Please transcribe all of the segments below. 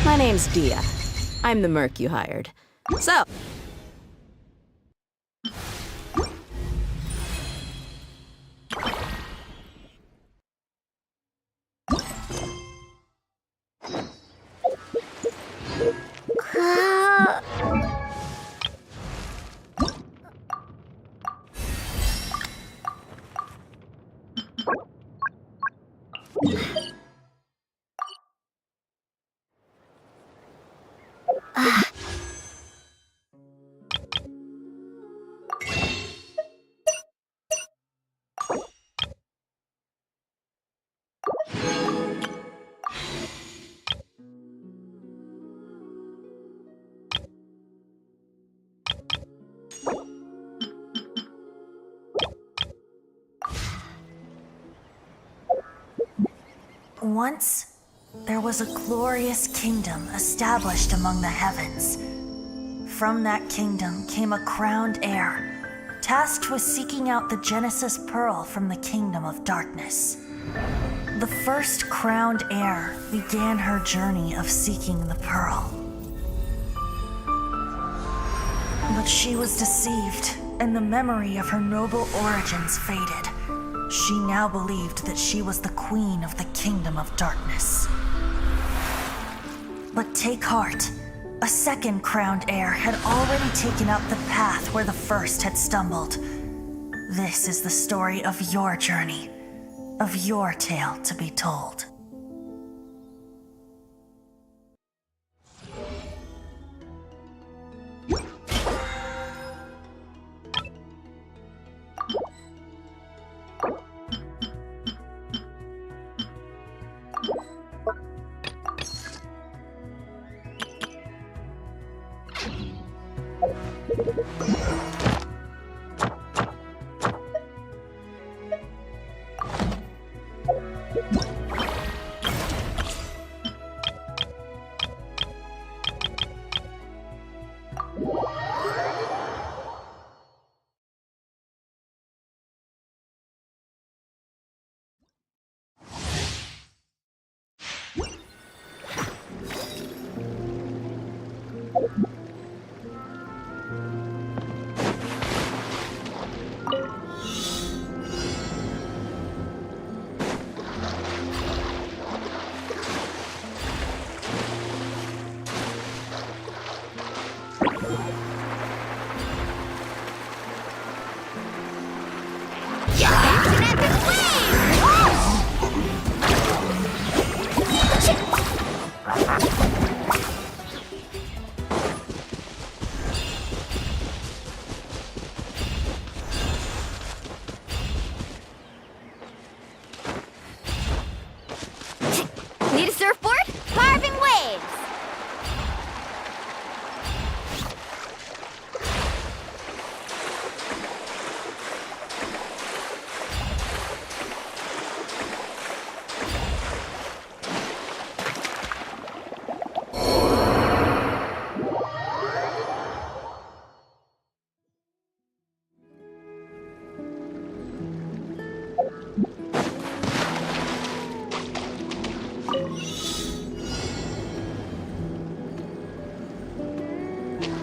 My name's Dia. I'm the merc you hired. So... Once, there was a glorious kingdom established among the heavens. From that kingdom came a crowned heir, tasked with seeking out the Genesis Pearl from the kingdom of darkness. The first crowned heir began her journey of seeking the pearl. But she was deceived, and the memory of her noble origins faded. She now believed that she was the queen of the kingdom of darkness. But take heart. A second crowned heir had already taken up the path where the first had stumbled. This is the story of your journey, of your tale to be told. Need a surfboard? Carving waves!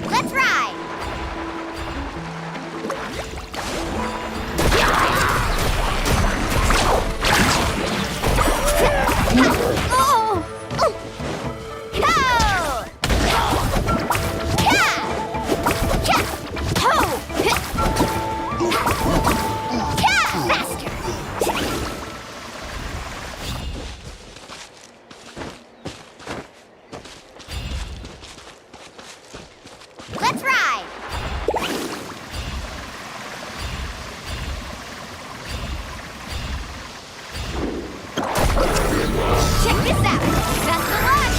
Let's ride! Oh! Go! Ho! Faster! Let's ride! Check this out! Best of luck!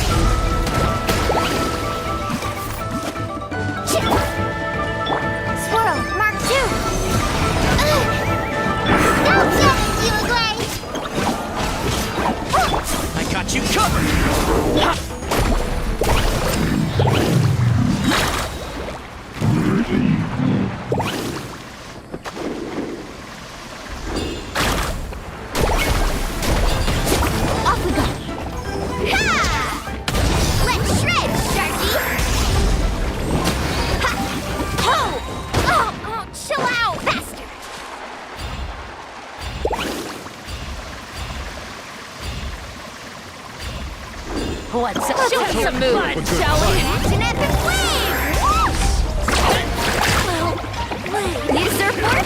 Swirl, Mark 2! Don't get it, you glaze! I got you covered! Off we go! Ha! Let's Let's show him some moves, shall we? That's an epic wave! Need a surfboard?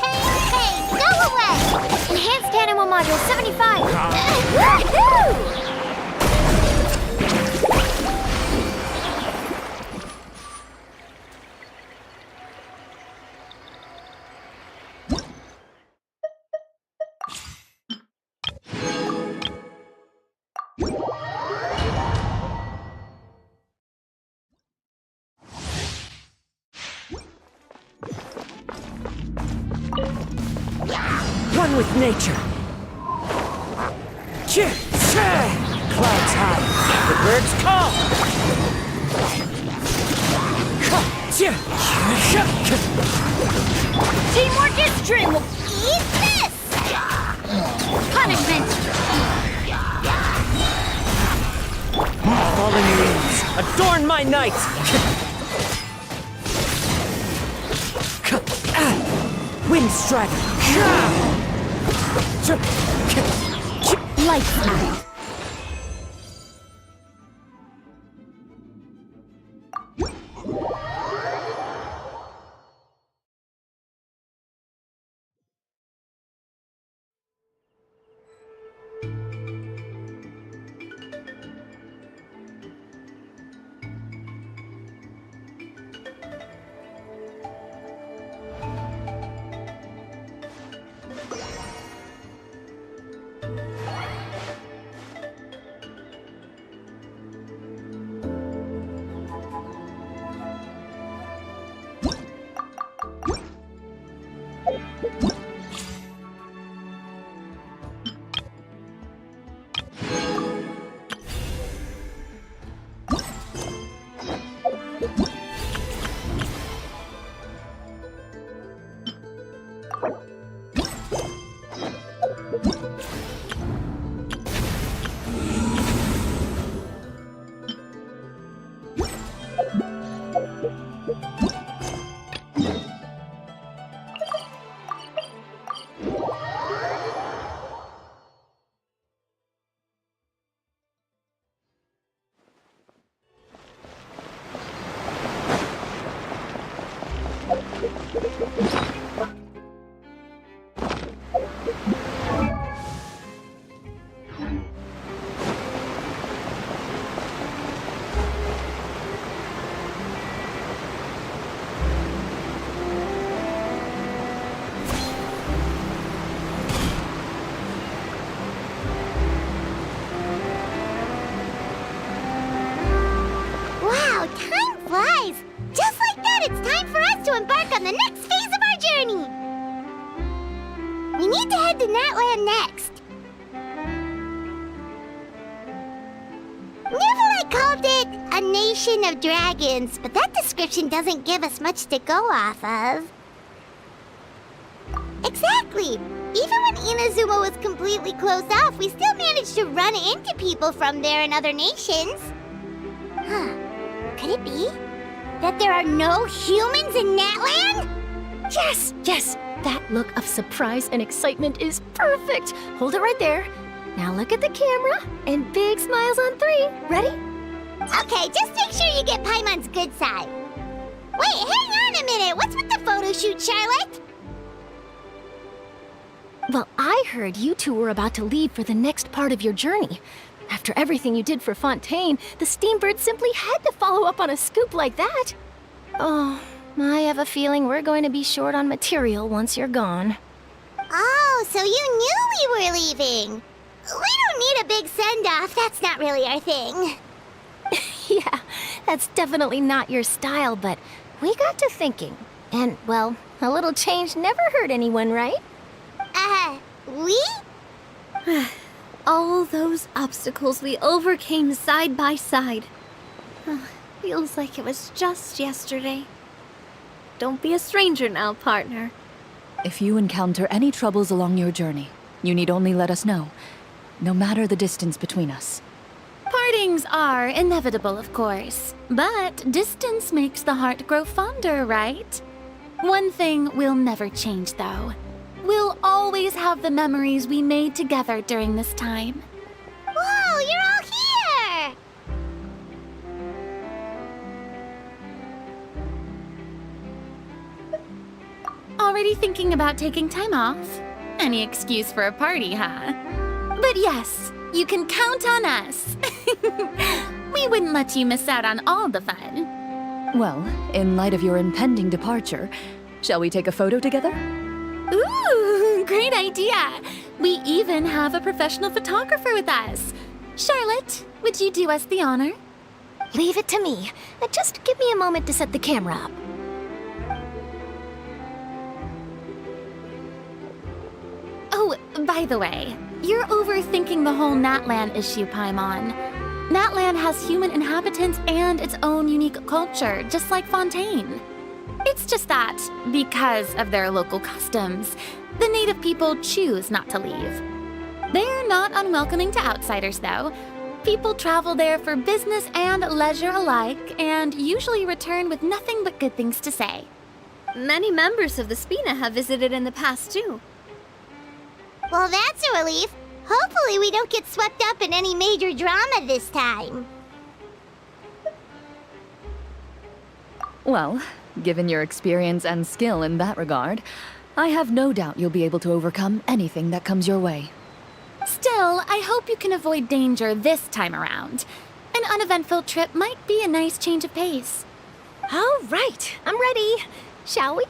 Hey, go away! Enhanced Animal Module 75! Woohoo! One with nature. Clouds high, the birds call. Teamwork is dream. Eat this! Punishment! Falling leaves, adorn my night. Wind strike. Light out. Wow, time flies! Just like that, it's time for us to embark on the next phase of our journey! We need to head to Natlan next. Noob called it a nation of dragons, but that description doesn't give us much to go off of. Exactly! Even when Inazuma was completely closed off, we still managed to run into people from there and other nations. Huh. Could it be that there are no humans in Natlan? Yes, yes! That look of surprise and excitement is perfect! Hold it right there. Now look at the camera, and big smiles on 3. Ready? Okay, just make sure you get Paimon's good side. Wait, hang on a minute! What's with the photo shoot, Charlotte? Well, I heard you two were about to leave for the next part of your journey. After everything you did for Fontaine, the Steambird simply had to follow up on a scoop like that. Oh, I have a feeling we're going to be short on material once you're gone. Oh, so you knew we were leaving. We don't need a big send-off. That's not really our thing. Yeah, that's definitely not your style, but we got to thinking. And, well, a little change never hurt anyone, right? We? All those obstacles we overcame side by side. Feels like it was just yesterday. Don't be a stranger now, partner. If you encounter any troubles along your journey, you need only let us know, no matter the distance between us. Partings are inevitable, of course. But distance makes the heart grow fonder, right? One thing we'll never change, though. We'll always have the memories we made together during this time. Whoa, you're all here! Already thinking about taking time off? Any excuse for a party, huh? But yes, you can count on us. We wouldn't let you miss out on all the fun. Well, in light of your impending departure, shall we take a photo together? Ooh, great idea! We even have a professional photographer with us. Charlotte, would you do us the honor? Leave it to me. Just give me a moment to set the camera up. Oh, by the way, you're overthinking the whole Natlan issue, Paimon. Natlan has human inhabitants and its own unique culture, just like Fontaine. It's just that, because of their local customs, the native people choose not to leave. They're not unwelcoming to outsiders, though. People travel there for business and leisure alike, and usually return with nothing but good things to say. Many members of the Spina have visited in the past, too. Well, that's a relief. Hopefully we don't get swept up in any major drama this time. Well, given your experience and skill in that regard, I have no doubt you'll be able to overcome anything that comes your way. Still, I hope you can avoid danger this time around. An uneventful trip might be a nice change of pace. All right, I'm ready. Shall we?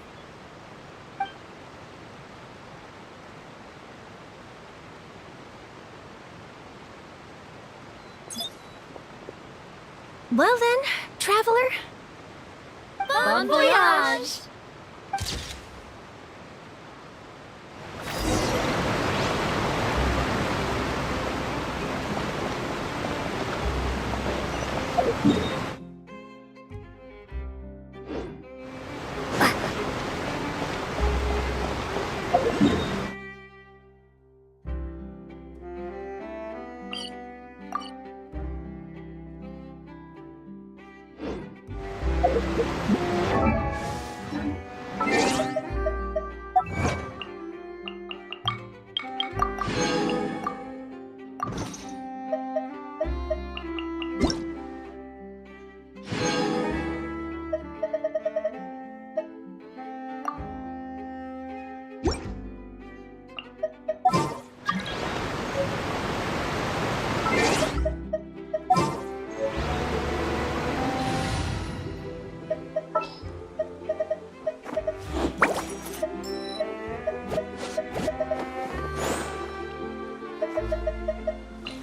Well then, traveler. Bon voyage!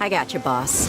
I got you, boss.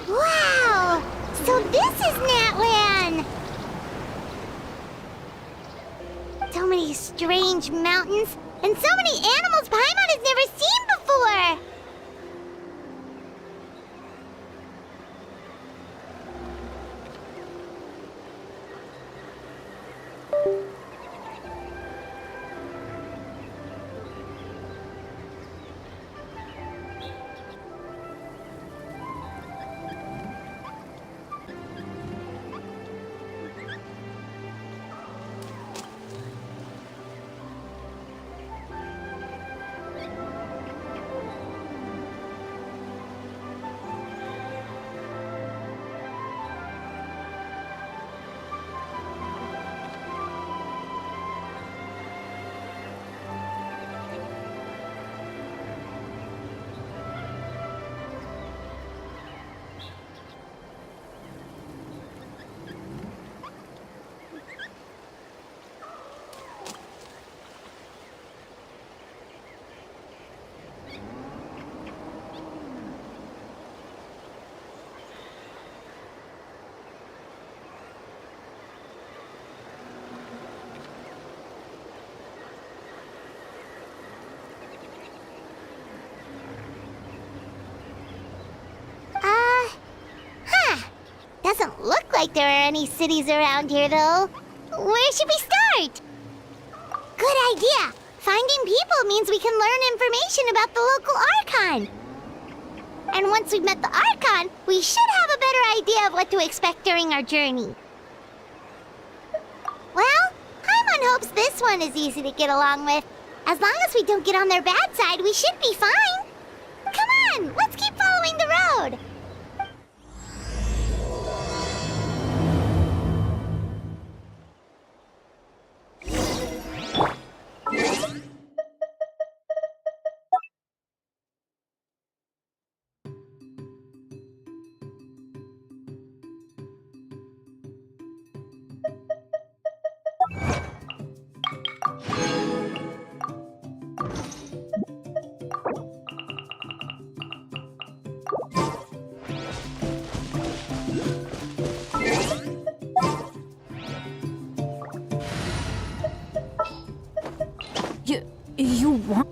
Wow! So this is Natlan! So many strange mountains, and so many animals Paimon has never seen before! Doesn't look like there are any cities around here, though. Where should we start? Good idea! Finding people means we can learn information about the local Archon. And once we've met the Archon, we should have a better idea of what to expect during our journey. Well, Paimon hopes this one is easy to get along with. As long as we don't get on their bad side, we should be fine. Come on, let's keep following the road. You want...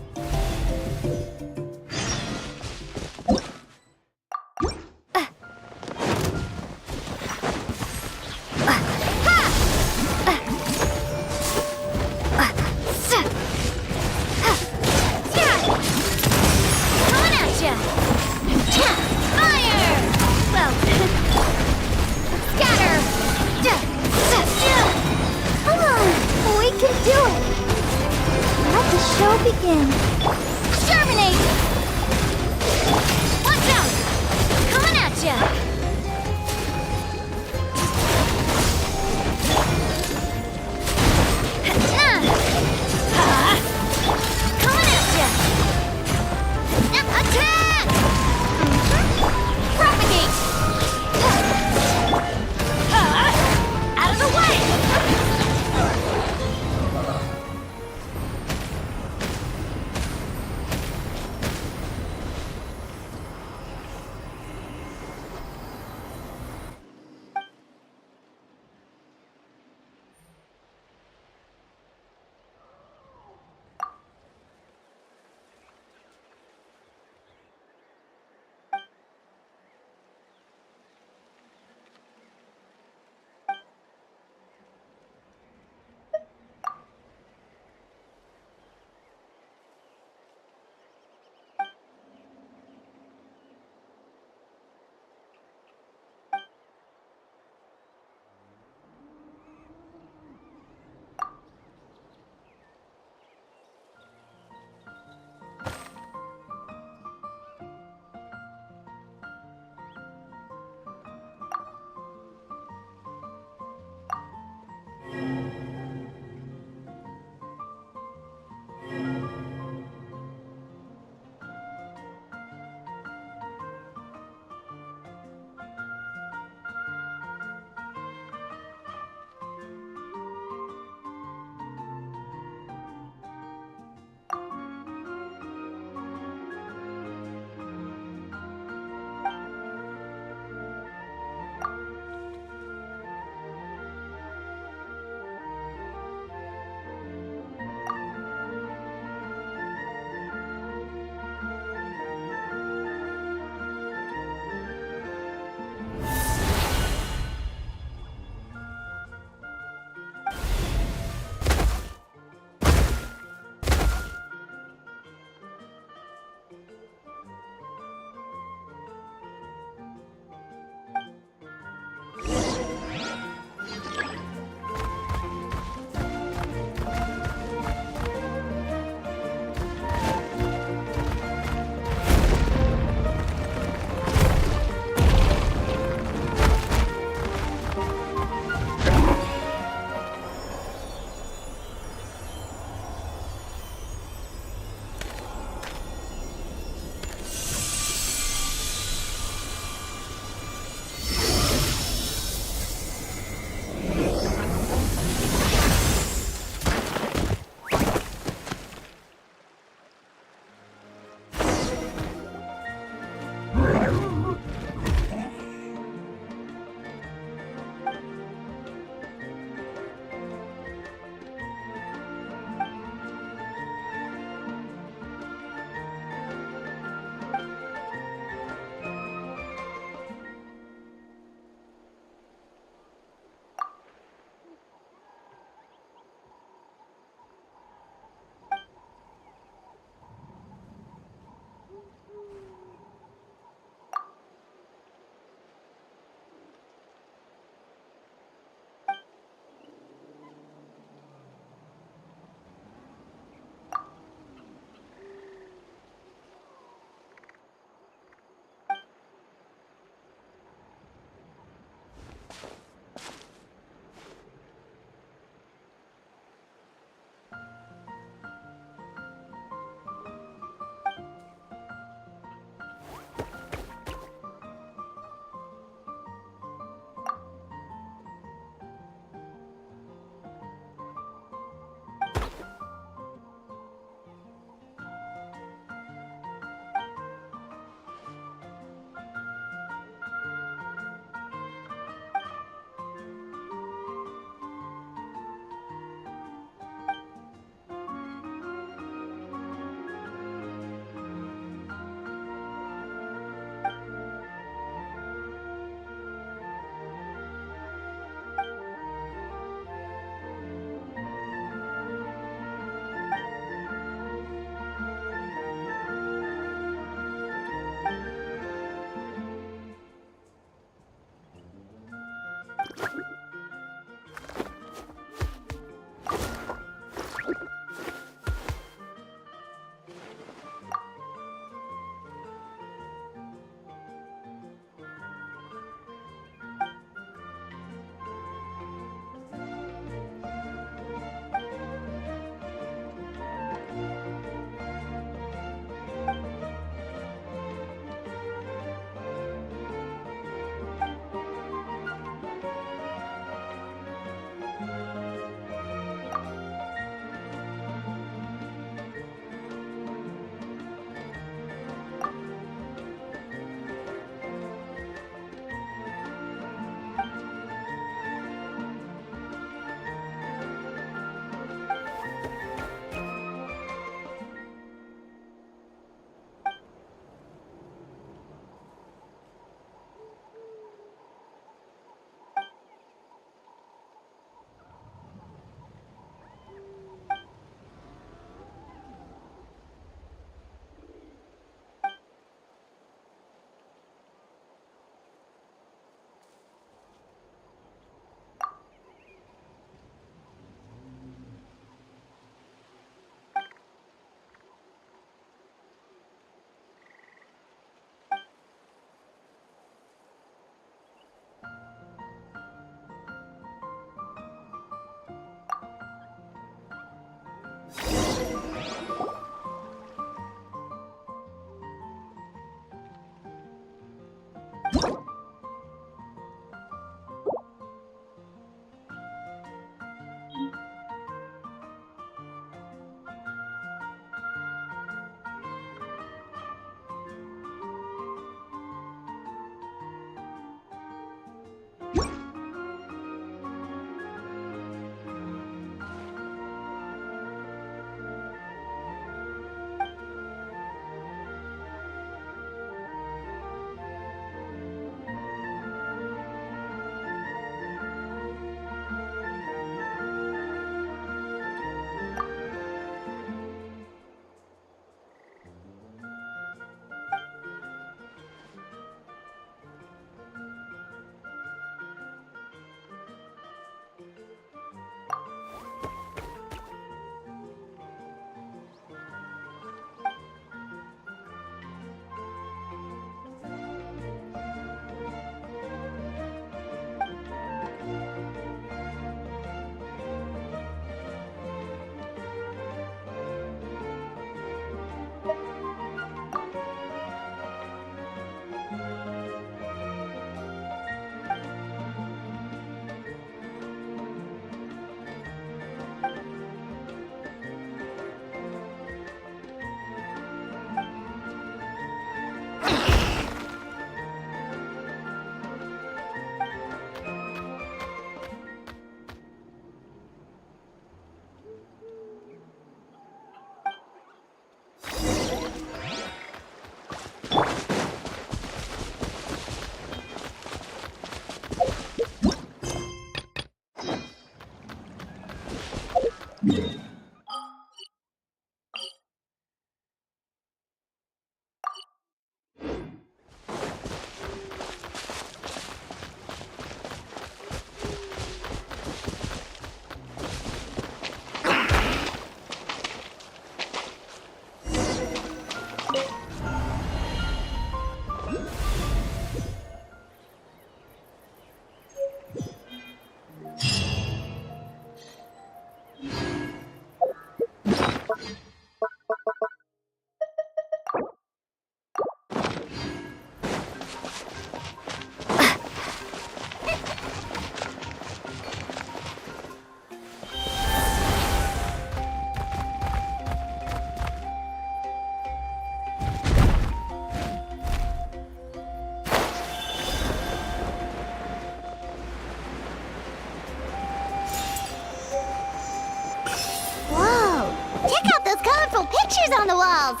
Whoa! Check out those colorful pictures on the walls!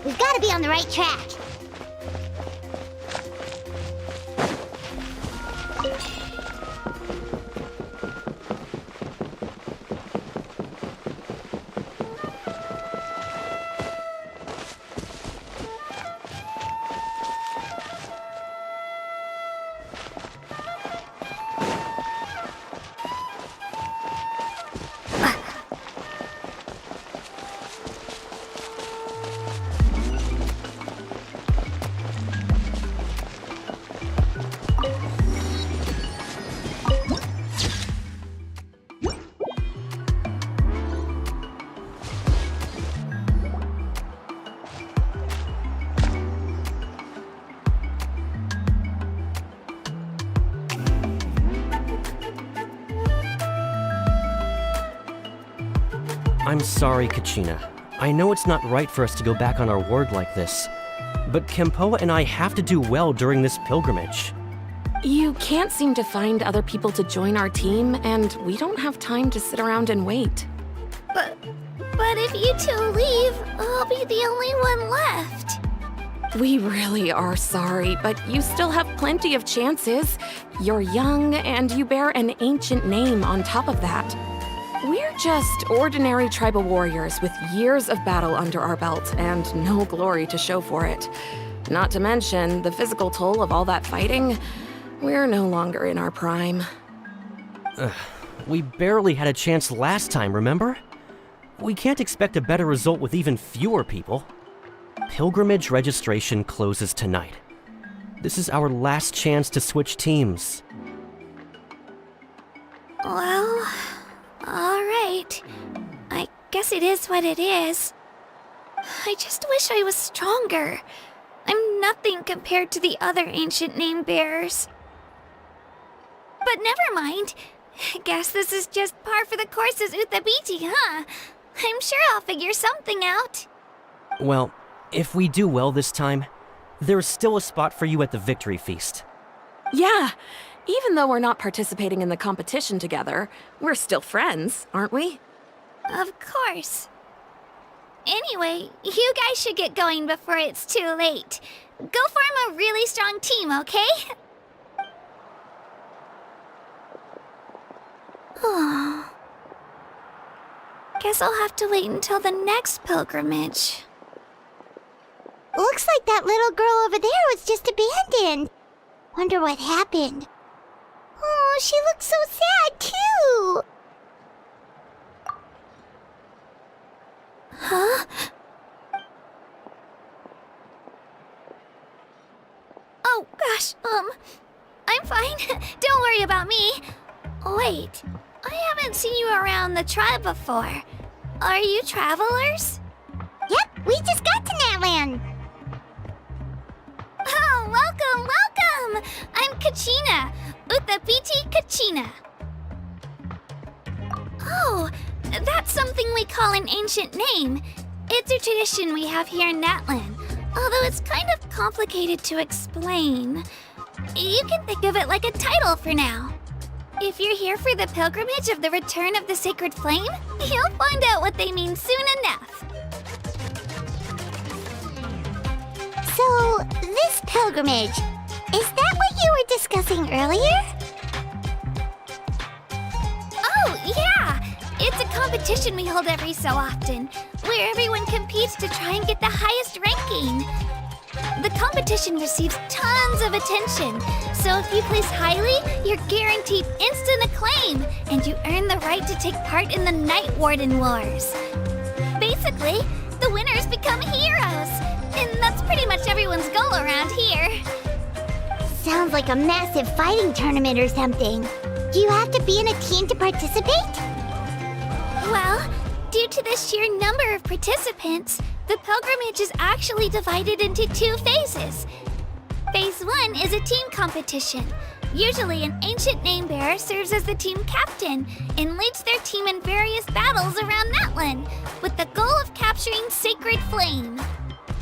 We've got to be on the right track. I'm sorry, Kachina. I know it's not right for us to go back on our word like this, but Kempoa and I have to do well during this pilgrimage. You can't seem to find other people to join our team, and we don't have time to sit around and wait. But if you two leave, I'll be the only one left. We really are sorry, but you still have plenty of chances. You're young, and you bear an ancient name on top of that. We're just ordinary tribal warriors with years of battle under our belt and no glory to show for it. Not to mention the physical toll of all that fighting. We're no longer in our prime. We barely had a chance last time, remember? We can't expect a better result with even fewer people. Pilgrimage registration closes tonight. This is our last chance to switch teams. Well, alright. I guess it is what it is. I just wish I was stronger. I'm nothing compared to the other ancient name bearers. But never mind. Guess this is just par for the course as Uthabiti, huh? I'm sure I'll figure something out. Well, if we do well this time, there's still a spot for you at the victory feast. Yeah, even though we're not participating in the competition together, we're still friends, aren't we? Of course. Anyway, you guys should get going before it's too late. Go form a really strong team, okay? Oh. Guess I'll have to wait until the next pilgrimage. Looks like that little girl over there was just abandoned. Wonder what happened. Oh, she looks so sad, too. Huh? Oh, gosh, I'm fine. Don't worry about me. Wait, I haven't seen you around the tribe before. Are you travelers? Yep, we just got to Natlan. Oh, welcome, welcome! I'm Kachina, Uthabiti Kachina. Oh, that's something we call an ancient name. It's a tradition we have here in Natlan, although it's kind of complicated to explain. You can think of it like a title for now. If you're here for the pilgrimage of the return of the sacred flame, you'll find out what they mean soon enough. So, this pilgrimage, is that what you were discussing earlier? Oh, yeah! It's It's a competition we hold every so often, where everyone competes to try and get the highest ranking. The competition receives tons of attention, so if you place highly, you're guaranteed instant acclaim, and you earn the right to take part in the Night Warden Wars. Basically, the winners become heroes, and that's pretty much everyone's goal around here. Sounds like a massive fighting tournament or something. Do you have to be in a team to participate? Well, due to the sheer number of participants, the pilgrimage is actually divided into 2 phases. Phase 1 is a team competition. Usually, an ancient name-bearer serves as the team captain and leads their team in various battles around Natlan, with the goal of capturing Sacred Flame.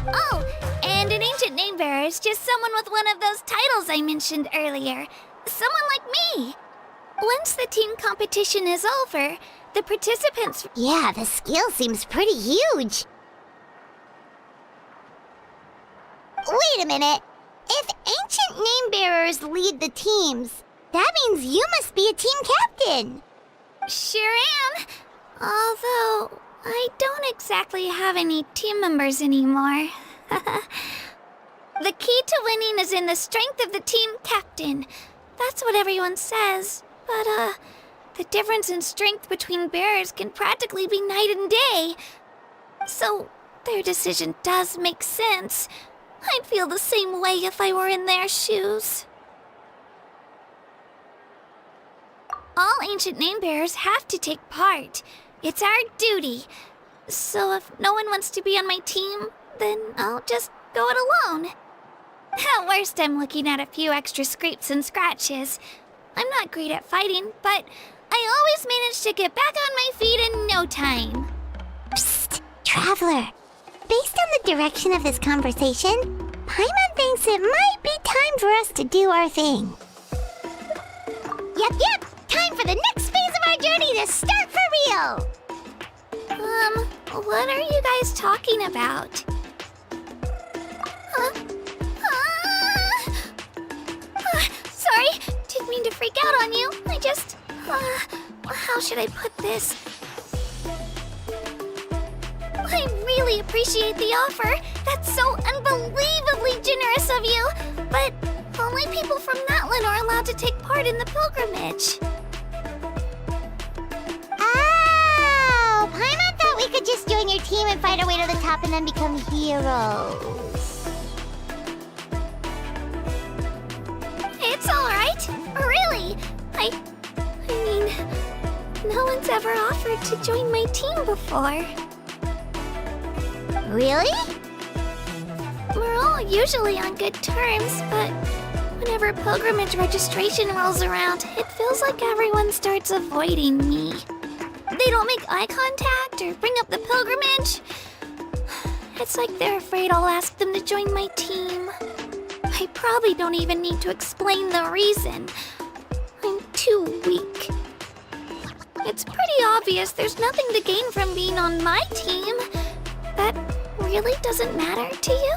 Oh, and an ancient name-bearer is just someone with one of those titles I mentioned earlier. Someone like me. Once the team competition is over, the participants... Yeah, the scale seems pretty huge. Wait a minute. If ancient name-bearers lead the teams, that means you must be a team captain. Sure am. Although, I don't exactly have any team members anymore. The key to winning is in the strength of the team captain. That's what everyone says. But, the difference in strength between bearers can practically be night and day. So, their decision does make sense. I'd feel the same way if I were in their shoes. All ancient name-bearers have to take part. It's our duty. So if no one wants to be on my team, then I'll just go it alone. At worst, I'm looking at a few extra scrapes and scratches. I'm not great at fighting, but I always manage to get back on my feet in no time. Psst, Traveler. Based on the direction of this conversation, Paimon thinks it might be time for us to do our thing. Yep, time for the next phase of our journey to start for real! What are you guys talking about? Huh? Sorry, didn't mean to freak out on you. I just... how should I put this? I really appreciate the offer. That's so unbelievably generous of you. But only people from Natlan are allowed to take part in the pilgrimage. Oh! Paimon thought we could just join your team and fight our way to the top and then become heroes. It's alright. Really. I mean, no one's ever offered to join my team before. Really? We're all usually on good terms, but whenever pilgrimage registration rolls around, it feels like everyone starts avoiding me. They don't make eye contact or bring up the pilgrimage. It's like they're afraid I'll ask them to join my team. I probably don't even need to explain the reason. I'm too weak. It's pretty obvious there's nothing to gain from being on my team. That really doesn't matter to you?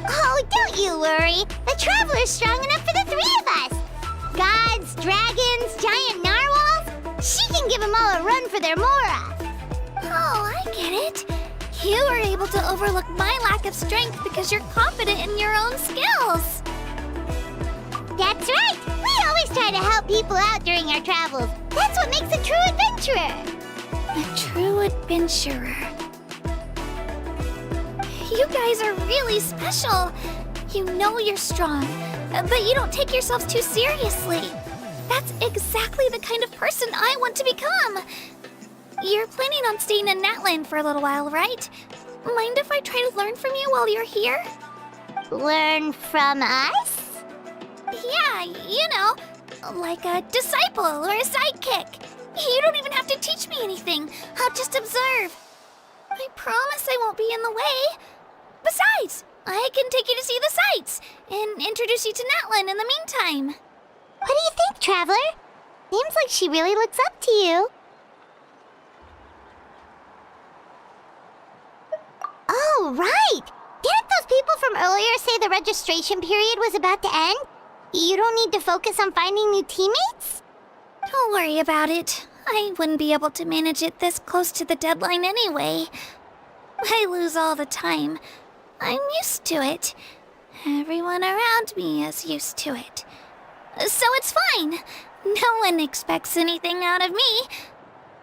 Oh, don't you worry. The Traveler's strong enough for the 3 of us. Gods, dragons, giant narwhals. She can give them all a run for their Mora. Oh, I get it. You were able to overlook my lack of strength because you're confident in your own skills. That's right. We always try to help people out during our travels. That's what makes a true adventurer. A true adventurer. You guys are really special. You know you're strong, but you don't take yourselves too seriously. That's exactly the kind of person I want to become. You're planning on staying in Natlan for a little while, right? Mind if I try to learn from you while you're here? Learn from us? Yeah, you know, like a disciple or a sidekick. You don't even have to teach me anything. I'll just observe. I promise I won't be in the way. Besides, I can take you to see the sights and introduce you to Natlan in the meantime. What do you think, Traveler? Seems like she really looks up to you. Oh, right! Didn't those people from earlier say the registration period was about to end? You don't need to focus on finding new teammates? Don't worry about it. I wouldn't be able to manage it this close to the deadline anyway. I lose all the time. I'm used to it. Everyone around me is used to it. So it's fine. No one expects anything out of me.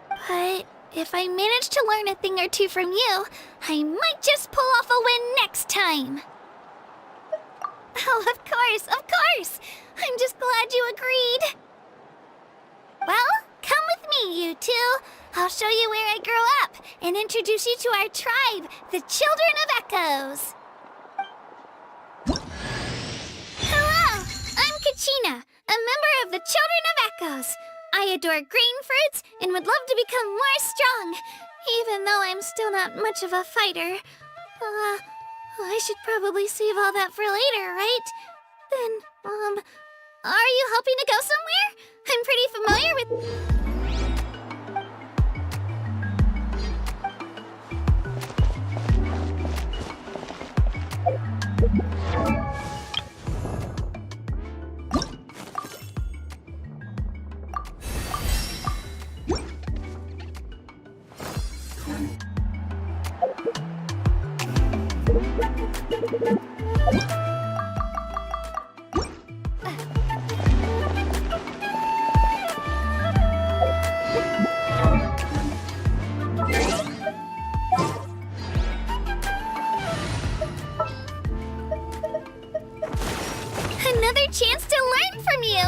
But if I manage to learn a thing or two from you, I might just pull off a win next time. Oh, of course, of course! I'm just glad you agreed. Well, come with me, you two. I'll show you where I grew up and introduce you to our tribe, the Children of Echoes. Hello, I'm Kachina, a member of the Children of Echoes. I adore green fruits and would love to become more strong, even though I'm still not much of a fighter. I should probably save all that for later, right? Then, are you hoping to go somewhere? I'm pretty familiar with... Another chance to learn from you!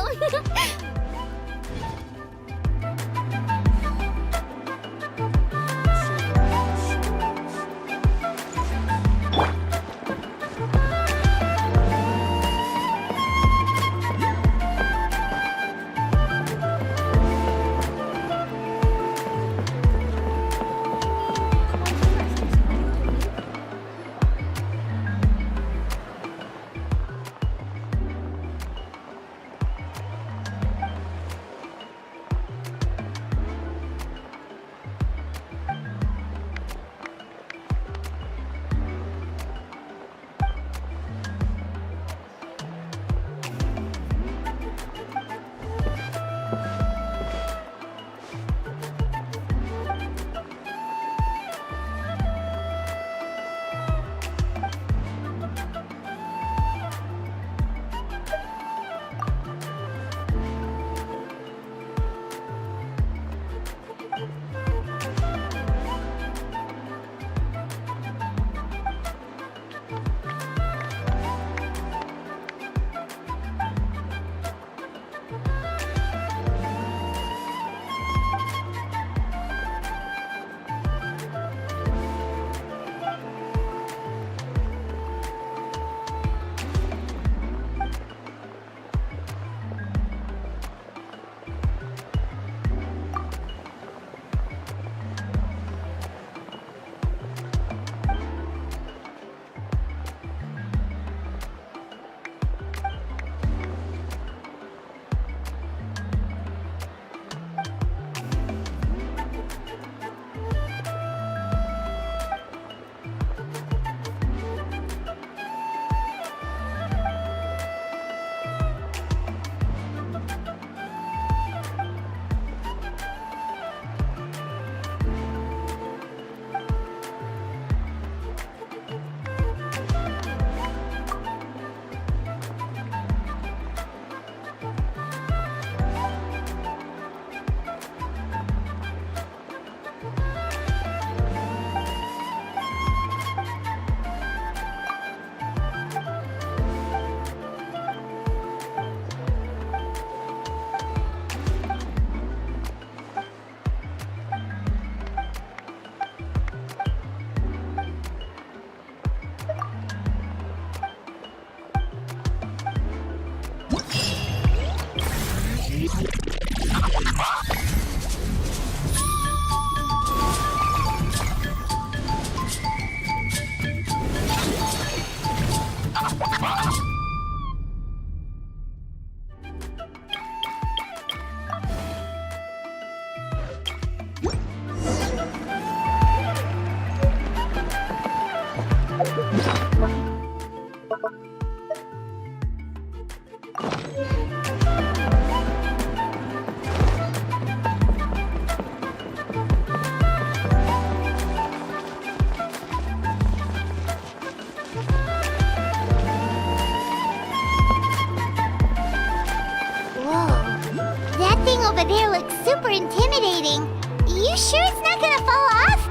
over there looks super intimidating. You sure it's not gonna fall off?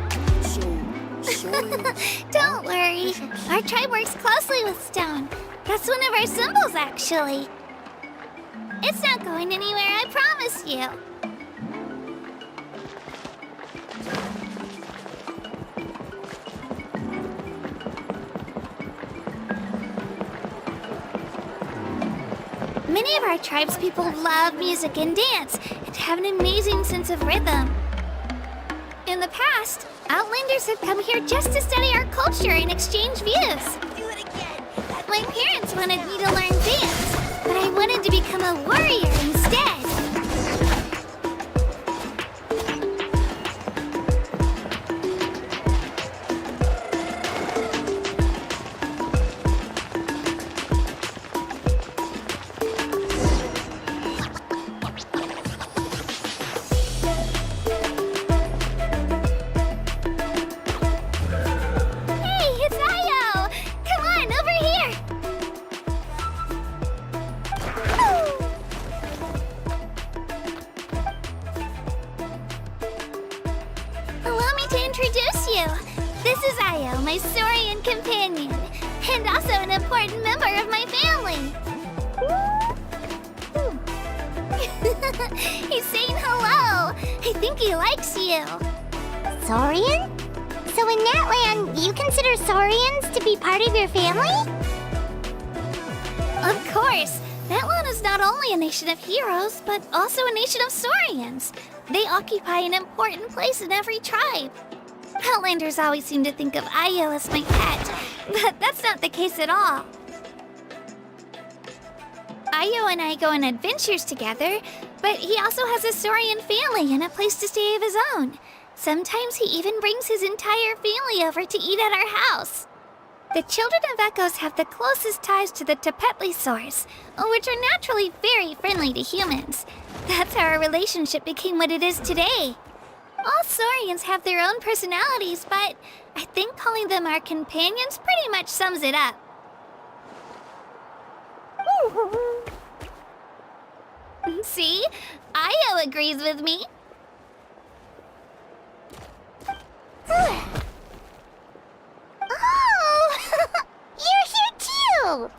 Don't worry. Our tribe works closely with stone. That's one of our symbols, actually. It's not going anywhere, I promise you. Many of our tribes people love music and dance and have an amazing sense of rhythm. In the past, Outlanders have come here just to study our culture and exchange views. Do it again. My parents wanted me to learn dance, but I wanted to become a warrior instead. Introduce you. This is Io, my Saurian companion, and also an important member of my family. He's saying hello. I think he likes you. Saurian? So in Natlan, you consider Saurians to be part of your family? Of course. Natlan is not only a nation of heroes, but also a nation of Saurians. They occupy an important place in every tribe. Outlanders always seem to think of Io as my pet, but that's not the case at all. Io and I go on adventures together, but he also has a Saurian family and a place to stay of his own. Sometimes he even brings his entire family over to eat at our house. The children of Echoes have the closest ties to the Tepetlisaurs, which are naturally very friendly to humans. That's how our relationship became what it is today. All Saurians have their own personalities, but I think calling them our companions pretty much sums it up. See? Io agrees with me. Oh! You're here too!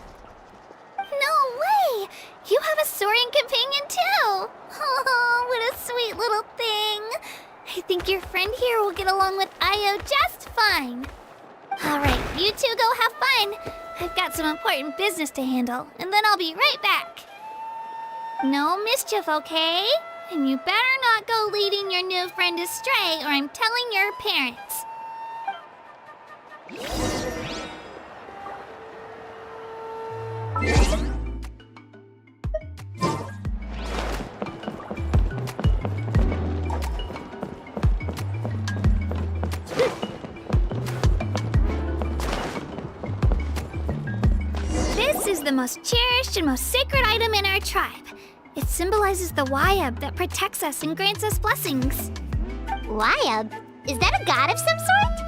No way! You have a Saurian companion too! Oh, what a sweet little thing! I think your friend here will get along with Io just fine. Alright, you two go have fun. I've got some important business to handle, and then I'll be right back. No mischief, okay? And you better not go leading your new friend astray, or I'm telling your parents. This is the most cherished and most sacred item in our tribe. It symbolizes the Wayab that protects us and grants us blessings. Wayab? Is that a god of some sort?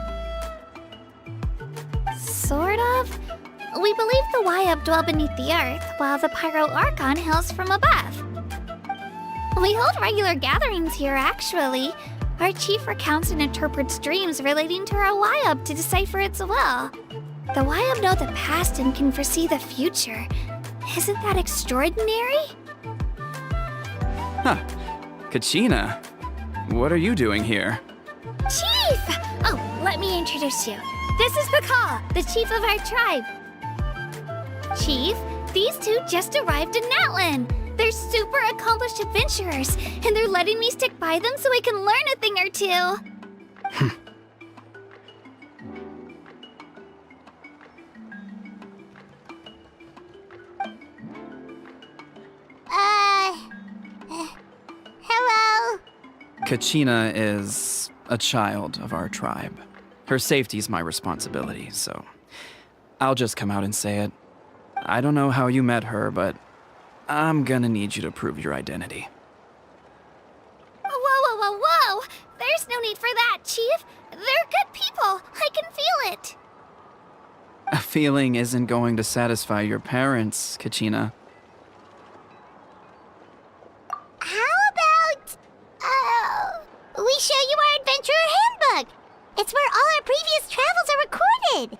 Sort of. We believe the Wayab dwell beneath the earth, while the Pyro Archon hails from above. We hold regular gatherings here, actually. Our chief recounts and interprets dreams relating to our Wayab to decipher its will. The Wayab know the past and can foresee the future. Isn't that extraordinary? Huh. Kachina, what are you doing here? Chief! Oh, let me introduce you. This is Pakal, the chief of our tribe. Chief, these two just arrived in Natlan. They're super accomplished adventurers, and they're letting me stick by them so I can learn a thing or two. Hello? Kachina is a child of our tribe. Her safety's my responsibility, so I'll just come out and say it. I don't know how you met her, but I'm gonna need you to prove your identity. Whoa! There's no need for that, Chief. They're good people. I can feel it. A feeling isn't going to satisfy your parents, Kachina. How about It's where all our previous travels are recorded.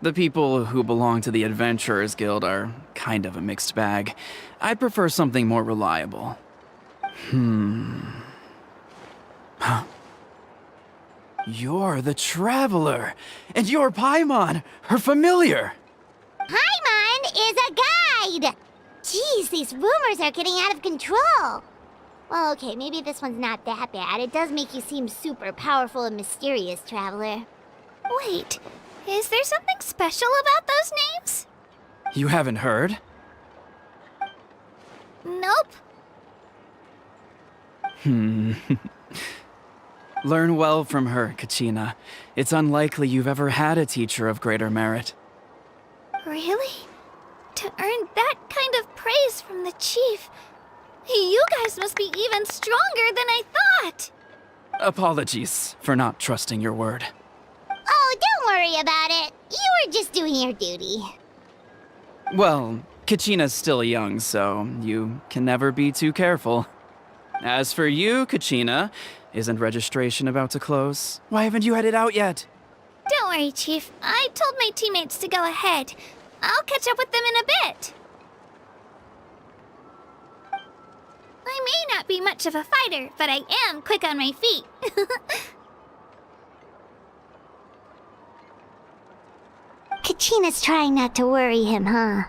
The people who belong to the Adventurers Guild are kind of a mixed bag. I'd prefer something more reliable. Huh. You're the Traveler, and you're Paimon, her familiar. Paimon is a guide! Jeez, these rumors are getting out of control. Well, okay, maybe this one's not that bad. It does make you seem super powerful and mysterious, Traveler. Wait, is there something special about those names? You haven't heard? Nope. Learn well from her, Kachina. It's unlikely you've ever had a teacher of greater merit. Really? To earn that kind of praise from the chief, you guys must be even stronger than I thought. Apologies for not trusting your word. Oh, don't worry about it. You were just doing your duty. Well, Kachina's still young, so you can never be too careful. As for you, Kachina, isn't registration about to close? Why haven't you headed out yet? Don't worry, Chief. I told my teammates to go ahead. I'll catch up with them in a bit. I may not be much of a fighter, but I am quick on my feet. Kachina's trying not to worry him, huh?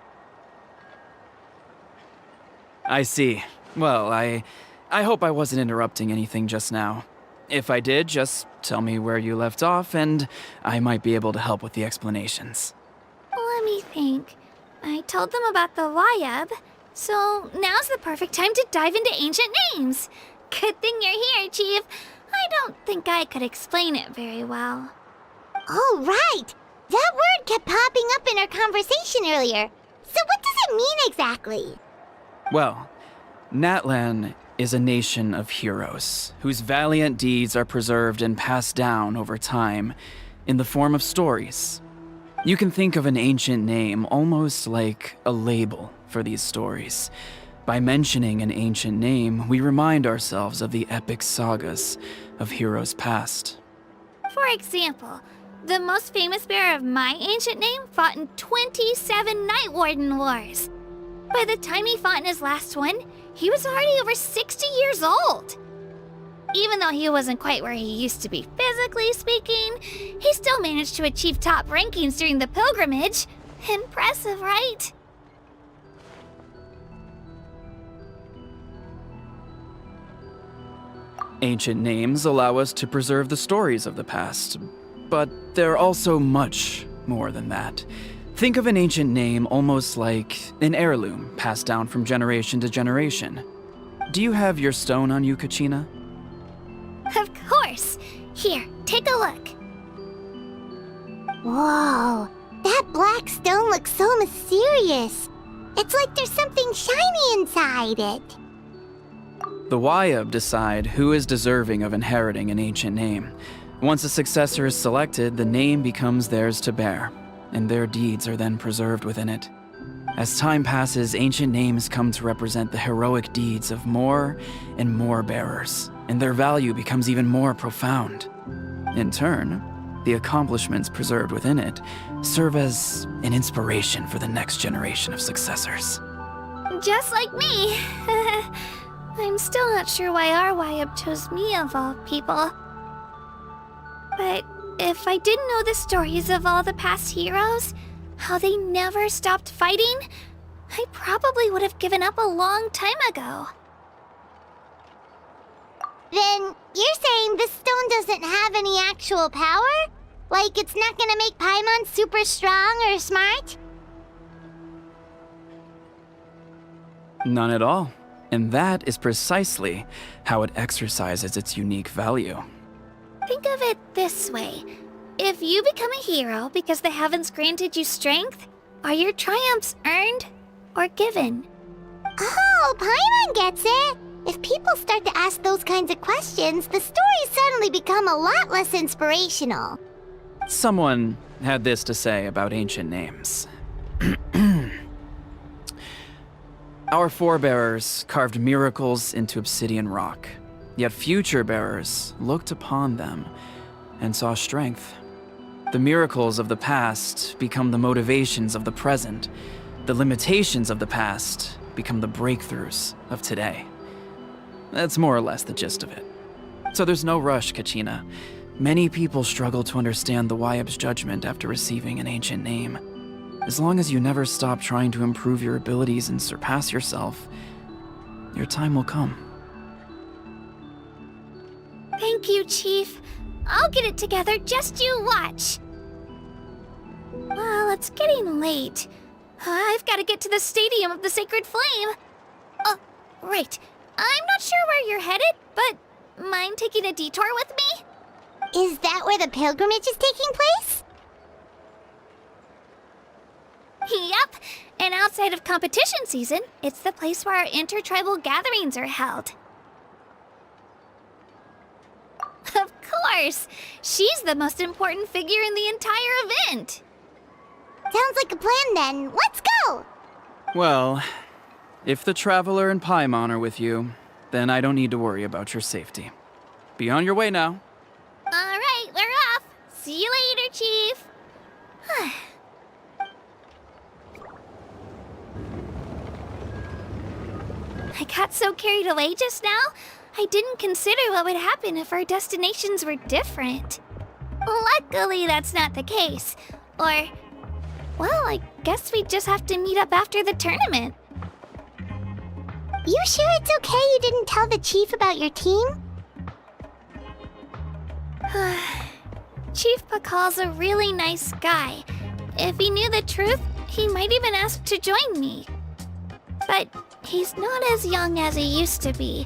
I see. Well, I hope I wasn't interrupting anything just now. If I did, just tell me where you left off, and I might be able to help with the explanations. Let me think. I told them about the Wayab, so now's the perfect time to dive into ancient names. Good thing you're here, Chief. I don't think I could explain it very well. Oh, right! That word kept popping up in our conversation earlier. So what does it mean exactly? Well, Natlan is a nation of heroes whose valiant deeds are preserved and passed down over time in the form of stories. You can think of an ancient name almost like a label for these stories. By mentioning an ancient name, we remind ourselves of the epic sagas of heroes past. For example, the most famous bearer of my ancient name fought in 27 Night Warden Wars. By the time he fought in his last one, he was already over 60 years old. Even though he wasn't quite where he used to be physically speaking, he still managed to achieve top rankings during the pilgrimage. Impressive, right? Ancient names allow us to preserve the stories of the past, but they're also much more than that. Think of an ancient name almost like an heirloom passed down from generation to generation. Do you have your stone on you, Kachina? Of course. Here, take a look. Whoa, that black stone looks so mysterious. It's like there's something shiny inside it. The Wayab decide who is deserving of inheriting an ancient name. Once a successor is selected, the name becomes theirs to bear, and their deeds are then preserved within it. As time passes, ancient names come to represent the heroic deeds of more and more bearers, and their value becomes even more profound. In turn, the accomplishments preserved within it serve as an inspiration for the next generation of successors. Just like me. I'm still not sure why our Wayab chose me of all people. But if I didn't know the stories of all the past heroes, how they never stopped fighting, I probably would have given up a long time ago. Then you're saying this stone doesn't have any actual power? Like it's not gonna make Paimon super strong or smart? None at all. And that is precisely how it exercises its unique value. Think of it this way. If you become a hero because the heavens granted you strength, are your triumphs earned or given? Oh, Paimon gets it! If people start to ask those kinds of questions, the stories suddenly become a lot less inspirational. Someone had this to say about ancient names. Our forebears carved miracles into obsidian rock. Yet future bearers looked upon them and saw strength. The miracles of the past become the motivations of the present. The limitations of the past become the breakthroughs of today. That's more or less the gist of it. So there's no rush, Kachina. Many people struggle to understand the Wyeb's judgment after receiving an ancient name. As long as you never stop trying to improve your abilities and surpass yourself, your time will come. Thank you, Chief. I'll get it together, just you watch. Well, it's getting late. I've got to get to the Stadium of the Sacred Flame. Oh, right. I'm not sure where you're headed, but mind taking a detour with me? Is that where the pilgrimage is taking place? Yep. And outside of competition season, it's the place where our intertribal gatherings are held. Of course! She's the most important figure in the entire event! Sounds like a plan then. Let's go! Well, if the Traveler and Paimon are with you, then I don't need to worry about your safety. Be on your way now. Alright, we're off! See you later, Chief! I got so carried away just now, I didn't consider what would happen if our destinations were different. Luckily, that's not the case. Or, well, I guess we just have to meet up after the tournament. You sure it's okay you didn't tell the chief about your team? Chief Pakal's a really nice guy. If he knew the truth, he might even ask to join me. But he's not as young as he used to be,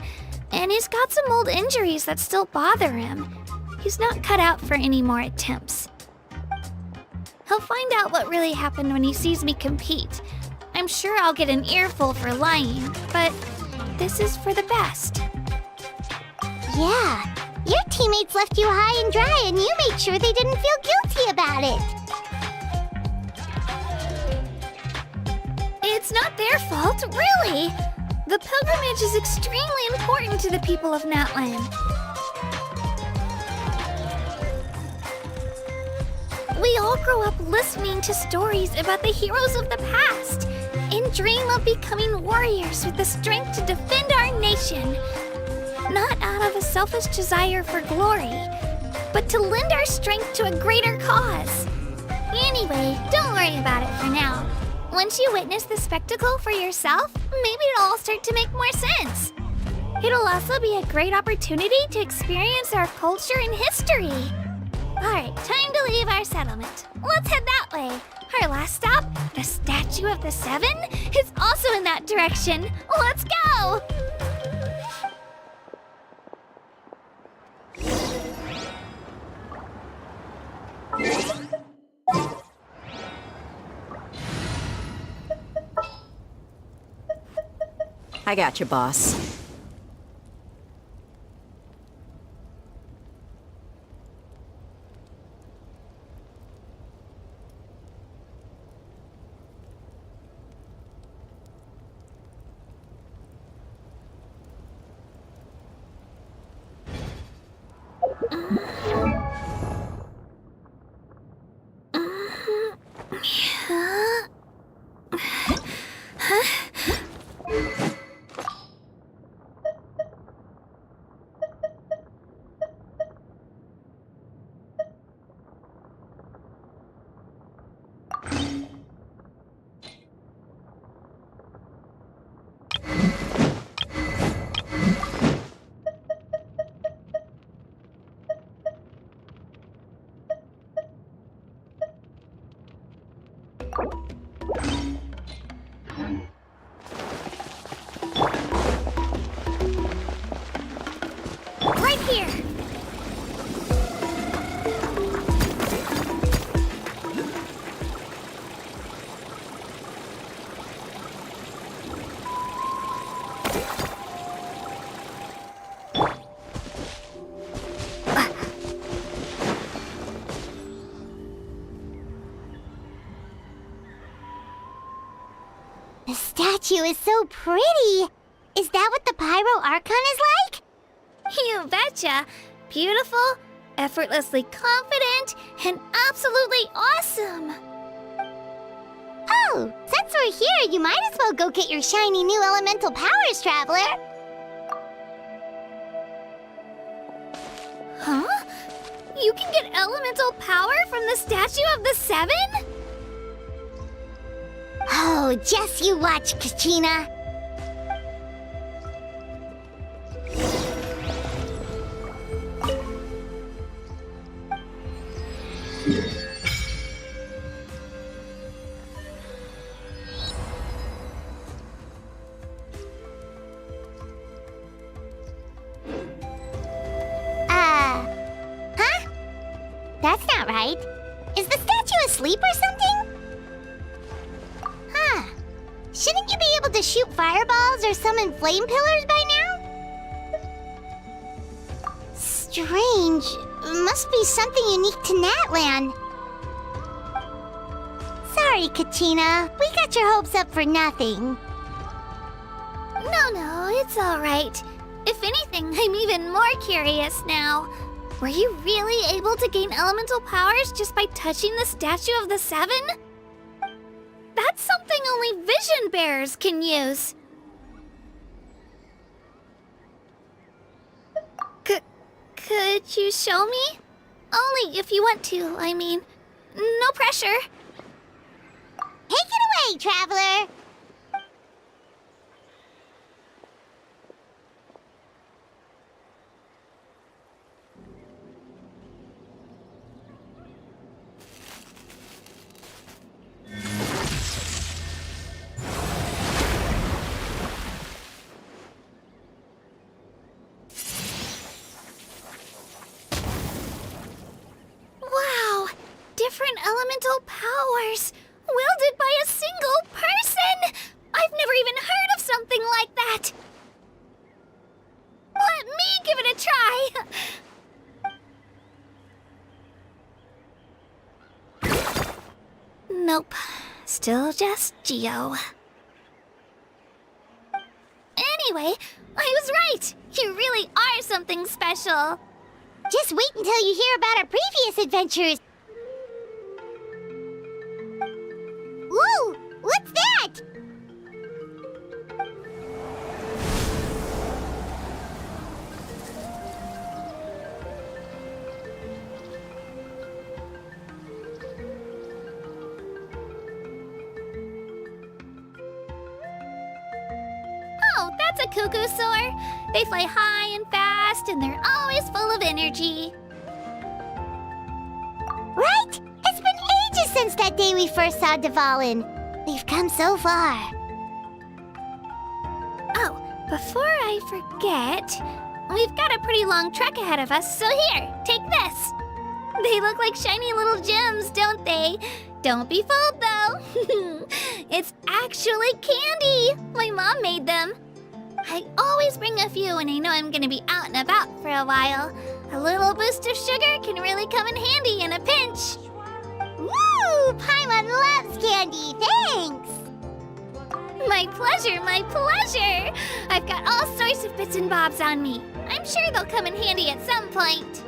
and he's got some old injuries that still bother him. He's not cut out for any more attempts. He'll find out what really happened when he sees me compete. I'm sure I'll get an earful for lying, but this is for the best. Yeah, your teammates left you high and dry and you made sure they didn't feel guilty about it. It's not their fault, really. The pilgrimage is extremely important to the people of Natlan. We all grow up listening to stories about the heroes of the past and dream of becoming warriors with the strength to defend our nation. Not out of a selfish desire for glory, but to lend our strength to a greater cause. Anyway, don't worry about it for now. Once you witness the spectacle for yourself, maybe it'll all start to make more sense. It'll also be a great opportunity to experience our culture and history. Alright, time to leave our settlement. Let's head that way. Our last stop, the Statue of the Seven, is also in that direction. Let's go! I got you, boss. Right here! The statue is so pretty. Is that what the Pyro Archon is like? You betcha. Beautiful, effortlessly confident, and absolutely awesome. Oh, since we're here, you might as well go get your shiny new elemental powers, Traveler. Huh? You can get elemental power from the Statue of the Seven? Oh, just you watch, Kachina. Huh? That's not right. Is the statue asleep or something? Huh. Shouldn't you be able to shoot fireballs or summon flame pillars by now? Strange. Must be something unique to Natlan. Sorry, Kachina. We got your hopes up for nothing. No, it's all right. If anything, I'm even more curious now. Were you really able to gain elemental powers just by touching the Statue of the Seven? That's something only vision bearers can use. Could you show me? Only if you want to, I mean. No pressure. Take it away, Traveler! Wow! Different elemental powers! Wielded by a single person! I've never even heard of something like that! Let me give it a try! Nope. Still just Geo. Anyway, I was right! You really are something special! Just wait until you hear about our previous adventures. Whoa! What's that? Oh, that's a cuckoo soar. They fly high and fast, and they're always full of energy. Right? It's been ages since that day we first saw Dvalin. We've come so far. Oh, before I forget, we've got a pretty long trek ahead of us, so here, take this. They look like shiny little gems, don't they? Don't be fooled, though. It's actually candy. My mom made them. I always bring a few when I know I'm gonna be out and about for a while. A little boost of sugar can really come in handy in a pinch. Woo! Paimon loves candy, thanks! My pleasure, my pleasure! I've got all sorts of bits and bobs on me. I'm sure they'll come in handy at some point.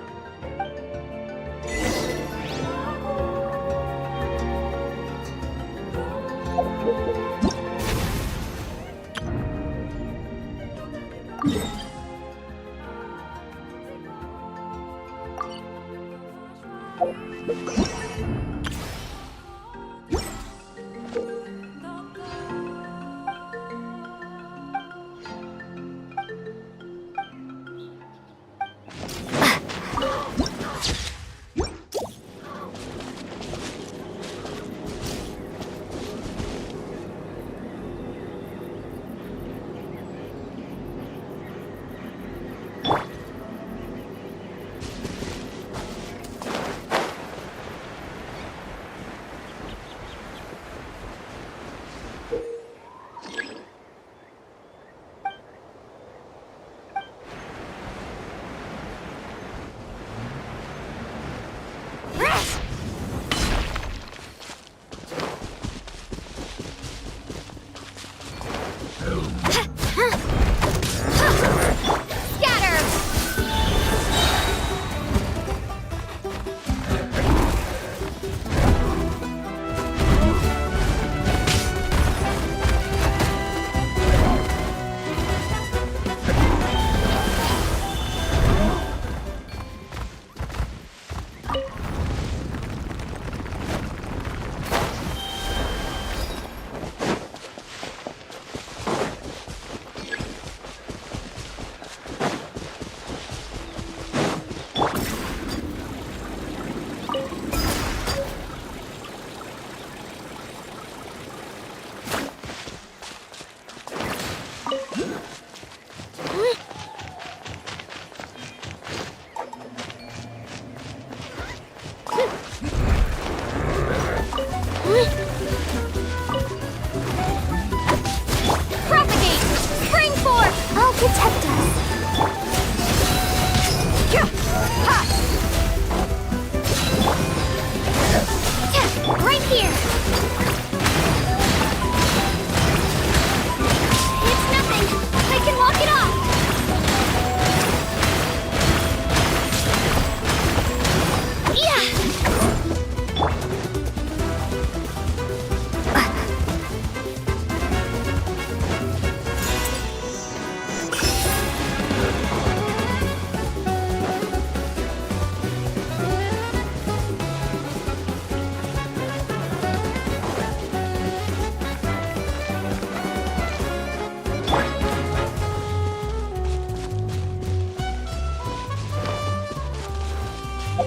My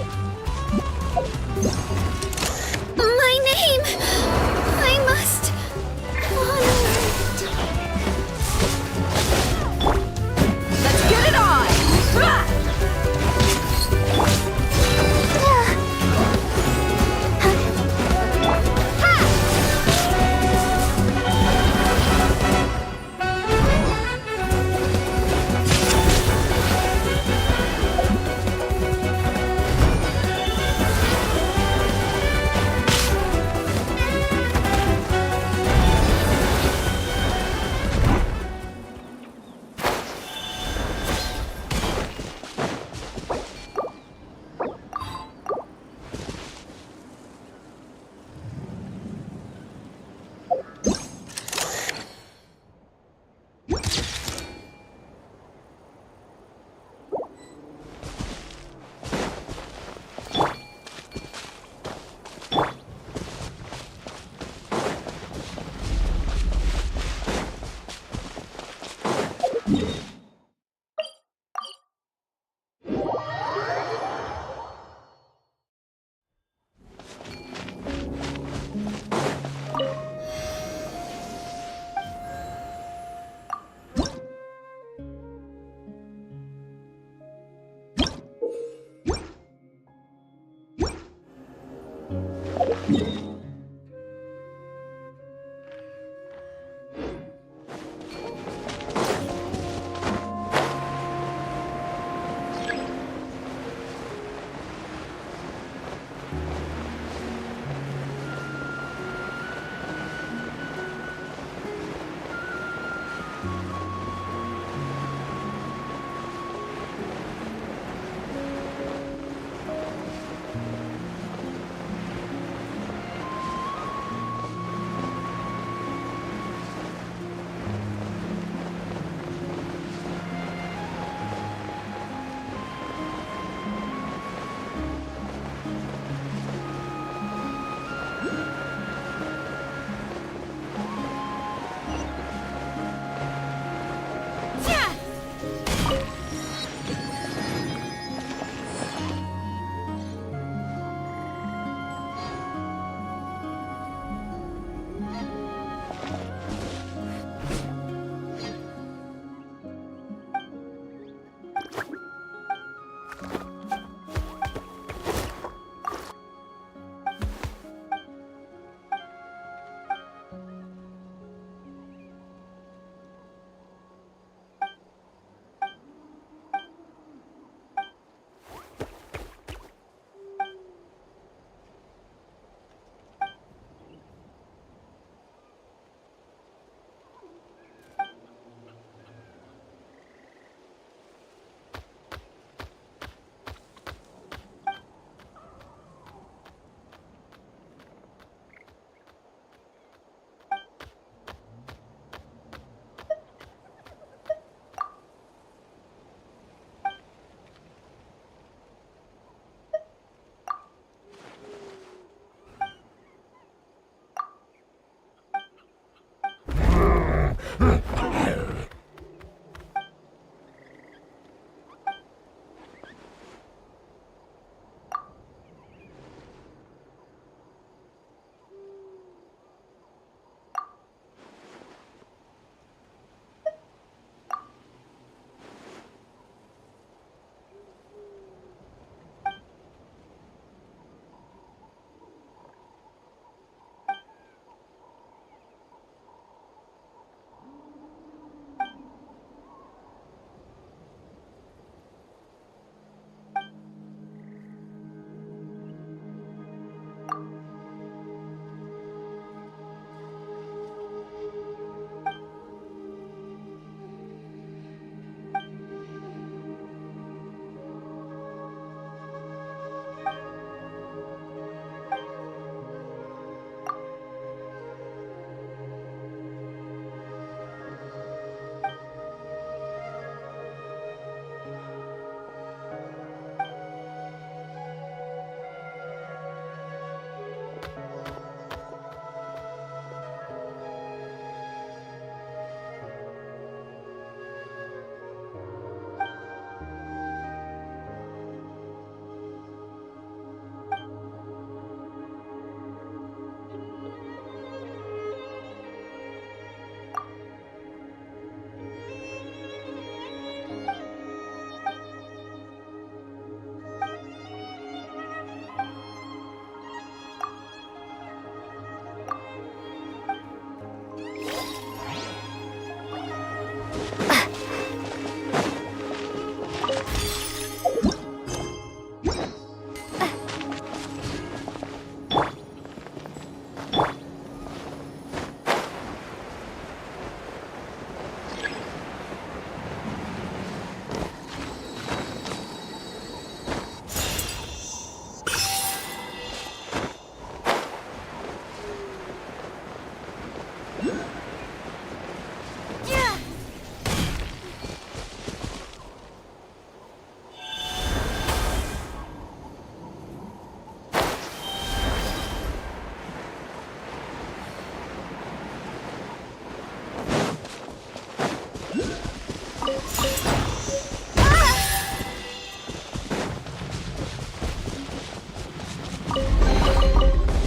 name! I must honor it. Let's get it on! Ah!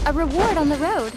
a reward on the road.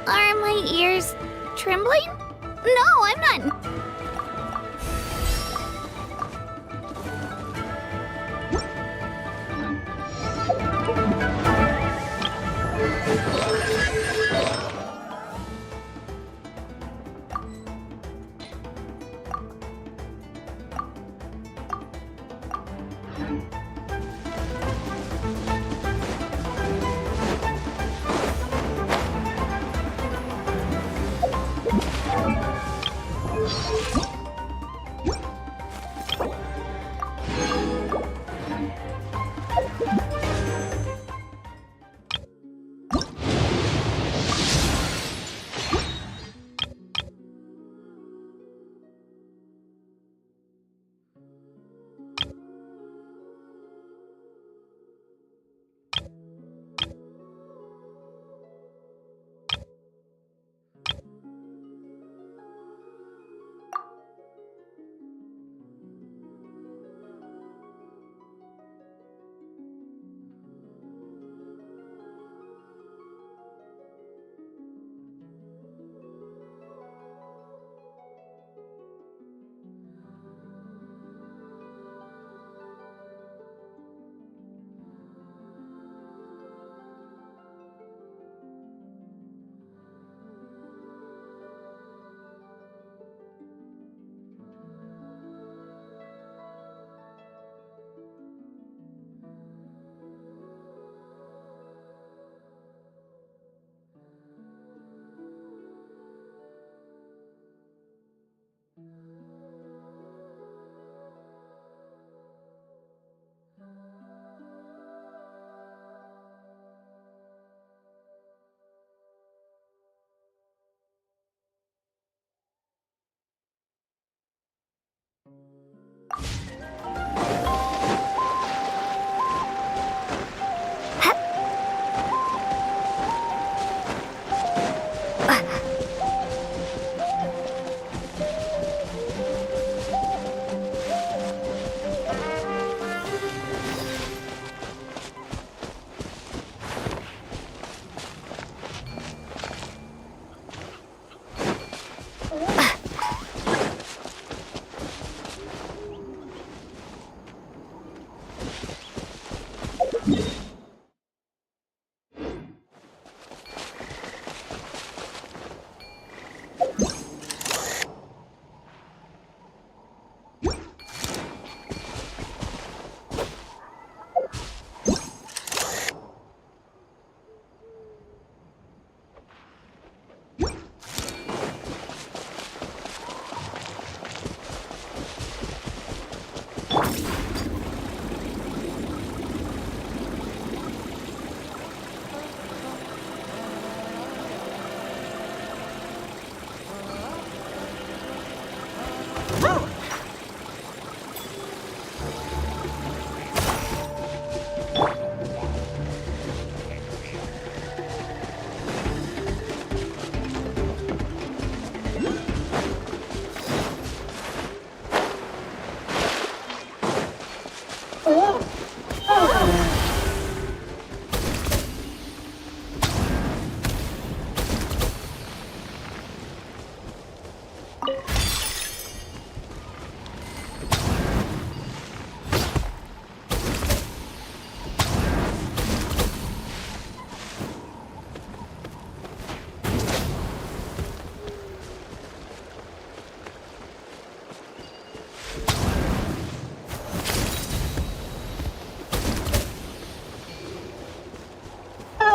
Are my ears trembling? No, I'm not.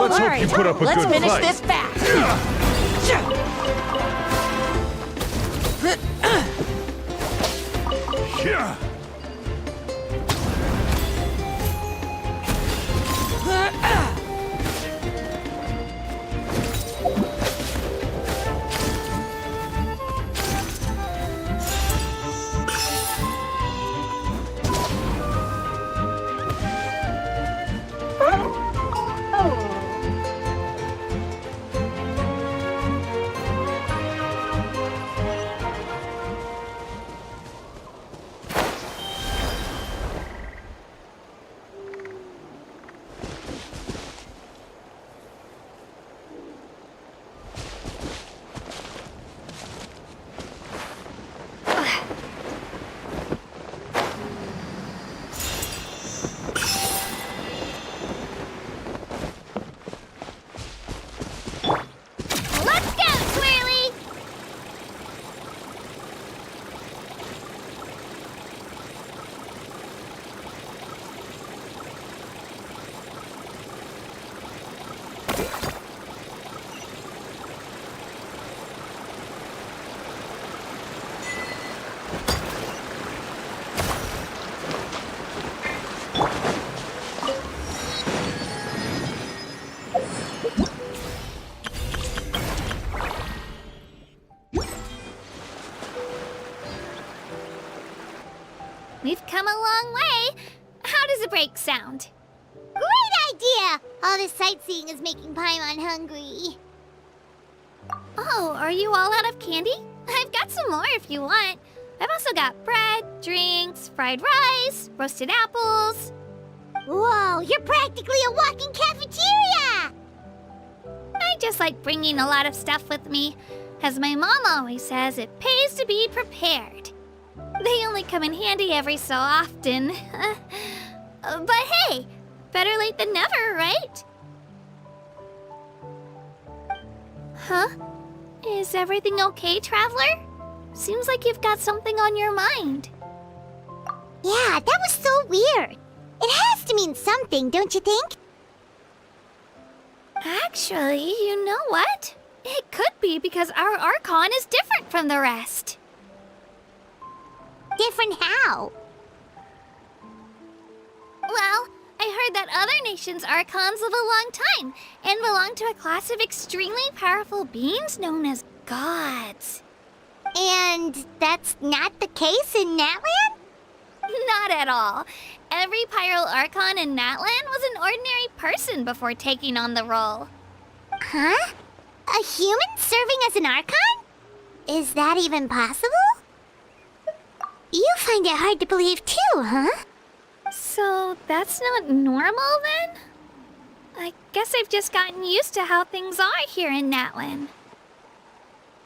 Let's hope you put up a Let's good finish fight. this fast. Yeah. Let's go, Swirly! We've come a long way. How does a break sound? Great idea! All this sightseeing is making Paimon hungry. Oh, are you all out of candy? I've got some more if you want. I've also got bread, drinks, fried rice, roasted apples. Whoa, you're practically a walking cafeteria! I just like bringing a lot of stuff with me. As my mom always says, it pays to be prepared. They only come in handy every so often. But hey, better late than never, right? Huh? Is everything okay, Traveler? Seems like you've got something on your mind. Yeah, that was so weird. It has to mean something, don't you think? Actually, you know what? It could be because our Archon is different from the rest. Different how? Well, I heard that other nations' Archons live a long time and belong to a class of extremely powerful beings known as gods. And that's not the case in Natlan? Not at all. Every Pyro Archon in Natlan was an ordinary person before taking on the role. Huh? A human serving as an Archon? Is that even possible? You find it hard to believe too, huh? So that's not normal then? I guess I've just gotten used to how things are here in Natlan.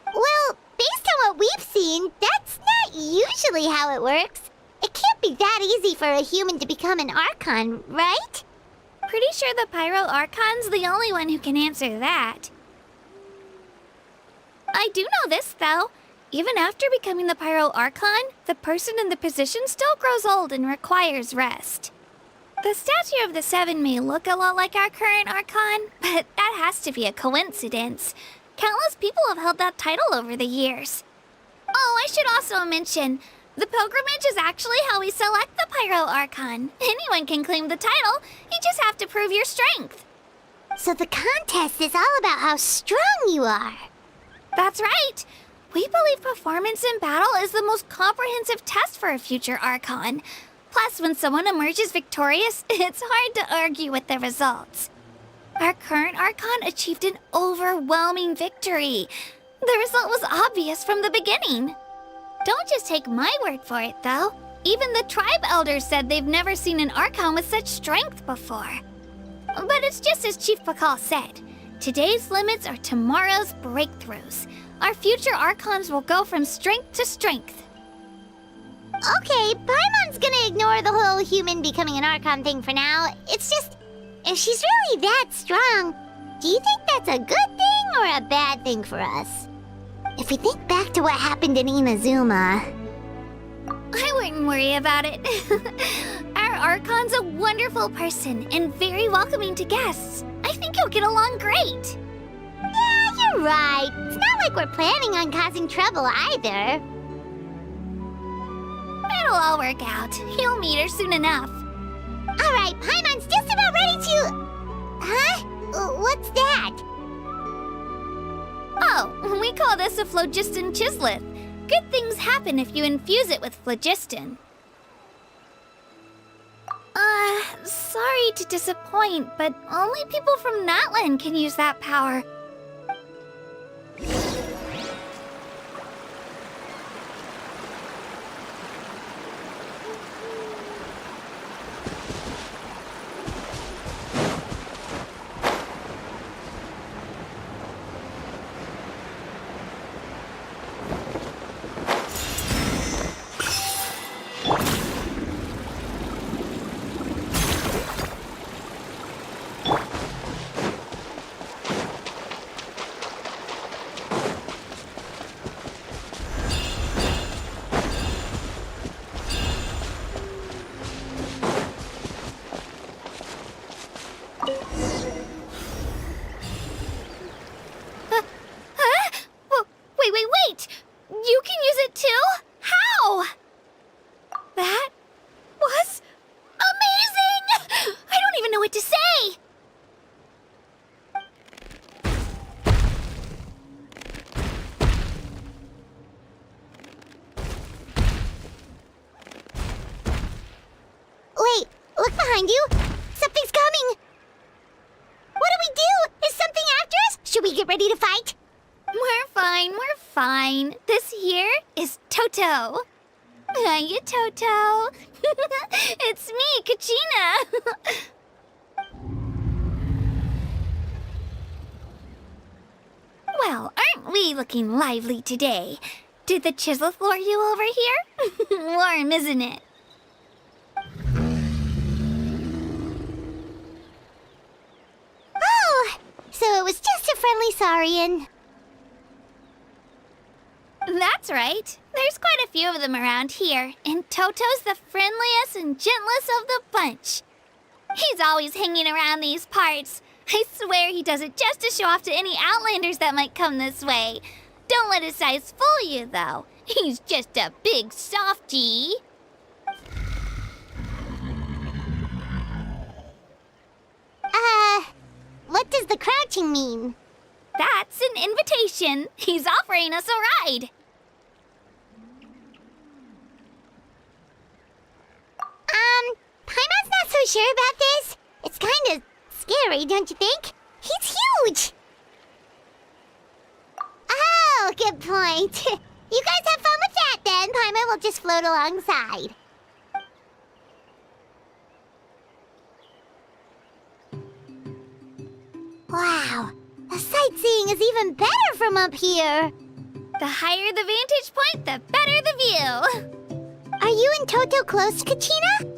Well, based on what we've seen, that's not usually how it works. It can't be that easy for a human to become an Archon, right? Pretty sure the Pyro Archon's the only one who can answer that. I do know this, though. Even after becoming the Pyro Archon, the person in the position still grows old and requires rest. The statue of the Seven may look a lot like our current Archon, but that has to be a coincidence. Countless people have held that title over the years. Oh, I should also mention, the pilgrimage is actually how we select the Pyro Archon. Anyone can claim the title, you just have to prove your strength. So the contest is all about how strong you are. That's right. We believe performance in battle is the most comprehensive test for a future Archon. Plus, when someone emerges victorious, it's hard to argue with the results. Our current Archon achieved an overwhelming victory. The result was obvious from the beginning. Don't just take my word for it, though. Even the tribe elders said they've never seen an Archon with such strength before. But it's just as Chief Pakal said. Today's limits are tomorrow's breakthroughs. Our future Archons will go from strength to strength. Okay, Paimon's gonna ignore the whole human becoming an Archon thing for now. It's just, if she's really that strong, do you think that's a good thing or a bad thing for us? If we think back to what happened in Inazuma... I wouldn't worry about it. Our Archon's a wonderful person and very welcoming to guests. I think you'll get along great. Yeah, you're right. It's not like we're planning on causing trouble either. It'll all work out. You'll meet her soon enough. All right, Paimon's just about ready to... Huh? What's that? Oh, we call this a phlogiston chisleth. Good things happen if you infuse it with phlogiston. Sorry to disappoint, but only people from Natlan can use that power. Wait! You can use it too? How? That was amazing! I don't even know what to say! Wait, look behind you. Something's coming. What do we do? Is something after us? Should we get ready to fight? We're fine. This here is Toto. Hiya, Toto. It's me, Kachina. Well, aren't we looking lively today? Did the Chisleth lure you over here? Warm, isn't it? Oh, so it was just a friendly saurian. That's right. There's quite a few of them around here, and Toto's the friendliest and gentlest of the bunch. He's always hanging around these parts. I swear he does it just to show off to any outlanders that might come this way. Don't let his size fool you, though. He's just a big softie. What does the crouching mean? That's an invitation. He's offering us a ride. Paimon's not so sure about this. It's kind of scary, don't you think? He's huge! Oh, good point. You guys have fun with that then. Paimon will just float alongside. Wow, the sightseeing is even better from up here. The higher the vantage point, the better the view. Are you and Toto close, Kachina?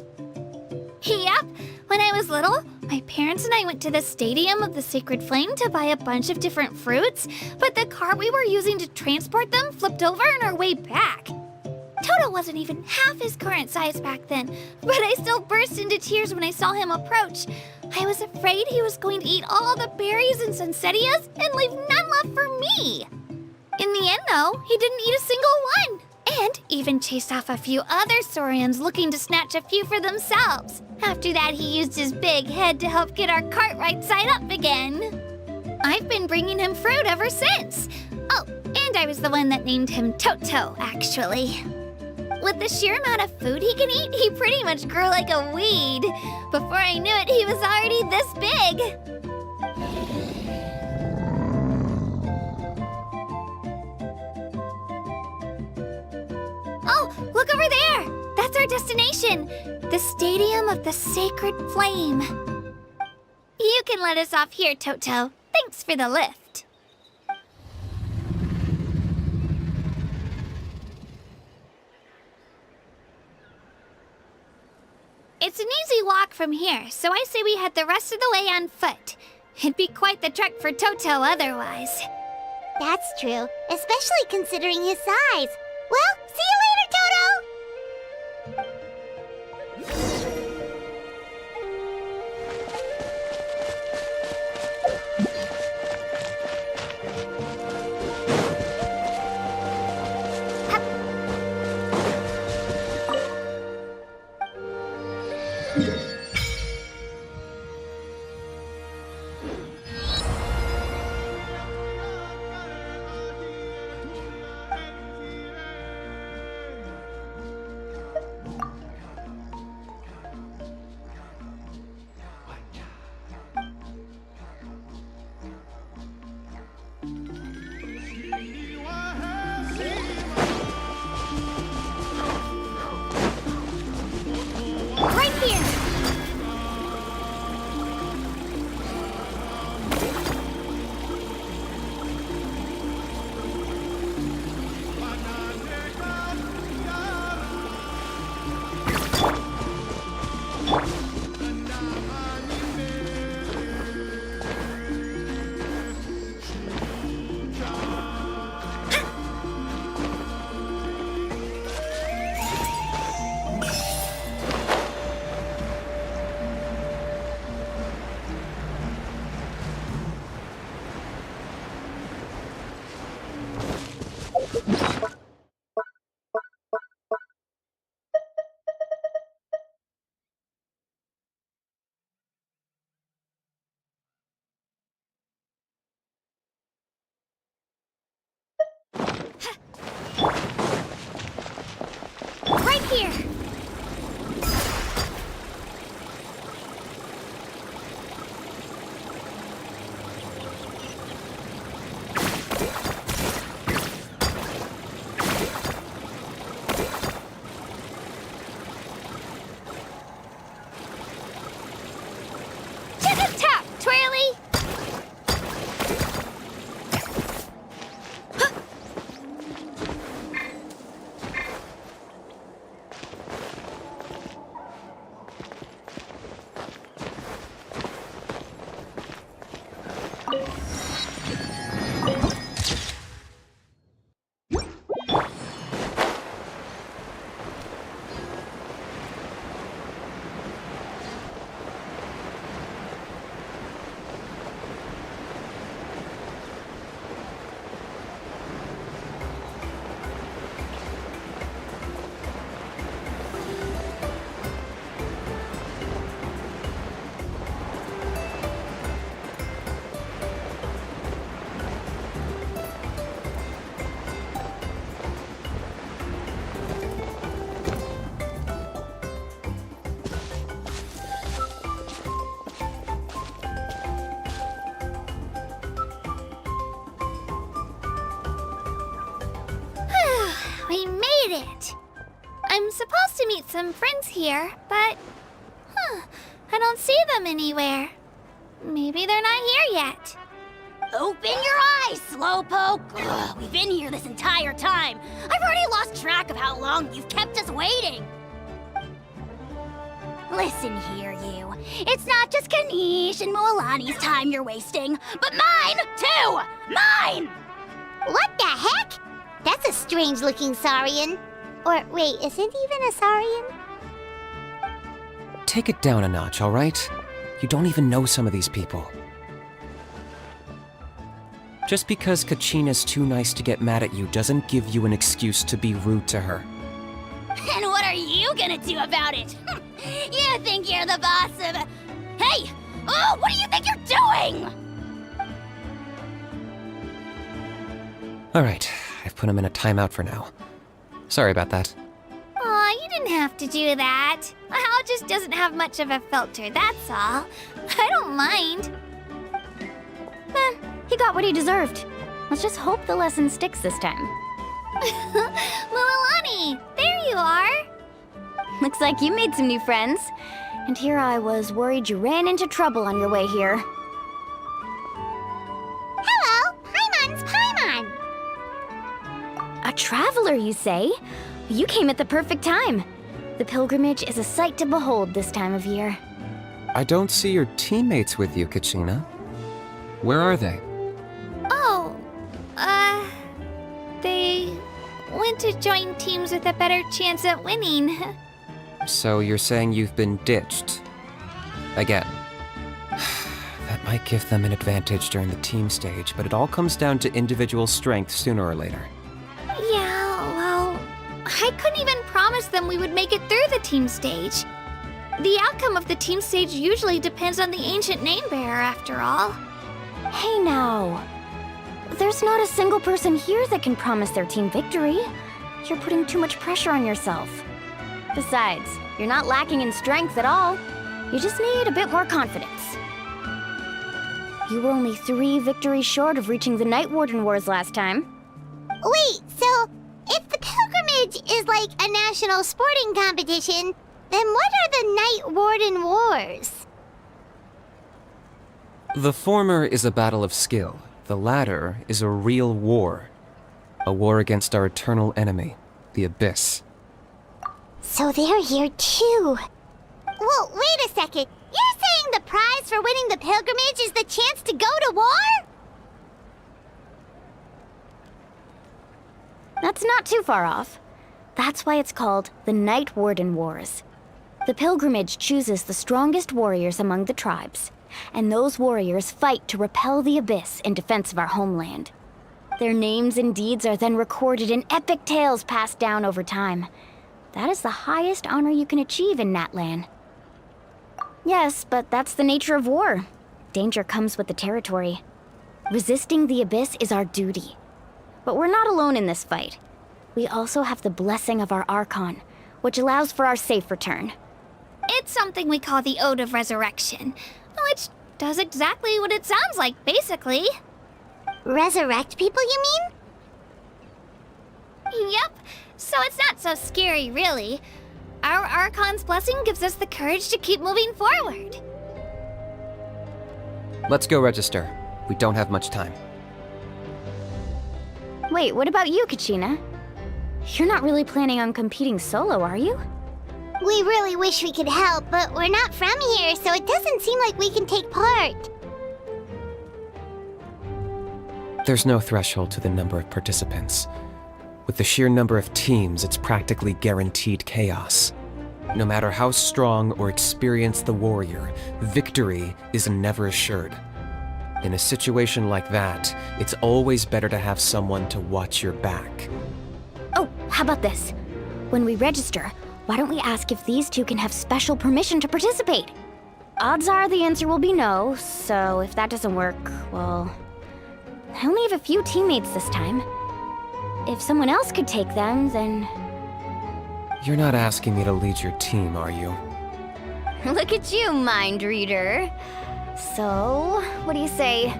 Yep. When I was little, my parents and I went to the Stadium of the Sacred Flame to buy a bunch of different fruits, but the cart we were using to transport them flipped over on our way back. Toto wasn't even half his current size back then, but I still burst into tears when I saw him approach. I was afraid he was going to eat all the berries and sunsettias and leave none left for me. In the end, though, he didn't eat a single one, and even chased off a few other saurians looking to snatch a few for themselves. After that, he used his big head to help get our cart right side up again. I've been bringing him fruit ever since. Oh, and I was the one that named him Toto, actually. With the sheer amount of food he can eat, he pretty much grew like a weed. Before I knew it, he was already this big. Oh, look over there! That's our destination, the Stadium of the Sacred Flame. You can let us off here, Toto. Thanks for the lift. It's an easy walk from here, so I say we head the rest of the way on foot. It'd be quite the trek for Toto otherwise. That's true, especially considering his size. Well, see you later, Toto! Right here! Right here! Tip-tap, Twirly! We made it! I'm supposed to meet some friends here, but... I don't see them anywhere. Maybe they're not here yet. Open your eyes, Slowpoke! Ugh, we've been here this entire time. I've already lost track of how long you've kept us waiting. Listen here, you. It's not just Kanish and Moalani's time you're wasting, but mine, too! Mine! What the heck? That's a strange-looking Saurian. Or, wait, is it even a Saurian? Take it down a notch, alright? You don't even know some of these people. Just because Kachina's too nice to get mad at you doesn't give you an excuse to be rude to her. And what are you gonna do about it? You think you're the boss of... Hey! Oh, what do you think you're doing? Alright, I've put him in a timeout for now. Sorry about that. Aw, you didn't have to do that. Hal just doesn't have much of a filter, that's all. I don't mind. He got what he deserved. Let's just hope the lesson sticks this time. Mualani, there you are. Looks like you made some new friends. And here I was worried you ran into trouble on your way here. Hello, Paimon's Paimon. A traveler, you say? You came at the perfect time. The pilgrimage is a sight to behold this time of year. I don't see your teammates with you, Kachina. Where are they? Oh, they went to join teams with a better chance at winning. So you're saying you've been ditched? Again. That might give them an advantage during the team stage, but it all comes down to individual strength sooner or later. Yeah, well, I couldn't even promise them we would make it through the team stage. The outcome of the team stage usually depends on the ancient name bearer, after all. Hey now. There's not a single person here that can promise their team victory. You're putting too much pressure on yourself. Besides, you're not lacking in strength at all. You just need a bit more confidence. You were only 3 victories short of reaching the Night Warden Wars last time. Wait, so if the pilgrimage is like a national sporting competition, then what are the Night Warden Wars? The former is a battle of skill. The latter is a real war. A war against our eternal enemy, the Abyss. So they're here too. Well, wait a second. You're saying the prize for winning the pilgrimage is the chance to go to war? That's not too far off. That's why it's called the Night Warden Wars. The pilgrimage chooses the strongest warriors among the tribes, and those warriors fight to repel the Abyss in defense of our homeland. Their names and deeds are then recorded in epic tales passed down over time. That is the highest honor you can achieve in Natlan. Yes, but that's the nature of war. Danger comes with the territory. Resisting the Abyss is our duty. But we're not alone in this fight. We also have the blessing of our Archon, which allows for our safe return. It's something we call the Ode of Resurrection, which does exactly what it sounds like, basically. Resurrect people, you mean? Yep, so it's not so scary, really. Our Archon's blessing gives us the courage to keep moving forward. Let's go register. We don't have much time. Wait, what about you, Kachina? You're not really planning on competing solo, are you? We really wish we could help, but we're not from here, so it doesn't seem like we can take part. There's no threshold to the number of participants. With the sheer number of teams, it's practically guaranteed chaos. No matter how strong or experienced the warrior, victory is never assured. In a situation like that, it's always better to have someone to watch your back. Oh, how about this? When we register, why don't we ask if these two can have special permission to participate? Odds are the answer will be no, so if that doesn't work, well... I only have a few teammates this time. If someone else could take them, then... You're not asking me to lead your team, are you? Look at you, mind reader. So, what do you say?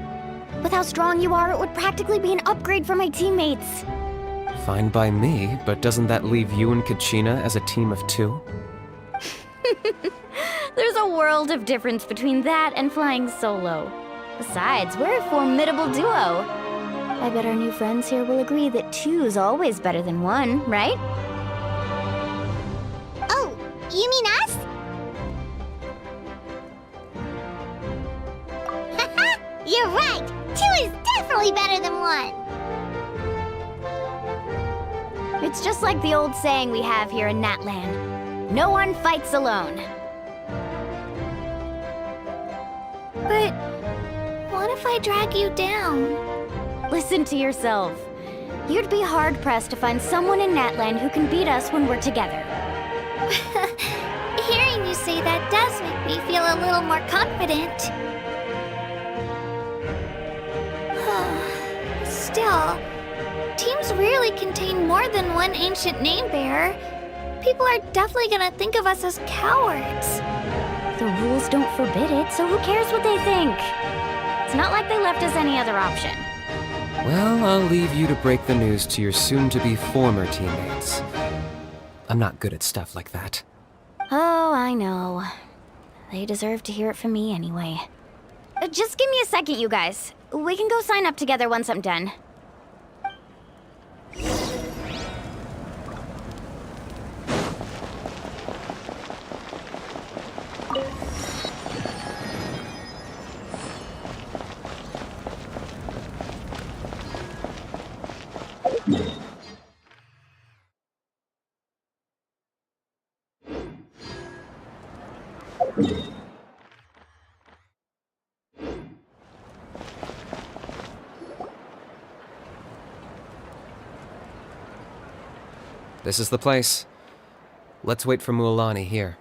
With how strong you are, it would practically be an upgrade for my teammates. Fine by me, but doesn't that leave you and Kachina as a team of 2? There's a world of difference between that and flying solo. Besides, we're a formidable duo. I bet our new friends here will agree that 2's always better than 1, right? Oh, you mean us? Haha, you're right. 2 is definitely better than 1. It's just like the old saying we have here in Natlan. No one fights alone. But what if I drag you down? Listen to yourself. You'd be hard-pressed to find someone in Natlan who can beat us when we're together. Hearing you say that does make me feel a little more confident. Still, teams rarely contain more than one ancient name bearer. People are definitely gonna think of us as cowards. The rules don't forbid it, so who cares what they think? It's not like they left us any other option. Well, I'll leave you to break the news to your soon-to-be former teammates. I'm not good at stuff like that. Oh, I know. They deserve to hear it from me anyway. Just give me a second, you guys. We can go sign up together once I'm done. This is the place. Let's wait for Mualani here.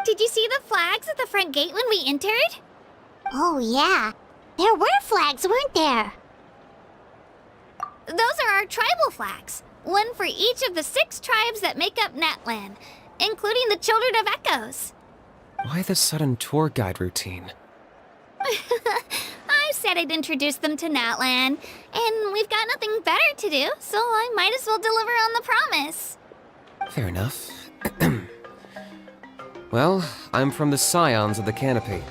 Did you see the flags at the front gate when we entered? Oh, yeah. There were flags, weren't there? Those are our tribal flags. One for each of the 6 tribes that make up Natlan, including the Children of Echoes. Why the sudden tour guide routine? I said I'd introduce them to Natlan, and we've got nothing better to do, so I might as well deliver on the promise. Fair enough. Well, I'm from the Scions of the Canopy.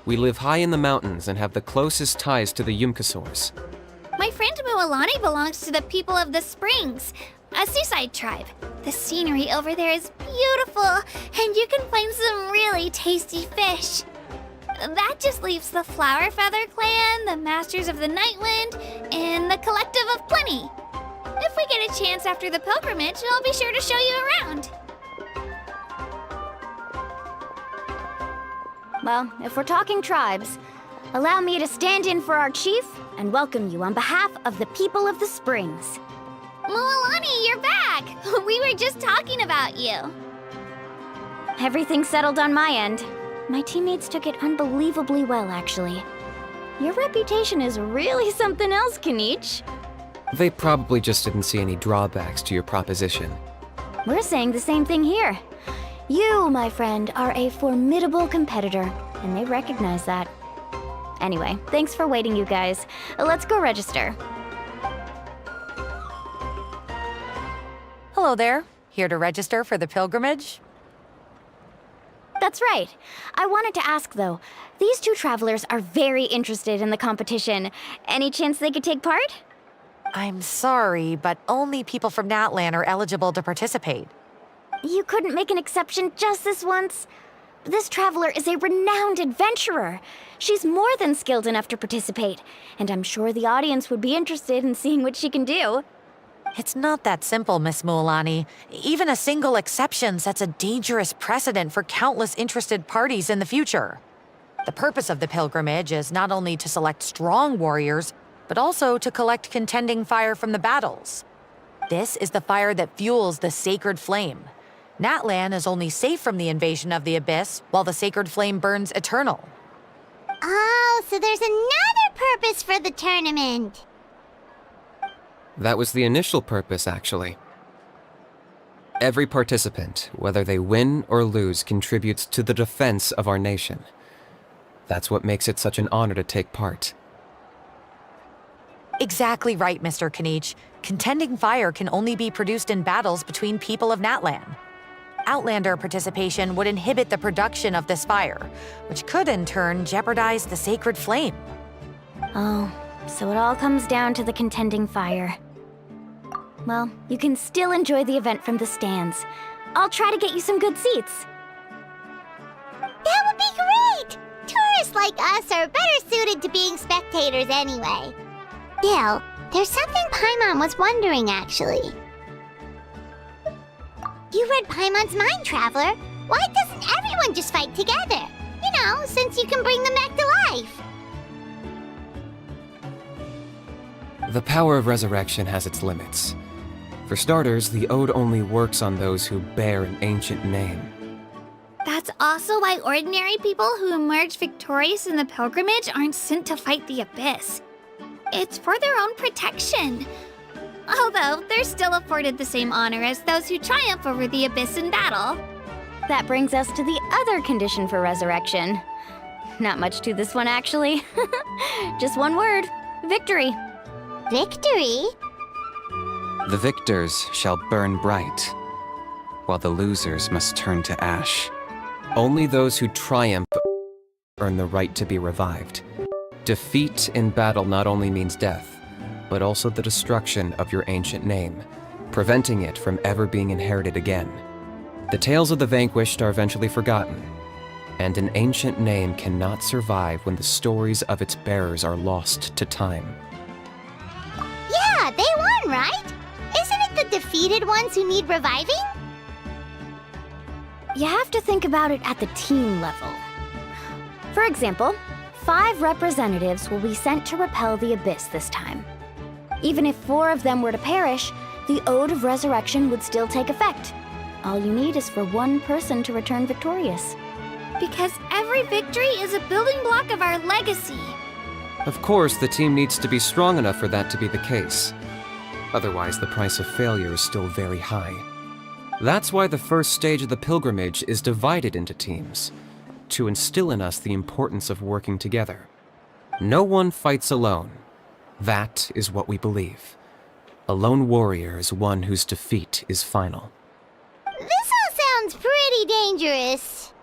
We live high in the mountains and have the closest ties to the Yumkasaurs. My friend Mualani belongs to the people of the Springs, a seaside tribe. The scenery over there is beautiful, and you can find some really tasty fish. That just leaves the Flower Feather Clan, the Masters of the Nightwind, and the Collective of Plenty. If we get a chance after the pilgrimage, I'll be sure to show you around. Well, if we're talking tribes, allow me to stand in for our chief and welcome you on behalf of the people of the Springs. Mualani, you're back! We were just talking about you. Everything's settled on my end. My teammates took it unbelievably well, actually. Your reputation is really something else, Kanich. They probably just didn't see any drawbacks to your proposition. We're saying the same thing here. You, my friend, are a formidable competitor, and they recognize that. Anyway, thanks for waiting, you guys. Let's go register. Hello there. Here to register for the pilgrimage? That's right. I wanted to ask, though. These 2 travelers are very interested in the competition. Any chance they could take part? I'm sorry, but only people from Natlan are eligible to participate. You couldn't make an exception just this once? This traveler is a renowned adventurer. She's more than skilled enough to participate, and I'm sure the audience would be interested in seeing what she can do. It's not that simple, Miss Mualani. Even a single exception sets a dangerous precedent for countless interested parties in the future. The purpose of the pilgrimage is not only to select strong warriors, but also to collect contending fire from the battles. This is the fire that fuels the sacred flame. Natlan is only safe from the invasion of the Abyss, while the sacred flame burns eternal. Oh, so there's another purpose for the tournament. That was the initial purpose, actually. Every participant, whether they win or lose, contributes to the defense of our nation. That's what makes it such an honor to take part. Exactly right, Mr. Kanich. Contending fire can only be produced in battles between people of Natlan. Outlander participation would inhibit the production of this fire, which could in turn jeopardize the sacred flame. Oh, so it all comes down to the contending fire. Well, you can still enjoy the event from the stands. I'll try to get you some good seats. That would be great! Tourists like us are better suited to being spectators anyway. Still, there's something Paimon was wondering, actually. You read Paimon's mind, Traveler. Why doesn't everyone just fight together? You know, since you can bring them back to life. The power of resurrection has its limits. For starters, the Ode only works on those who bear an ancient name. That's also why ordinary people who emerge victorious in the pilgrimage aren't sent to fight the Abyss. It's for their own protection. Although, they're still afforded the same honor as those who triumph over the Abyss in battle. That brings us to the other condition for resurrection. Not much to this one, actually. Just one word. Victory. Victory? The victors shall burn bright, while the losers must turn to ash. Only those who triumph earn the right to be revived. Defeat in battle not only means death, but also the destruction of your ancient name, preventing it from ever being inherited again. The tales of the vanquished are eventually forgotten, and an ancient name cannot survive when the stories of its bearers are lost to time. Yeah, they won, right? Isn't it the defeated ones who need reviving? You have to think about it at the team level. For example, 5 representatives will be sent to repel the Abyss this time. Even if 4 of them were to perish, the Ode of Resurrection would still take effect. All you need is for one person to return victorious. Because every victory is a building block of our legacy. Of course, the team needs to be strong enough for that to be the case. Otherwise, the price of failure is still very high. That's why the first stage of the pilgrimage is divided into teams, to instill in us the importance of working together. No one fights alone. That is what we believe. A lone warrior is one whose defeat is final. This all sounds pretty dangerous.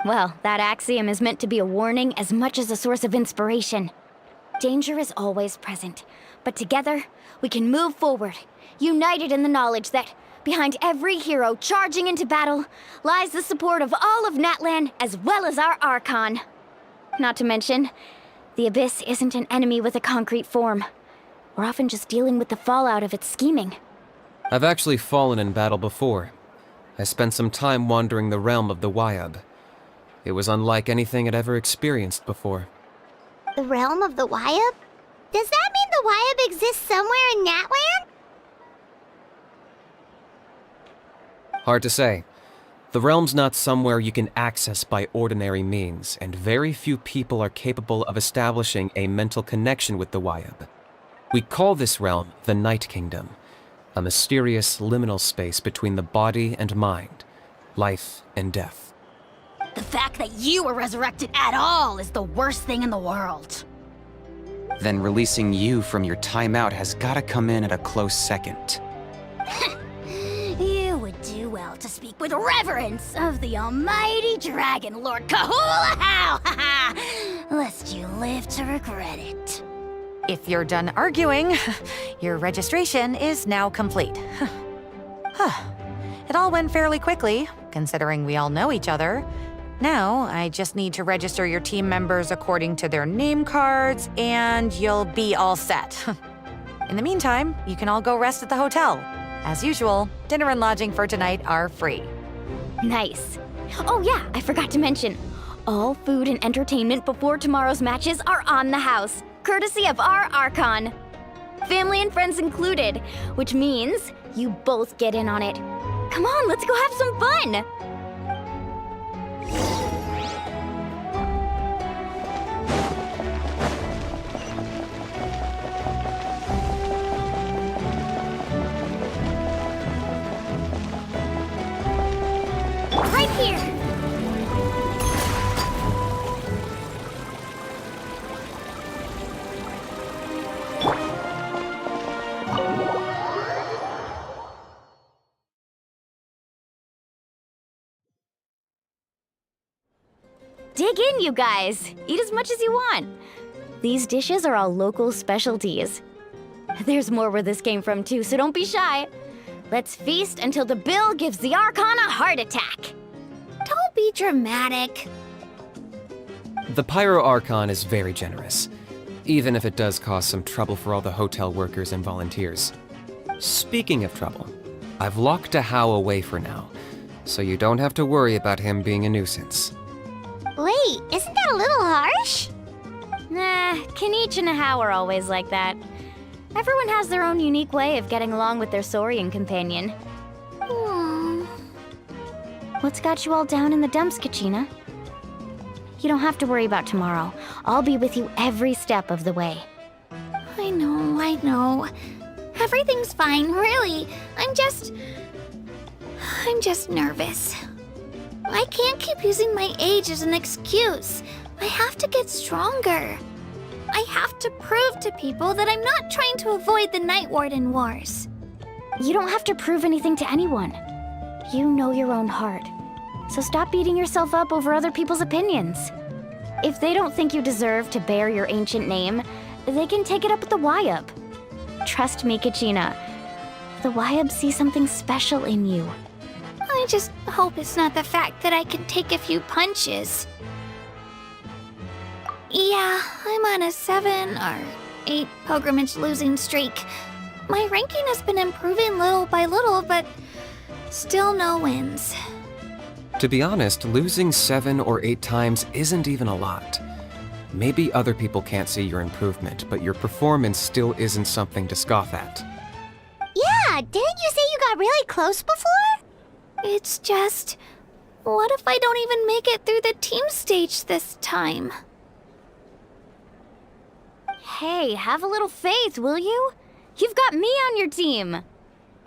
Well, that axiom is meant to be a warning as much as a source of inspiration. Danger is always present, but together, we can move forward, united in the knowledge that behind every hero charging into battle lies the support of all of Natlan as well as our Archon. Not to mention, the Abyss isn't an enemy with a concrete form. We're often just dealing with the fallout of its scheming. I've actually fallen in battle before. I spent some time wandering the realm of the Wyab. It was unlike anything I'd ever experienced before. The realm of the Wyab? Does that mean the Wyab exists somewhere in Natlan? Hard to say. The realm's not somewhere you can access by ordinary means, and very few people are capable of establishing a mental connection with the Wyab. We call this realm the Night Kingdom, a mysterious liminal space between the body and mind, life and death. The fact that you were resurrected at all is the worst thing in the world. Then releasing you from your timeout has gotta come in at a close second. You would do well to speak with reverence of the almighty Dragon Lord Kahula, lest you live to regret it. If you're done arguing, your registration is now complete. It all went fairly quickly, considering we all know each other. Now, I just need to register your team members according to their name cards, and you'll be all set. In the meantime, you can all go rest at the hotel. As usual, dinner and lodging for tonight are free. Nice. Oh yeah, I forgot to mention. All food and entertainment before tomorrow's matches are on the house, courtesy of our Archon. Family and friends included, which means you both get in on it. Come on, let's go have some fun! Right here. Dig in, you guys! Eat as much as you want. These dishes are all local specialties. There's more where this came from too, so don't be shy. Let's feast until the bill gives the Archon a heart attack. Don't be dramatic. The Pyro Archon is very generous, even if it does cause some trouble for all the hotel workers and volunteers. Speaking of trouble, I've locked a How away for now, so you don't have to worry about him being a nuisance. Wait, isn't that a little harsh? Nah, Kenichi and How are always like that. Everyone has their own unique way of getting along with their Saurian companion. What's got you all down in the dumps, Kachina? You don't have to worry about tomorrow. I'll be with you every step of the way. I know. Everything's fine, really. I'm just nervous. I can't keep using my age as an excuse. I have to get stronger. I have to prove to people that I'm not trying to avoid the Night Warden Wars. You don't have to prove anything to anyone. You know your own heart. So stop beating yourself up over other people's opinions. If they don't think you deserve to bear your ancient name, they can take it up with the Wyab. Trust me, Kachina. The Wyab see something special in you. I just hope it's not the fact that I can take a few punches. Yeah, I'm on a 7 or 8 pilgrimage losing streak. My ranking has been improving little by little, but still no wins. To be honest, losing 7 or 8 times isn't even a lot. Maybe other people can't see your improvement, but your performance still isn't something to scoff at. Yeah, didn't you say you got really close before? It's just... what if I don't even make it through the team stage this time? Hey, have a little faith, will you? You've got me on your team.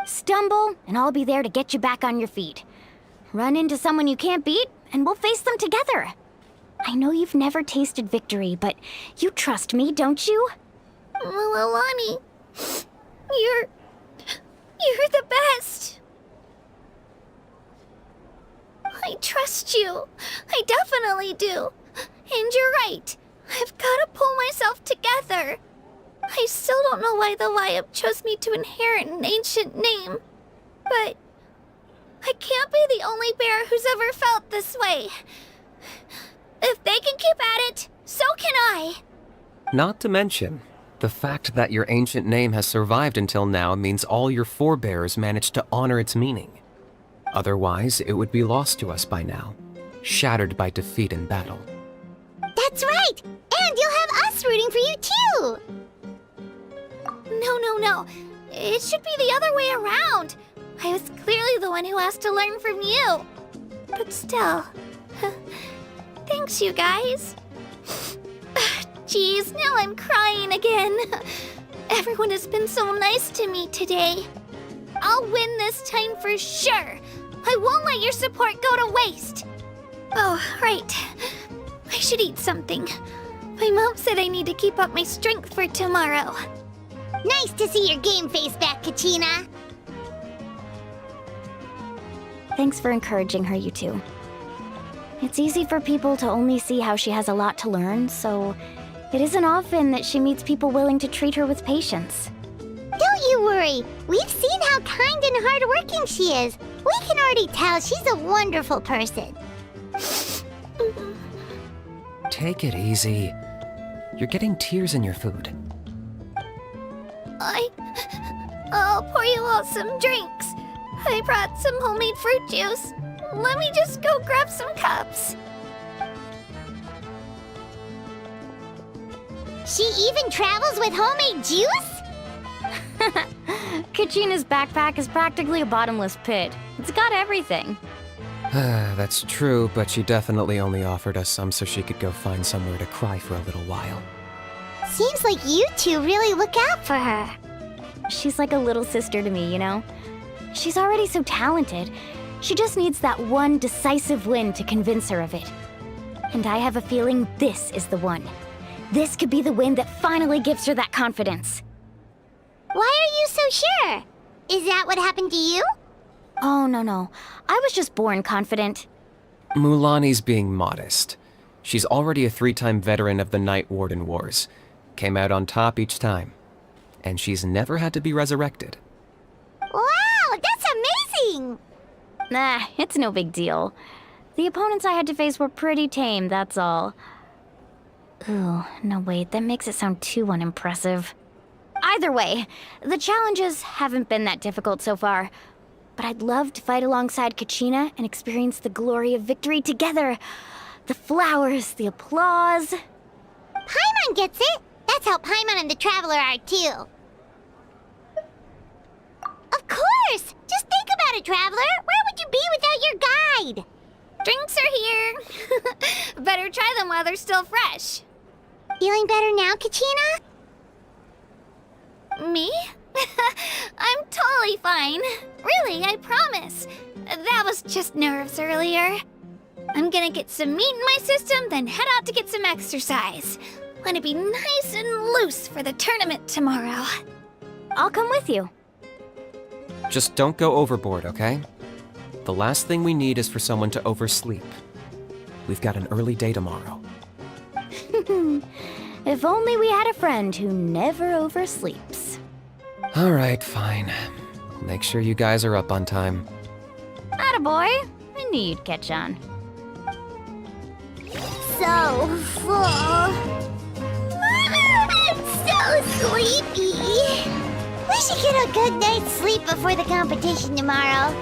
Stumble, and I'll be there to get you back on your feet. Run into someone you can't beat, and we'll face them together. I know you've never tasted victory, but you trust me, don't you? Alani, you're the best. I trust you. I definitely do. And you're right. I've got to pull myself together. I still don't know why the Wyup chose me to inherit an ancient name. But I can't be the only bear who's ever felt this way. If they can keep at it, so can I. Not to mention, the fact that your ancient name has survived until now means all your forebears managed to honor its meaning. Otherwise, it would be lost to us by now, shattered by defeat in battle. That's right! And you'll have us rooting for you too! No. It should be the other way around. I was clearly the one who asked to learn from you. But still... thanks, you guys. Geez, now I'm crying again. Everyone has been so nice to me today. I'll win this time for sure. I won't let your support go to waste. Oh, right. I should eat something. My mom said I need to keep up my strength for tomorrow. Nice to see your game face back, Kachina. Thanks for encouraging her, you two. It's easy for people to only see how she has a lot to learn, so it isn't often that she meets people willing to treat her with patience. Don't you worry. We've seen how kind and hardworking she is. We can already tell she's a wonderful person. Take it easy. You're getting tears in your food. I'll pour you all some drinks. I brought some homemade fruit juice. Let me just go grab some cups. She even travels with homemade juice? Kachina's backpack is practically a bottomless pit. It's got everything. That's true, but she definitely only offered us some so she could go find somewhere to cry for a little while. Seems like you two really look out for her. She's like a little sister to me, you know? She's already so talented. She just needs that one decisive win to convince her of it. And I have a feeling this is the one. This could be the win that finally gives her that confidence. Why are you so sure? Is that what happened to you? Oh, no. I was just born confident. Mulani's being modest. She's already a 3-time veteran of the Night Warden Wars. Came out on top each time. And she's never had to be resurrected. Wow, that's amazing! Nah, it's no big deal. The opponents I had to face were pretty tame, that's all. Ooh, no wait, that makes it sound too unimpressive. Either way, the challenges haven't been that difficult so far. But I'd love to fight alongside Kachina and experience the glory of victory together. The flowers, the applause. Paimon gets it! That's how Paimon and the Traveler are too. Of course! Just think about it, Traveler! Where would you be without your guide? Drinks are here. Better try them while they're still fresh. Feeling better now, Kachina? Me? I'm totally fine. Really, I promise. That was just nerves earlier. I'm gonna get some meat in my system, then head out to get some exercise. Want to be nice and loose for the tournament tomorrow. I'll come with you. Just don't go overboard, okay? The last thing we need is for someone to oversleep. We've got an early day tomorrow. If only we had a friend who never oversleeps. All right, fine. I'll make sure you guys are up on time. Attaboy. I knew you'd catch on. So full. I'm so sleepy. We should get a good night's sleep before the competition tomorrow.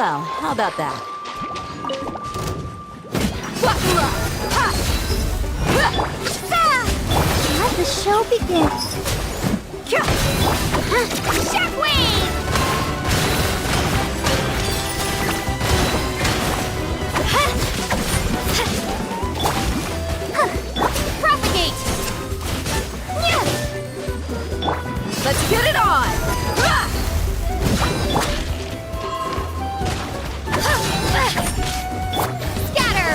Well, how about that? Let the show begin. Shockwave! Propagate! Let's get it on! Scatter!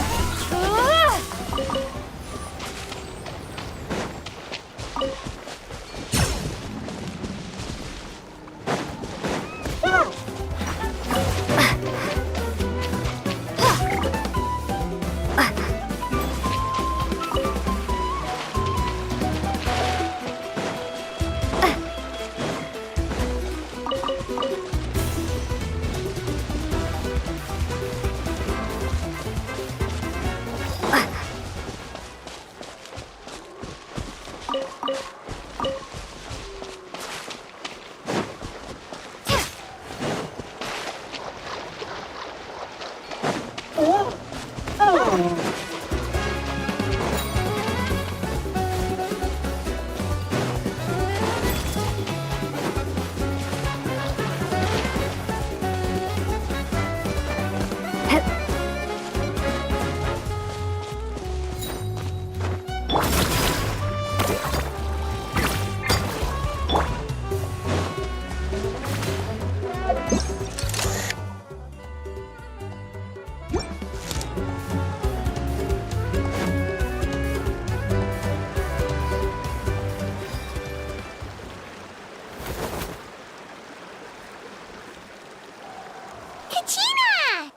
Kachina!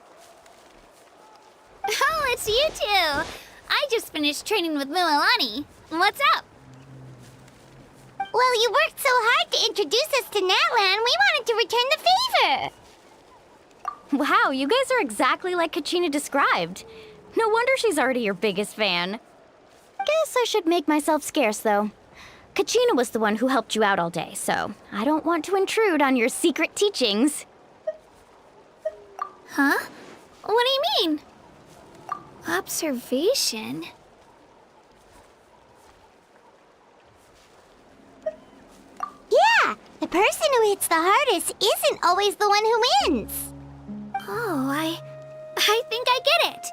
Oh, it's you two! I just finished training with Mililani. What's up? Well, you worked so hard to introduce us to Natlan, we wanted to return the favor. Wow, you guys are exactly like Kachina described. No wonder she's already your biggest fan. Guess I should make myself scarce, though. Kachina was the one who helped you out all day, so I don't want to intrude on your secret teachings. Huh? What do you mean? Observation? Yeah, the person who hits the hardest isn't always the one who wins. Oh, I think I get it.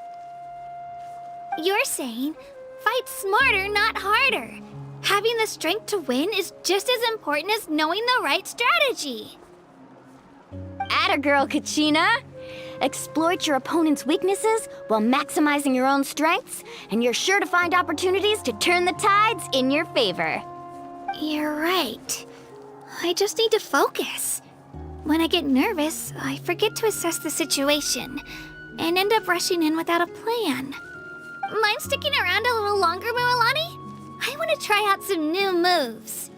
You're saying, fight smarter, not harder. Having the strength to win is just as important as knowing the right strategy. Atta girl, Kachina! Exploit your opponent's weaknesses while maximizing your own strengths, and you're sure to find opportunities to turn the tides in your favor. You're right. I just need to focus. When I get nervous, I forget to assess the situation and end up rushing in without a plan. Mind sticking around a little longer, Mililani? I want to try out some new moves.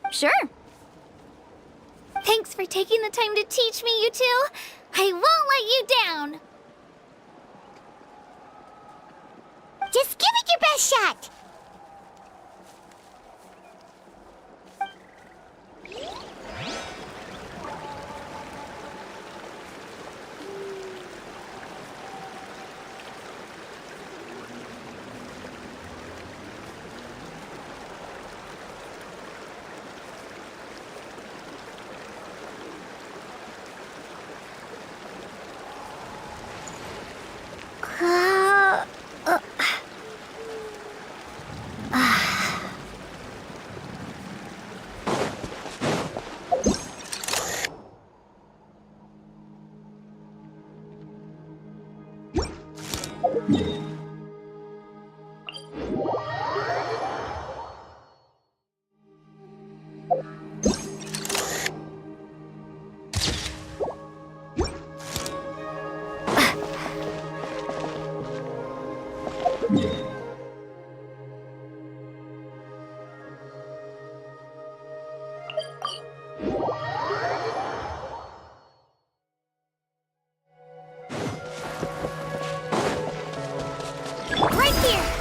Sure. Thanks for taking the time to teach me, you two. I won't let you down. Just give it your best shot! Right here!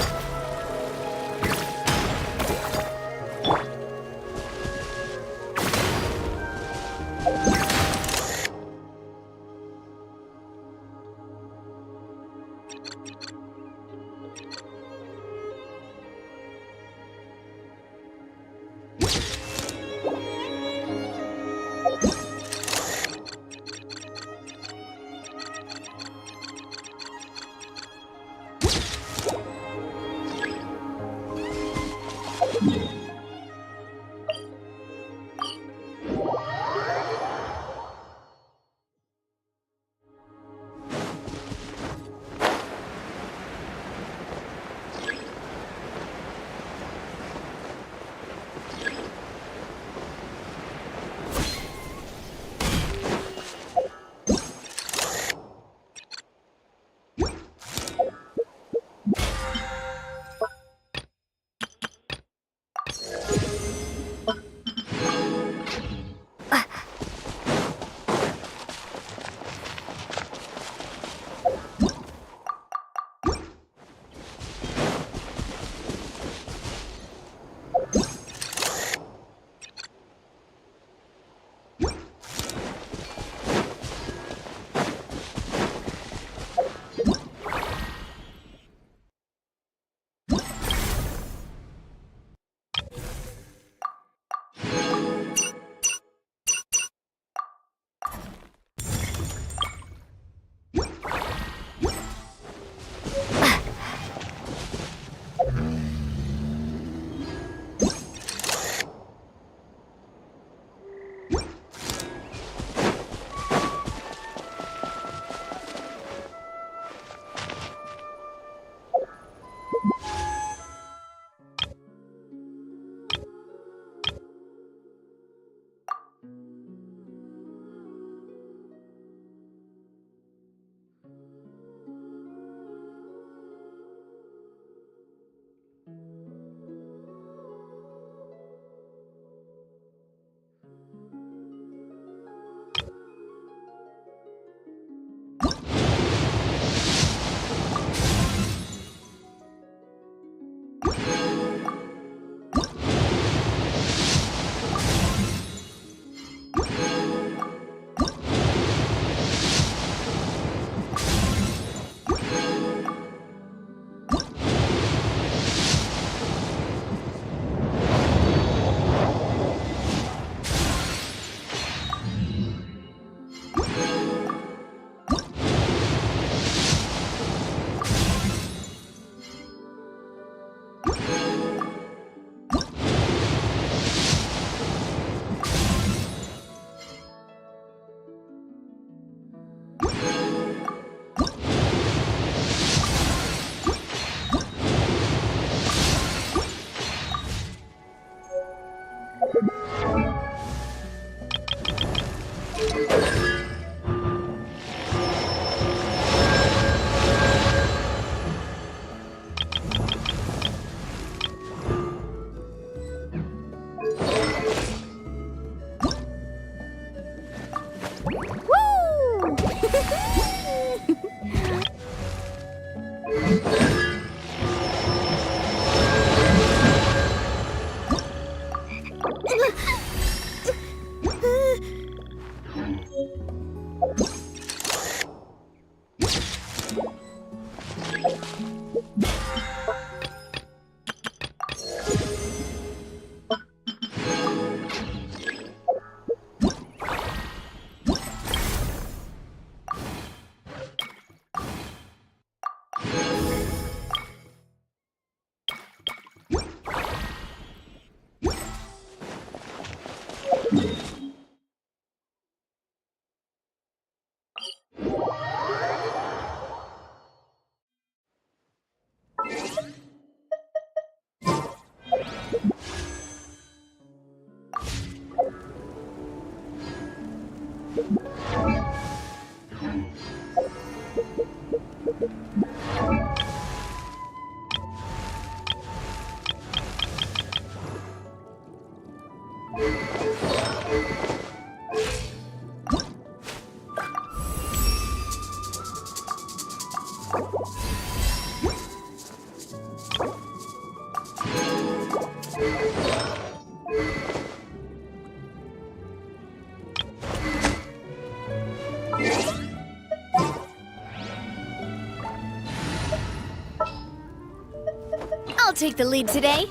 take the lead today.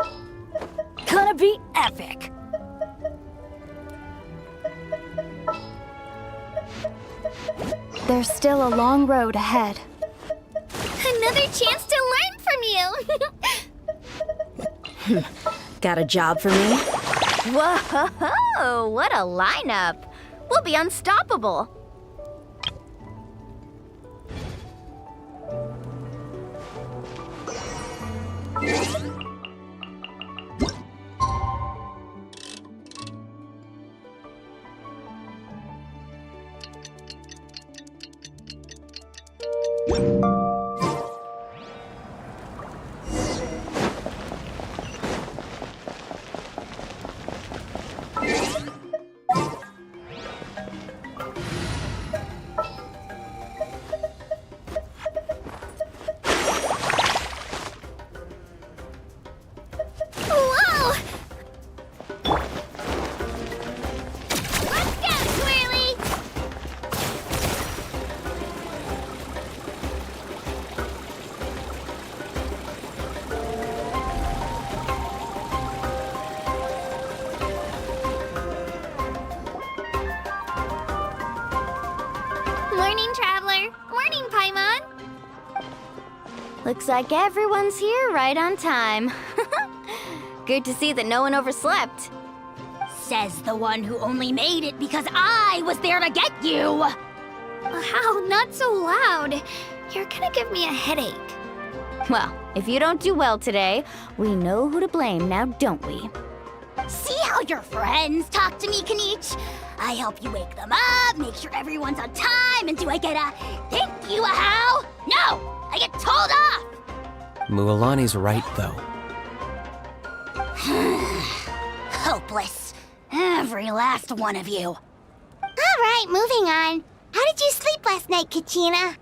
Gonna be epic. There's still a long road ahead. Another chance to learn from you. Got a job for me? Whoa, what a lineup. We'll be unstoppable. Whoa! Let's go, Twirly! Morning, Traveler. Morning, Paimon. Looks like everyone's here right on time. Good to see that no one overslept. Says the one who only made it because I was there to get you! Wow, not so loud. You're gonna give me a headache. Well, if you don't do well today, we know who to blame now, don't we? See how your friends talk to me, Kanich? I help you wake them up, make sure everyone's on time, and do I get a thank you, a how? No! I get told off! Mualani's right, though. Hopeless. Every last one of you. Alright, moving on. How did you sleep last night, Kachina?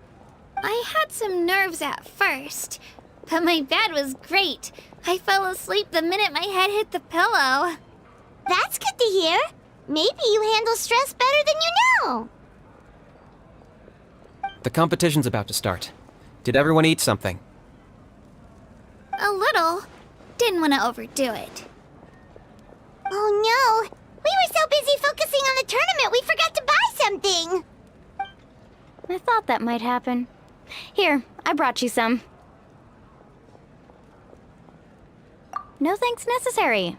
I had some nerves at first, but my bed was great. I fell asleep the minute my head hit the pillow. That's good to hear. Maybe you handle stress better than you know. The competition's about to start. Did everyone eat something? A little. Didn't want to overdo it. Oh no! We were so busy focusing on the tournament we forgot to buy something! I thought that might happen. Here, I brought you some. No thanks necessary.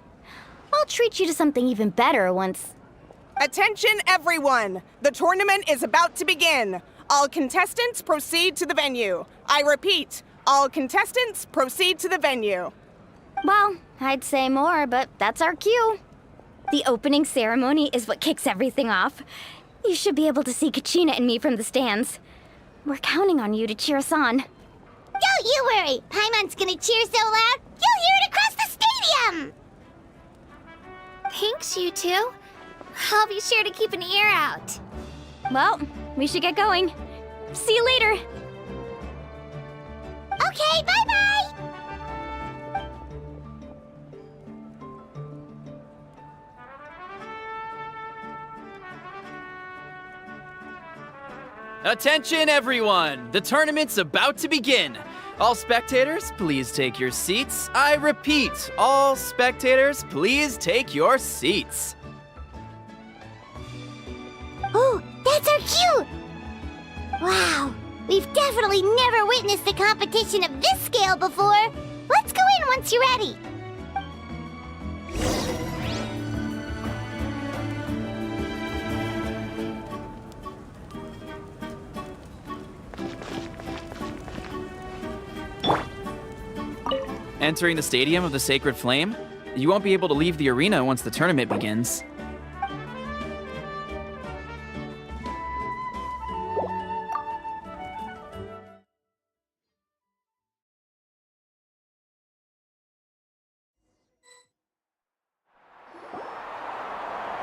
I'll treat you to something even better once... Attention, everyone! The tournament is about to begin. All contestants proceed to the venue. I repeat, all contestants proceed to the venue. Well, I'd say more, but that's our cue. The opening ceremony is what kicks everything off. You should be able to see Kachina and me from the stands. We're counting on you to cheer us on. Don't you worry! Paimon's gonna cheer so loud, you'll hear it across the stadium! Thanks, you two. I'll be sure to keep an ear out. Well, we should get going. See you later. Okay, bye-bye! Attention, everyone! The tournament's about to begin. All spectators, please take your seats. I repeat, all spectators, please take your seats. Ooh, that's our cue! Wow, we've definitely never witnessed a competition of this scale before. Let's go in once you're ready. Entering the Stadium of the Sacred Flame, you won't be able to leave the arena once the tournament begins.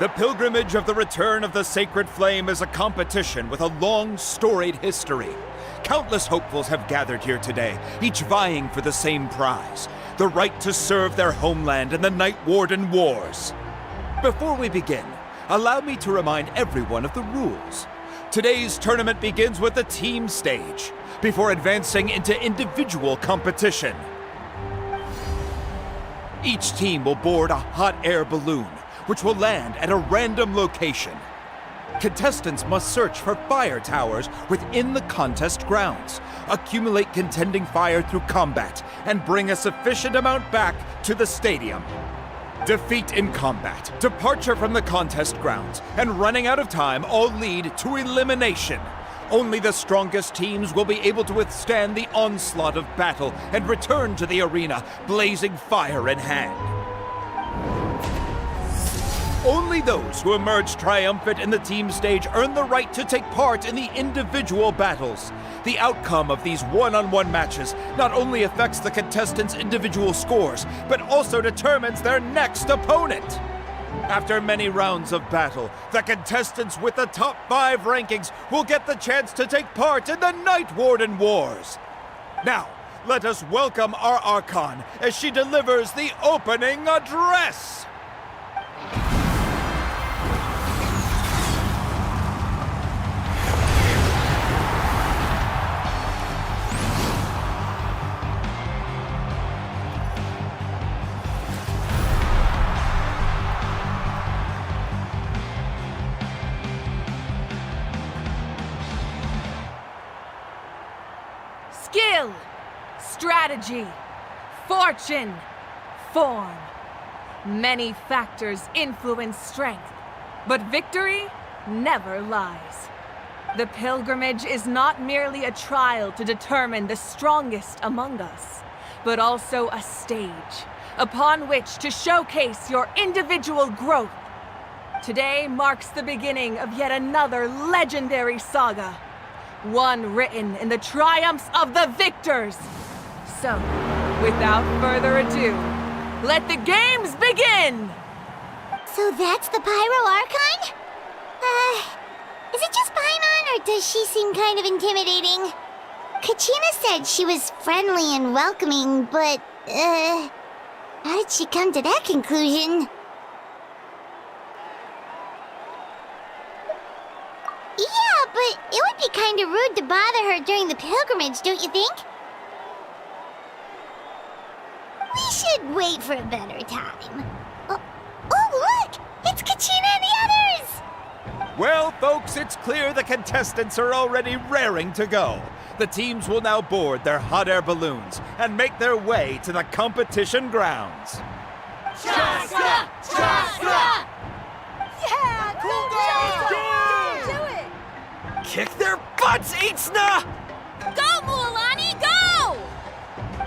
The pilgrimage of the return of the Sacred Flame is a competition with a long, storied history. Countless hopefuls have gathered here today, each vying for the same prize, the right to serve their homeland in the Night Warden Wars. Before we begin, allow me to remind everyone of the rules. Today's tournament begins with the team stage, before advancing into individual competition. Each team will board a hot air balloon, which will land at a random location. Contestants must search for fire towers within the contest grounds, accumulate contending fire through combat, and bring a sufficient amount back to the stadium. Defeat in combat, departure from the contest grounds, and running out of time all lead to elimination. Only the strongest teams will be able to withstand the onslaught of battle and return to the arena, blazing fire in hand. Only those who emerge triumphant in the team stage earn the right to take part in the individual battles. The outcome of these one-on-one matches not only affects the contestants' individual scores, but also determines their next opponent. After many rounds of battle, the contestants with the top 5 rankings will get the chance to take part in the Night Warden Wars. Now, let us welcome our Archon as she delivers the opening address. Skill, strategy, fortune, form. Many factors influence strength, but victory never lies. The pilgrimage is not merely a trial to determine the strongest among us, but also a stage upon which to showcase your individual growth. Today marks the beginning of yet another legendary saga. One written in the triumphs of the victors. So, without further ado, let the games begin! So that's the Pyro Archon? Is it just Paimon, or does she seem kind of intimidating? Kachina said she was friendly and welcoming, but, how did she come to that conclusion? Yeah, but it would be kind of rude to bother her during the pilgrimage, don't you think? We should wait for a better time. Oh, look! It's Kachina and the others! Well, folks, it's clear the contestants are already raring to go. The teams will now board their hot air balloons and make their way to the competition grounds. Shasta! Shasta! Yeah, cool down! Do it! Kick their butts, Itzna! Go, Mualani, go!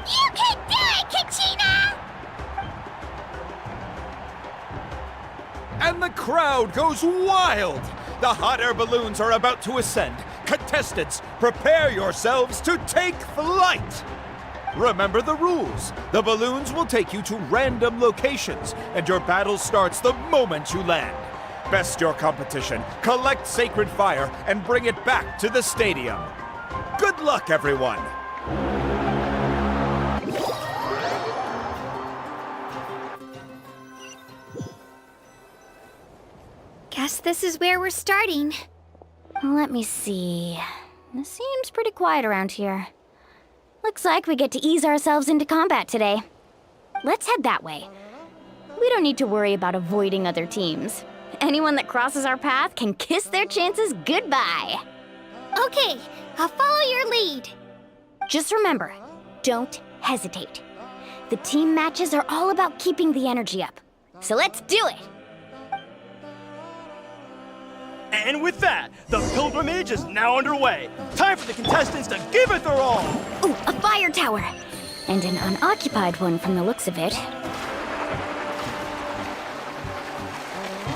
You can do it, Kachina! And the crowd goes wild! The hot air balloons are about to ascend. Contestants, prepare yourselves to take flight! Remember the rules. The balloons will take you to random locations, and your battle starts the moment you land. Best your competition, collect sacred fire, and bring it back to the stadium. Good luck, everyone! Guess this is where we're starting. Let me see. This seems pretty quiet around here. Looks like we get to ease ourselves into combat today. Let's head that way. We don't need to worry about avoiding other teams. Anyone that crosses our path can kiss their chances goodbye. Okay, I'll follow your lead. Just remember, don't hesitate. The team matches are all about keeping the energy up. So let's do it! And with that, the pilgrimage is now underway. Time for the contestants to give it their all! Ooh, a fire tower! And an unoccupied one from the looks of it.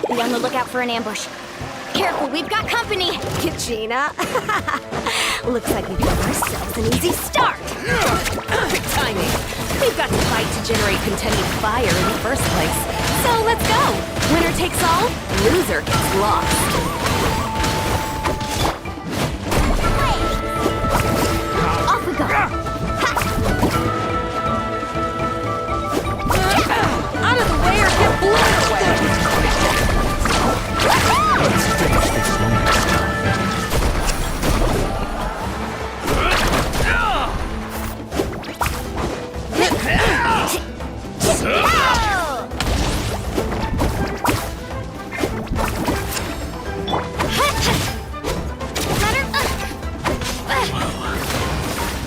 Be on the lookout for an ambush. Careful, we've got company! Kachina. Looks like we've got ourselves an easy start! Perfect timing. We've got to fight to generate contending fire in the first place. So let's go. Winner takes all, loser gets lost. Off we go! Out of the way or get blown away! Let's finish this thing.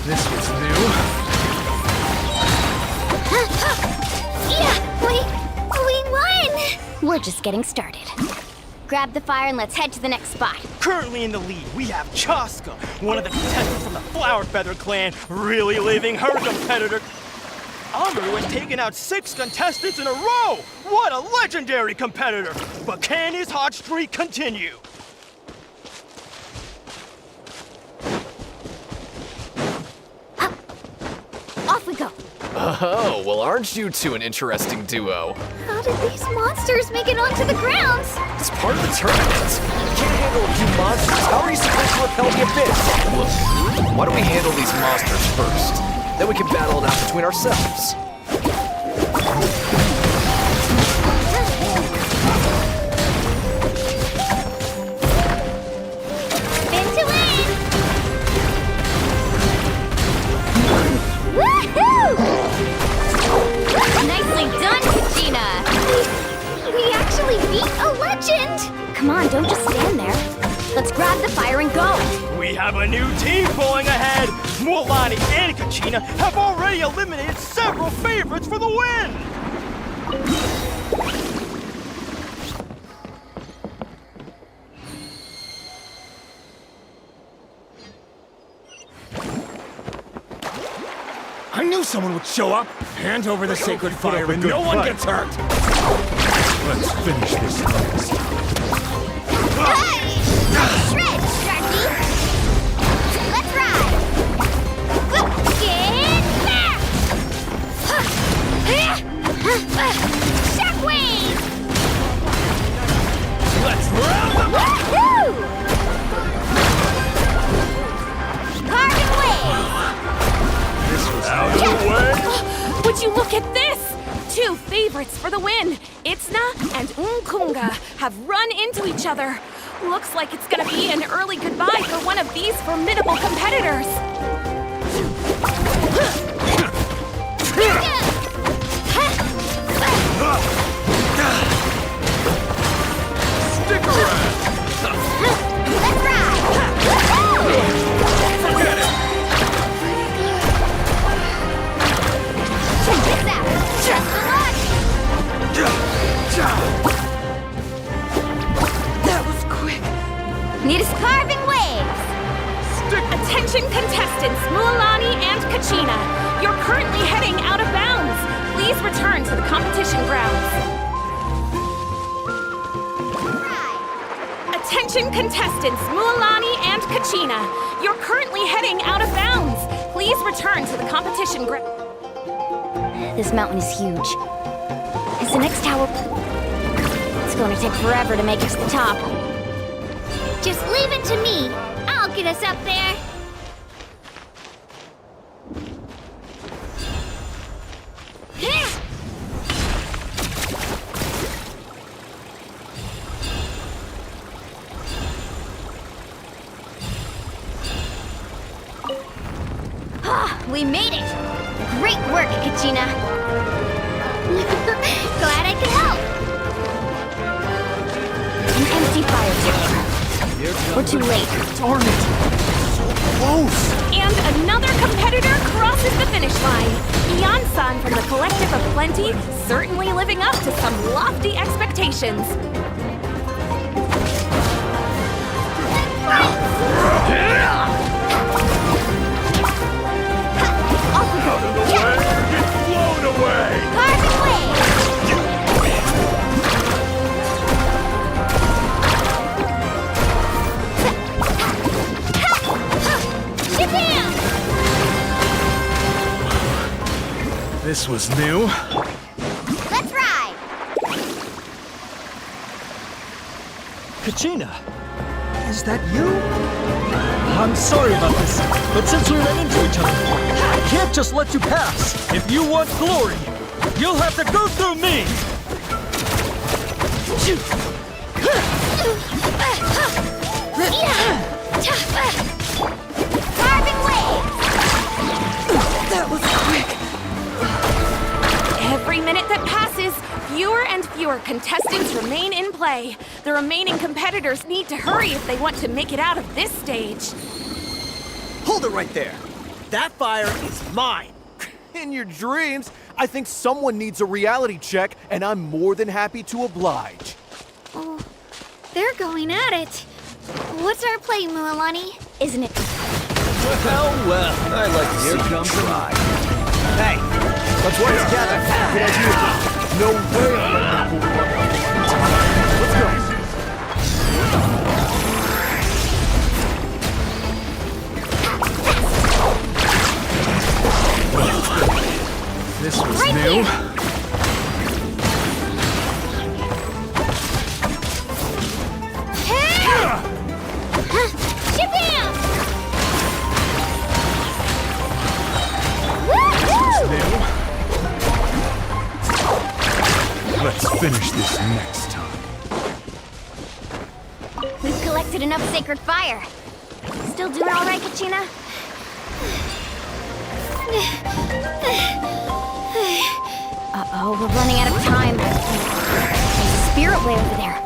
This was new. Yeah, we won! We're just getting started. Grab the fire and let's head to the next spot. Currently in the lead, we have Chaska, one of the contestants from the Flower Feather clan, really leaving her competitor. Amaru has taken out 6 contestants in a row! What a legendary competitor! But can his hot streak continue? Off we go. Oh, well, aren't you two an interesting duo? How did these monsters make it onto the grounds? It's part of the tournament. You can't handle a few monsters. How are you supposed to repel the abyss? Look, why don't we handle these monsters first? Then we can battle it out between ourselves. Spin to win! Woohoo! Nicely done, Kachina! We actually beat a legend! Come on, don't just stand there. Let's grab the fire and go! We have a new team pulling ahead! Mualani and Kachina have already eliminated several favorites for the win! I knew someone would show up. Hand over the sacred fire and no one gets hurt. Let's finish this next. Hey! Shred, Sharky! Let's ride! Get back! Shockwave! Let's round them up! Woohoo! Carbon wave! Out of the way! Would you look at this? 2 favorites for the win. Itzna and Unkunga have run into each other. Looks like it's gonna be an early goodbye for one of these formidable competitors. Stick around! Let's ride! Forget it! Check this out! Trust the luck! That was quick. Need us carving waves! Attention contestants, Mualani and Kachina. You're currently heading out of bounds. Please return to the competition grounds. Attention contestants, Mualani and Kachina. You're currently heading out of bounds. Please return to the competition grounds. This mountain is huge. Is the next tower... It's going to take forever to make it to the top. Just leave it to me. I'll get us up there. We made it! Great work, Kachina! Glad I could help. An empty fire chamber. We're too late. Darn it! So close! And another competitor crosses the finish line. Ian-san from the Collective of Plenty, certainly living up to some lofty expectations. Out of the way or get blown away! Carving wave! Shabam! This was new. Let's ride! Kachina, is that you? I'm sorry about this, but since we ran into each other, I can't just let you pass. If you want glory, you'll have to go through me. Carving wave! That was quick. Every minute that passes, fewer and fewer contestants remain in play. The remaining competitors need to hurry if they want to make it out of this stage. Hold it right there! That fire is mine. In your dreams, I think someone needs a reality check, and I'm more than happy to oblige. Oh, they're going at it. What's our play, Mualani? Isn't it? Well, I'd like to see you try. Hey, let's work together. Good idea. No way I'm letting that fool run. Let's go. This was new. Let's finish this next time. We've collected enough sacred fire. Still doing all right, Kachina? Uh-oh, we're running out of time. There's a spirit way over there.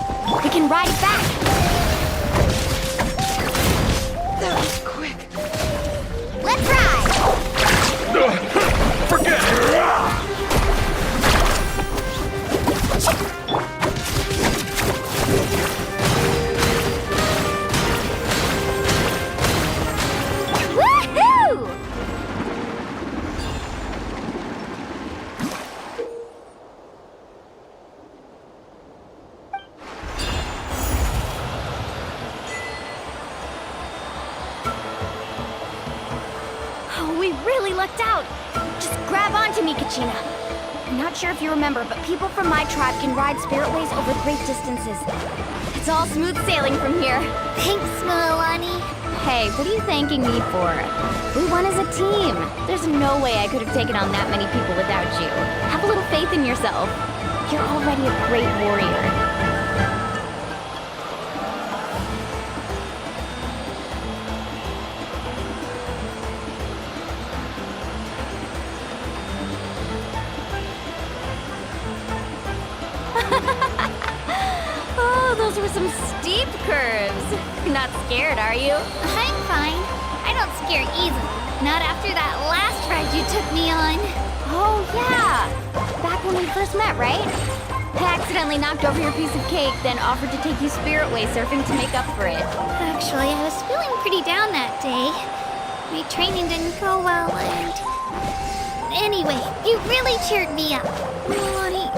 We can ride it back. That was quick. Let's ride! Forget it! Woohoo! Oh, we really lucked out. Just grab onto me, Kachina. I'm not sure if you remember, but people from my tribe can ride spiritways over great distances. It's all smooth sailing from here. Thanks, Mualani. Hey, what are you thanking me for? We won as a team. There's no way I could have taken on that many people without you. Have a little faith in yourself. You're already a great warrior. Oh, those were some steep curves. You're not scared, are you? I'm fine. I don't scare easily. Not after that last ride you took me on. Oh, yeah. Back when we first met, right? I accidentally knocked over your piece of cake, then offered to take you spiritway surfing to make up for it. Actually, I was feeling pretty down that day. My training didn't go well, and... Anyway, you really cheered me up. Mualani,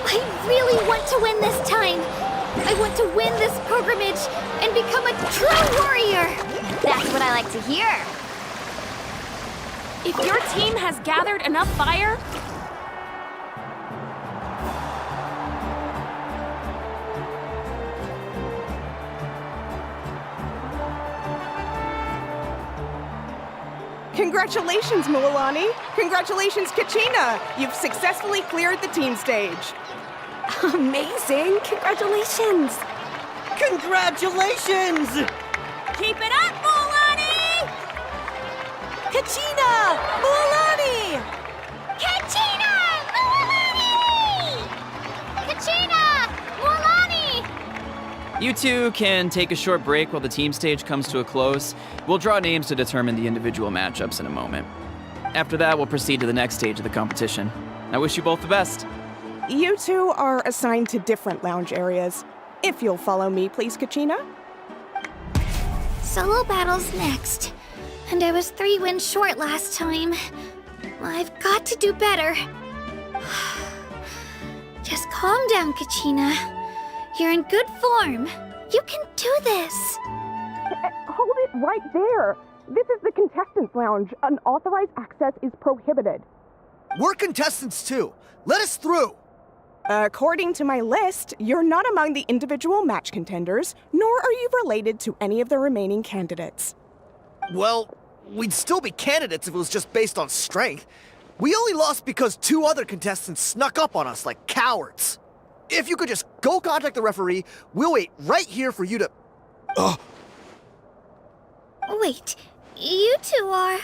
I really want to win this time. I want to win this pilgrimage and become a true warrior. That's what I like to hear. If your team has gathered enough fire, Congratulations, Mualani! Congratulations, Kachina! You've successfully cleared the team stage. amazing! Congratulations! Congratulations! Keep it up, Mualani! Kachina! Mualani! Kachina! Mualani! Kachina! Mualani! You two can take a short break while the team stage comes to a close. We'll draw names to determine the individual matchups in a moment. After that, we'll proceed to the next stage of the competition. I wish you both the best. You two are assigned to different lounge areas. If you'll follow me, please, Kachina. Solo battles next. And I was 3 wins short last time. I've got to do better. Just calm down, Kachina. You're in good form. You can do this. Hold it right there. This is the contestants' lounge. Unauthorized access is prohibited. We're contestants too. Let us through. According to my list, you're not among the individual match contenders, nor are you related to any of the remaining candidates. Well, we'd still be candidates if it was just based on strength. We only lost because 2 other contestants snuck up on us like cowards. If you could just go contact the referee, we'll wait right here for you to... Wait, you two are...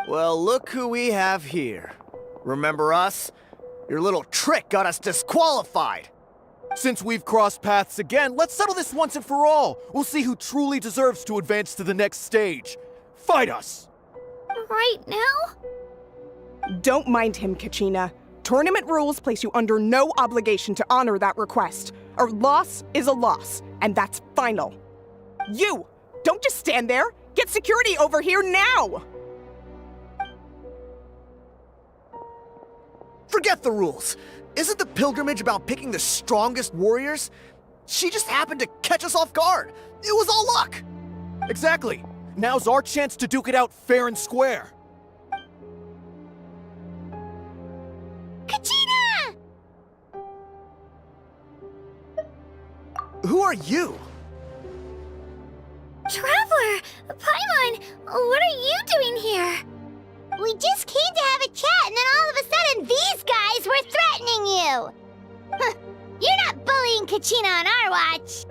Well, look who we have here. Remember us? Your little trick got us disqualified. Since we've crossed paths again, let's settle this once and for all. We'll see who truly deserves to advance to the next stage. fight us! Right now? Don't mind him, Kachina. Tournament rules place you under no obligation to honor that request. A loss is a loss, and that's final. You! Don't just stand there! Get security over here now! Forget the rules. Isn't the pilgrimage about picking the strongest warriors? She just happened to catch us off guard. It was all luck. Exactly. Now's our chance to duke it out fair and square. Kachina! Who are you? Traveler! Paimon! What are you doing here? We just came to have a chat, and then all of a sudden these guys were threatening you! Huh, you're not bullying Kachina on our watch!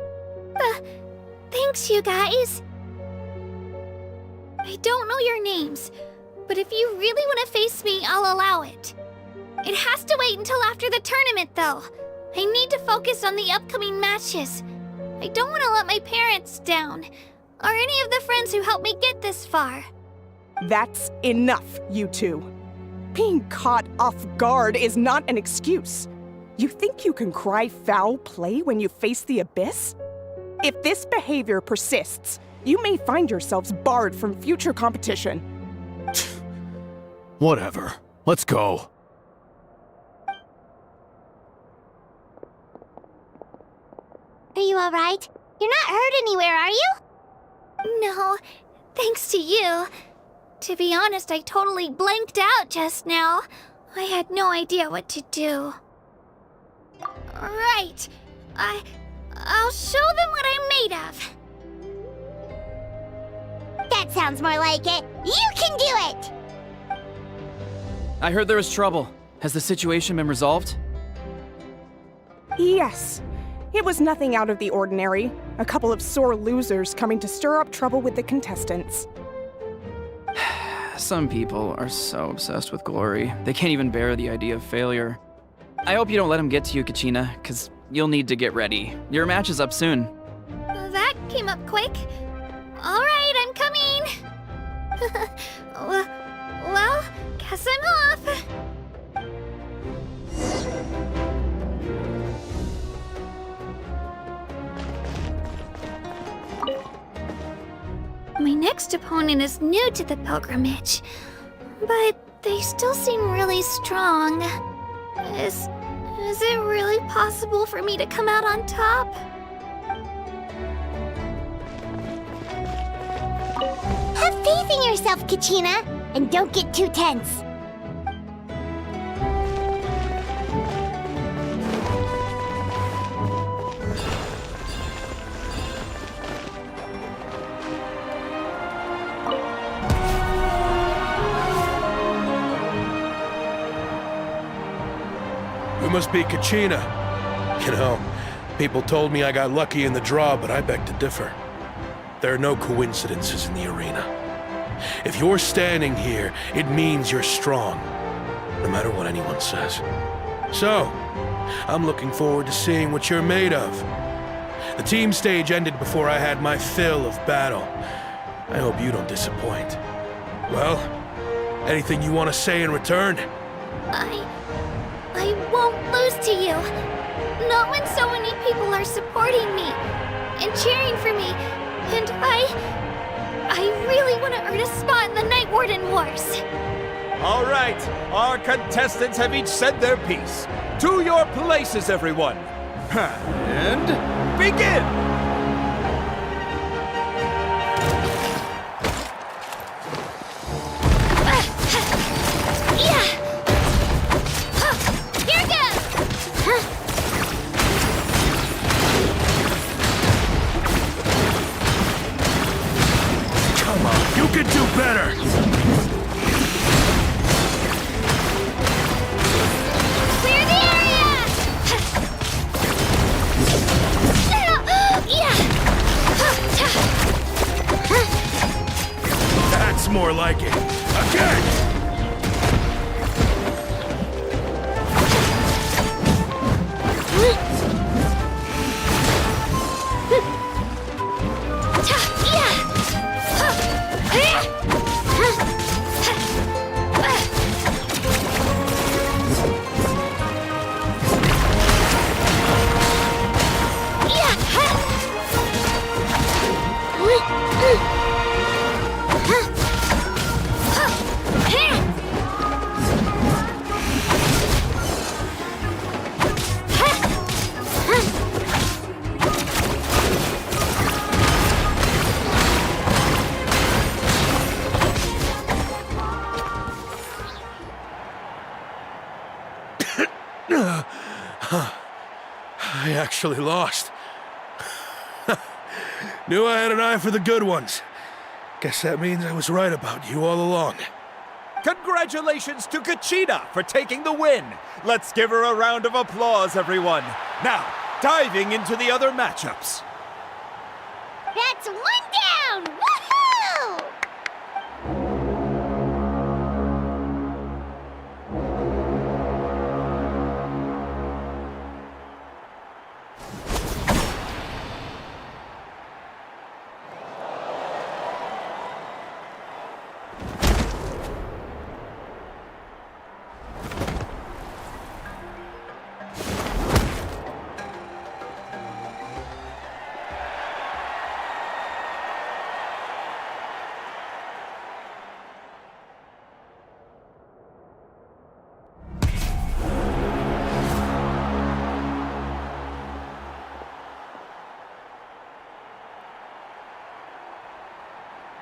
Thanks, you guys. I don't know your names, but if you really want to face me, I'll allow it. It has to wait until after the tournament, though. I need to focus on the upcoming matches. I don't want to let my parents down, or any of the friends who helped me get this far. That's enough, you two. Being caught off guard is not an excuse. You think you can cry foul play when you face the abyss? If this behavior persists, you may find yourselves barred from future competition. Whatever. Let's go. Are you alright? You're not hurt anywhere, are you? No, thanks to you. To be honest, I totally blanked out just now. I had no idea what to do. Right. I'll show them what I'm made of. That sounds more like it. You can do it! I heard there was trouble. Has the situation been resolved? Yes. It was nothing out of the ordinary. A couple of sore losers coming to stir up trouble with the contestants. Some people are so obsessed with glory, they can't even bear the idea of failure. I hope you don't let him get to you, Kachina, because you'll need to get ready. Your match is up soon. That came up quick. All right, I'm coming. Well, guess I'm off. My next opponent is new to the pilgrimage, but they still seem really strong. Is it really possible for me to come out on top? Have faith in yourself, Kachina, and don't get too tense. You must be Kachina. You know, people told me I got lucky in the draw, but I beg to differ. There are no coincidences in the arena. If you're standing here, it means you're strong, no matter what anyone says. So, I'm looking forward to seeing what you're made of. The team stage ended before I had my fill of battle. I hope you don't disappoint. Well, anything you want to say in return? I won't lose to you. Not when so many people are supporting me and cheering for me. And I really want to earn a spot in the Night Warden Wars. All right, our contestants have each said their piece. To your places, everyone. And begin! You can do better! Clear the area! That's more like it. Again! actually lost. Knew I had an eye for the good ones. Guess that means I was right about you all along. Congratulations to Kachina for taking the win. Let's give her a round of applause, everyone. Now, diving into the other matchups. That's one down! Woohoo!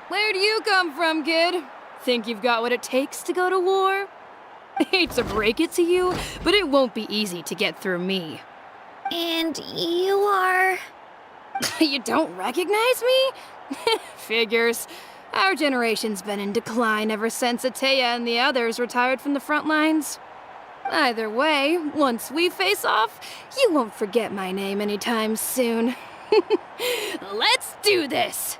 Where'd you come from, kid? Think you've got what it takes to go to war? Hate to break it to you, but it won't be easy to get through me. And you are... You don't recognize me? Figures. Our generation's been in decline ever since Ateya and the others retired from the front lines. Either way, once we face off, you won't forget my name anytime soon. Let's do this!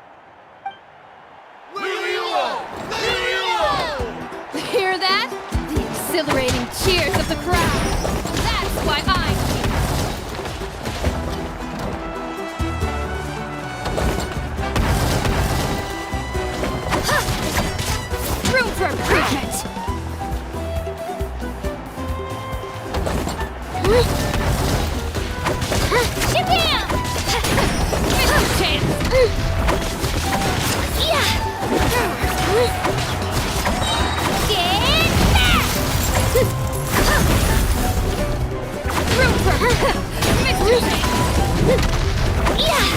Hear that? The exhilarating cheers of the crowd. That's why I'm here. Room for improvement. Shabam! Missed your chance. Yeah! Get back! Room for missed your chance. Yeah!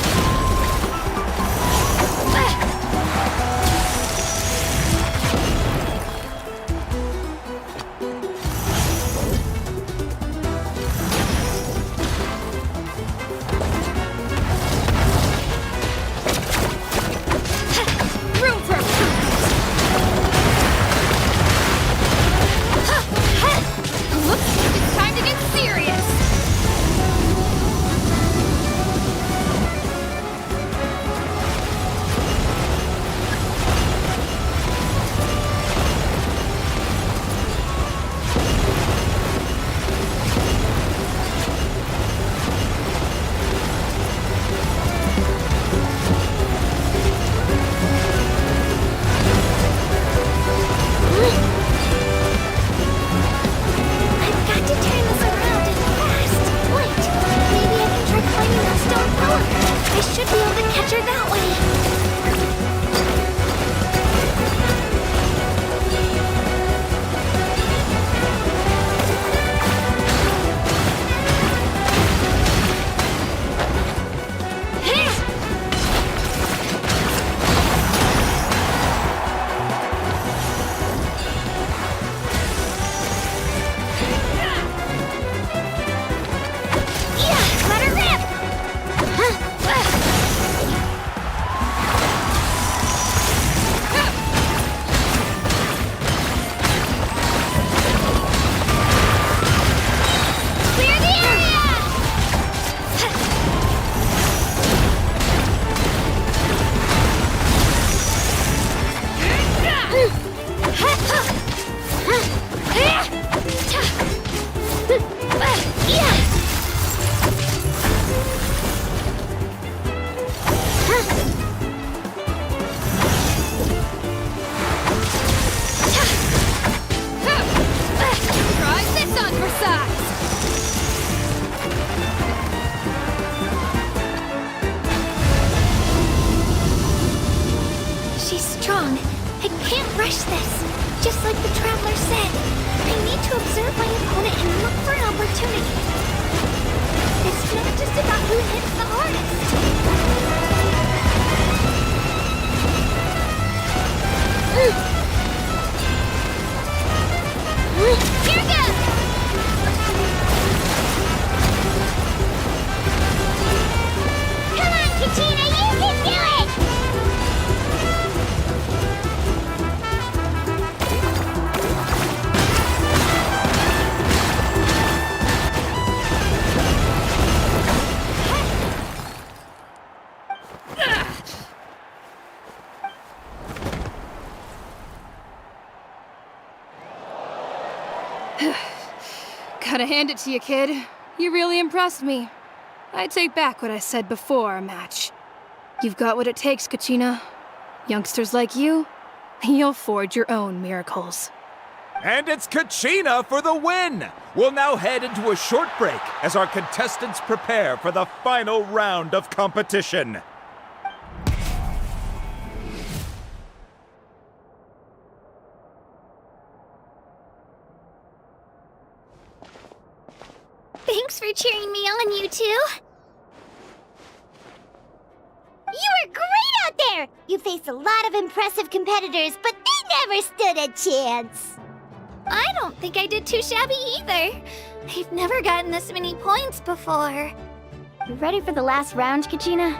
Gotta hand it to you, kid. You really impressed me. I take back what I said before our match. You've got what it takes, Kachina. Youngsters like you, you'll forge your own miracles. And it's Kachina for the win! We'll now head into a short break as our contestants prepare for the final round of competition. Thanks for cheering me on, you two. You were great out there! You faced a lot of impressive competitors, but they never stood a chance. I don't think I did too shabby either. I've never gotten this many points before. You ready for the last round, Kachina?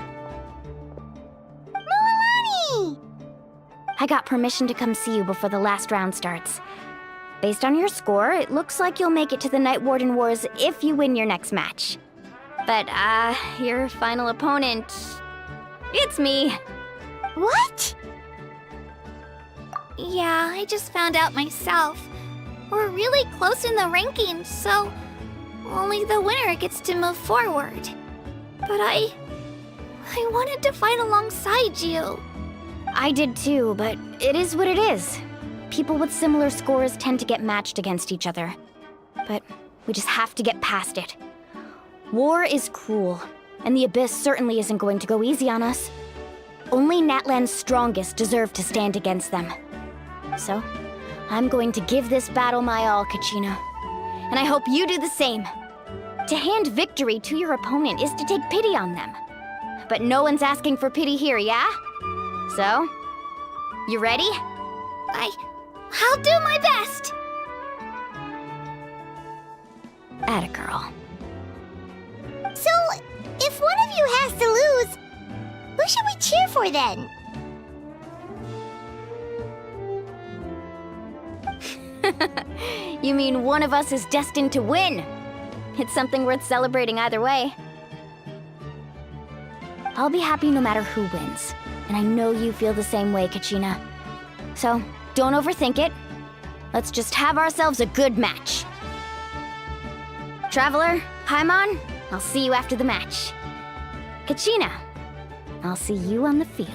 Moalani! I got permission to come see you before the last round starts. Based on your score, it looks like you'll make it to the Night Warden Wars if you win your next match. But, your final opponent... it's me. What? Yeah, I just found out myself. We're really close in the rankings, so only the winner gets to move forward. But I wanted to fight alongside you. I did too, but it is what it is. People with similar scores tend to get matched against each other. But we just have to get past it. War is cruel, and the Abyss certainly isn't going to go easy on us. Only Natlan's strongest deserve to stand against them. So, I'm going to give this battle my all, Kachina. And I hope you do the same. To hand victory to your opponent is to take pity on them. But no one's asking for pity here, yeah? So, you ready? I'll do my best! Atta girl. So, if one of you has to lose, who should we cheer for then? You mean one of us is destined to win? It's something worth celebrating either way. I'll be happy no matter who wins, and I know you feel the same way, Kachina. So, don't overthink it. Let's just have ourselves a good match. Traveler, Paimon, I'll see you after the match. Kachina, I'll see you on the field.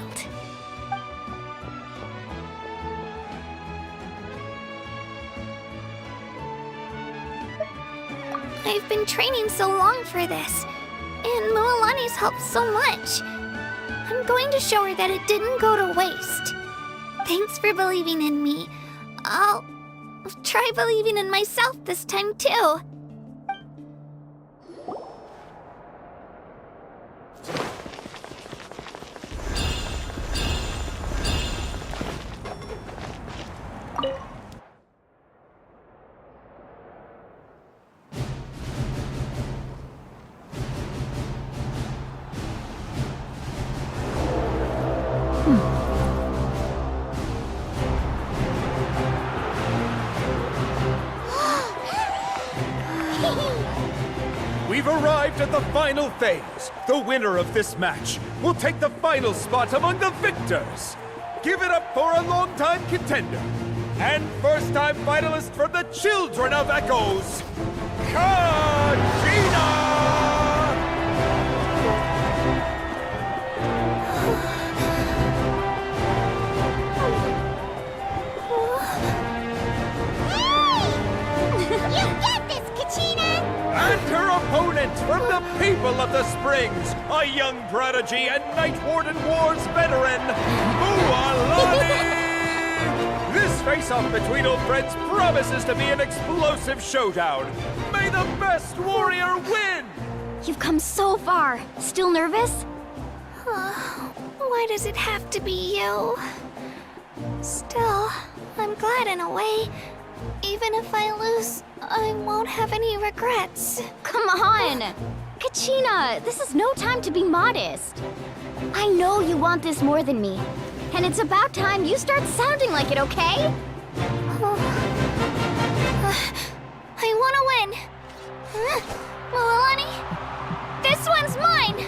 I've been training so long for this, and Moalani's helped so much. I'm going to show her that it didn't go to waste. Thanks for believing in me. I'll try believing in myself this time too. We've arrived at the final phase. The winner of this match will take the final spot among the victors. Give it up for a longtime contender and first-time finalist from the Children of Echoes, Kachina! You get this, Kachina! And her opponent from the people of the Springs, a young prodigy and Night Warden Wars veteran, Moalani! This face-off between old friends promises to be an explosive showdown. May the best warrior win! You've come so far. Still nervous? Why does it have to be you? Still, I'm glad in a way. Even if I lose, I won't have any regrets. Come on! Kachina, this is no time to be modest. I know you want this more than me. And it's about time you start sounding like it, okay? I want to win. Moalani, this one's mine!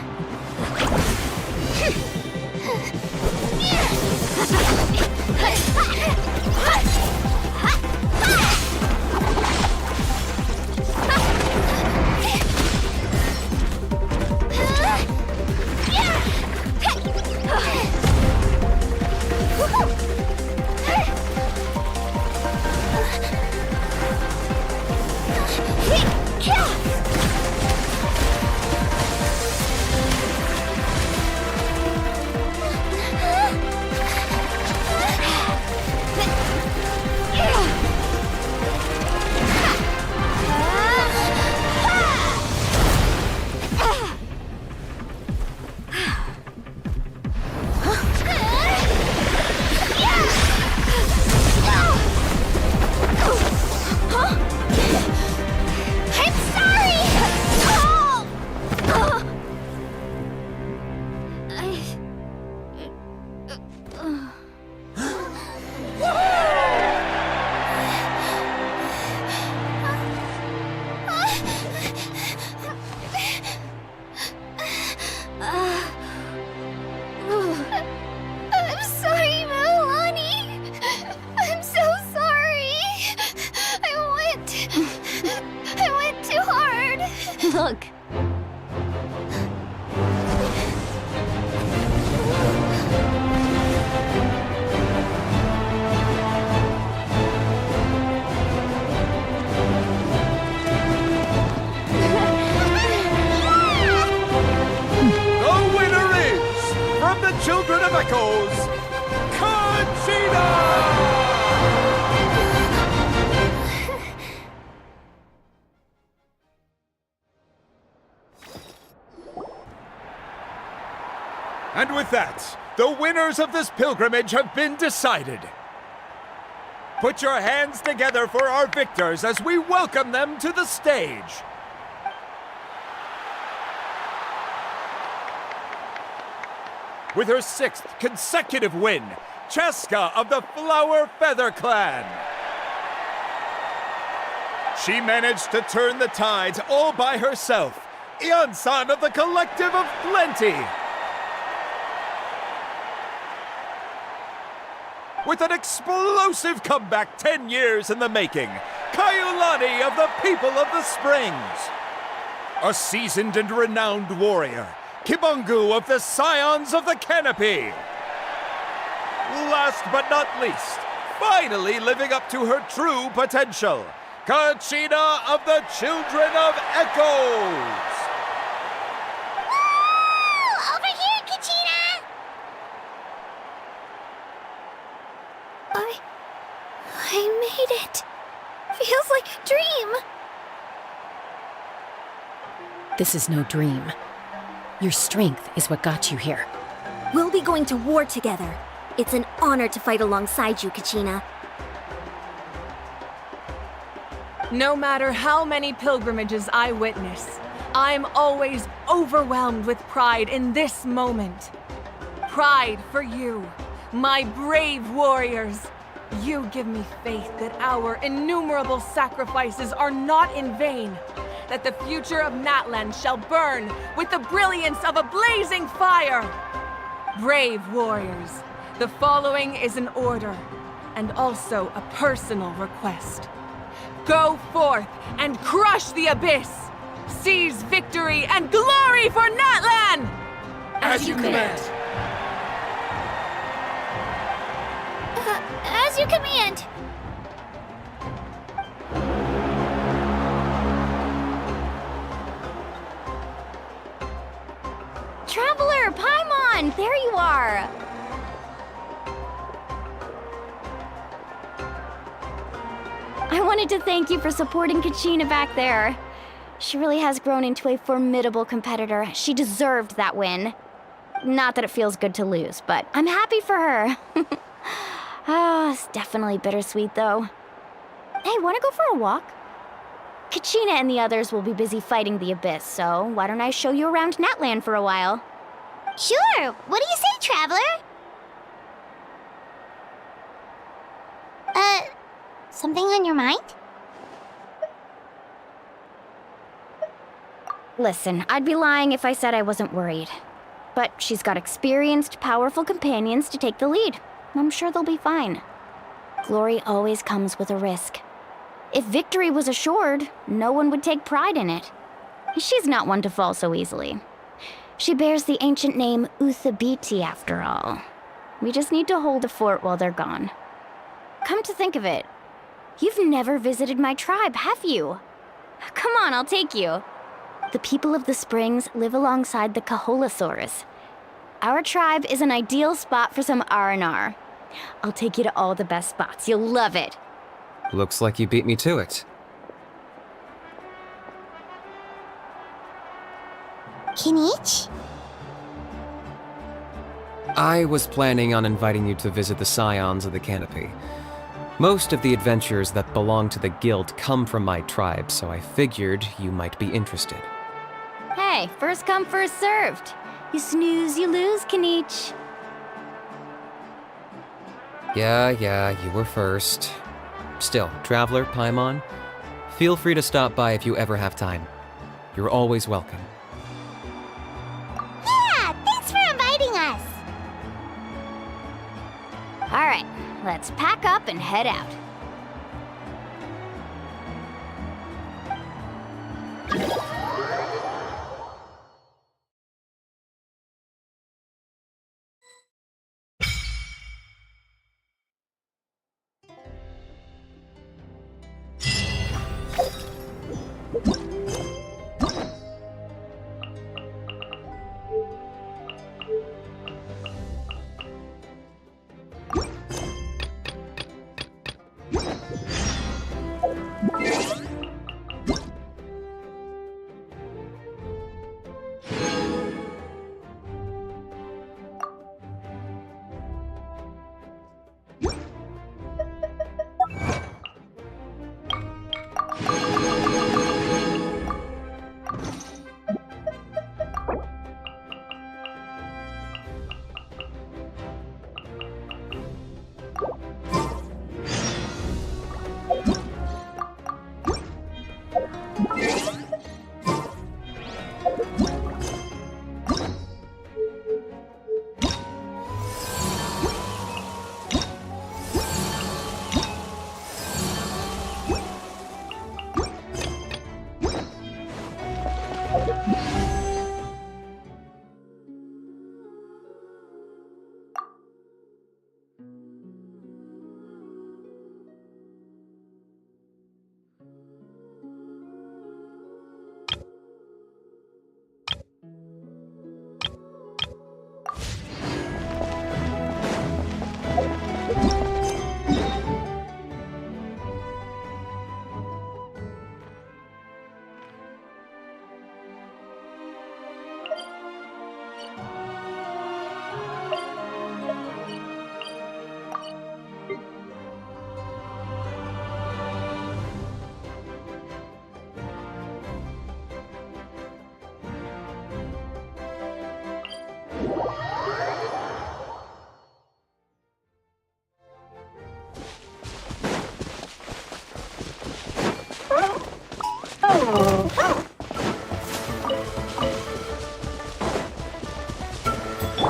I'm sorry, Milani. I'm so sorry. I went too hard. Look. The winner is, from the Children of Echoes, Conchita! And with that, the winners of this pilgrimage have been decided. Put your hands together for our victors as we welcome them to the stage. With her 6th consecutive win, Cheska of the Flower Feather Clan. She managed to turn the tides all by herself. Ian-san of the Collective of Plenty. With an explosive comeback 10 years in the making, Kaiulani of the People of the Springs. A seasoned and renowned warrior, Kibungu of the Scions of the Canopy. Last but not least, finally living up to her true potential, Kachina of the Children of Echoes. Woo! Over here, Kachina! I made it. Feels like a dream. This is no dream. Your strength is what got you here. We'll be going to war together. It's an honor to fight alongside you, Kachina. No matter how many pilgrimages I witness, I'm always overwhelmed with pride in this moment. Pride for you, my brave warriors. You give me faith that our innumerable sacrifices are not in vain, that the future of Natlan shall burn with the brilliance of a blazing fire. Brave warriors, the following is an order, and also a personal request. Go forth and crush the abyss! Seize victory and glory for Natlan! As you command. As you command. Traveler, Paimon, there you are! I wanted to thank you for supporting Kachina back there. She really has grown into a formidable competitor. She deserved that win. Not that it feels good to lose, but I'm happy for her. It's definitely bittersweet, though. Hey, wanna go for a walk? Kachina and the others will be busy fighting the Abyss, so why don't I show you around Natlan for a while? Sure. What do you say, Traveler? Something on your mind? Listen, I'd be lying if I said I wasn't worried. But she's got experienced, powerful companions to take the lead. I'm sure they'll be fine. Glory always comes with a risk. If victory was assured, no one would take pride in it. She's not one to fall so easily. She bears the ancient name Uthabiti, after all. We just need to hold the fort while they're gone. Come to think of it, you've never visited my tribe, have you? Come on, I'll take you. The people of the springs live alongside the Kaholasaurus. Our tribe is an ideal spot for some R&R. I'll take you to all the best spots. You'll love it. Looks like you beat me to it. Kinich? I was planning on inviting you to visit the Scions of the Canopy. Most of the adventurers that belong to the guild come from my tribe, so I figured you might be interested. Hey, first come, first served. You snooze, you lose, Kinich. Yeah, you were first. Still, Traveler, Paimon, feel free to stop by if you ever have time. You're always welcome. Yeah, thanks for inviting us. All right, let's pack up and head out.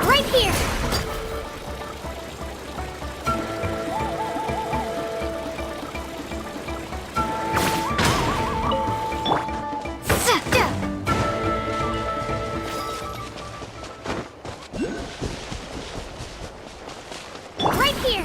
Right here. Right here.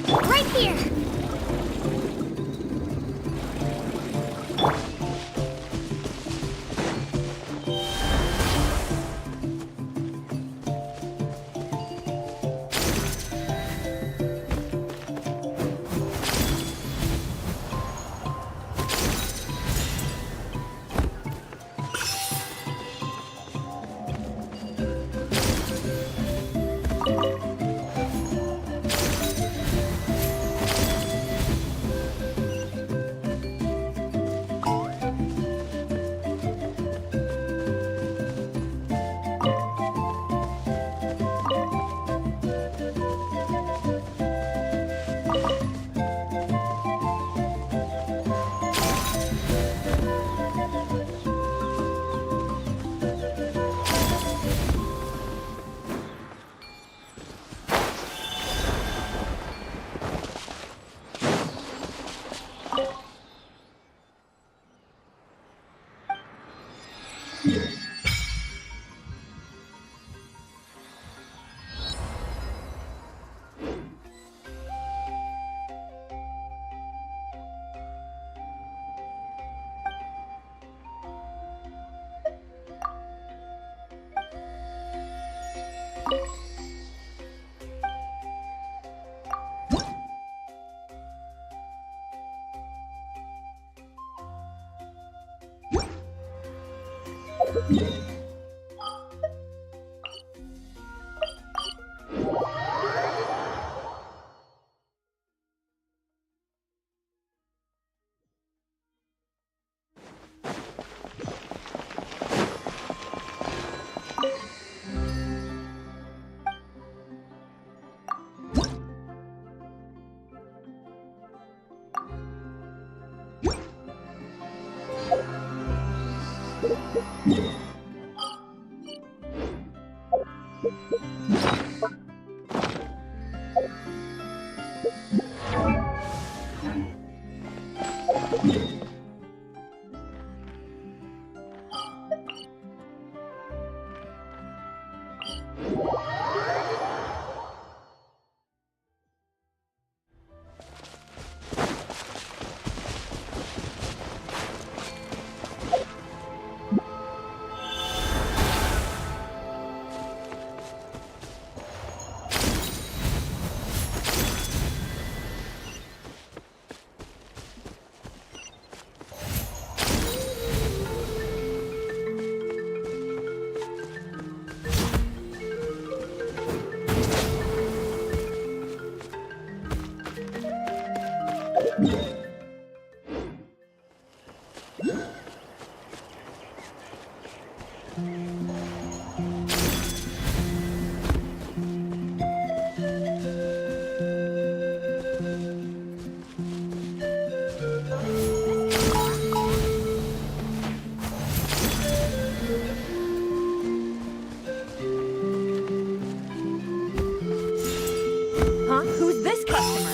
Right here. Huh? Who's this customer?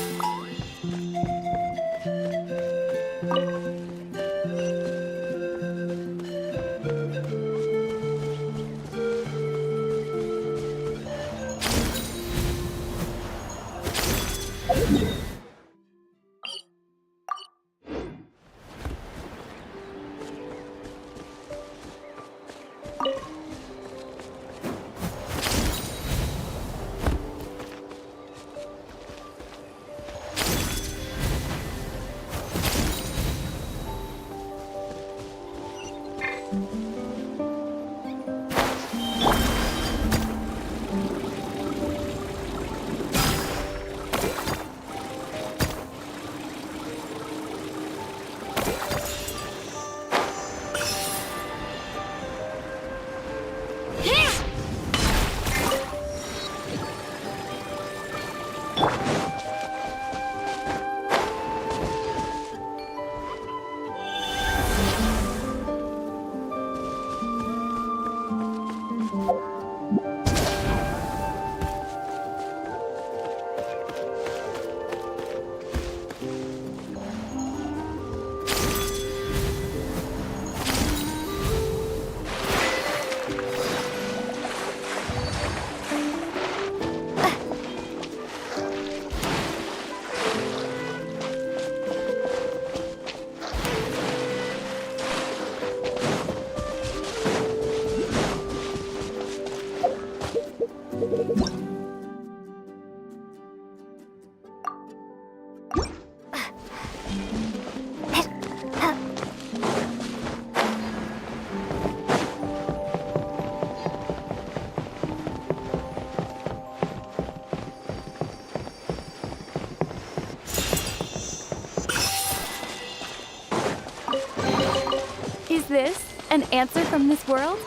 Is this an answer from this world?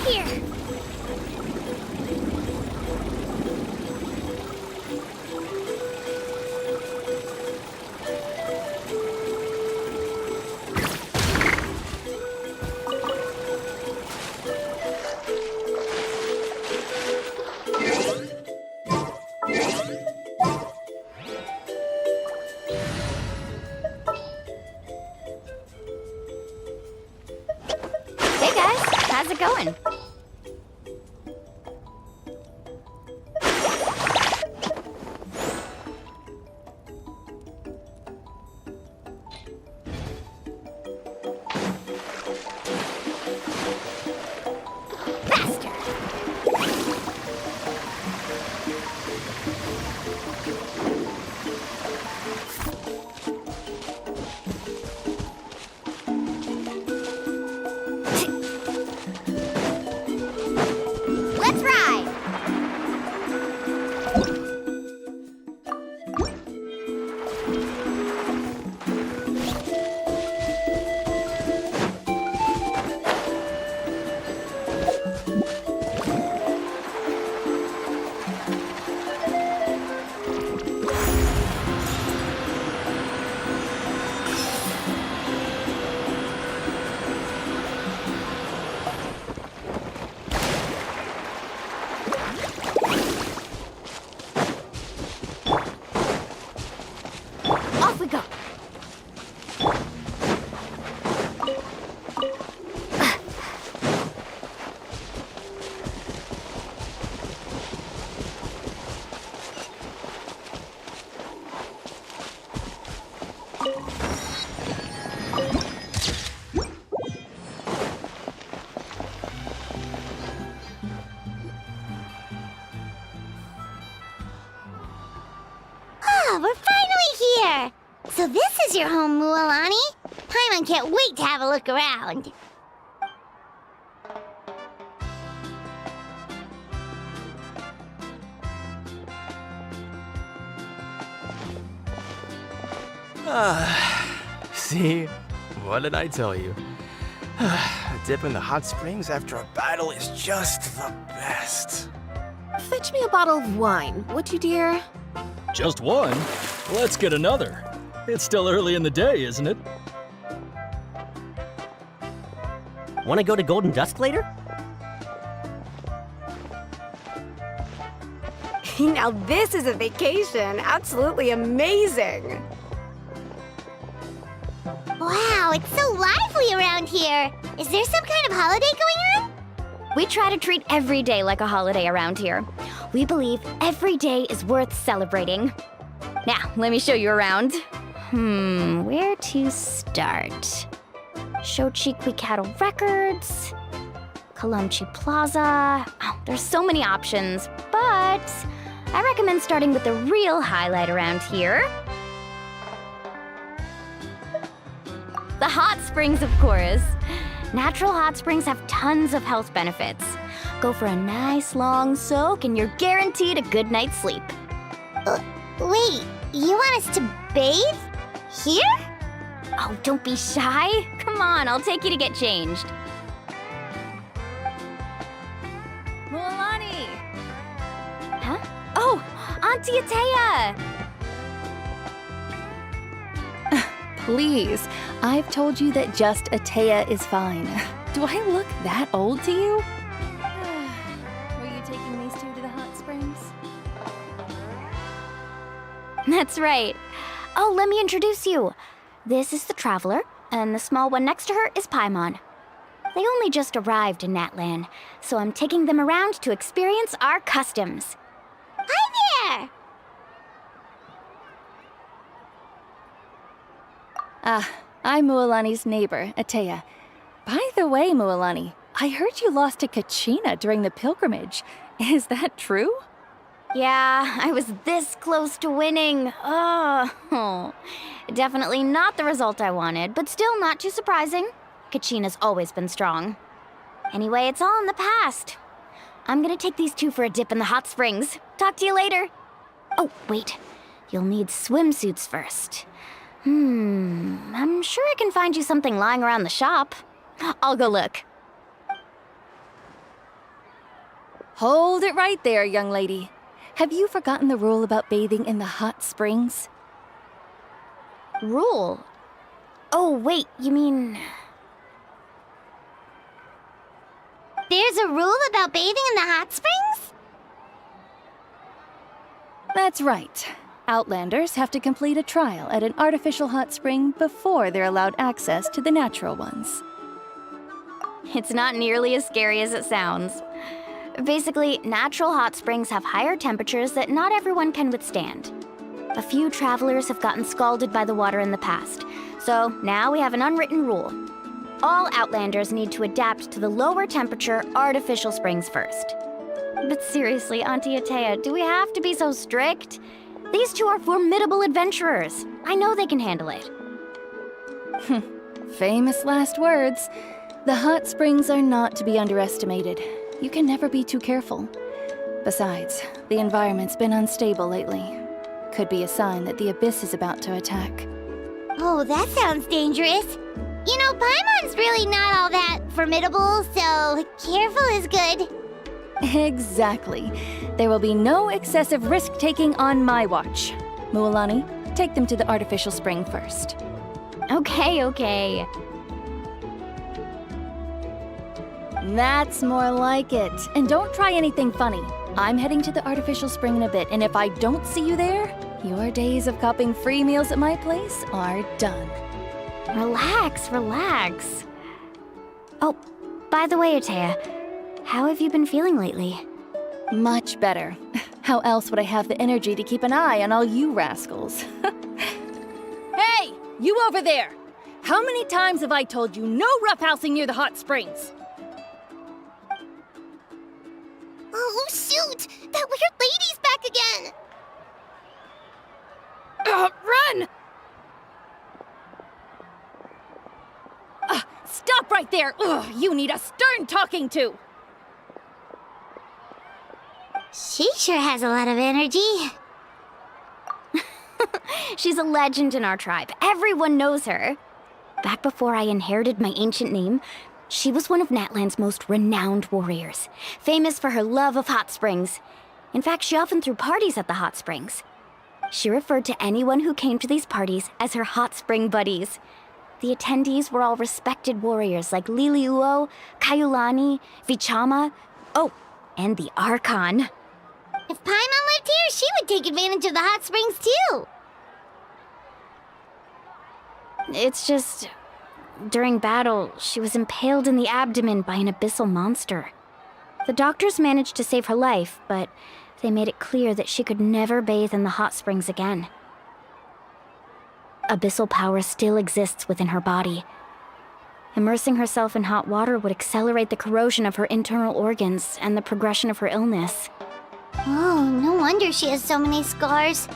here! Hey guys, how's it going? Let's ride! Off we go. Ah, we're finally here! So this is your home, Mualani? Paimon can't wait to have a look around. See? What did I tell you? A dip in the hot springs after a battle is just the best. Fetch me a bottle of wine, would you, dear? Just one? Let's get another. It's still early in the day, isn't it? Want to go to Golden Dusk later? Now this is a vacation. Absolutely amazing. Wow, it's so lively around here. Is there some kind of holiday going on? We try to treat every day like a holiday around here. We believe every day is worth celebrating. Now, let me show you around. Where to start? Shochiqui Cattle Records, Kalomchi Plaza. Oh, there's so many options, but I recommend starting with the real highlight around here. The hot springs, of course. Natural hot springs have tons of health benefits. Go for a nice long soak and you're guaranteed a good night's sleep. Wait, you want us to bathe? Here? Oh, don't be shy. Come on, I'll take you to get changed. Mualani! Huh? Oh, Auntie Atea! Please, I've told you that just Atea is fine. Do I look that old to you? Were you taking these two to the hot springs? That's right. Oh, let me introduce you. This is the Traveler, and the small one next to her is Paimon. They only just arrived in Natlan, so I'm taking them around to experience our customs. Hi there! I'm Mualani's neighbor, Atea. By the way, Mualani, I heard you lost to Kachina during the pilgrimage. Is that true? Yeah, I was this close to winning. Oh, definitely not the result I wanted, but still not too surprising. Kachina's always been strong. Anyway, it's all in the past. I'm gonna take these two for a dip in the hot springs. Talk to you later. Oh, wait. You'll need swimsuits first. I'm sure I can find you something lying around the shop. I'll go look. Hold it right there, young lady. Have you forgotten the rule about bathing in the hot springs? Rule? Oh, wait, you mean... There's a rule about bathing in the hot springs? That's right. Outlanders have to complete a trial at an artificial hot spring before they're allowed access to the natural ones. It's not nearly as scary as it sounds. Basically, natural hot springs have higher temperatures that not everyone can withstand. A few travelers have gotten scalded by the water in the past, so now we have an unwritten rule. All Outlanders need to adapt to the lower temperature artificial springs first. But seriously, Auntie Atea, do we have to be so strict? These two are formidable adventurers. I know they can handle it. Famous last words. The hot springs are not to be underestimated. You can never be too careful. Besides, the environment's been unstable lately. Could be a sign that the abyss is about to attack. Oh, that sounds dangerous. You know, Paimon's really not all that formidable, so careful is good. Exactly. There will be no excessive risk-taking on my watch. Mualani, take them to the artificial spring first. Okay. That's more like it. And don't try anything funny. I'm heading to the artificial spring in a bit, and if I don't see you there, your days of copping free meals at my place are done. Relax. Oh, by the way, Atea, how have you been feeling lately? Much better. How else would I have the energy to keep an eye on all you rascals? Hey, you over there! How many times have I told you no roughhousing near the hot springs? Oh, shoot! That weird lady's back again! Run! Stop right there! Ugh, you need a stern talking to! She sure has a lot of energy. She's a legend in our tribe. Everyone knows her. Back before I inherited my ancient name, she was one of Natlan's most renowned warriors, famous for her love of hot springs. In fact, she often threw parties at the hot springs. She referred to anyone who came to these parties as her hot spring buddies. The attendees were all respected warriors like Liliuo, Kaiulani, Vichama, oh, and the Archon. If Paimon lived here, she would take advantage of the hot springs too. It's just... during battle, she was impaled in the abdomen by an abyssal monster. The doctors managed to save her life, but they made it clear that she could never bathe in the hot springs again. Abyssal power still exists within her body. Immersing herself in hot water would accelerate the corrosion of her internal organs and the progression of her illness. Oh, no wonder she has so many scars.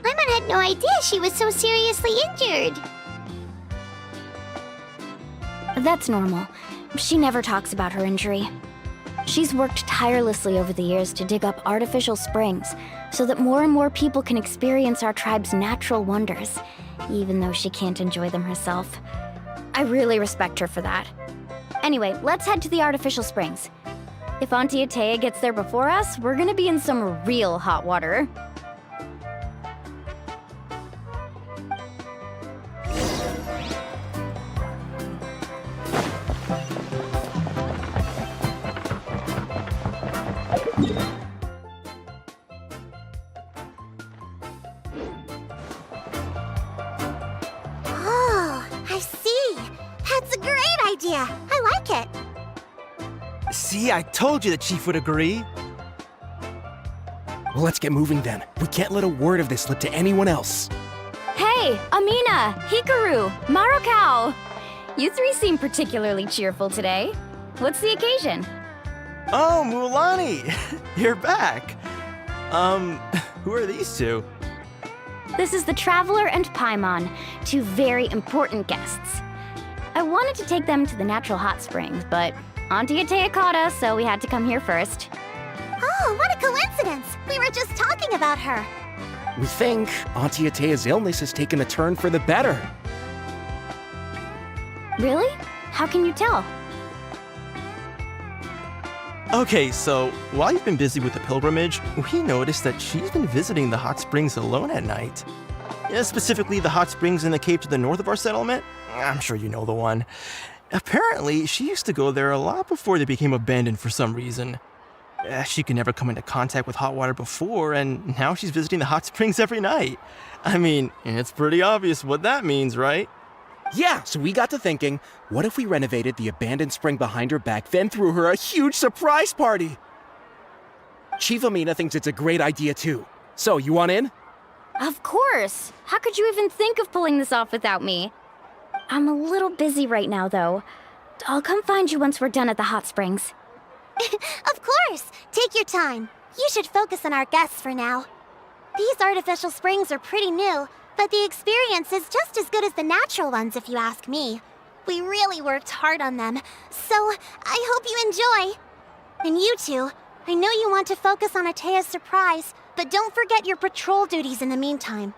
Paimon had no idea she was so seriously injured. That's normal. She never talks about her injury. She's worked tirelessly over the years to dig up artificial springs so that more and more people can experience our tribe's natural wonders, even though she can't enjoy them herself. I really respect her for that. Anyway, let's head to the artificial springs. If Auntie Atea gets there before us, we're gonna be in some real hot water. Oh, I see. That's a great idea. I like it. See, I told you the chief would agree. Well, let's get moving then. We can't let a word of this slip to anyone else. Hey, Amina, Hikaru, Marukao! You three seem particularly cheerful today. What's the occasion? Oh, Mualani! You're back! Who are these two? This is the Traveler and Paimon, two very important guests. I wanted to take them to the natural hot springs, but Auntie Atea caught us, so we had to come here first. Oh, what a coincidence! We were just talking about her. We think Auntie Atea's illness has taken a turn for the better. Really? How can you tell? Okay, so while you've been busy with the pilgrimage, we noticed that she's been visiting the hot springs alone at night. Yeah, specifically the hot springs in the cave to the north of our settlement. I'm sure you know the one. Apparently, she used to go there a lot before they became abandoned for some reason. She could never come into contact with hot water before, and now she's visiting the hot springs every night. I mean, it's pretty obvious what that means, right? Yeah, so we got to thinking, what if we renovated the abandoned spring behind her back, then threw her a huge surprise party? Chief Amina thinks it's a great idea too. So, you want in? Of course! How could you even think of pulling this off without me? I'm a little busy right now, though. I'll come find you once we're done at the hot springs. Of course! Take your time. You should focus on our guests for now. These artificial springs are pretty new, but the experience is just as good as the natural ones if you ask me. We really worked hard on them, so I hope you enjoy. And you two, I know you want to focus on Atea's surprise, but don't forget your patrol duties in the meantime.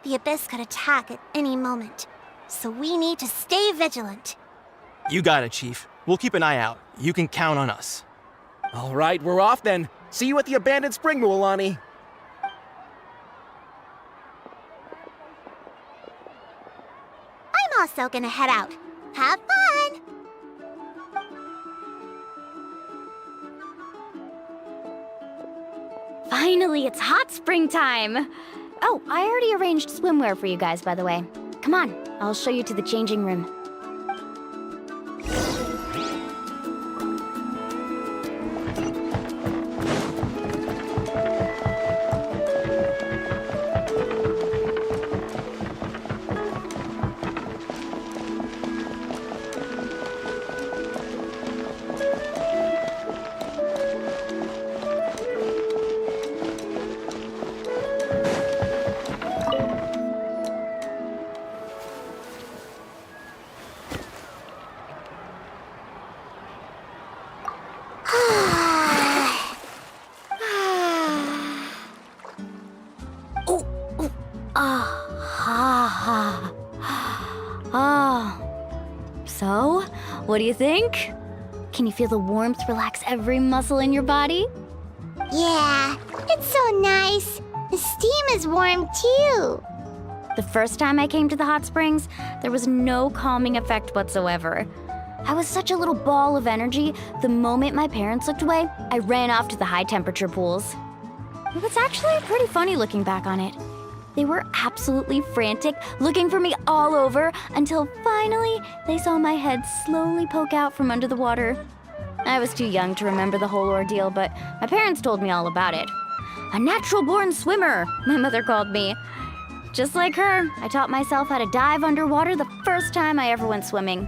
The Abyss could attack at any moment, so we need to stay vigilant. You got it, Chief. We'll keep an eye out. You can count on us. All right, we're off then. See you at the abandoned spring, Mualani. I'm also gonna head out. Have fun! Finally, it's hot spring time! Oh, I already arranged swimwear for you guys, by the way. Come on, I'll show you to the changing room. So, what do you think? Can you feel the warmth relax every muscle in your body? Yeah, it's so nice. The steam is warm too. The first time I came to the hot springs, there was no calming effect whatsoever. I was such a little ball of energy, the moment my parents looked away, I ran off to the high temperature pools. It was actually pretty funny looking back on it. They were absolutely frantic, looking for me all over, until finally they saw my head slowly poke out from under the water. I was too young to remember the whole ordeal, but my parents told me all about it. A natural-born swimmer, my mother called me. Just like her, I taught myself how to dive underwater the first time I ever went swimming.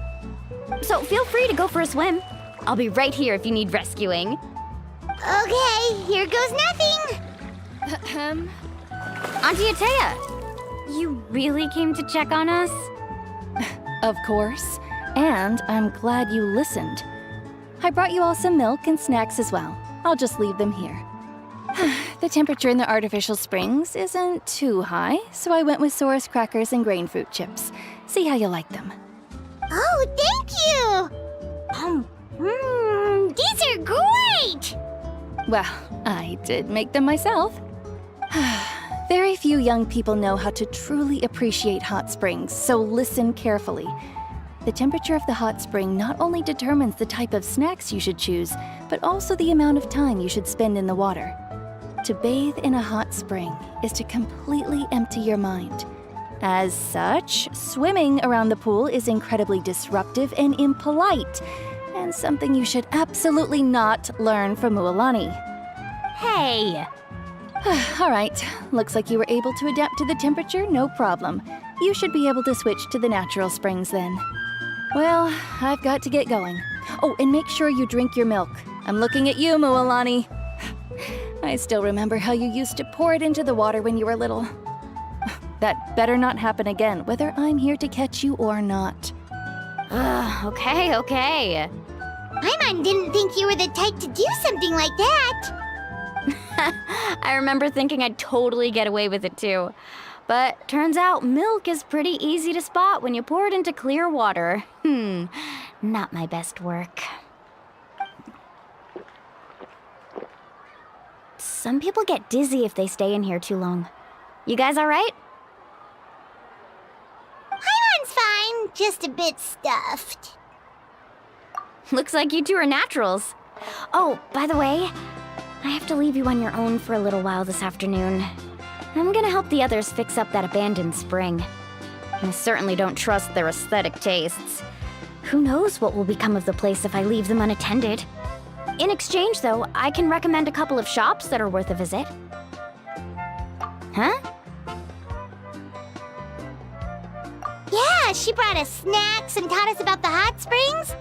So feel free to go for a swim. I'll be right here if you need rescuing. Okay, here goes nothing. Auntie Atea, you really came to check on us? Of course. And I'm glad you listened. I brought you all some milk and snacks as well. I'll just leave them here. The temperature in the artificial springs isn't too high, so I went with Saurus crackers and grain fruit chips. See how you like them. Oh, thank you! These are great! Well, I did make them myself. Very few young people know how to truly appreciate hot springs, so listen carefully. The temperature of the hot spring not only determines the type of snacks you should choose, but also the amount of time you should spend in the water. To bathe in a hot spring is to completely empty your mind. As such, swimming around the pool is incredibly disruptive and impolite, and something you should absolutely not learn from Mualani. Hey! All right, looks like you were able to adapt to the temperature, no problem. You should be able to switch to the natural springs then. Well, I've got to get going. Oh, and make sure you drink your milk. I'm looking at you, Mualani. I still remember how you used to pour it into the water when you were little. That better not happen again, whether I'm here to catch you or not. Okay. Paimon didn't think you were the type to do something like that. I remember thinking I'd totally get away with it too. But turns out milk is pretty easy to spot when you pour it into clear water. Not my best work. some people get dizzy if they stay in here too long. You guys alright? Paimon's fine, just a bit stuffed. Looks like you two are naturals. Oh, by the way, I have to leave you on your own for a little while this afternoon. I'm gonna help the others fix up that abandoned spring. I certainly don't trust their aesthetic tastes. Who knows what will become of the place if I leave them unattended? In exchange, though, I can recommend a couple of shops that are worth a visit. Huh? Yeah, she brought us snacks and taught us about the hot springs.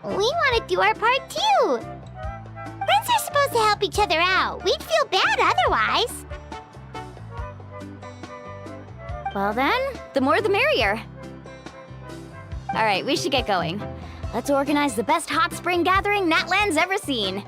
We want to do our part too. Friends are supposed to help each other out. We'd feel bad otherwise. Well then, the more the merrier. Alright, we should get going. Let's organize the best hot spring gathering Natlan's ever seen.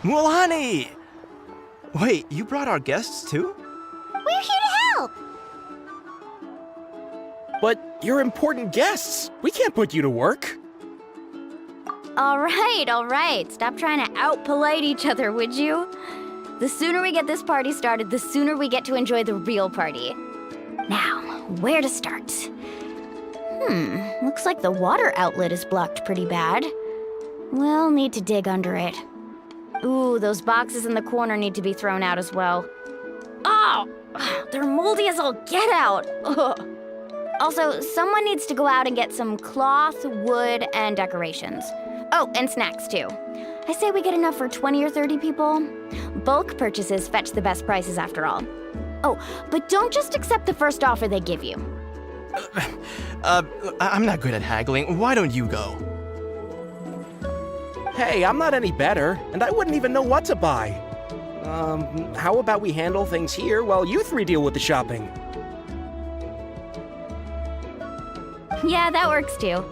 Mulani! Wait, you brought our guests too? We're here to help. But you're important guests. We can't put you to work. Alright. Stop trying to out-polite each other, would you? The sooner we get this party started, the sooner we get to enjoy the real party. Now, where to start? Looks like the water outlet is blocked pretty bad. We'll need to dig under it. Ooh, those boxes in the corner need to be thrown out as well. Oh, they're moldy as all get out. Ugh. Also, someone needs to go out and get some cloth, wood, and decorations. Oh, and snacks too. I say we get enough for 20 or 30 people. Bulk purchases fetch the best prices after all. Oh, but don't just accept the first offer they give you. I'm not good at haggling. Why don't you go? Hey, I'm not any better, and I wouldn't even know what to buy. How about we handle things here while you three deal with the shopping? Yeah, that works too.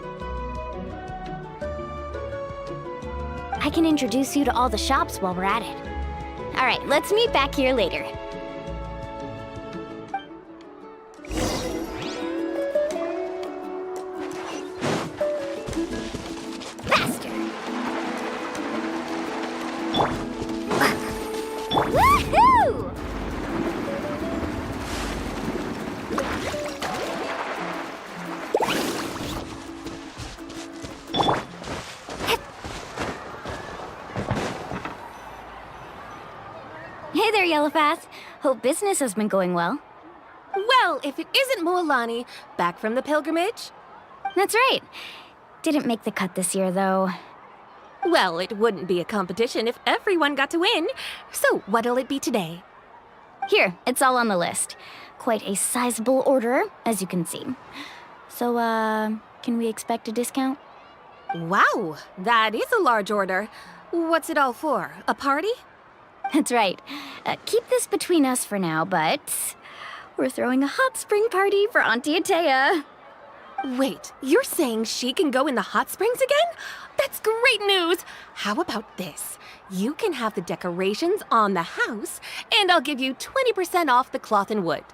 I can introduce you to all the shops while we're at it. All right, let's meet back here later. Faster! Woohoo! Hey there, Yellowpath. Hope business has been going well. Well, if it isn't Mulani, back from the pilgrimage? That's right. Didn't make the cut this year, though. Well, it wouldn't be a competition if everyone got to win. So what'll it be today? Here, it's all on the list. Quite a sizable order, as you can see. So, can we expect a discount? Wow, that is a large order. What's it all for? A party? That's right. Keep this between us for now, but we're throwing a hot spring party for Auntie Atea. Wait, you're saying she can go in the hot springs again? That's great news! How about this? You can have the decorations on the house, and I'll give you 20% off the cloth and wood.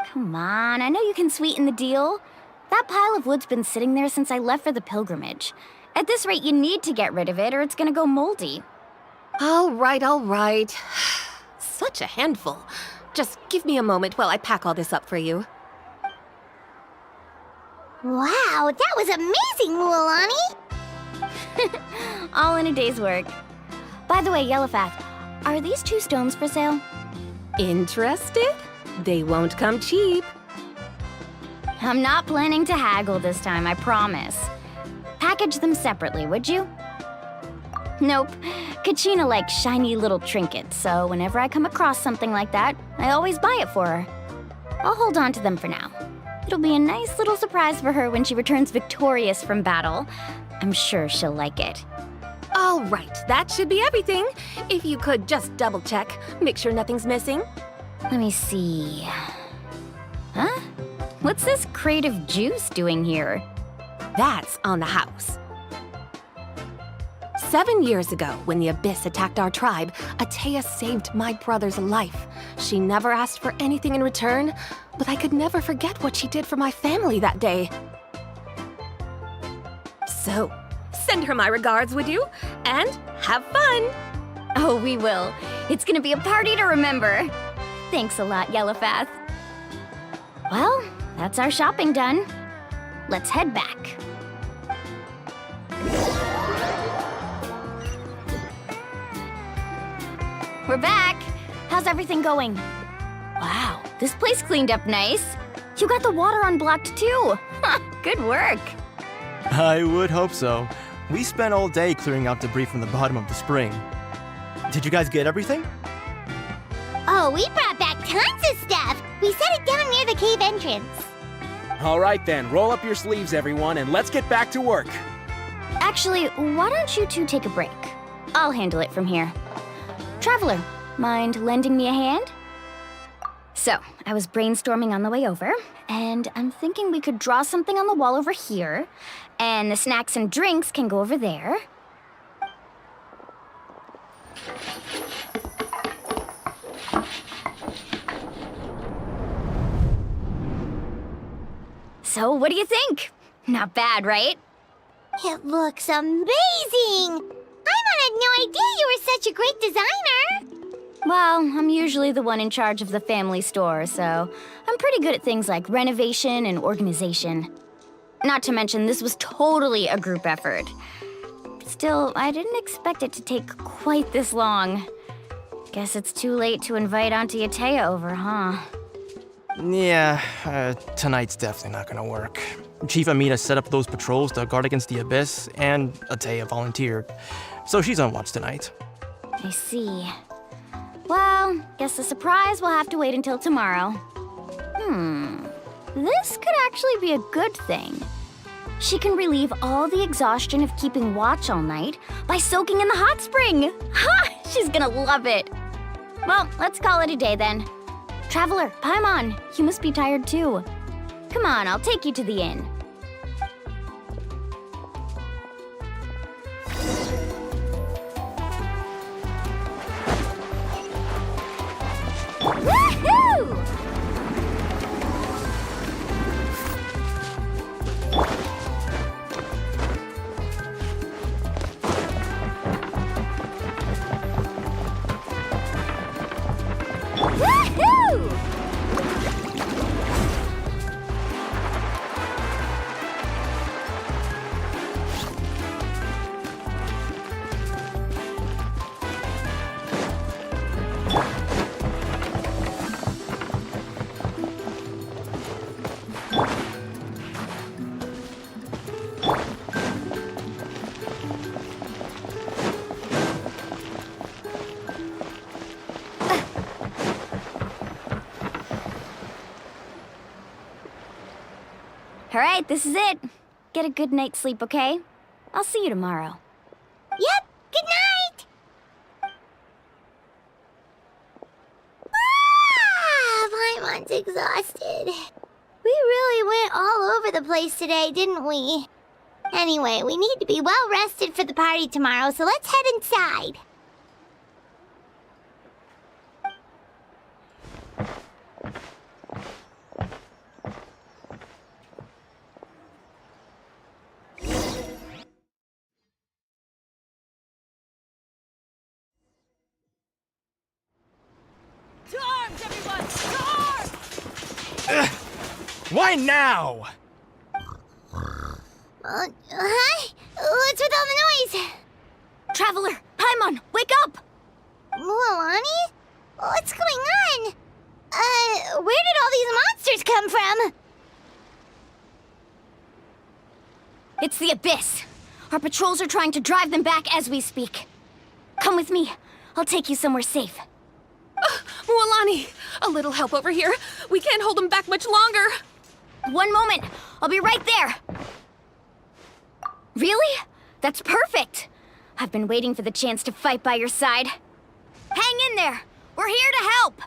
Come on, I know you can sweeten the deal. That pile of wood's been sitting there since I left for the pilgrimage. At this rate, you need to get rid of it or it's gonna go moldy. All right. Such a handful. Just give me a moment while I pack all this up for you. Wow, that was amazing, Mulani! All in a day's work. By the way, Yellowpath, are these 2 stones for sale? Interested? They won't come cheap. I'm not planning to haggle this time, I promise. Package them separately, would you? Nope. Kachina likes shiny little trinkets, so whenever I come across something like that, I always buy it for her. I'll hold on to them for now. It'll be a nice little surprise for her when she returns victorious from battle. I'm sure she'll like it. All right, that should be everything. If you could just double check, make sure nothing's missing. Let me see. Huh? What's this crate of juice doing here? That's on the house. 7 years ago, when the Abyss attacked our tribe, Atea saved my brother's life. She never asked for anything in return, but I could never forget what she did for my family that day. So, send her my regards, would you? And have fun! Oh, we will. It's gonna be a party to remember. Thanks a lot, Yellowfath. Well, that's our shopping done. Let's head back. We're back! How's everything going? Wow, this place cleaned up nice. You got the water unblocked too. Good work. I would hope so. We spent all day clearing out debris from the bottom of the spring. Did you guys get everything? Oh, we brought back tons of stuff. We set it down near the cave entrance. All right then, roll up your sleeves, everyone, and let's get back to work. Actually, why don't you two take a break? I'll handle it from here. Traveler, mind lending me a hand? So, I was brainstorming on the way over, and I'm thinking we could draw something on the wall over here, and the snacks and drinks can go over there. So, what do you think? Not bad, right? It looks amazing! Paimon had no idea you were such a great designer! Well, I'm usually the one in charge of the family store, so I'm pretty good at things like renovation and organization. Not to mention, this was totally a group effort. Still, I didn't expect it to take quite this long. Guess it's too late to invite Auntie Atea over, huh? Yeah, tonight's definitely not gonna work. Chief Amina set up those patrols to guard against the Abyss, and Atea volunteered. So she's on watch tonight. I see. Well, guess the surprise will have to wait until tomorrow. This could actually be a good thing. She can relieve all the exhaustion of keeping watch all night by soaking in the hot spring. Ha! She's gonna love it. Well, let's call it a day then. Traveler, Paimon, you must be tired too. Come on, I'll take you to the inn. Woohoo! Woohoo! All right, this is it. Get a good night's sleep, okay? I'll see you tomorrow. Yep, good night! Paimon's exhausted. We really went all over the place today, didn't we? Anyway, we need to be well rested for the party tomorrow, so let's head inside. To arms, everyone! To arms! Why now? Hi? What's with all the noise? Traveler, Paimon, wake up! Mualani? What's going on? Where did all these monsters come from? It's the Abyss. Our patrols are trying to drive them back as we speak. Come with me. I'll take you somewhere safe. Mualani, a little help over here. We can't hold them back much longer. One moment. I'll be right there. Really? That's perfect. I've been waiting for the chance to fight by your side. Hang in there. We're here to help.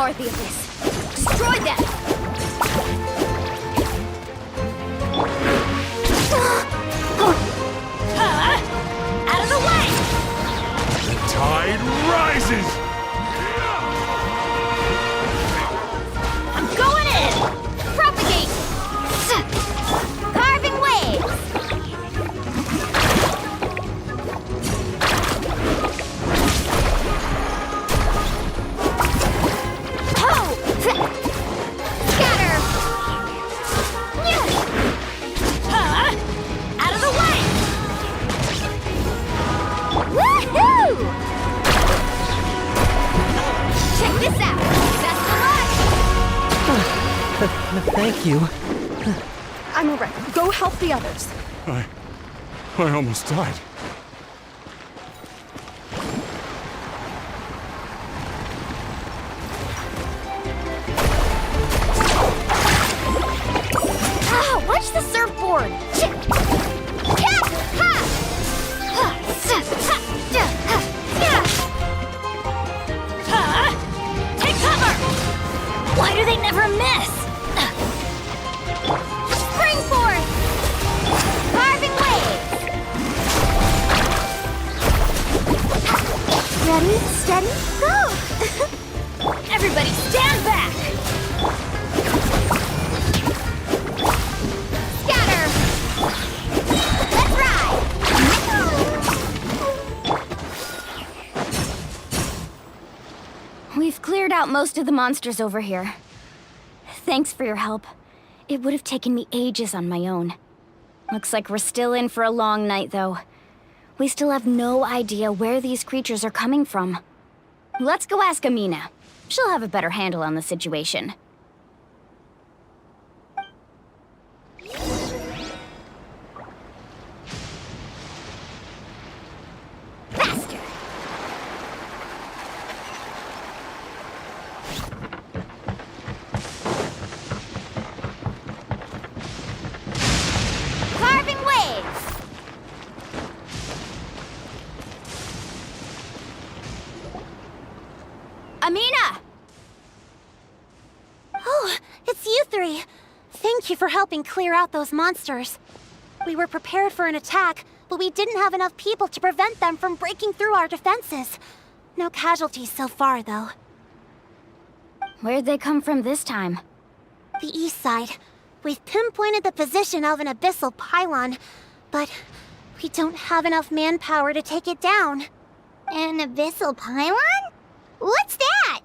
guard the abyss. Destroy them! Out of the way! The tide rises! I'm going in! Propagate! Carving waves! Ho! Scatter! Out of the way! Woohoo! Check this out! Best of luck! Thank you. I'm alright. Go help the others. I almost died. Ah, watch the surfboard! Take cover! Why do they never miss? Springboard! Carving waves! Ready, steady, go! Everybody stand back! Scatter! Let's ride! We've cleared out most of the monsters over here. Thanks for your help. It would have taken me ages on my own. Looks like we're still in for a long night, though. We still have no idea where these creatures are coming from. Let's go ask Amina. She'll have a better handle on the situation. Faster! Carving waves! Amina! Oh, it's you three. Thank you for helping clear out those monsters. We were prepared for an attack, but we didn't have enough people to prevent them from breaking through our defenses. No casualties so far, though. Where'd they come from this time? The east side. We've pinpointed the position of an abyssal pylon, but we don't have enough manpower to take it down. An abyssal pylon? What's that?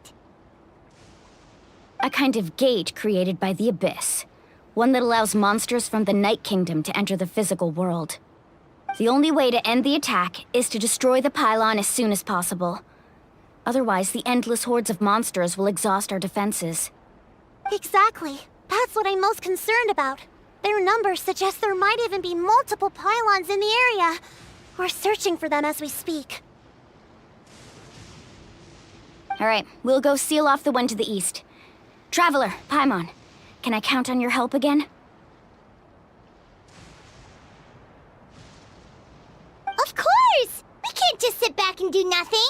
A kind of gate created by the Abyss. One that allows monsters from the Night Kingdom to enter the physical world. The only way to end the attack is to destroy the pylon as soon as possible. Otherwise, the endless hordes of monsters will exhaust our defenses. Exactly. That's what I'm most concerned about. Their numbers suggest there might even be multiple pylons in the area. We're searching for them as we speak. Alright, we'll go seal off the one to the east. Traveler, Paimon, can I count on your help again? Of course! We can't just sit back and do nothing!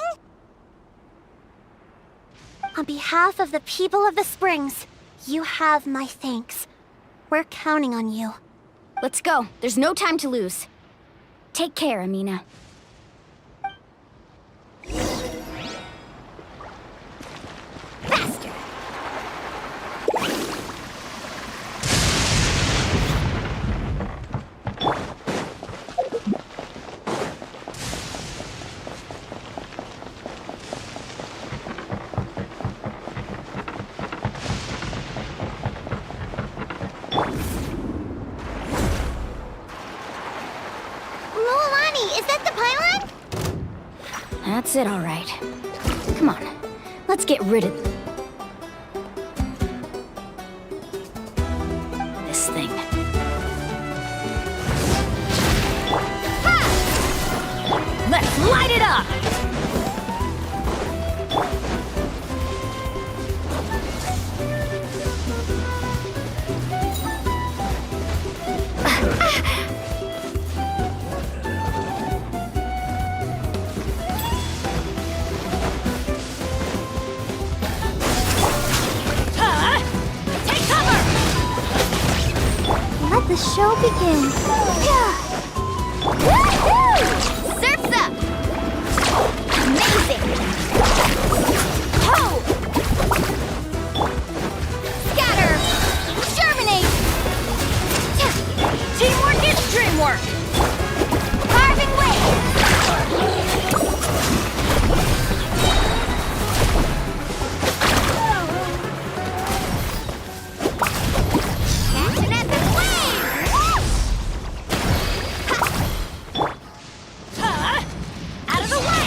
On behalf of the people of the Springs, you have my thanks. We're counting on you. Let's go. There's no time to lose. Take care, Amina. Faster! Mualani, is that the pylon? That's it, all right. Come on, let's get rid of this thing. Let's light it up! show begin. Woohoo! Surf's up! Amazing! Ho! Scatter! Germinate! Teamwork is dreamwork! Carving wave! Catch an epic wave! Out of the way!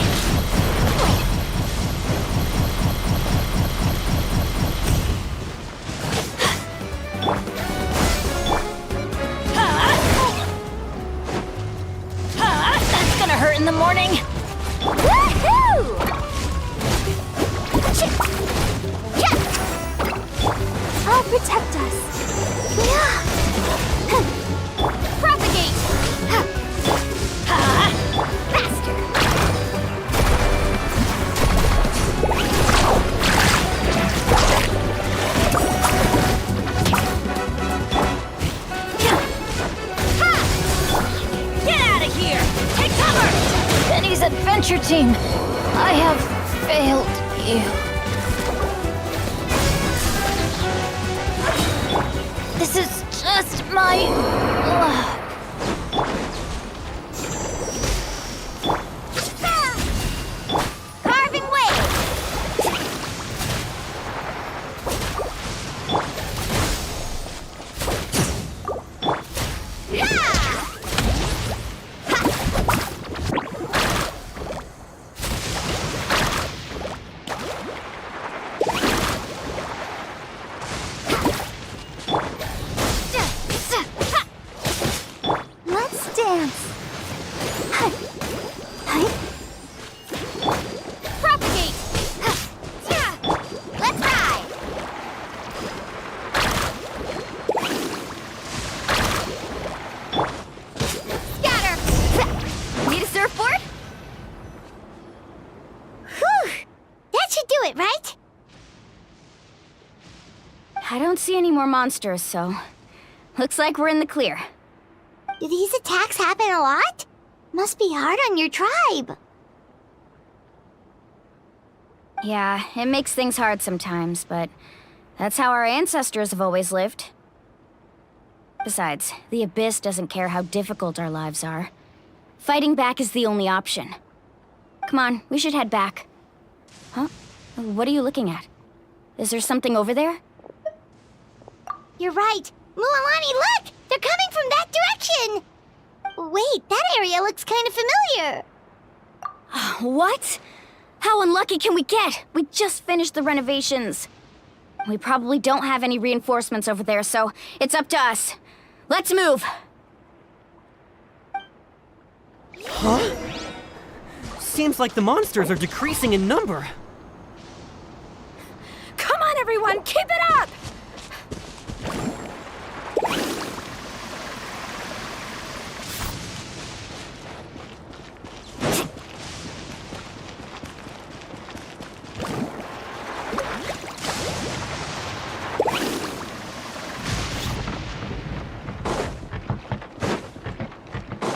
That's gonna hurt in the morning. Woohoo! I'll protect us. Propagate! Faster! Get out of here! Take cover! Penny's adventure team, I have failed you. This is just my luck. Carving wave! Let's dance. Propagate! Let's ride! Scatter! Need a surfboard? Whew! That should do it, right? I don't see any more monsters, so looks like we're in the clear. Do these attacks happen a lot? Must be hard on your tribe. Yeah, it makes things hard sometimes, but that's how our ancestors have always lived. Besides, the Abyss doesn't care how difficult our lives are. Fighting back is the only option. Come on, we should head back. Huh? What are you looking at? Is there something over there? You're right. Mualani, look! They're coming from that direction! Wait, that area looks kind of familiar. What? How unlucky can we get? We just finished the renovations. We probably don't have any reinforcements over there, so it's up to us. Let's move! Huh? Seems like the monsters are decreasing in number. Come on, everyone, keep it up!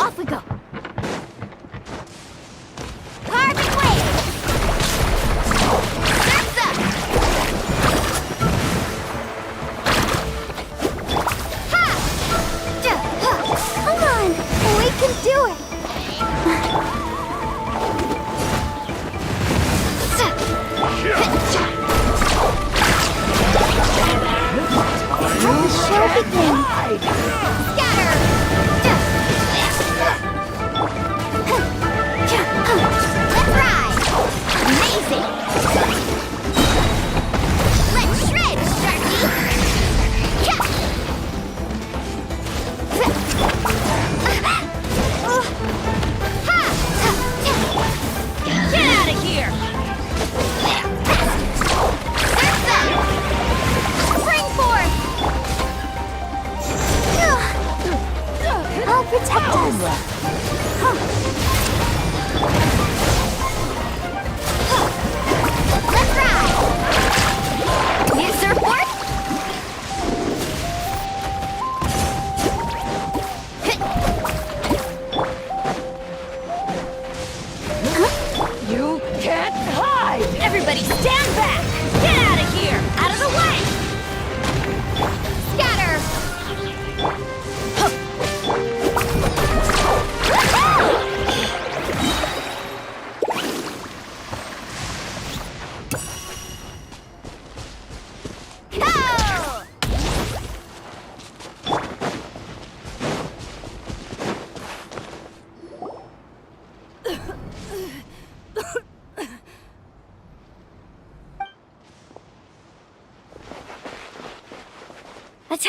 Off we go. Carving wave! Surf's up! Ha! Come on, we can do it! Let the show begin! Scatter! Let's ride! Amazing! Let's shred, Sharky! Get out of here! Surf's up! Spring forth! I'll protect us! Let's ride! Need a surfboard?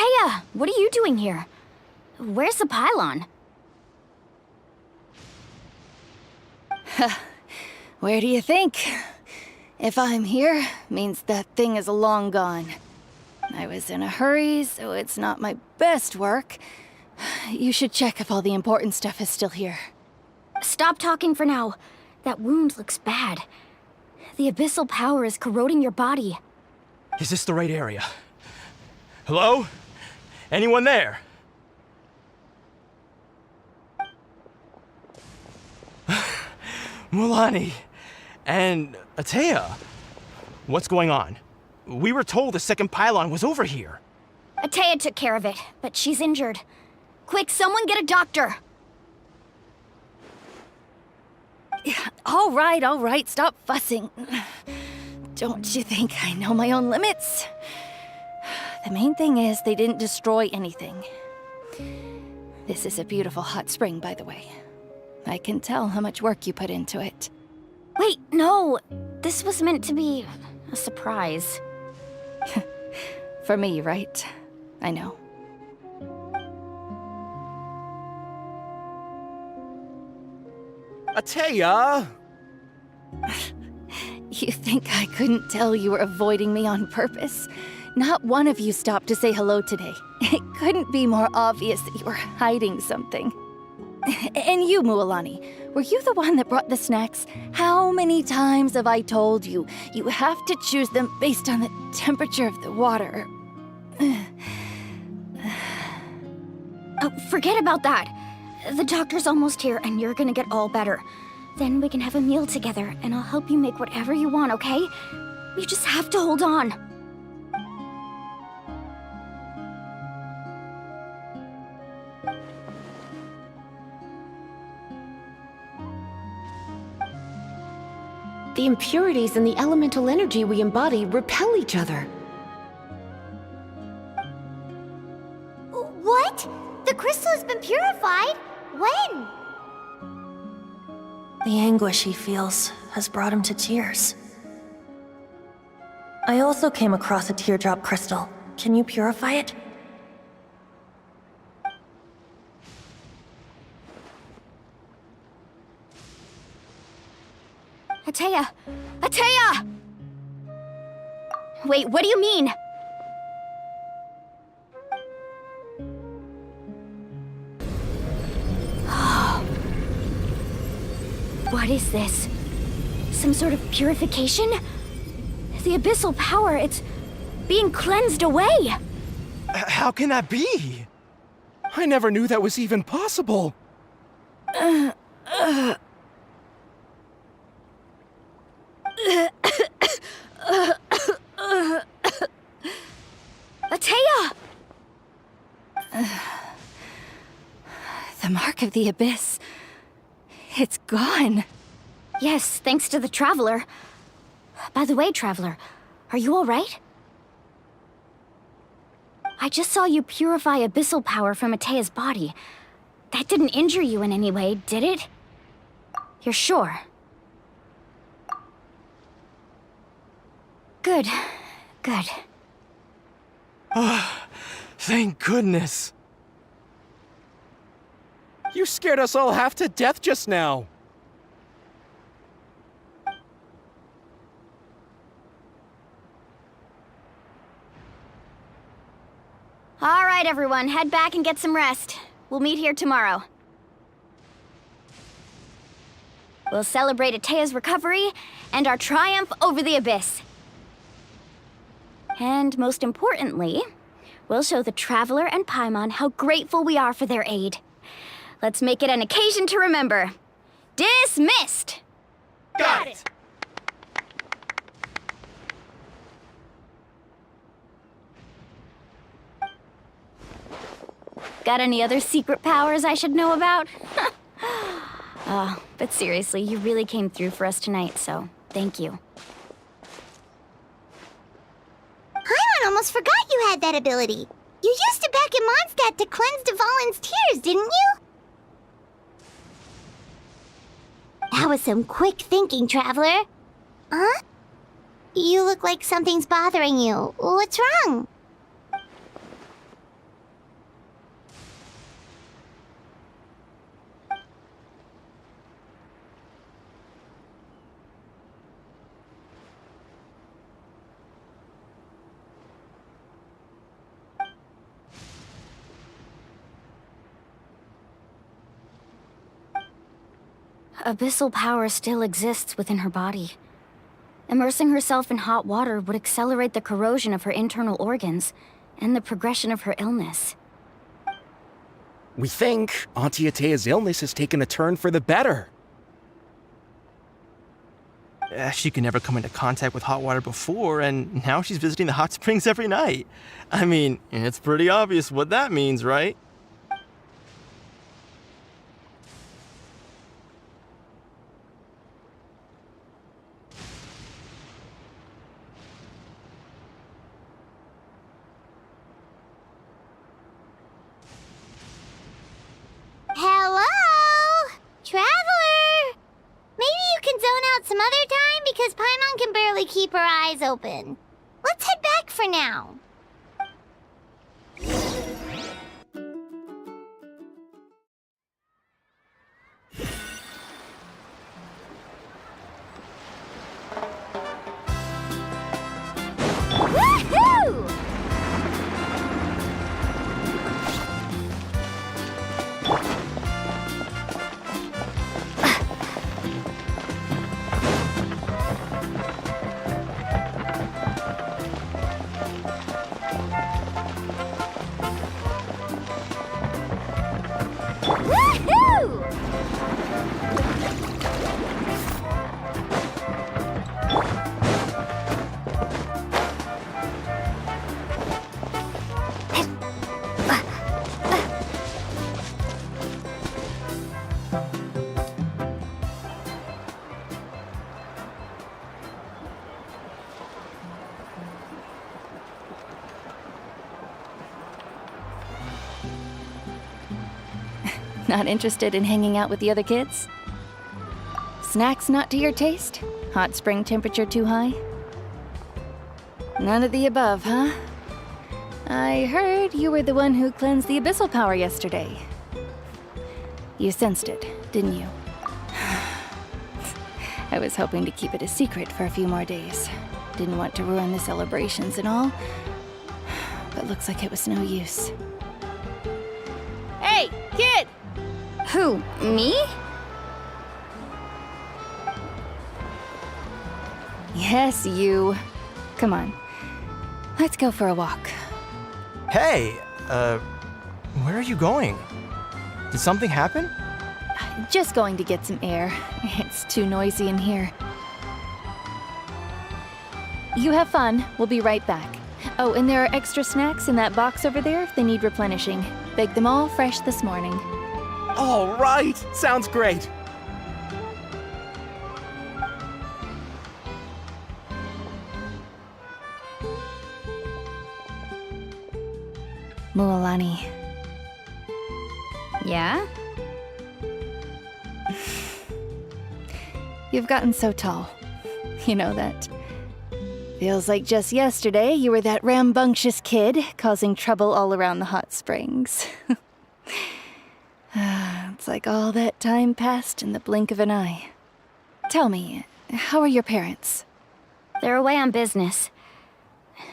Atea, what are you doing here? Where's the pylon? Where do you think? If I'm here, means that thing is long gone. I was in a hurry, so it's not my best work. You should check if all the important stuff is still here. Stop talking for now. That wound looks bad. The abyssal power is corroding your body. Is this the right area? Hello? Anyone there? Mulani and Atea. What's going on? We were told the second pylon was over here. Atea took care of it, but she's injured. Quick, someone get a doctor! All right, stop fussing. Don't you think I know my own limits? The main thing is they didn't destroy anything. This is a beautiful hot spring, by the way. I can tell how much work you put into it. Wait, no! This was meant to be a surprise. For me, right? I know. Atea! You think I couldn't tell you were avoiding me on purpose? Not one of you stopped to say hello today. It couldn't be more obvious that you were hiding something. And you, Mualani, were you the one that brought the snacks? How many times have I told you, you have to choose them based on the temperature of the water? Oh, forget about that. The doctor's almost here and you're gonna get all better. Then we can have a meal together and I'll help you make whatever you want, okay? You just have to hold on. The impurities in the elemental energy we embody repel each other. What? The crystal has been purified? When? The anguish he feels has brought him to tears. I also came across a teardrop crystal. Can you purify it? Atea! Atea! Wait, what do you mean? What is this? Some sort of purification? The abyssal power, it's being cleansed away! How can that be? I never knew that was even possible. Atea! The mark of the abyss. It's gone. Yes, thanks to the Traveler. By the way, Traveler, are you alright? I just saw you purify abyssal power from Atea's body. That didn't injure you in any way, did it? You're sure? Good. Good. Thank goodness. You scared us all half to death just now. All right, everyone, head back and get some rest. We'll meet here tomorrow. We'll celebrate Atea's recovery and our triumph over the abyss. And most importantly, we'll show the Traveler and Paimon how grateful we are for their aid. Let's make it an occasion to remember. Dismissed! Got it! Got any other secret powers I should know about? But seriously, you really came through for us tonight, so thank you. Paimon almost forgot you had that ability. You used it back in Mondstadt to cleanse Dvalin's tears, didn't you? That was some quick thinking, Traveler. Huh? You look like something's bothering you. What's wrong? abyssal power still exists within her body. Immersing herself in hot water would accelerate the corrosion of her internal organs and the progression of her illness. We think Auntie Atea's illness has taken a turn for the better. She could never come into contact with hot water before, and now she's visiting the hot springs every night. I mean, it's pretty obvious what that means, right? Hello? Traveler? Maybe you can zone out some other time because Paimon can barely keep her eyes open. Let's head back for now. Woohoo! Woohoo! Not interested in hanging out with the other kids? Snacks not to your taste? Hot spring temperature too high? None of the above, huh? I heard you were the one who cleansed the abyssal power yesterday. You sensed it, didn't you? I was hoping to keep it a secret for a few more days. Didn't want to ruin the celebrations and all. But looks like it was no use. Hey, kid! Who, me? Yes, you. Come on. Let's go for a walk. Hey, where are you going? Did something happen? Just going to get some air. It's too noisy in here. You have fun. We'll be right back. Oh, and there are extra snacks in that box over there if they need replenishing. Baked them all fresh this morning. All right, sounds great. Mualani. Yeah? You've gotten so tall. You know that. Feels like just yesterday you were that rambunctious kid causing trouble all around the hot springs. It's like all that time passed in the blink of an eye. Tell me, how are your parents? They're away on business.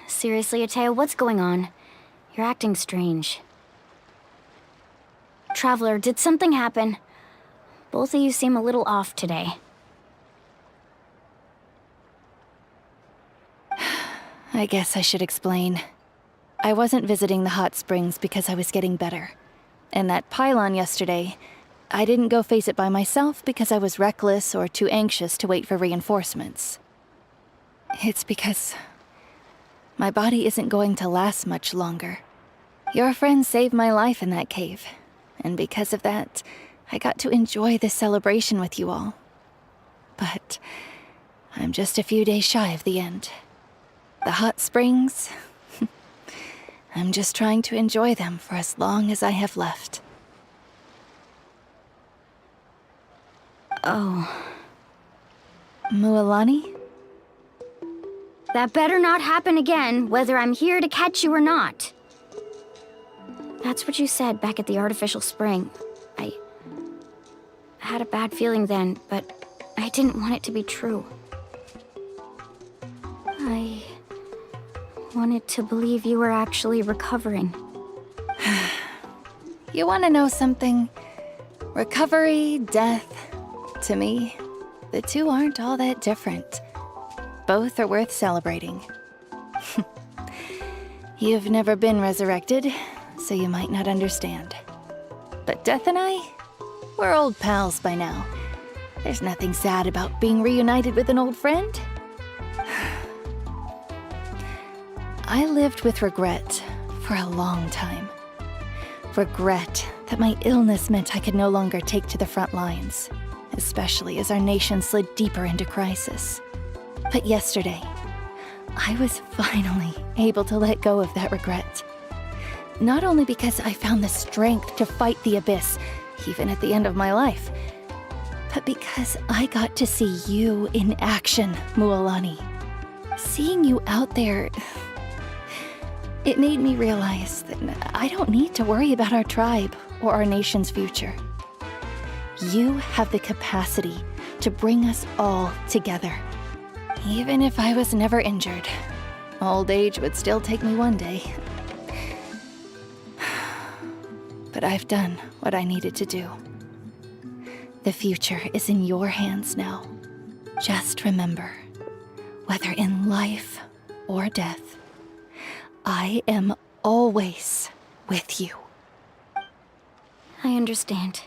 Seriously, Atea, what's going on? You're acting strange. Traveler, did something happen? Both of you seem a little off today. I guess I should explain. I wasn't visiting the hot springs because I was getting better. And that pylon yesterday, I didn't go face it by myself because I was reckless or too anxious to wait for reinforcements. It's because my body isn't going to last much longer. Your friend saved my life in that cave, and because of that, I got to enjoy this celebration with you all. But I'm just a few days shy of the end. The hot springs, I'm just trying to enjoy them for as long as I have left. Oh. Mualani? That better not happen again, whether I'm here to catch you or not. That's what you said back at the artificial spring. I had a bad feeling then, but I didn't want it to be true. I wanted to believe you were actually recovering. You want to know something? Recovery, death, To me, the two aren't all that different. Both are worth celebrating. You've never been resurrected, so you might not understand. But Death and I, we're old pals by now. There's nothing sad about being reunited with an old friend. I lived with regret for a long time. Regret that my illness meant I could no longer take to the front lines, especially as our nation slid deeper into crisis. But yesterday, I was finally able to let go of that regret. Not only because I found the strength to fight the abyss, even at the end of my life, but because I got to see you in action, Mualani. Seeing you out there, it made me realize that I don't need to worry about our tribe or our nation's future. You have the capacity to bring us all together. Even if I was never injured, old age would still take me one day. But I've done what I needed to do. The future is in your hands now. Just remember, whether in life or death, I am always with you. I understand.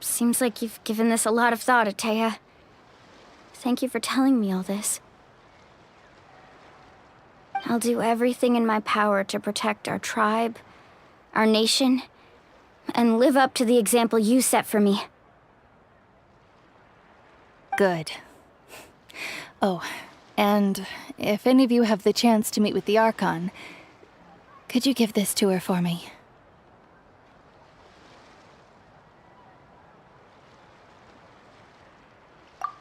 Seems like you've given this a lot of thought, Atea. Thank you for telling me all this. I'll do everything in my power to protect our tribe, our nation, and live up to the example you set for me. Good. Oh, and if any of you have the chance to meet with the Archon, could you give this to her for me?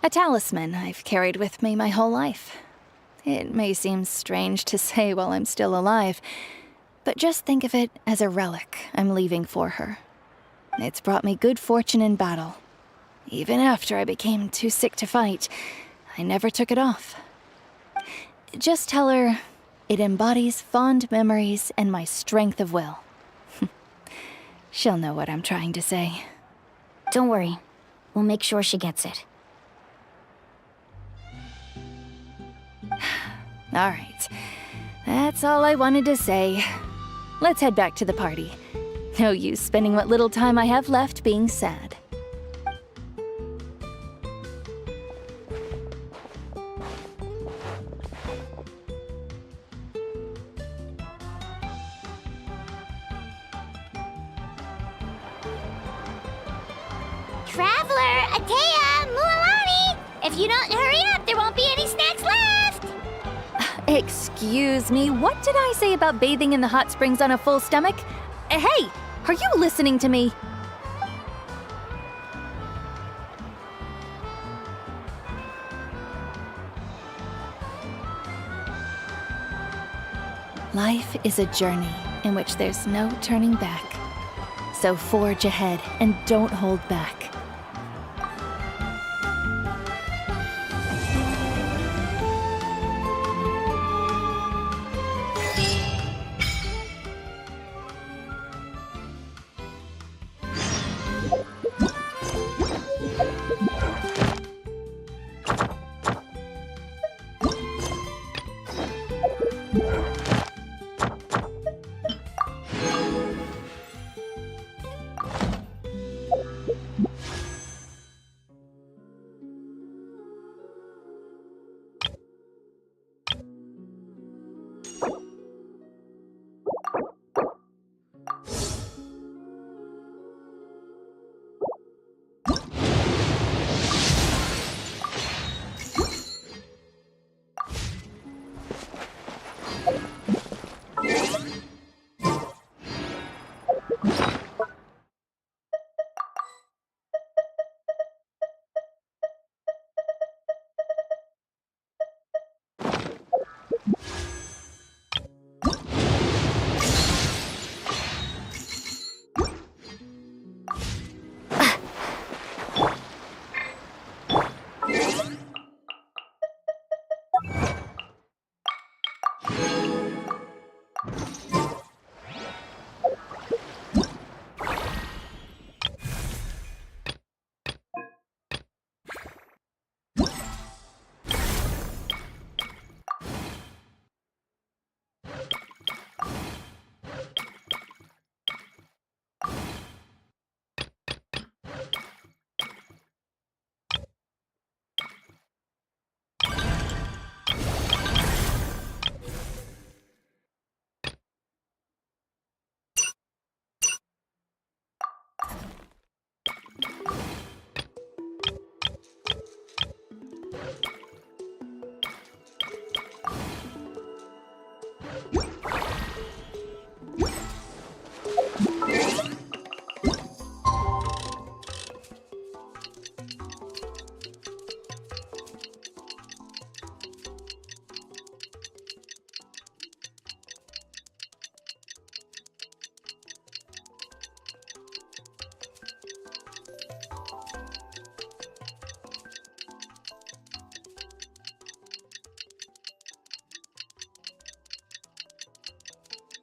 A talisman I've carried with me my whole life. It may seem strange to say while I'm still alive, but just think of it as a relic I'm leaving for her. It's brought me good fortune in battle. Even after I became too sick to fight, I never took it off. Just tell her it embodies fond memories and my strength of will. She'll know what I'm trying to say. Don't worry. We'll make sure she gets it. All right. That's all I wanted to say. Let's head back to the party. No use spending what little time I have left being sad. Traveler, Atea, Mualani! If you don't hurry up, there won't be any snacks left! Excuse me, what did I say about bathing in the hot springs on a full stomach? Hey, are you listening to me? Life is a journey in which there's no turning back. So forge ahead and don't hold back.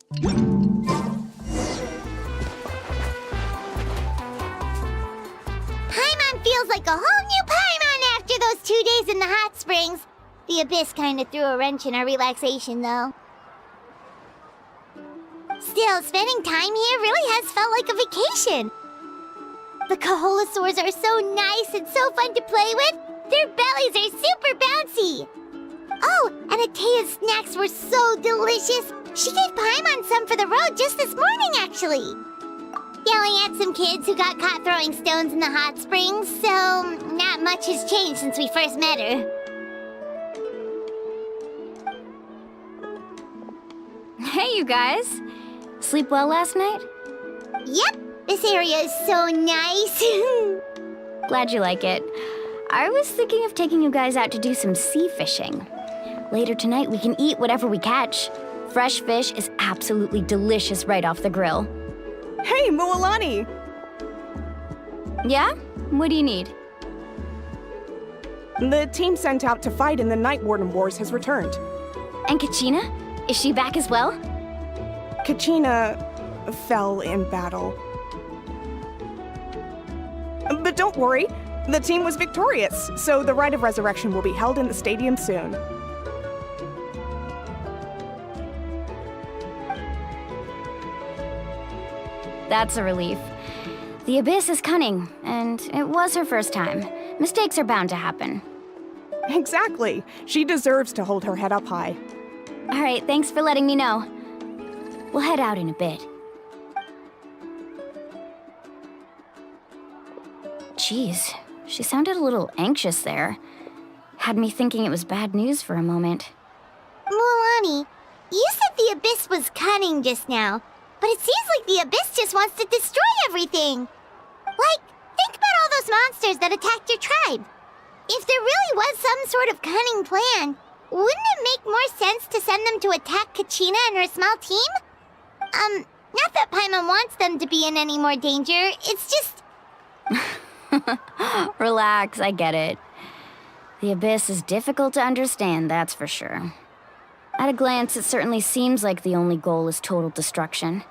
Paimon feels like a whole new Paimon after those 2 days in the hot springs. The Abyss kinda threw a wrench in our relaxation, though. Still, spending time here really has felt like a vacation. The Kaholosaurs are so nice and so fun to play with. Their bellies are super bouncy. Oh, and Atea's snacks were so delicious. She gave Paimon some for the road just this morning, actually. Yelling at some kids who got caught throwing stones in the hot springs, so not much has changed since we first met her. Hey, you guys. Sleep well last night? Yep, this area is so nice. Glad you like it. I was thinking of taking you guys out to do some sea fishing. Later tonight, we can eat whatever we catch. Fresh fish is absolutely delicious right off the grill. Hey, Mualani! Yeah? What do you need? The team sent out to fight in the Night Warden Wars has returned. And Kachina? Is she back as well? Kachina fell in battle. But don't worry, the team was victorious, so the Rite of Resurrection will be held in the stadium soon. That's a relief. The Abyss is cunning, and it was her first time. Mistakes are bound to happen. Exactly. She deserves to hold her head up high. All right, thanks for letting me know. We'll head out in a bit. Jeez, she sounded a little anxious there. Had me thinking it was bad news for a moment. Mualani, you said the Abyss was cunning just now, but it seems like the Abyss just wants to destroy everything. Like, think about all those monsters that attacked your tribe. If there really was some sort of cunning plan, wouldn't it make more sense to send them to attack Kachina and her small team? Not that Paimon wants them to be in any more danger, it's just... Relax, I get it. The Abyss is difficult to understand, that's for sure. At a glance, it certainly seems like the only goal is total destruction.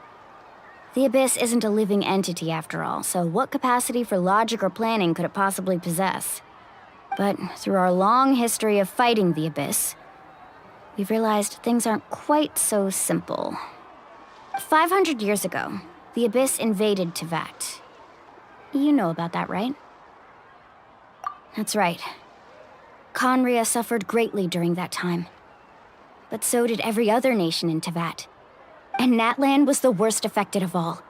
The Abyss isn't a living entity after all, so what capacity for logic or planning could it possibly possess? But through our long history of fighting the Abyss, we've realized things aren't quite so simple. 500 years ago, the Abyss invaded Teyvat. You know about that, right? That's right. Conria suffered greatly during that time. But so did every other nation in Teyvat. And Natlan was the worst affected of all.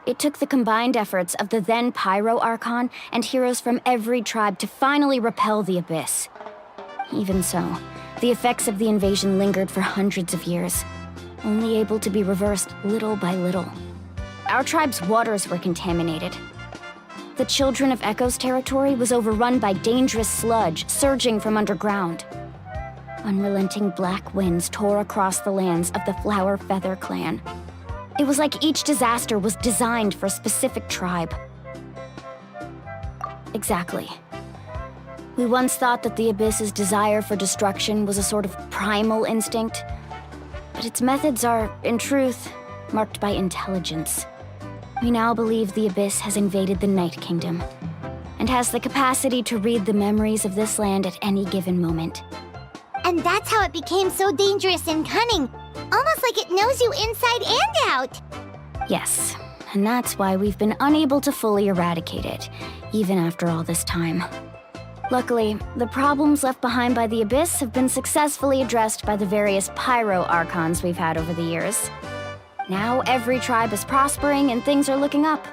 It took the combined efforts of the then Pyro Archon and heroes from every tribe to finally repel the Abyss. Even so, the effects of the invasion lingered for hundreds of years, only able to be reversed little by little. Our tribe's waters were contaminated. The Children of Echo's territory was overrun by dangerous sludge surging from underground. Unrelenting black winds tore across the lands of the Flower Feather clan. It was like each disaster was designed for a specific tribe. Exactly. We once thought that the Abyss's desire for destruction was a sort of primal instinct, but its methods are, in truth, marked by intelligence. We now believe the Abyss has invaded the Night Kingdom, and has the capacity to read the memories of this land at any given moment. And that's how it became so dangerous and cunning. Almost like it knows you inside and out. Yes, and that's why we've been unable to fully eradicate it, even after all this time. Luckily, the problems left behind by the Abyss have been successfully addressed by the various Pyro Archons we've had over the years. Now every tribe is prospering and things are looking up.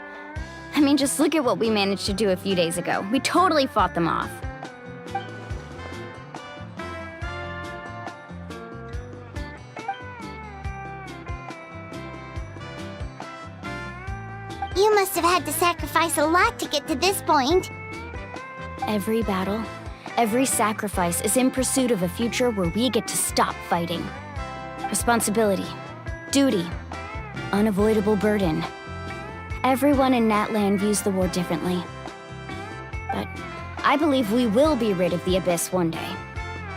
I mean, just look at what we managed to do a few days ago. We totally fought them off. You must have had to sacrifice a lot to get to this point. Every battle, every sacrifice is in pursuit of a future where we get to stop fighting. Responsibility, duty, unavoidable burden. Everyone in Natlan views the war differently. But I believe we will be rid of the Abyss one day.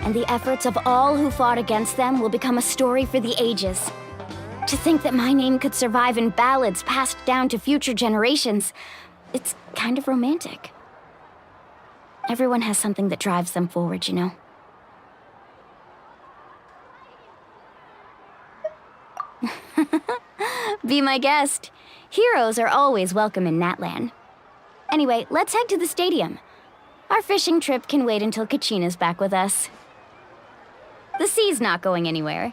And the efforts of all who fought against them will become a story for the ages. To think that my name could survive in ballads passed down to future generations, it's kind of romantic. Everyone has something that drives them forward, you know? Be my guest. Heroes are always welcome in Natlan. Anyway, let's head to the stadium. Our fishing trip can wait until Kachina's back with us. The sea's not going anywhere.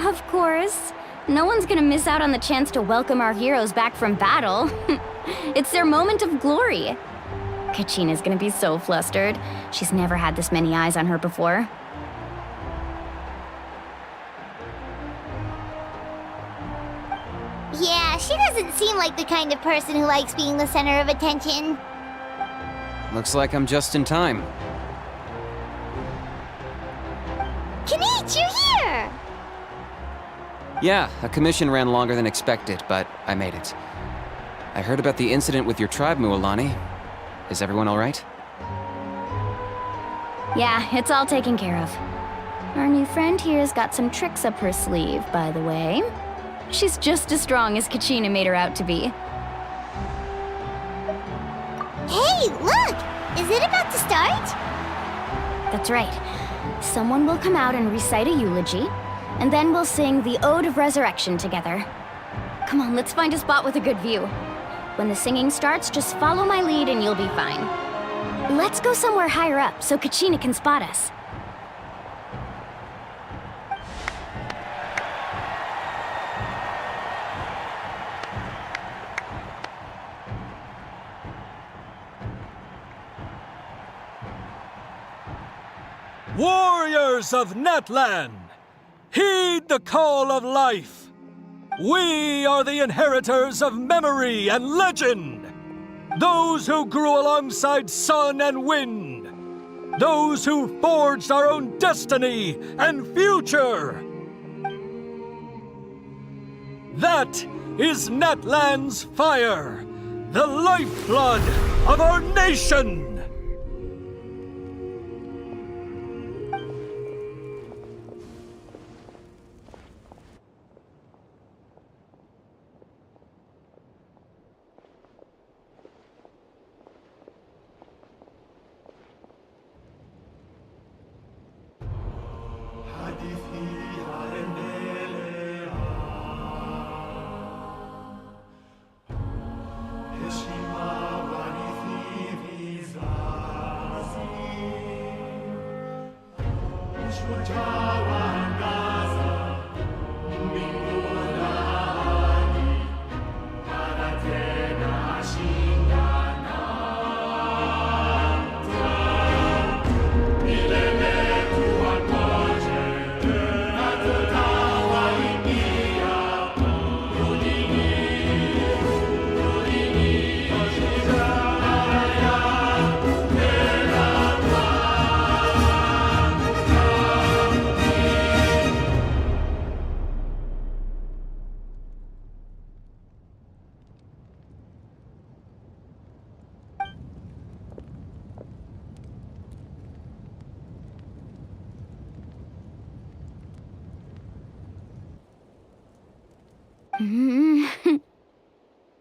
Of course. No one's gonna miss out on the chance to welcome our heroes back from battle. It's their moment of glory. Kachina's gonna be so flustered. She's never had this many eyes on her before. Yeah, she doesn't seem like the kind of person who likes being the center of attention. Looks like I'm just in time. Kanich, you're here! Yeah, a commission ran longer than expected, but I made it. I heard about the incident with your tribe, Mualani. Is everyone all right? Yeah, it's all taken care of. Our new friend here's got some tricks up her sleeve, by the way. She's just as strong as Kachina made her out to be. Hey, look! Is it about to start? That's right. Someone will come out and recite a eulogy, and then we'll sing the Ode of Resurrection together. Come on, let's find a spot with a good view. When the singing starts, just follow my lead and you'll be fine. Let's go somewhere higher up so Kachina can spot us. Warriors of Natlan, heed the call of life. We are the inheritors of memory and legend. Those who grew alongside sun and wind. Those who forged our own destiny and future. That is Natlan's fire, the lifeblood of our nation.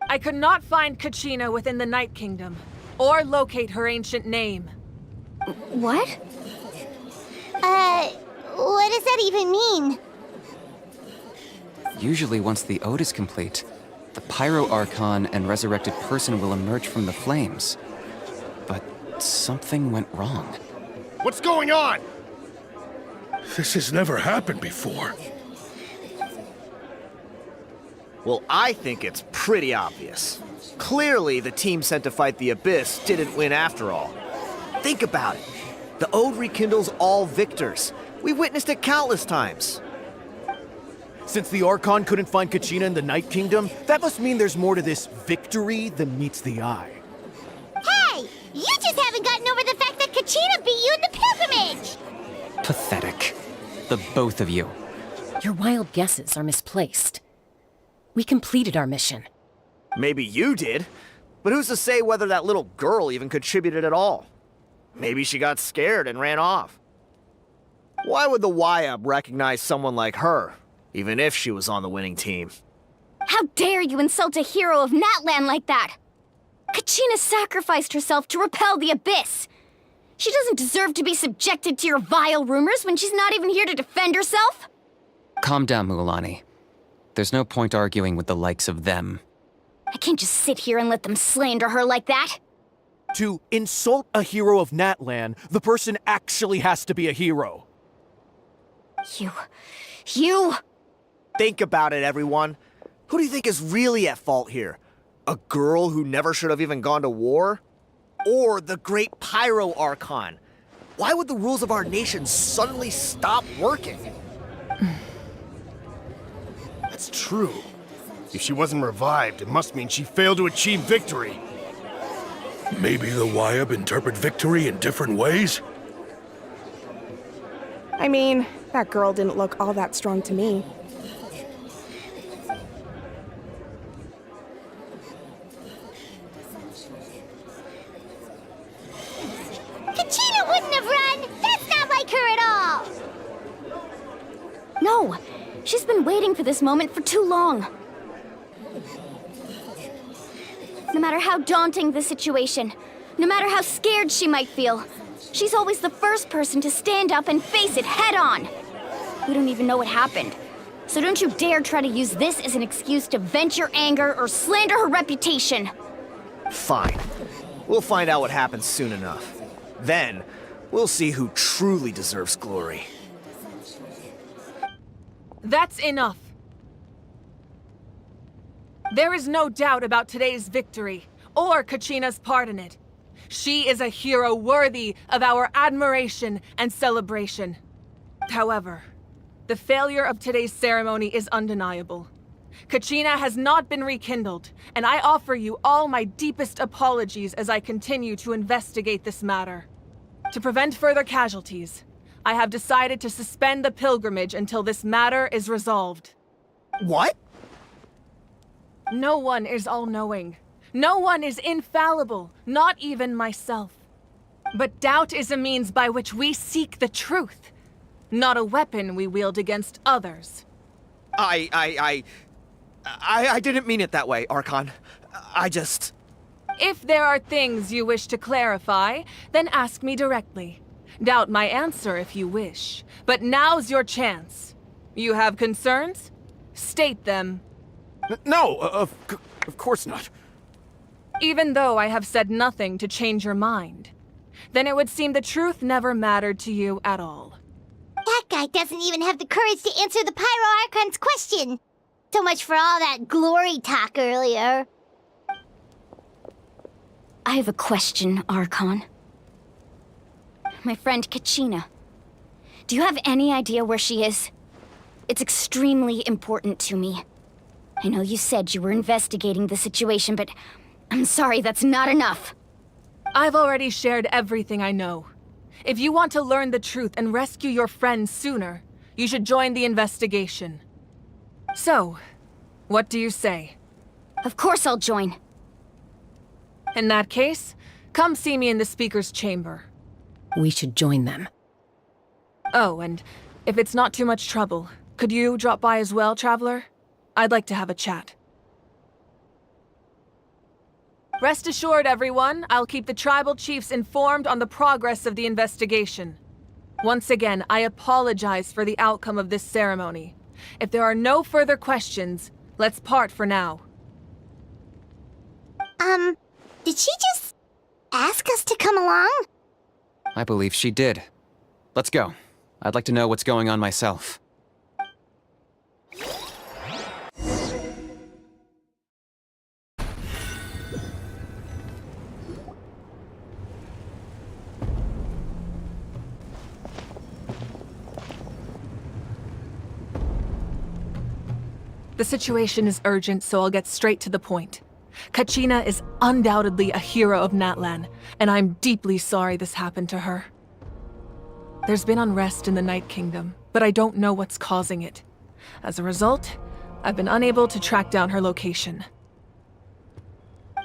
I could not find Kachina within the Night Kingdom, or locate her ancient name. What? What does that even mean? Usually once the ode is complete, the Pyro Archon and resurrected person will emerge from the flames. But something went wrong. What's going on? This has never happened before. Well, I think it's pretty obvious. Clearly, the team sent to fight the Abyss didn't win after all. Think about it. The Ode rekindles all victors. We witnessed it countless times. Since the Archon couldn't find Kachina in the Night Kingdom, that must mean there's more to this victory than meets the eye. Hey! You just haven't gotten over the fact that Kachina beat you in the pilgrimage! Pathetic. The both of you. Your wild guesses are misplaced. We completed our mission. Maybe you did, but who's to say whether that little girl even contributed at all? Maybe she got scared and ran off. Why would the YUB recognize someone like her, even if she was on the winning team? How dare you insult a hero of Natlan like that? Kachina sacrificed herself to repel the Abyss. She doesn't deserve to be subjected to your vile rumors when she's not even here to defend herself. Calm down, Mualani. There's no point arguing with the likes of them. I can't just sit here and let them slander her like that. To insult a hero of Natlan, the person actually has to be a hero. You... Think about it, everyone. Who do you think is really at fault here? A girl who never should have even gone to war? Or the great Pyro Archon? Why would the rules of our nation suddenly stop working? That's true. If she wasn't revived, it must mean she failed to achieve victory. Maybe the YUB interpret victory in different ways? I mean, that girl didn't look all that strong to me. Kachina wouldn't have run! That's not like her at all! No, she's been waiting for this moment for too long. No matter how daunting the situation, no matter how scared she might feel, she's always the first person to stand up and face it head on. We don't even know what happened, so don't you dare try to use this as an excuse to vent your anger or slander her reputation. Fine. We'll find out what happens soon enough. Then, we'll see who truly deserves glory. That's enough. There is no doubt about today's victory, or Kachina's part in it. She is a hero worthy of our admiration and celebration. However, the failure of today's ceremony is undeniable. Kachina has not been rekindled, and I offer you all my deepest apologies as I continue to investigate this matter. To prevent further casualties, I have decided to suspend the pilgrimage until this matter is resolved. What? No one is all-knowing. No one is infallible, not even myself. But doubt is a means by which we seek the truth, not a weapon we wield against others. I didn't mean it that way, Archon. If there are things you wish to clarify, then ask me directly. Doubt my answer if you wish, but now's your chance. You have concerns? State them. No, of course not. Even though I have said nothing to change your mind, then it would seem the truth never mattered to you at all. That guy doesn't even have the courage to answer the Pyro Archon's question. So much for all that glory talk earlier. I have a question, Archon. My friend Kachina. Do you have any idea where she is? It's extremely important to me. I know you said you were investigating the situation, but I'm sorry, that's not enough. I've already shared everything I know. If you want to learn the truth and rescue your friend sooner, you should join the investigation. So, what do you say? Of course I'll join. In that case, come see me in the speaker's chamber. We should join them. Oh, and if it's not too much trouble, could you drop by as well, Traveler? I'd like to have a chat. Rest assured, everyone, I'll keep the tribal chiefs informed on the progress of the investigation. Once again, I apologize for the outcome of this ceremony. If there are no further questions, let's part for now. Did she just ask us to come along? I believe she did. Let's go. I'd like to know what's going on myself. The situation is urgent, so I'll get straight to the point. Kachina is undoubtedly a hero of Natlan, and I'm deeply sorry this happened to her. There's been unrest in the Night Kingdom, but I don't know what's causing it. As a result, I've been unable to track down her location.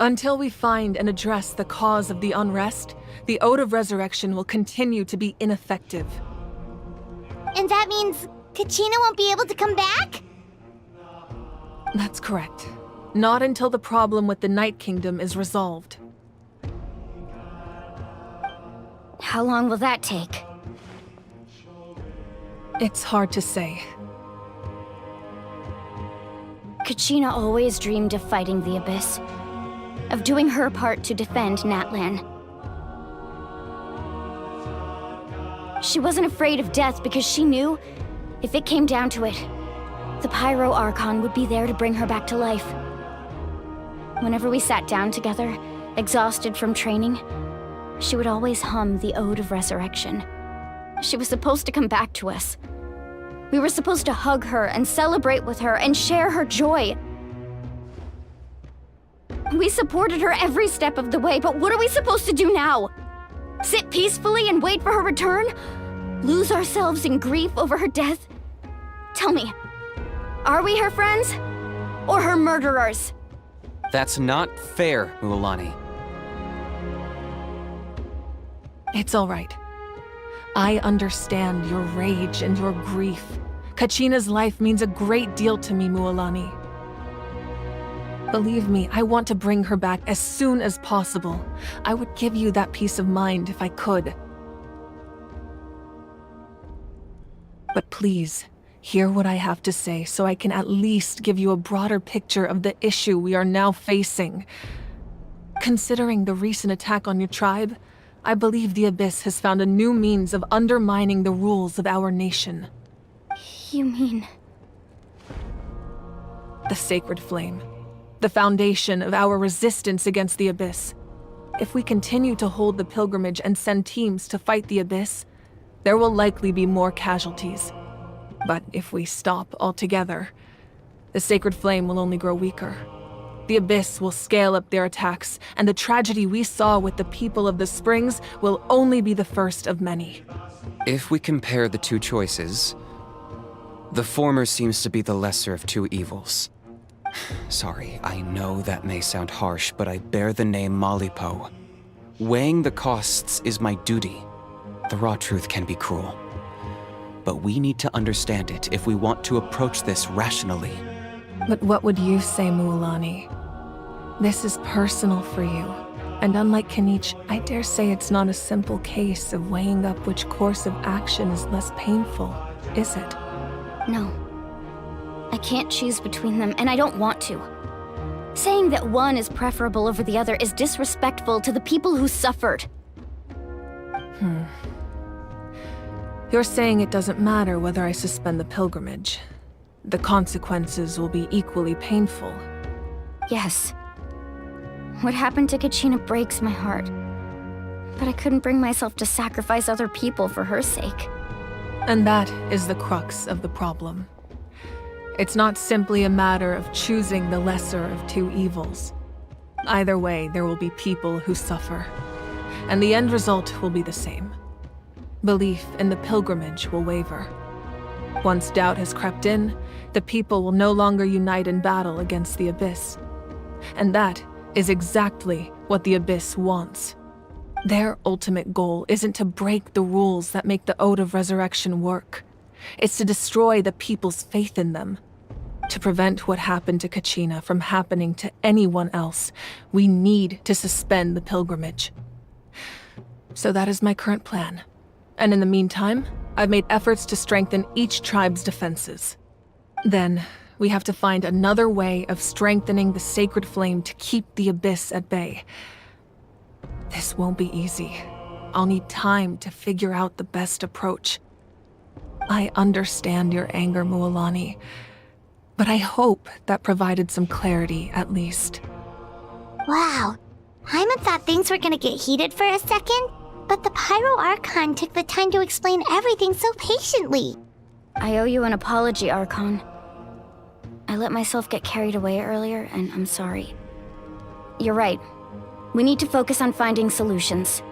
Until we find and address the cause of the unrest, the Ode of Resurrection will continue to be ineffective. And that means Kachina won't be able to come back? That's correct. Not until the problem with the Night Kingdom is resolved. How long will that take? It's hard to say. Kachina always dreamed of fighting the Abyss, of doing her part to defend Natlan. She wasn't afraid of death because she knew, if it came down to it, the Pyro Archon would be there to bring her back to life. Whenever we sat down together, exhausted from training, she would always hum the Ode of Resurrection. She was supposed to come back to us. We were supposed to hug her and celebrate with her and share her joy. We supported her every step of the way, but what are we supposed to do now? Sit peacefully and wait for her return? Lose ourselves in grief over her death? Tell me, are we her friends? Or her murderers? That's not fair, Mualani. It's all right. I understand your rage and your grief. Kachina's life means a great deal to me, Mualani. Believe me, I want to bring her back as soon as possible. I would give you that peace of mind if I could. But please, hear what I have to say so I can at least give you a broader picture of the issue we are now facing. Considering the recent attack on your tribe, I believe the Abyss has found a new means of undermining the rules of our nation. You mean... The Sacred Flame. The foundation of our resistance against the Abyss. If we continue to hold the pilgrimage and send teams to fight the Abyss, there will likely be more casualties. But if we stop altogether, the Sacred Flame will only grow weaker. The Abyss will scale up their attacks, and the tragedy we saw with the people of the Springs will only be the first of many. If we compare the two choices, the former seems to be the lesser of two evils. Sorry, I know that may sound harsh, but I bear the name Malipo. Weighing the costs is my duty. The raw truth can be cruel. But we need to understand it if we want to approach this rationally. But what would you say, Mualani? This is personal for you. And unlike Kanich, I dare say it's not a simple case of weighing up which course of action is less painful, is it? No. I can't choose between them, and I don't want to. Saying that one is preferable over the other is disrespectful to the people who suffered. You're saying it doesn't matter whether I suspend the pilgrimage. The consequences will be equally painful. Yes. What happened to Kachina breaks my heart. But I couldn't bring myself to sacrifice other people for her sake. And that is the crux of the problem. It's not simply a matter of choosing the lesser of two evils. Either way, there will be people who suffer. And the end result will be the same. Belief in the pilgrimage will waver. Once doubt has crept in, the people will no longer unite in battle against the Abyss. And that is exactly what the Abyss wants. Their ultimate goal isn't to break the rules that make the Ode of Resurrection work. It's to destroy the people's faith in them. To prevent what happened to Kachina from happening to anyone else, we need to suspend the pilgrimage. So that is my current plan. And in the meantime, I've made efforts to strengthen each tribe's defenses. Then, we have to find another way of strengthening the sacred flame to keep the abyss at bay. This won't be easy. I'll need time to figure out the best approach. I understand your anger, Mualani, but I hope that provided some clarity, at least. Wow. Hyman thought things were gonna get heated for a second, but the Pyro Archon took the time to explain everything so patiently. I owe you an apology, Archon. I let myself get carried away earlier, and I'm sorry. You're right. We need to focus on finding solutions.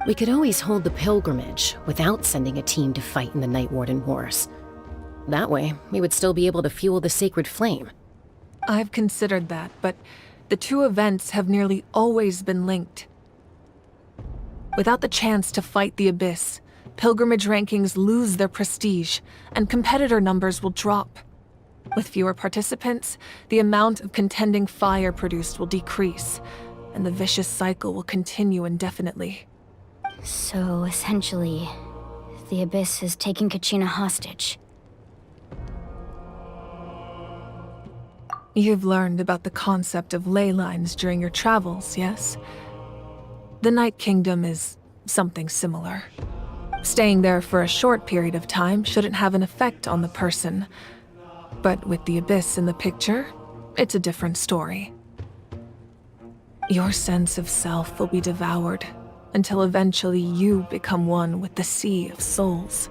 We could always hold the pilgrimage without sending a team to fight in the Night Warden Wars. That way, we would still be able to fuel the sacred flame. I've considered that, but the two events have nearly always been linked. Without the chance to fight the Abyss, pilgrimage rankings lose their prestige, and competitor numbers will drop. With fewer participants, the amount of contending fire produced will decrease, and the vicious cycle will continue indefinitely. So, essentially, the Abyss is taking Kachina hostage. You've learned about the concept of ley lines during your travels, yes? The Night Kingdom is something similar. Staying there for a short period of time shouldn't have an effect on the person. But with the Abyss in the picture, it's a different story. Your sense of self will be devoured until eventually you become one with the Sea of Souls.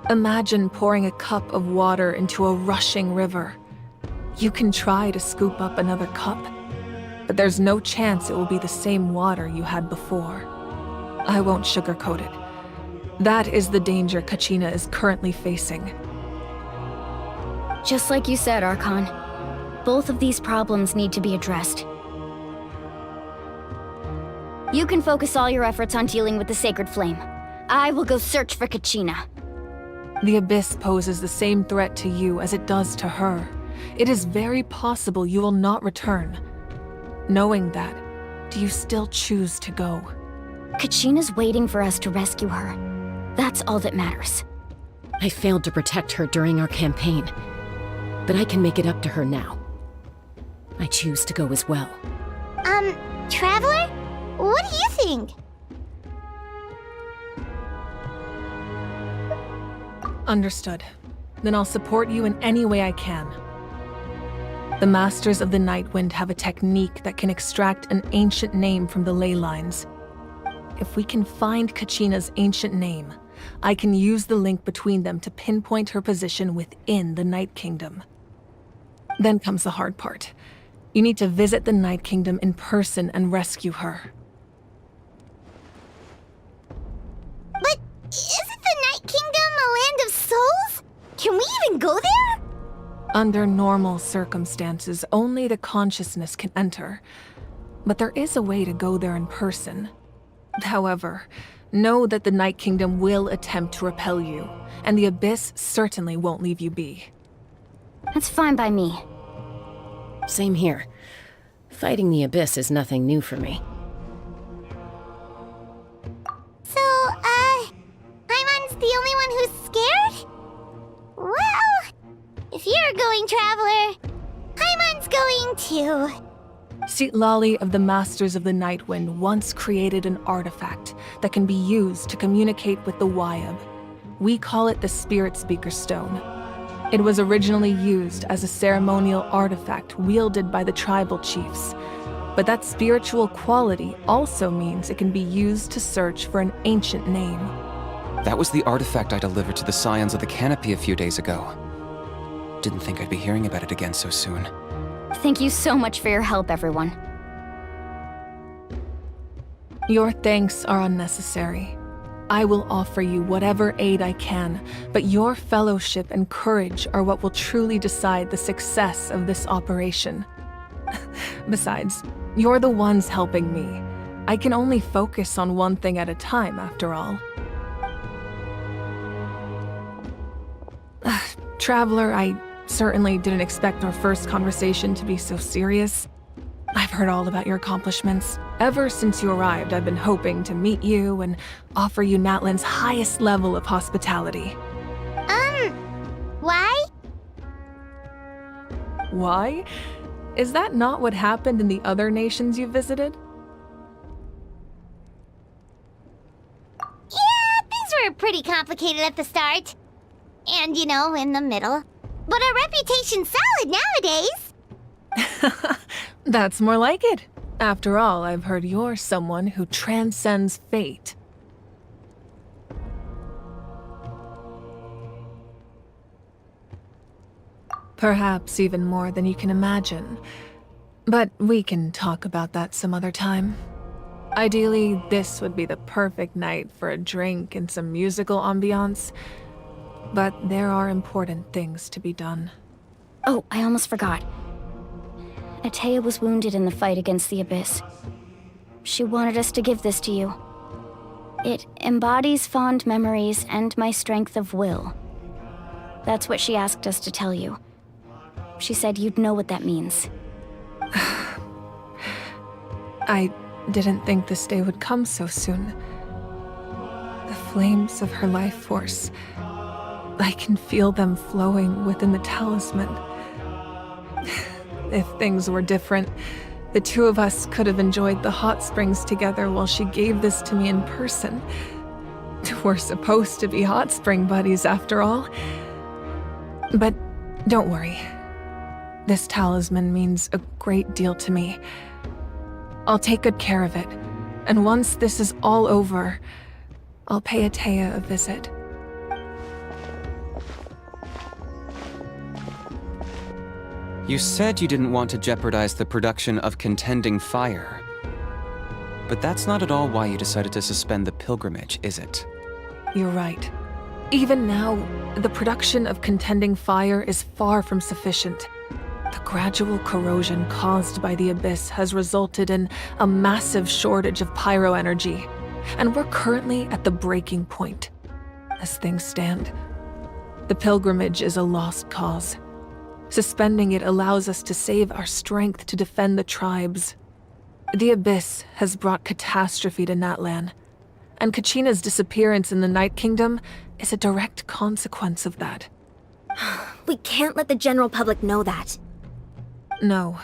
Imagine pouring a cup of water into a rushing river. You can try to scoop up another cup, but there's no chance it will be the same water you had before. I won't sugarcoat it. That is the danger Kachina is currently facing. Just like you said, Archon. Both of these problems need to be addressed. You can focus all your efforts on dealing with the Sacred Flame. I will go search for Kachina. The Abyss poses the same threat to you as it does to her. It is very possible you will not return. Knowing that, do you still choose to go? Kachina's waiting for us to rescue her. That's all that matters. I failed to protect her during our campaign, but I can make it up to her now. I choose to go as well. Traveler? What do you think? Understood. Then I'll support you in any way I can. The Masters of the Nightwind have a technique that can extract an ancient name from the ley lines. If we can find Kachina's ancient name, I can use the link between them to pinpoint her position within the Night Kingdom. Then comes the hard part. You need to visit the Night Kingdom in person and rescue her. But isn't the Night Kingdom a land of souls? Can we even go there? Under normal circumstances, only the consciousness can enter. But there is a way to go there in person. However, know that the Night Kingdom will attempt to repel you, and the Abyss certainly won't leave you be. That's fine by me. Same here. Fighting the Abyss is nothing new for me. So, Paimon's the only one who's scared? Well, if you're going, Traveler, Paimon's going too. Citlali of the Masters of the Nightwind once created an artifact that can be used to communicate with the Wyab. We call it the Spirit Speaker Stone. It was originally used as a ceremonial artifact wielded by the tribal chiefs, but that spiritual quality also means it can be used to search for an ancient name. That was the artifact I delivered to the Scions of the Canopy a few days ago. Didn't think I'd be hearing about it again so soon. Thank you so much for your help, everyone. Your thanks are unnecessary. I will offer you whatever aid I can, but your fellowship and courage are what will truly decide the success of this operation. Besides, you're the ones helping me. I can only focus on one thing at a time, after all. Traveler, I certainly didn't expect our first conversation to be so serious. I've heard all about your accomplishments. Ever since you arrived, I've been hoping to meet you and offer you Natlan's highest level of hospitality. Why? Why? Is that not what happened in the other nations you visited? Yeah, things were pretty complicated at the start. And, in the middle. But our reputation's solid nowadays. That's more like it. After all, I've heard you're someone who transcends fate. Perhaps even more than you can imagine. But we can talk about that some other time. Ideally, this would be the perfect night for a drink and some musical ambiance. But there are important things to be done. Oh, I almost forgot. Atea was wounded in the fight against the Abyss. She wanted us to give this to you. It embodies fond memories and my strength of will. That's what she asked us to tell you. She said you'd know what that means. I didn't think this day would come so soon. The flames of her life force. I can feel them flowing within the talisman. If things were different, the two of us could have enjoyed the hot springs together while she gave this to me in person. We're supposed to be hot spring buddies after all. But Don't worry. This talisman means a great deal to me. I'll take good care of it, and once this is all over, I'll pay Atea a visit. You said you didn't want to jeopardize the production of Contending Fire. But that's not at all why you decided to suspend the pilgrimage, is it? You're right. Even now, the production of Contending Fire is far from sufficient. The gradual corrosion caused by the Abyss has resulted in a massive shortage of pyro energy, and we're currently at the breaking point. As things stand, the pilgrimage is a lost cause. Suspending it allows us to save our strength to defend the tribes. The Abyss has brought catastrophe to Natlan, and Kachina's disappearance in the Night Kingdom is a direct consequence of that. We can't let the general public know that. No.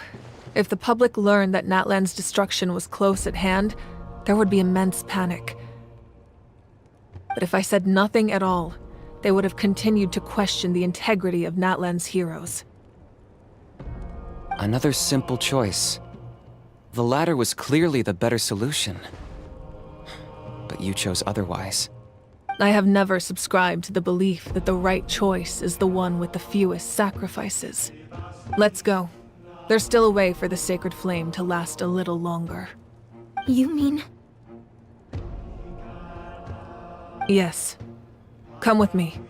If the public learned that Natlan's destruction was close at hand, there would be immense panic. But if I said nothing at all, they would have continued to question the integrity of Natlan's heroes. Another simple choice. The latter was clearly the better solution. But you chose otherwise. I have never subscribed to the belief that the right choice is the one with the fewest sacrifices. Let's go. There's still a way for the sacred flame to last a little longer. You mean? Yes. Come with me.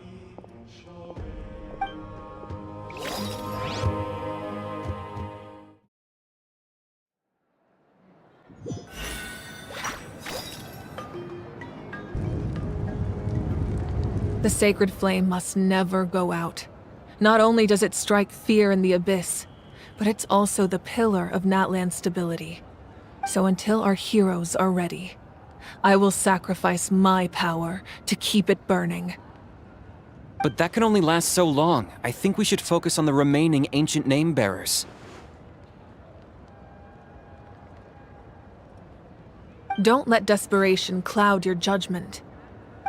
The sacred flame must never go out. Not only does it strike fear in the Abyss, but it's also the pillar of Natlan's stability. So until our heroes are ready, I will sacrifice my power to keep it burning. But that can only last so long. I think we should focus on the remaining ancient name-bearers. Don't let desperation cloud your judgment.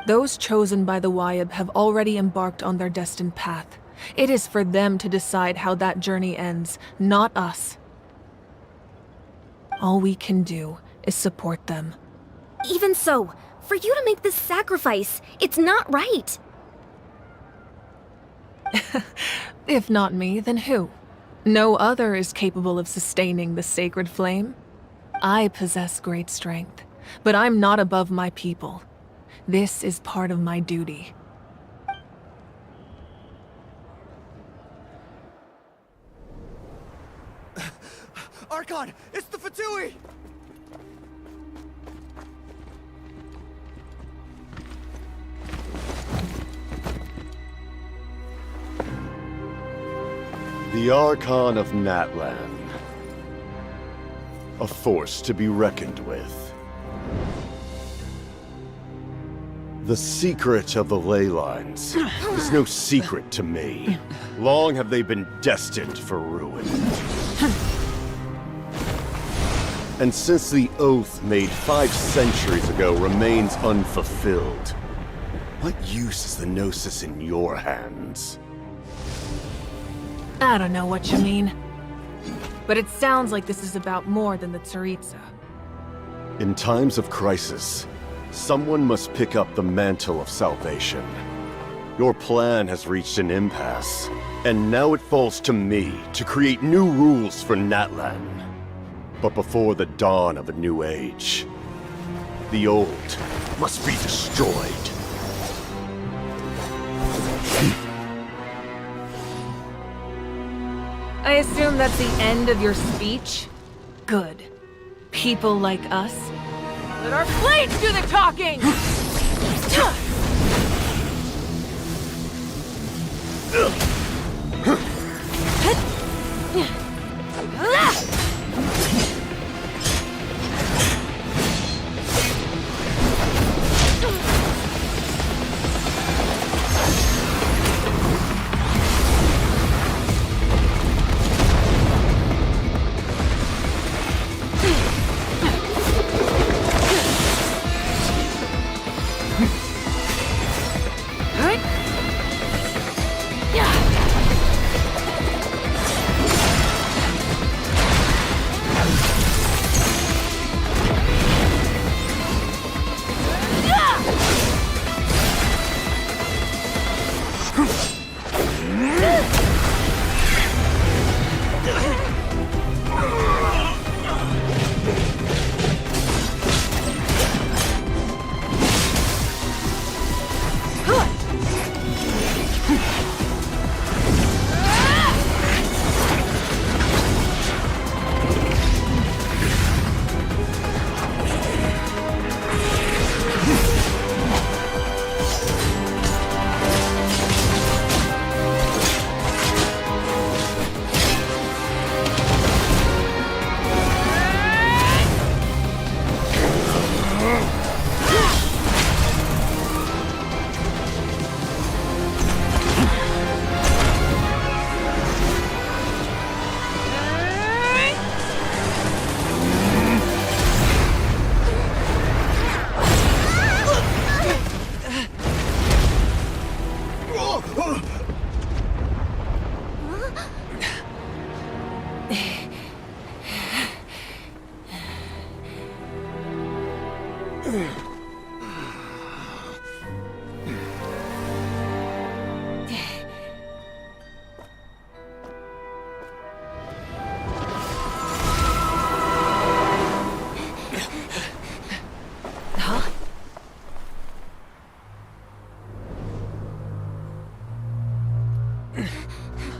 Those chosen by the Wyeb have already embarked on their destined path. It is for them to decide how that journey ends, not us. All we can do is support them. Even so, for you to make this sacrifice, it's not right. If not me, then who? No other is capable of sustaining the sacred flame. I possess great strength, but I'm not above my people. This is part of my duty. Archon, it's the Fatui! The Archon of Natlan. A force to be reckoned with. The secret of the ley lines is no secret to me. Long have they been destined for ruin. And since the oath made 5 centuries ago remains unfulfilled, what use is the Gnosis in your hands? I don't know what you mean. But it sounds like this is about more than the Tsaritsa. In times of crisis, someone must pick up the mantle of salvation. Your plan has reached an impasse, and now it falls to me to create new rules for Natlan. But before the dawn of a new age, the old must be destroyed. I assume that's the end of your speech? Good. People like us. Let our blades do the talking!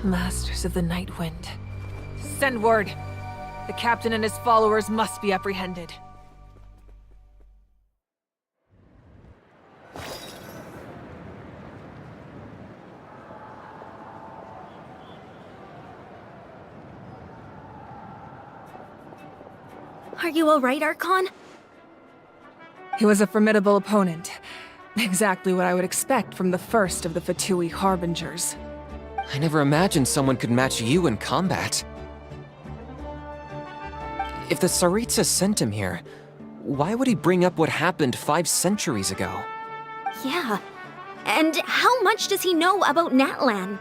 Masters of the Night Wind. Send word. The captain and his followers must be apprehended. Are you alright, Archon? He was a formidable opponent. Exactly what I would expect from the first of the Fatui Harbingers. I never imagined someone could match you in combat. If the Tsaritsa sent him here, why would he bring up what happened 5 centuries ago? Yeah. And how much does he know about Natlan?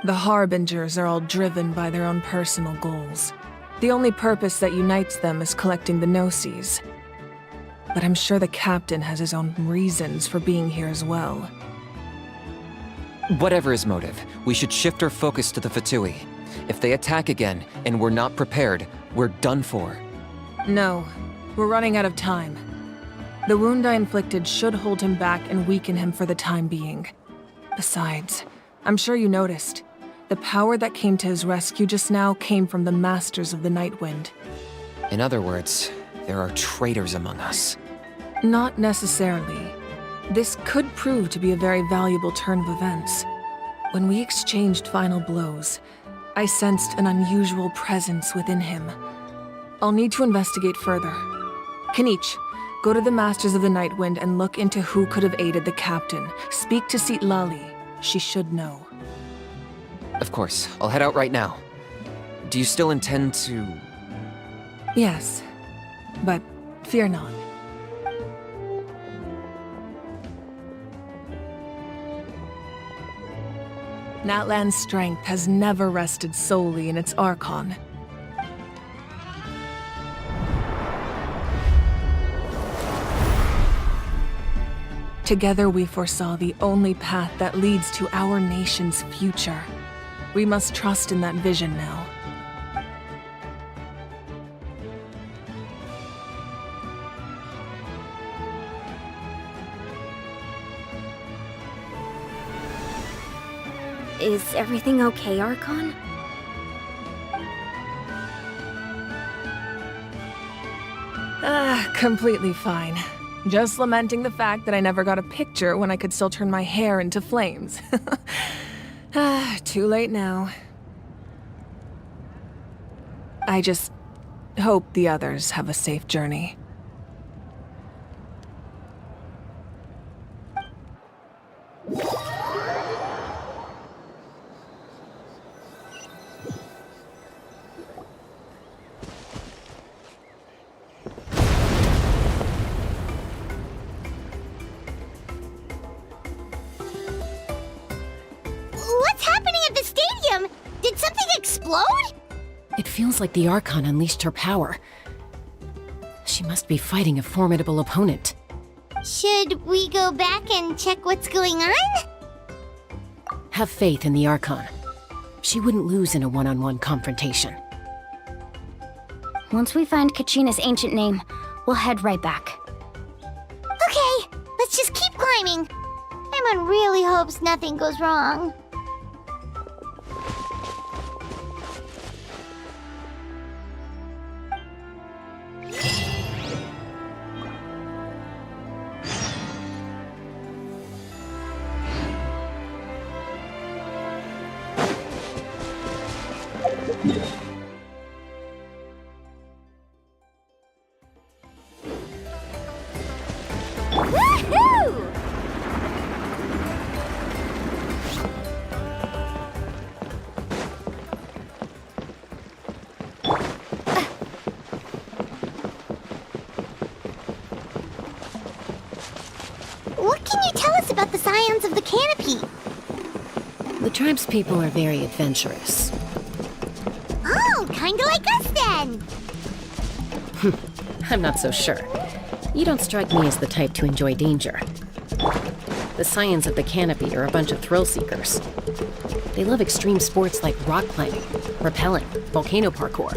The Harbingers are all driven by their own personal goals. The only purpose that unites them is collecting the Gnosis. But I'm sure the captain has his own reasons for being here as well. Whatever his motive, we should shift our focus to the Fatui. If they attack again, and we're not prepared, we're done for. No, we're running out of time. The wound I inflicted should hold him back and weaken him for the time being. Besides, I'm sure you noticed, the power that came to his rescue just now came from the Masters of the Night Wind. In other words, there are traitors among us. Not necessarily. This could prove to be a very valuable turn of events. When we exchanged final blows, I sensed an unusual presence within him. I'll need to investigate further. Kanich, go to the Masters of the Night Wind and look into who could have aided the captain. Speak to Sitlali. She should know. Of course, I'll head out right now. Do you still intend to... Yes, but fear not. Natlan's strength has never rested solely in its Archon. Together we foresaw the only path that leads to our nation's future. We must trust in that vision now. Is everything okay, Archon? Completely fine. Just lamenting the fact that I never got a picture when I could still turn my hair into flames. Too late now. I just hope the others have a safe journey. What's happening at the stadium? Did something explode? It feels like the Archon unleashed her power. She must be fighting a formidable opponent. Should we go back and check what's going on? Have faith in the Archon. She wouldn't lose in a one-on-one confrontation. Once we find Kachina's ancient name, we'll head right back. Okay, let's just keep climbing. Paimon really hopes nothing goes wrong. Woohoo! What can you tell us about the scions of the canopy? The tribe's people are very adventurous. Oh, kinda like us then. I'm not so sure. You don't strike me as the type to enjoy danger. The scions of the canopy are a bunch of thrill seekers. They love extreme sports like rock climbing, rappelling, volcano parkour,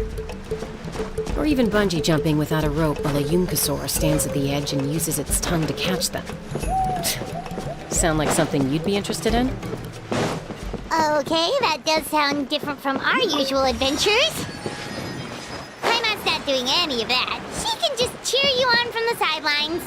or even bungee jumping without a rope while a Yunkasaur stands at the edge and uses its tongue to catch them. Sound like something you'd be interested in? Okay, that does sound different from our usual adventures. Paimon's not doing any of that. She can just cheer you on from the sidelines.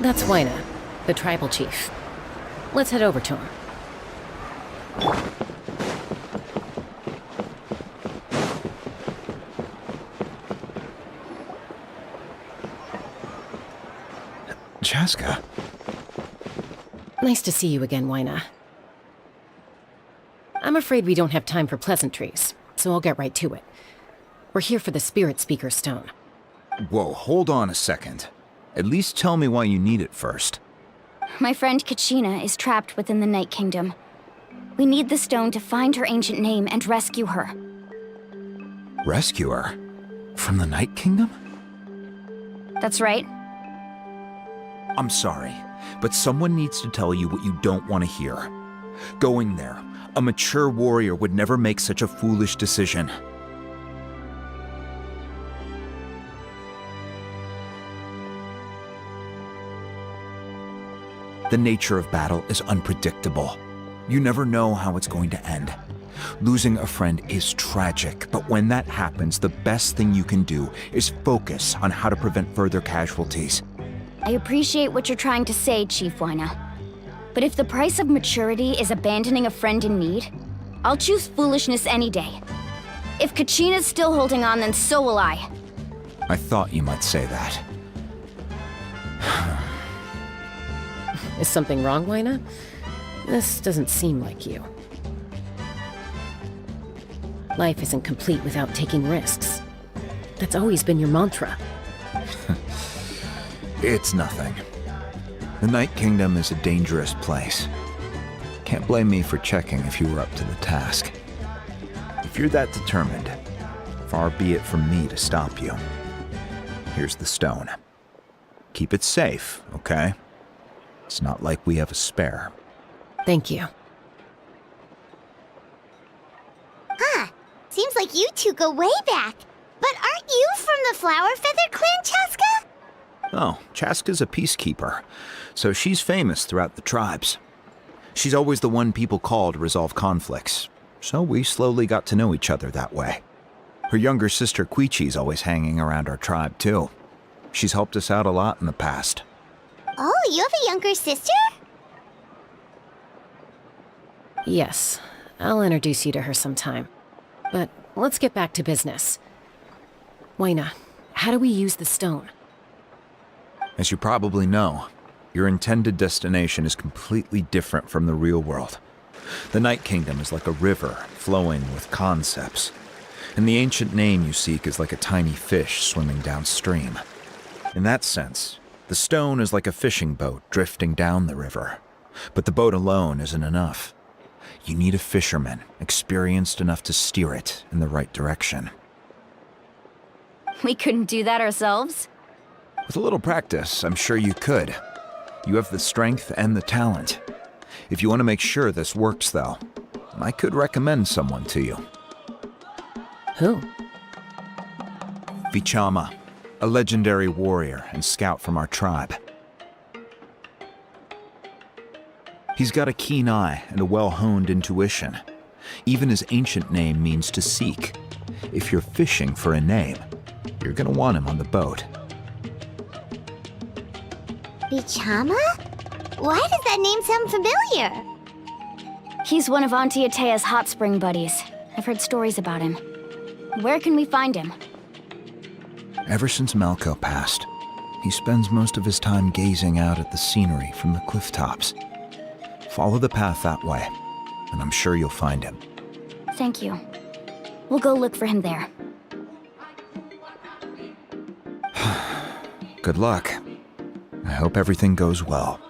That's Wyna, the tribal chief. Let's head over to him. Chaska. Nice to see you again, Wyna. I'm afraid we don't have time for pleasantries, so I'll get right to it. We're here for the Spirit Speaker Stone. Whoa, hold on a second. At least tell me why you need it first. My friend Kachina is trapped within the Night Kingdom. We need the stone to find her ancient name and rescue her. Rescue her? From the Night Kingdom? That's right. I'm sorry, but someone needs to tell you what you don't want to hear. Going there, a mature warrior would never make such a foolish decision. The nature of battle is unpredictable. You never know how it's going to end. Losing a friend is tragic, but when that happens, the best thing you can do is focus on how to prevent further casualties. I appreciate what you're trying to say, Chief Wyna. But if the price of maturity is abandoning a friend in need, I'll choose foolishness any day. If Kachina's still holding on, then so will I. I thought you might say that. Is something wrong, Wyna? This doesn't seem like you. Life isn't complete without taking risks. That's always been your mantra. It's nothing. The Night Kingdom is a dangerous place. Can't blame me for checking if you were up to the task. If you're that determined, far be it from me to stop you. Here's the stone. Keep it safe, okay? It's not like we have a spare. Thank you. Huh. Seems like you two go way back. But aren't you from the Flower Feather Clan, Chaska? Oh, Chaska's a peacekeeper, so she's famous throughout the tribes. She's always the one people call to resolve conflicts, so we slowly got to know each other that way. Her younger sister Quichi's always hanging around our tribe, too. She's helped us out a lot in the past. Oh, you have a younger sister? Yes, I'll introduce you to her sometime. But let's get back to business. Waina, how do we use the stone? As you probably know, your intended destination is completely different from the real world. The Night Kingdom is like a river flowing with concepts, and the ancient name you seek is like a tiny fish swimming downstream. In that sense, the stone is like a fishing boat drifting down the river, but the boat alone isn't enough. You need a fisherman experienced enough to steer it in the right direction. We couldn't do that ourselves? With a little practice, I'm sure you could. You have the strength and the talent. If you want to make sure this works, though, I could recommend someone to you. Who? Vichama, a legendary warrior and scout from our tribe. He's got a keen eye and a well-honed intuition. Even his ancient name means to seek. If you're fishing for a name, you're gonna want him on the boat. Vichama? Why does that name sound familiar? He's one of Auntie Atea's hot spring buddies. I've heard stories about him. Where can we find him? Ever since Malco passed, he spends most of his time gazing out at the scenery from the cliff tops. Follow the path that way, and I'm sure you'll find him. Thank you. We'll go look for him there. Good luck. I hope everything goes well.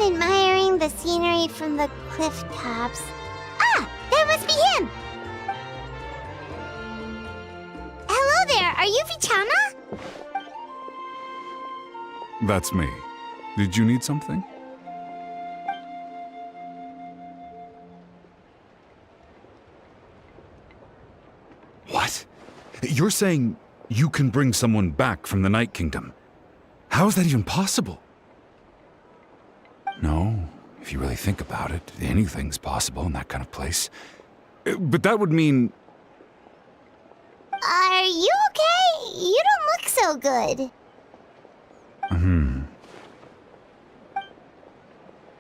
someone admiring the scenery from the cliff tops. Ah, that must be him! Hello there, are you Vichama? That's me. Did you need something? What? You're saying you can bring someone back from the Night Kingdom? How is that even possible? No, if you really think about it, anything's possible in that kind of place. But that would mean... Are you okay? You don't look so good.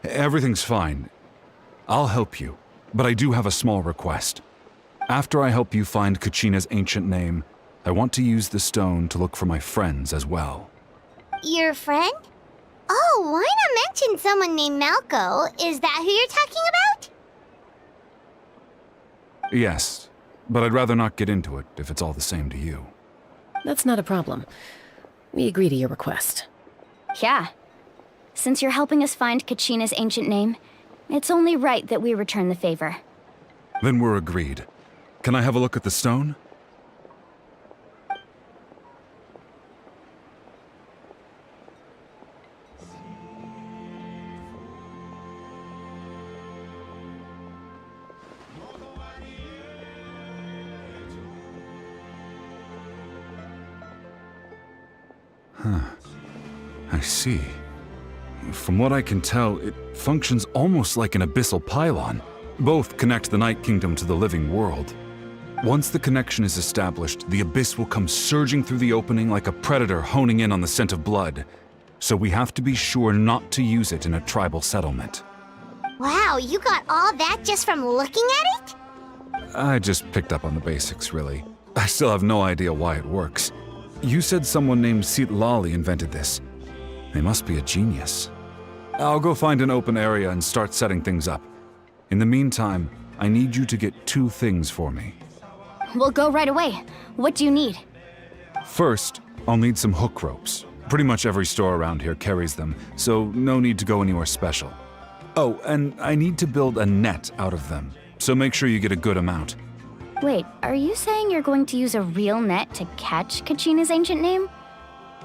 Everything's fine. I'll help you, but I do have a small request. After I help you find Kachina's ancient name, I want to use the stone to look for my friends as well. Your friend? Oh, why not mention someone named Malco? Is that who you're talking about? Yes, but I'd rather not get into it if it's all the same to you. That's not a problem. We agree to your request. Yeah. Since you're helping us find Kachina's ancient name, it's only right that we return the favor. Then we're agreed. Can I have a look at the stone? Huh. I see. From what I can tell, it functions almost like an abyssal pylon. Both connect the Night Kingdom to the living world. Once the connection is established, the abyss will come surging through the opening like a predator honing in on the scent of blood. So we have to be sure not to use it in a tribal settlement. Wow, you got all that just from looking at it? I just picked up on the basics, really. I still have no idea why it works. You said someone named Lali invented this. They must be a genius. I'll go find an open area and start setting things up. In the meantime, I need you to get 2 things for me. We'll go right away. What do you need? First, I'll need some hook ropes. Pretty much every store around here carries them, so no need to go anywhere special. Oh, and I need to build a net out of them, so make sure you get a good amount. Wait, are you saying you're going to use a real net to catch Kachina's ancient name?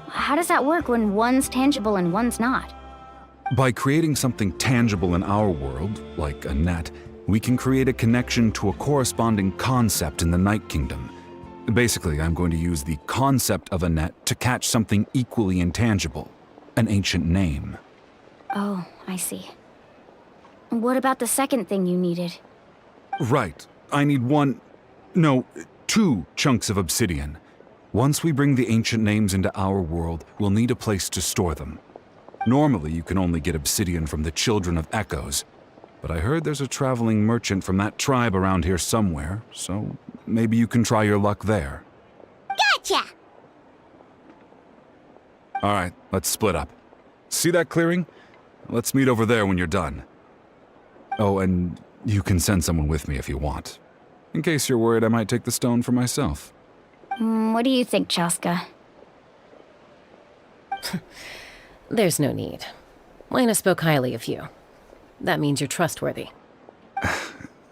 How does that work when one's tangible and one's not? By creating something tangible in our world, like a net, we can create a connection to a corresponding concept in the Night Kingdom. Basically, I'm going to use the concept of a net to catch something equally intangible, an ancient name. Oh, I see. What about the second thing you needed? Right. I need 2 chunks of obsidian. Once we bring the ancient names into our world, we'll need a place to store them. Normally, you can only get obsidian from the Children of Echoes, but I heard there's a traveling merchant from that tribe around here somewhere, so maybe you can try your luck there. Gotcha! Alright, let's split up. See that clearing? Let's meet over there when you're done. Oh, and you can send someone with me if you want. In case you're worried I might take the stone for myself. What do you think, Chaska? There's no need. Lena spoke highly of you. That means you're trustworthy.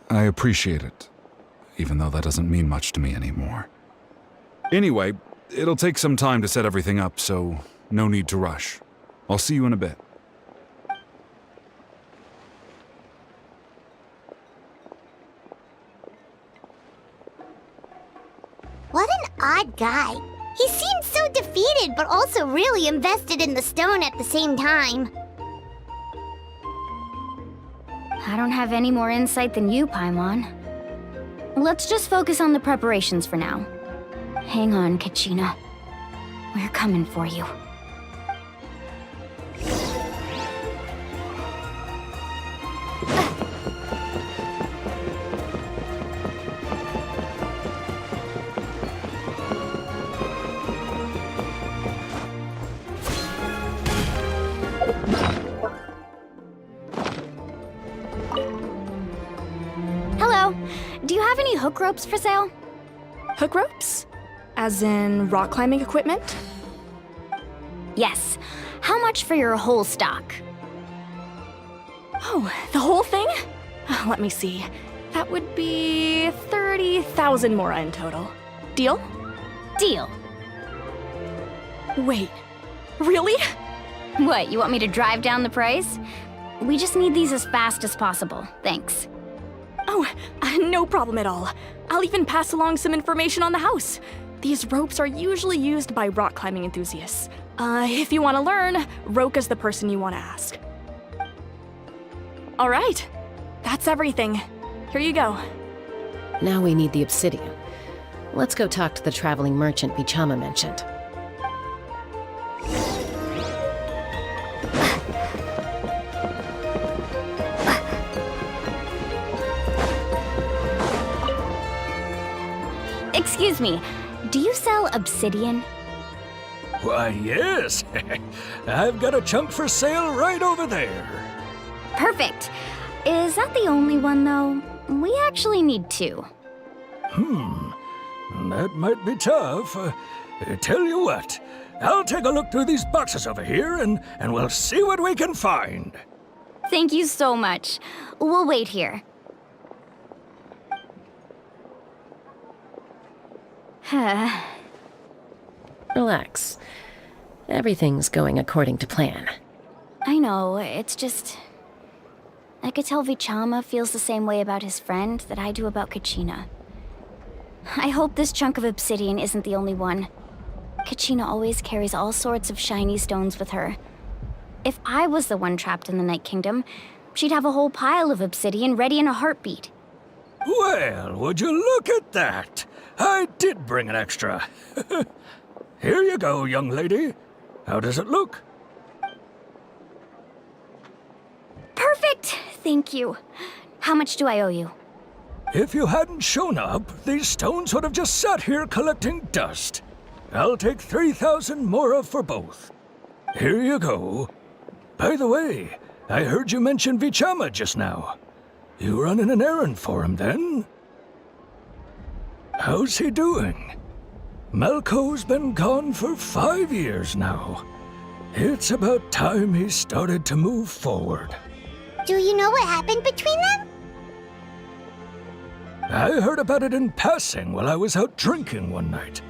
I appreciate it, even though that doesn't mean much to me anymore. Anyway, it'll take some time to set everything up, so no need to rush. I'll see you in a bit. What an odd guy. He seemed so defeated, but also really invested in the stone at the same time. I don't have any more insight than you, Paimon. Let's just focus on the preparations for now. Hang on, Kachina. We're coming for you. Hello. Do you have any hook ropes for sale? Hook ropes? As in rock climbing equipment? Yes. How much for your whole stock? Oh, the whole thing? Let me see. That would be 30,000 mora in total. Deal? Deal. Wait, really? What, you want me to drive down the price? We just need these as fast as possible. Thanks. Oh, no problem at all. I'll even pass along some information on the house. These ropes are usually used by rock climbing enthusiasts. If you want to learn, Roka's the person you want to ask. All right, that's everything. Here you go. Now we need the obsidian. Let's go talk to the traveling merchant Vichama mentioned. Excuse me, do you sell obsidian? Why, yes. I've got a chunk for sale right over there. Perfect. Is that the only one, though? We actually need two. That might be tough. Tell you what, I'll take a look through these boxes over here and we'll see what we can find. Thank you so much. We'll wait here. Relax. Everything's going according to plan. I know, it's just... I could tell Vichama feels the same way about his friend that I do about Kachina. I hope this chunk of obsidian isn't the only one. Kachina always carries all sorts of shiny stones with her. If I was the one trapped in the Night Kingdom, she'd have a whole pile of obsidian ready in a heartbeat. Well, would you look at that? I did bring an extra. Here you go, young lady. How does it look? Perfect! Thank you. How much do I owe you? If you hadn't shown up, these stones would have just sat here collecting dust. I'll take 3,000 mora for both. Here you go. By the way, I heard you mention Vichama just now. You running an errand for him, then? How's he doing? Malco's been gone for 5 years now. It's about time he started to move forward. Do you know what happened between them? I heard about it in passing while I was out drinking one night,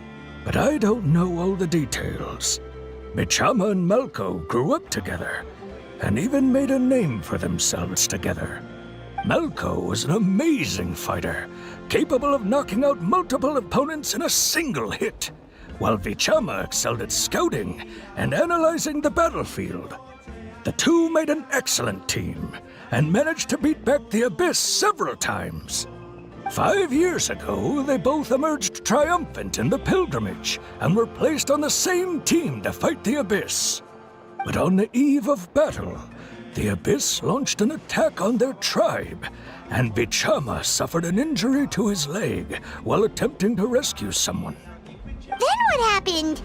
but I don't know all the details. Vichama and Malco grew up together, and even made a name for themselves together. Malco was an amazing fighter, capable of knocking out multiple opponents in a single hit, while Vichama excelled at scouting and analyzing the battlefield. The two made an excellent team, and managed to beat back the Abyss several times. 5 years ago, they both emerged triumphant in the pilgrimage, and were placed on the same team to fight the Abyss. But on the eve of battle, the Abyss launched an attack on their tribe, and Vichama suffered an injury to his leg while attempting to rescue someone. Then what happened?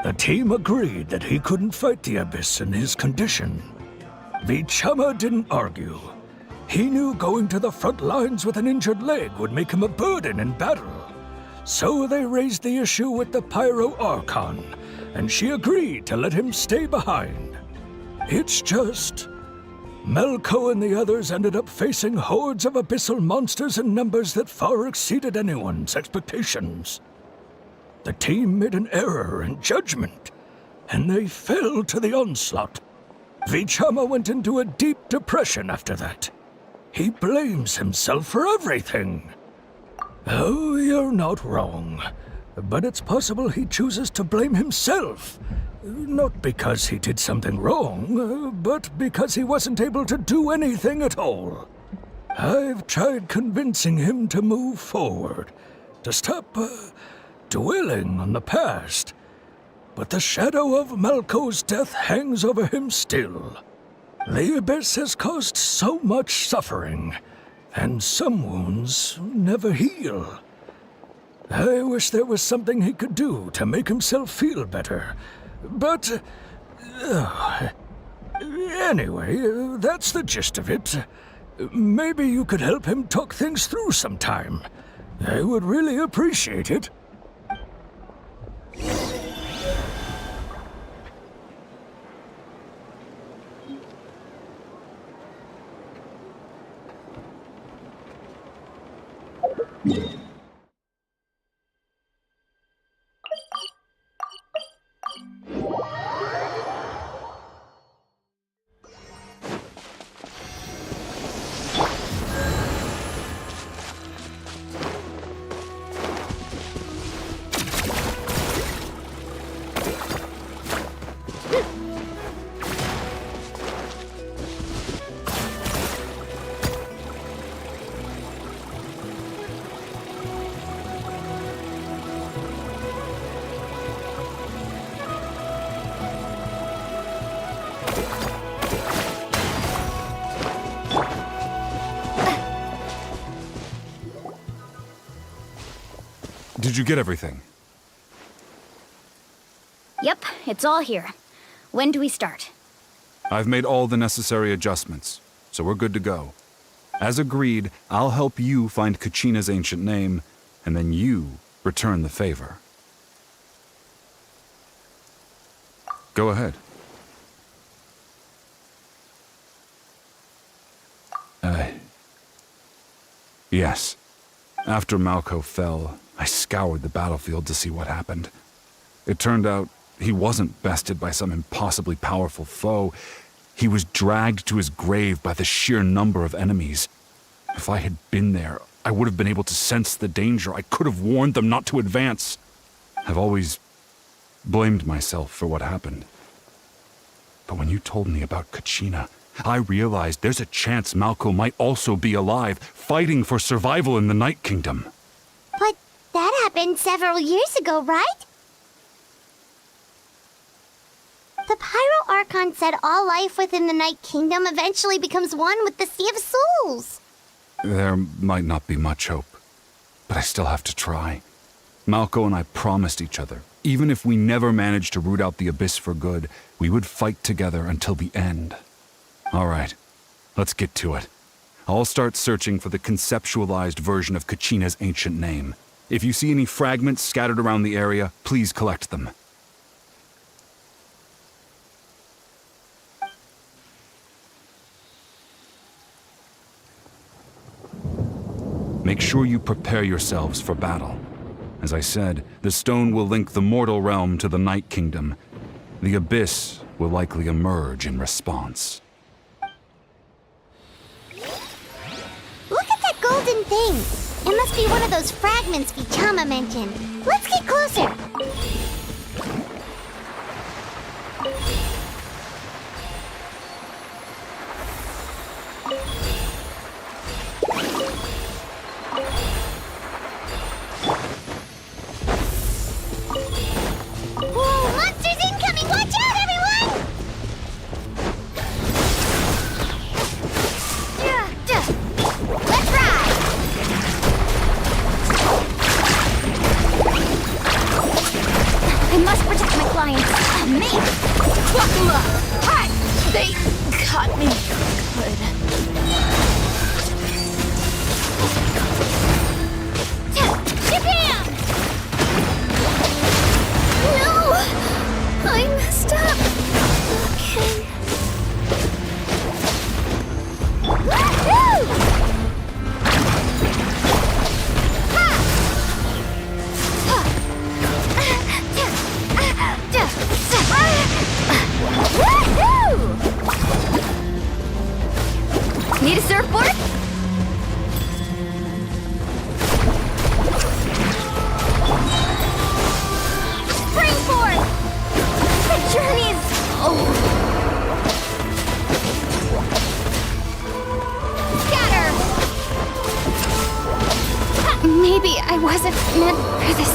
The team agreed that he couldn't fight the Abyss in his condition. Vichama didn't argue. He knew going to the front lines with an injured leg would make him a burden in battle. So they raised the issue with the Pyro Archon, and she agreed to let him stay behind. It's just... Malco and the others ended up facing hordes of abyssal monsters in numbers that far exceeded anyone's expectations. The team made an error in judgment, and they fell to the onslaught. Vichama went into a deep depression after that. He blames himself for everything. Oh, you're not wrong. But it's possible he chooses to blame himself. Not because he did something wrong, but because he wasn't able to do anything at all. I've tried convincing him to move forward, to stop dwelling on the past. But the shadow of Malco's death hangs over him still. The Abyss has caused so much suffering, and some wounds never heal. I wish there was something he could do to make himself feel better. But... anyway, that's the gist of it. Maybe you could help him talk things through sometime. I would really appreciate it. Did you get everything? Yep, it's all here. When do we start? I've made all the necessary adjustments, so we're good to go. As agreed, I'll help you find Kachina's ancient name, and then you return the favor. Go ahead. Yes. After Malco fell, I scoured the battlefield to see what happened. It turned out he wasn't bested by some impossibly powerful foe. He was dragged to his grave by the sheer number of enemies. If I had been there, I would have been able to sense the danger. I could have warned them not to advance. I've always blamed myself for what happened. But when you told me about Kachina, I realized there's a chance Malco might also be alive, fighting for survival in the Night Kingdom. But that happened several years ago, right? The Pyro Archon said all life within the Night Kingdom eventually becomes one with the Sea of Souls. There might not be much hope, but I still have to try. Malco and I promised each other, even if we never managed to root out the Abyss for good, we would fight together until the end. All right, let's get to it. I'll start searching for the conceptualized version of Kachina's ancient name. If you see any fragments scattered around the area, please collect them. Make sure you prepare yourselves for battle. As I said, the stone will link the mortal realm to the Night Kingdom. The Abyss will likely emerge in response. Look at that golden thing. It must be one of those fragments Vichama mentioned. Let's get closer. Whoa, monsters incoming! Watch out, everyone! Let's ride! I must protect my clients. Me! Fuck them up! Hi! They caught me good. Japan! No! I messed up. Okay. Woohoo! Ha! Woohoo! Need a surfboard? Springboard! The journey is over. Scatter! Maybe I wasn't meant for this.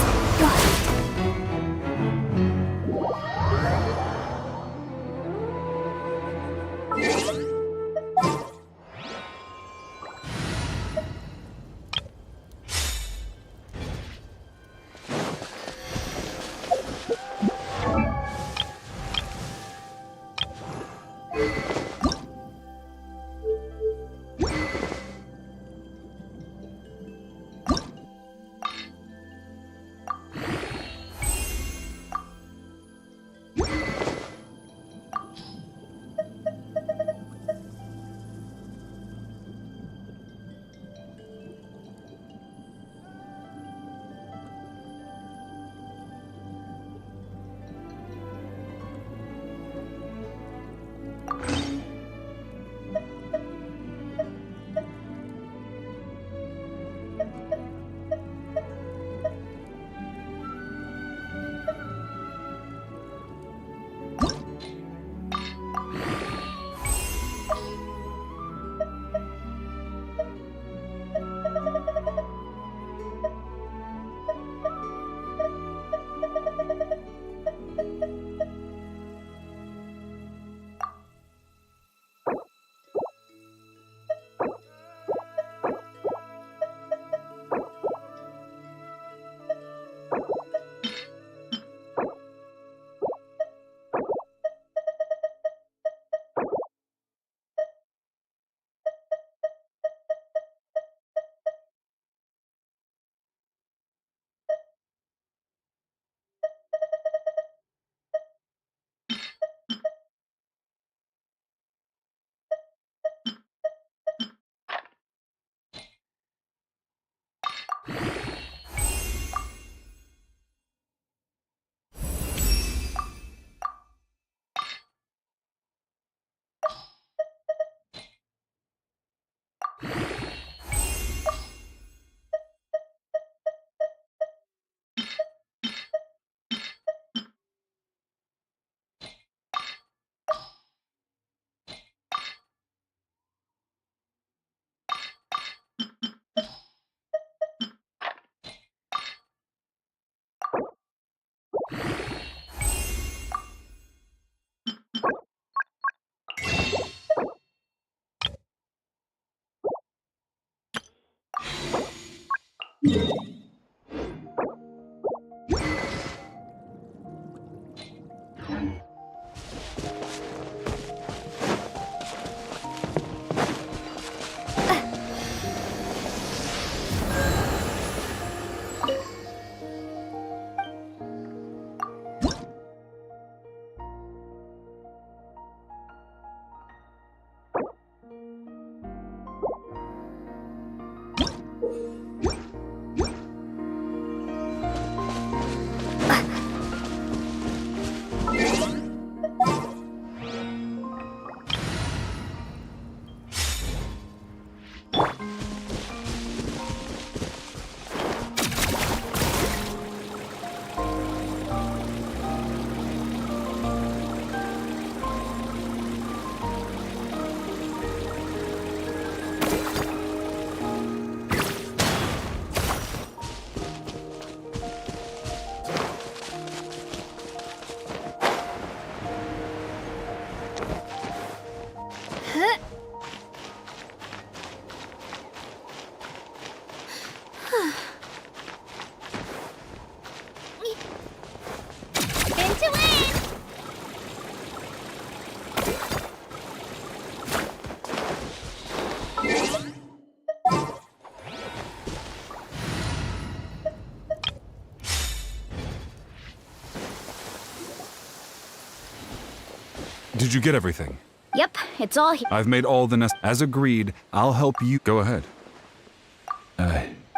Did you get everything? Yep, it's all here. I've made all the As agreed, I'll help you. Go ahead.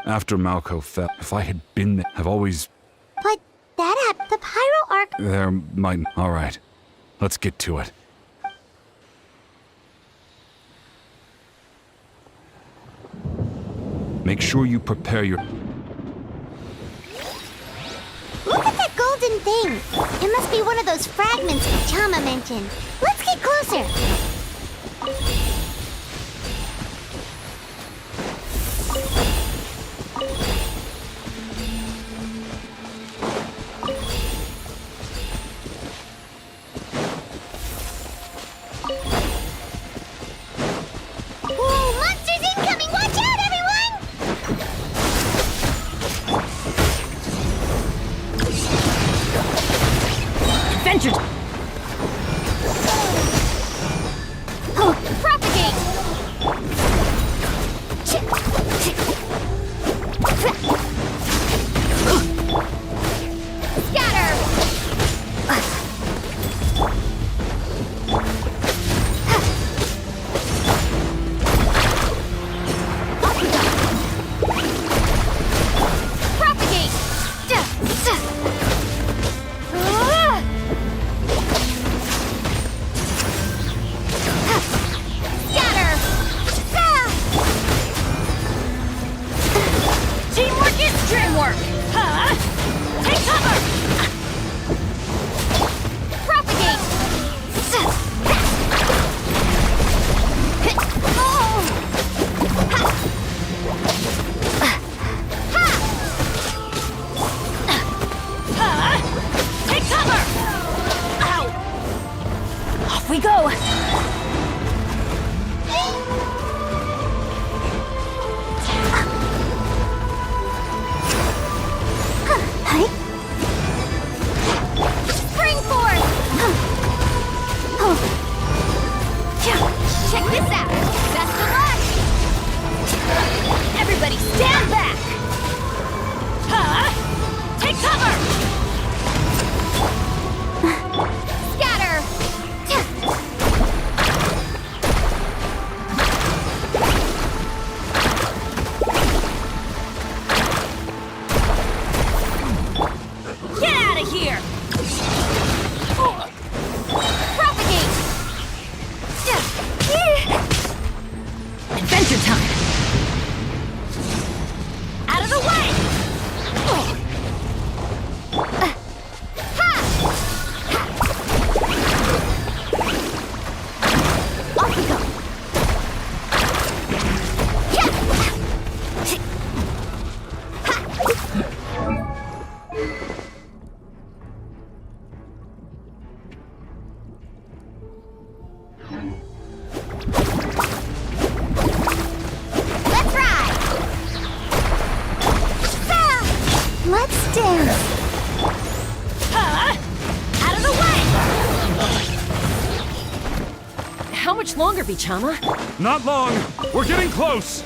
After Malco fell, if I had been there, I've always... But that the Pyro Arc... There might... Alright. Let's get to it. Make sure you prepare your... Look at that golden thing! It must be one of those fragments Chama mentioned. Let's get closer! Whoa, monsters incoming! Watch out, everyone! Adventures! Oh, propagate! Scatter! Propagate! Scatter! Teamwork is dreamwork! Huh? Take cover! Propagate! Huh? Take cover! Ow! Off we go! Spring force! Check this out! Best of luck! Everybody stand back! Huh? Take cover! Scatter! Out of the way! How much longer, Vichama? Not long. We're getting close.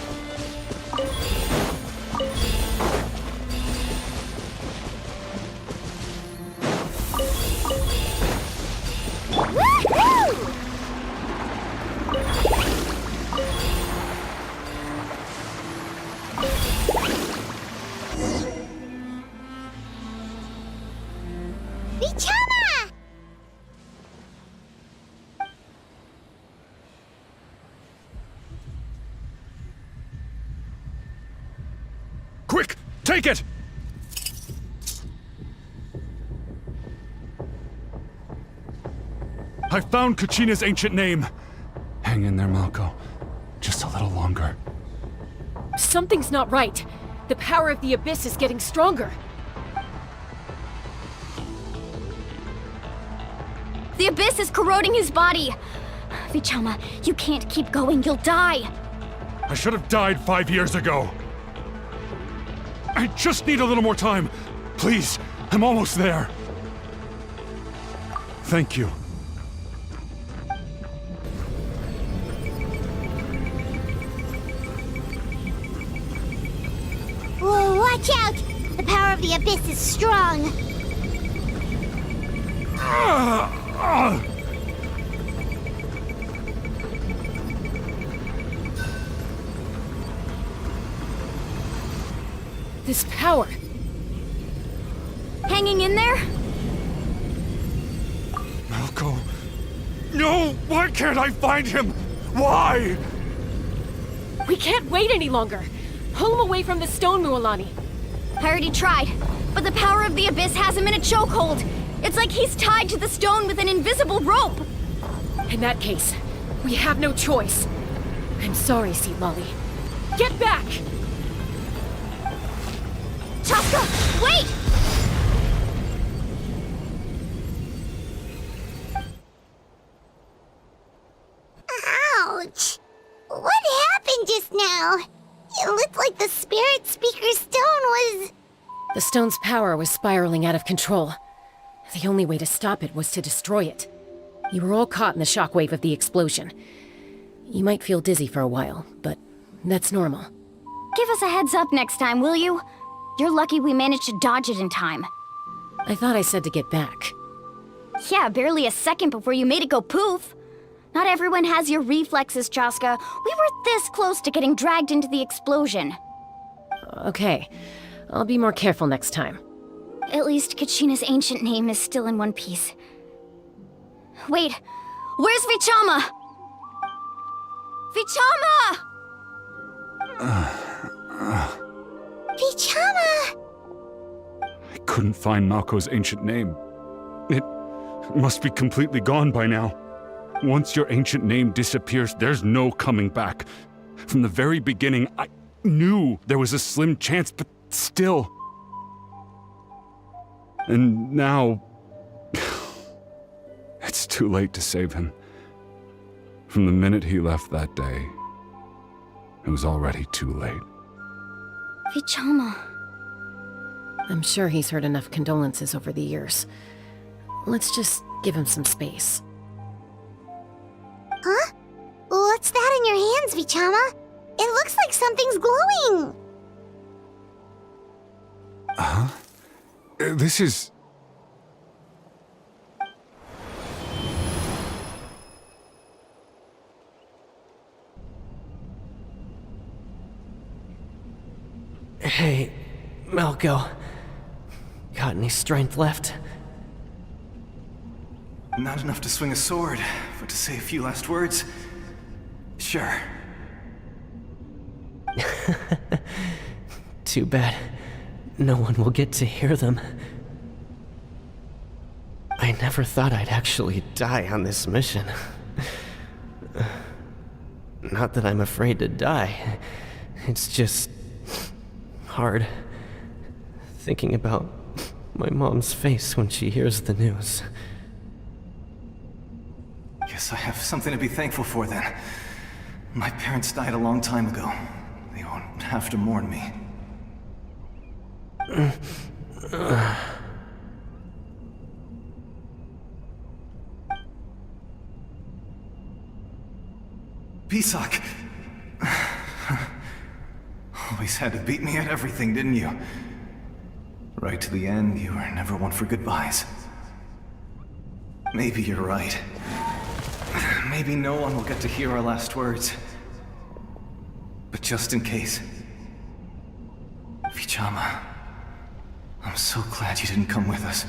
Vichama! Quick, take it! I found Kachina's ancient name. Hang in there, Malko. Just a little longer. Something's not right. The power of the Abyss is getting stronger. The Abyss is corroding his body. Vichama, you can't keep going. You'll die. I should have died 5 years ago. I just need a little more time. Please, I'm almost there. Thank you. Whoa, watch out! The power of the Abyss is strong. This power. Hanging in there? Malko. No! Why can't I find him? Why? We can't wait any longer. Pull him away from the stone, Mualani. I already tried, but the power of the Abyss has him in a chokehold. It's like he's tied to the stone with an invisible rope. In that case, we have no choice. I'm sorry, Seat Lolly. Get back! Chaska, wait! Ouch! What happened just now? It looked like the Spirit Speaker's stone was... The stone's power was spiraling out of control. The only way to stop it was to destroy it. You were all caught in the shockwave of the explosion. You might feel dizzy for a while, but that's normal. Give us a heads up next time, will you? You're lucky we managed to dodge it in time. I thought I said to get back. Yeah, barely a second before you made it go poof. Not everyone has your reflexes, Chaska. We were this close to getting dragged into the explosion. Okay, I'll be more careful next time. At least Kachina's ancient name is still in one piece. Wait, where's Vichama? Vichama! Vichama! I couldn't find Malko's ancient name. It must be completely gone by now. Once your ancient name disappears, there's no coming back. From the very beginning, I knew there was a slim chance, but still. And now... it's too late to save him. From the minute he left that day, it was already too late. Vichama. I'm sure he's heard enough condolences over the years. Let's just give him some space. Huh? What's that in your hands, Vichama? It looks like something's glowing! Huh? This is... Hey, Malko. Got any strength left? Not enough to swing a sword, but to say a few last words? Sure. Too bad. No one will get to hear them. I never thought I'd actually die on this mission. Not that I'm afraid to die. It's just... hard. Thinking about my mom's face when she hears the news. Guess I have something to be thankful for then. My parents died a long time ago. They won't have to mourn me. Pisak! Always had to beat me at everything, didn't you? Right to the end, you were never one for goodbyes. Maybe you're right. Maybe no one will get to hear our last words. But just in case... Vichama, I'm so glad you didn't come with us.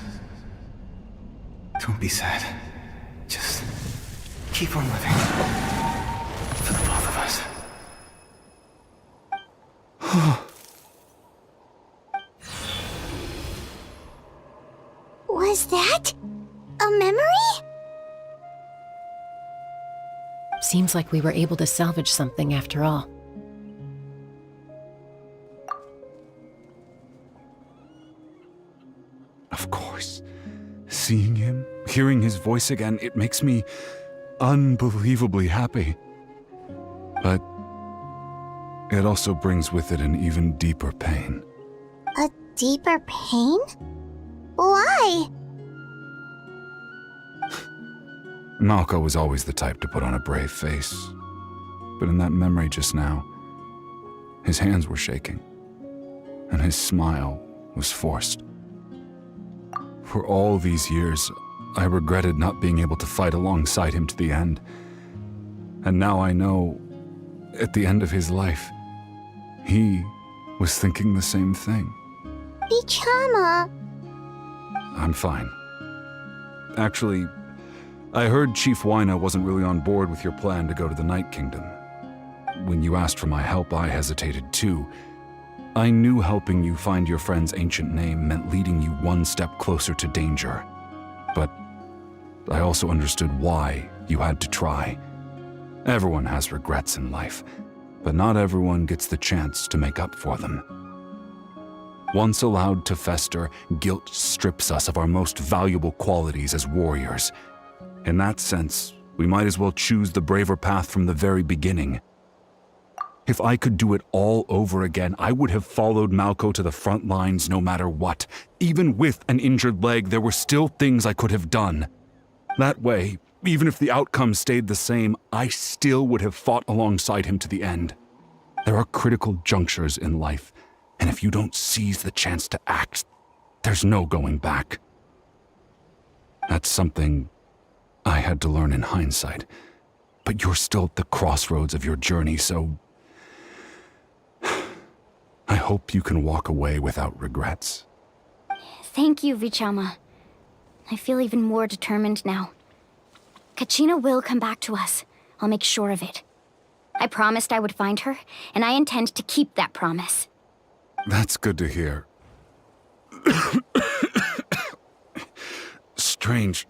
Don't be sad. Just keep on living. For the both of us. Was that a memory? Seems like we were able to salvage something after all. Of course. Seeing him, hearing his voice again, it makes me unbelievably happy. But it also brings with it an even deeper pain. A deeper pain? Why? Malko was always the type to put on a brave face. But in that memory just now, his hands were shaking, and his smile was forced. For all these years, I regretted not being able to fight alongside him to the end. And now I know, at the end of his life, he was thinking the same thing. Vichama. I'm fine. Actually, I heard Chief Wyna wasn't really on board with your plan to go to the Night Kingdom. When you asked for my help, I hesitated too. I knew helping you find your friend's ancient name meant leading you one step closer to danger. But I also understood why you had to try. Everyone has regrets in life, but not everyone gets the chance to make up for them. Once allowed to fester, guilt strips us of our most valuable qualities as warriors. In that sense, we might as well choose the braver path from the very beginning. If I could do it all over again, I would have followed Malko to the front lines no matter what. Even with an injured leg, there were still things I could have done. That way, even if the outcome stayed the same, I still would have fought alongside him to the end. There are critical junctures in life, and if you don't seize the chance to act, there's no going back. That's something I had to learn in hindsight, but you're still at the crossroads of your journey, so I hope you can walk away without regrets. Thank you, Vichama. I feel even more determined now. Kachina will come back to us. I'll make sure of it. I promised I would find her, and I intend to keep that promise. That's good to hear. Strange.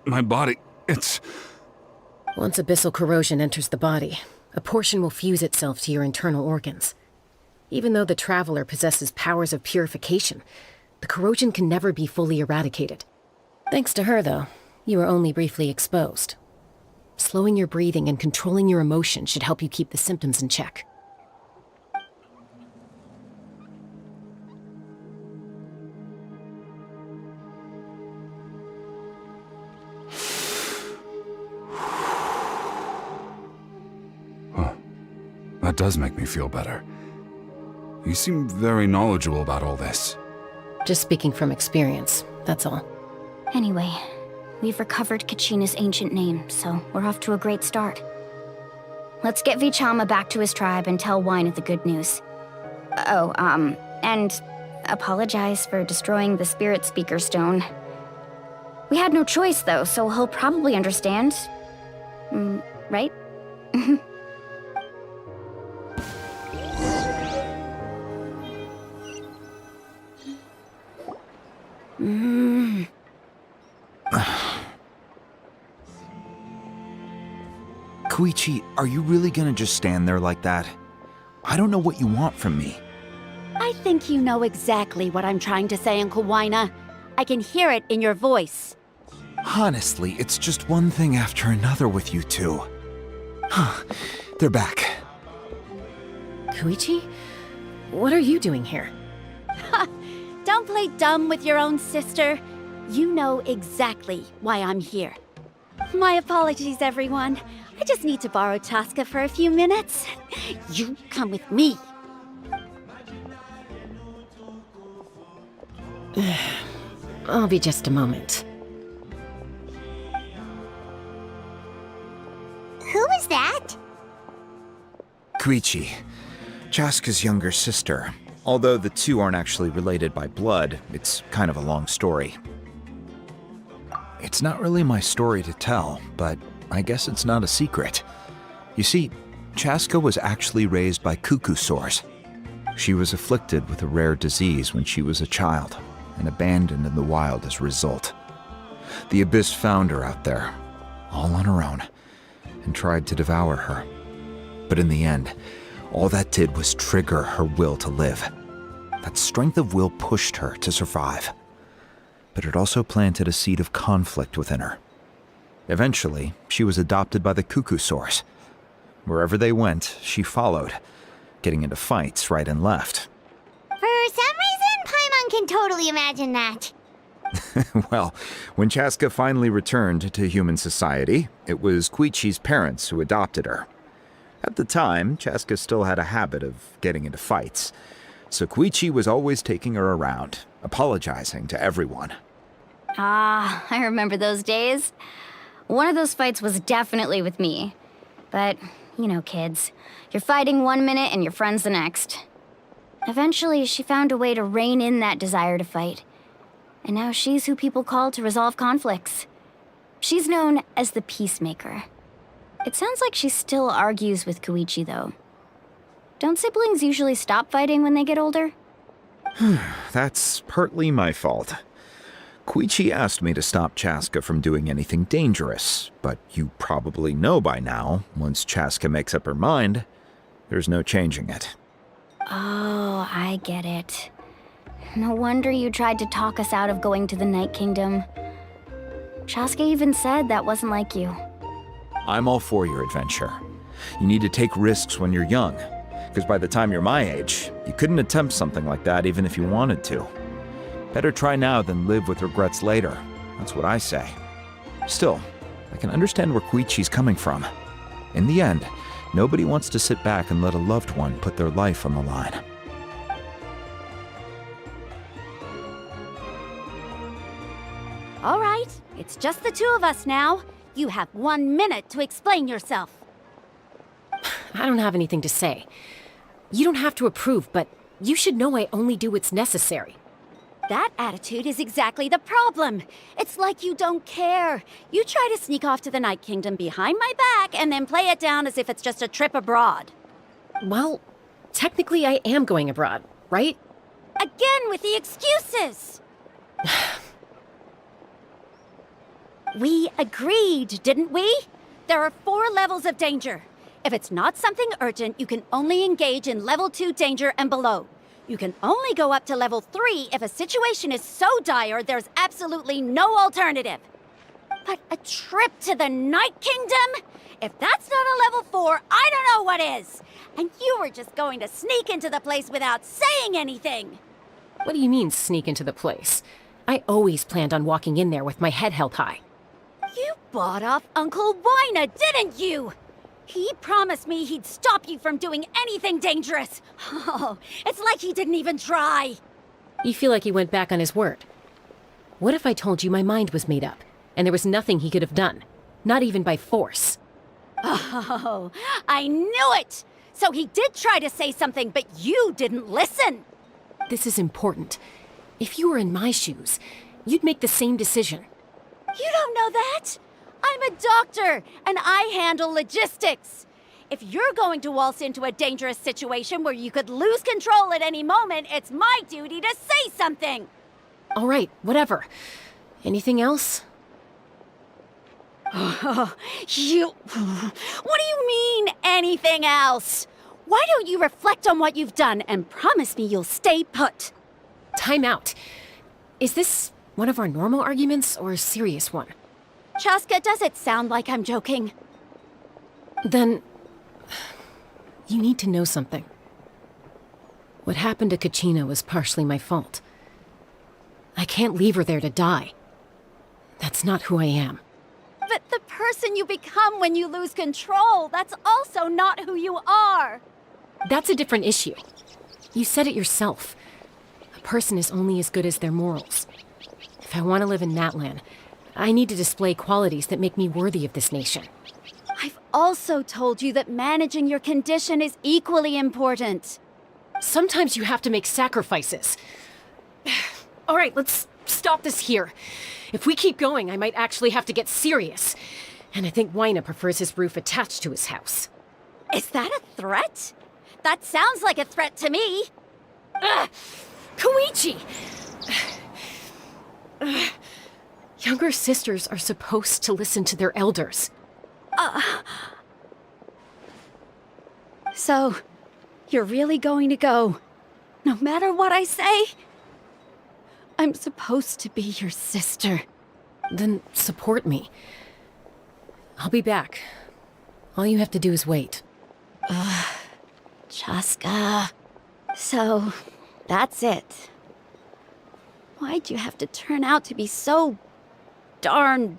My body, it's... Once abyssal corrosion enters the body, a portion will fuse itself to your internal organs. Even though the Traveler possesses powers of purification, the corrosion can never be fully eradicated. Thanks to her, though, you are only briefly exposed. Slowing your breathing and controlling your emotions should help you keep the symptoms in check. That does make me feel better. You seem very knowledgeable about all this. Just speaking from experience, that's all. Anyway, we've recovered Kachina's ancient name, so we're off to a great start. Let's get Vichama back to his tribe and tell Wyna the good news. And apologize for destroying the Spirit Speaker Stone. We had no choice, though, so he'll probably understand. Right? Koichi, are you really gonna just stand there like that? I don't know what you want from me. I think you know exactly what I'm trying to say, Uncle Wyna. I can hear it in your voice. Honestly, it's just one thing after another with you two. They're back. Koichi? What are you doing here? Don't don't play dumb with your own sister. You know exactly why I'm here. My apologies, everyone. I just need to borrow Chaska for a few minutes. You come with me. I'll be just a moment. Who is that? Koichi, Chaska's younger sister. Although the two aren't actually related by blood, it's kind of a long story. It's not really my story to tell, but I guess it's not a secret. You see, Chaska was actually raised by cuckoo sores. She was afflicted with a rare disease when she was a child, and abandoned in the wild as a result. The Abyss found her out there, all on her own, and tried to devour her. But in the end, all that did was trigger her will to live. That strength of will pushed her to survive. But it also planted a seed of conflict within her. Eventually, she was adopted by the cuckoo sores. Wherever they went, she followed, getting into fights right and left. For some reason, Paimon can totally imagine that. Well, when Chaska finally returned to human society, it was Koichi's parents who adopted her. At the time, Chaska still had a habit of getting into fights, so Koichi was always taking her around, apologizing to everyone. Ah, I remember those days. One of those fights was definitely with me. But, you know, kids. You're fighting one minute and your friend's the next. Eventually, she found a way to rein in that desire to fight. And now she's who people call to resolve conflicts. She's known as the Peacemaker. It sounds like she still argues with Koichi, though. Don't siblings usually stop fighting when they get older? That's partly my fault. Koichi asked me to stop Chaska from doing anything dangerous, but you probably know by now, once Chaska makes up her mind, there's no changing it. Oh, I get it. No wonder you tried to talk us out of going to the Night Kingdom. Chaska even said that wasn't like you. I'm all for your adventure. You need to take risks when you're young, because by the time you're my age, you couldn't attempt something like that even if you wanted to. Better try now than live with regrets later. That's what I say. Still, I can understand where Koichi's coming from. In the end, nobody wants to sit back and let a loved one put their life on the line. All right, it's just the two of us now. You have 1 minute to explain yourself. I don't have anything to say. You don't have to approve, but you should know I only do what's necessary. That attitude is exactly the problem. It's like you don't care. You try to sneak off to the Night Kingdom behind my back and then play it down as if it's just a trip abroad. Well, technically I am going abroad, right? Again with the excuses! We agreed, didn't we? There are 4 levels of danger. If it's not something urgent, you can only engage in level 2 danger and below. You can only go up to level 3 if a situation is so dire there's absolutely no alternative. But a trip to the Night Kingdom? If that's not a level 4, I don't know what is. And you were just going to sneak into the place without saying anything. What do you mean, sneak into the place? I always planned on walking in there with my head held high. You bought off Uncle Wina, didn't you? He promised me he'd stop you from doing anything dangerous. Oh, it's like he didn't even try. You feel like he went back on his word. What if I told you my mind was made up, and there was nothing he could have done? Not even by force. Oh, I knew it! So he did try to say something, but you didn't listen. This is important. If you were in my shoes, you'd make the same decision. You don't know that? I'm a doctor, and I handle logistics. If you're going to waltz into a dangerous situation where you could lose control at any moment, it's my duty to say something. All right, whatever. Anything else? What do you mean, anything else? Why don't you reflect on what you've done and promise me you'll stay put? Time out. Is this one of our normal arguments or a serious one? Chaska, does it sound like I'm joking? Then, you need to know something. What happened to Kachina was partially my fault. I can't leave her there to die. That's not who I am. But the person you become when you lose control, that's also not who you are. That's a different issue. You said it yourself. A person is only as good as their morals. If I want to live in Natlan, I need to display qualities that make me worthy of this nation. I've also told you that managing your condition is equally important. Sometimes you have to make sacrifices. All right, let's stop this here. If we keep going, I might actually have to get serious. And I think Wyna prefers his roof attached to his house. Is that a threat? That sounds like a threat to me. Koichi! Younger sisters are supposed to listen to their elders. So, you're really going to go, no matter what I say? I'm supposed to be your sister. Then support me. I'll be back. All you have to do is wait. Chaska. So, that's it. Why'd you have to turn out to be so darn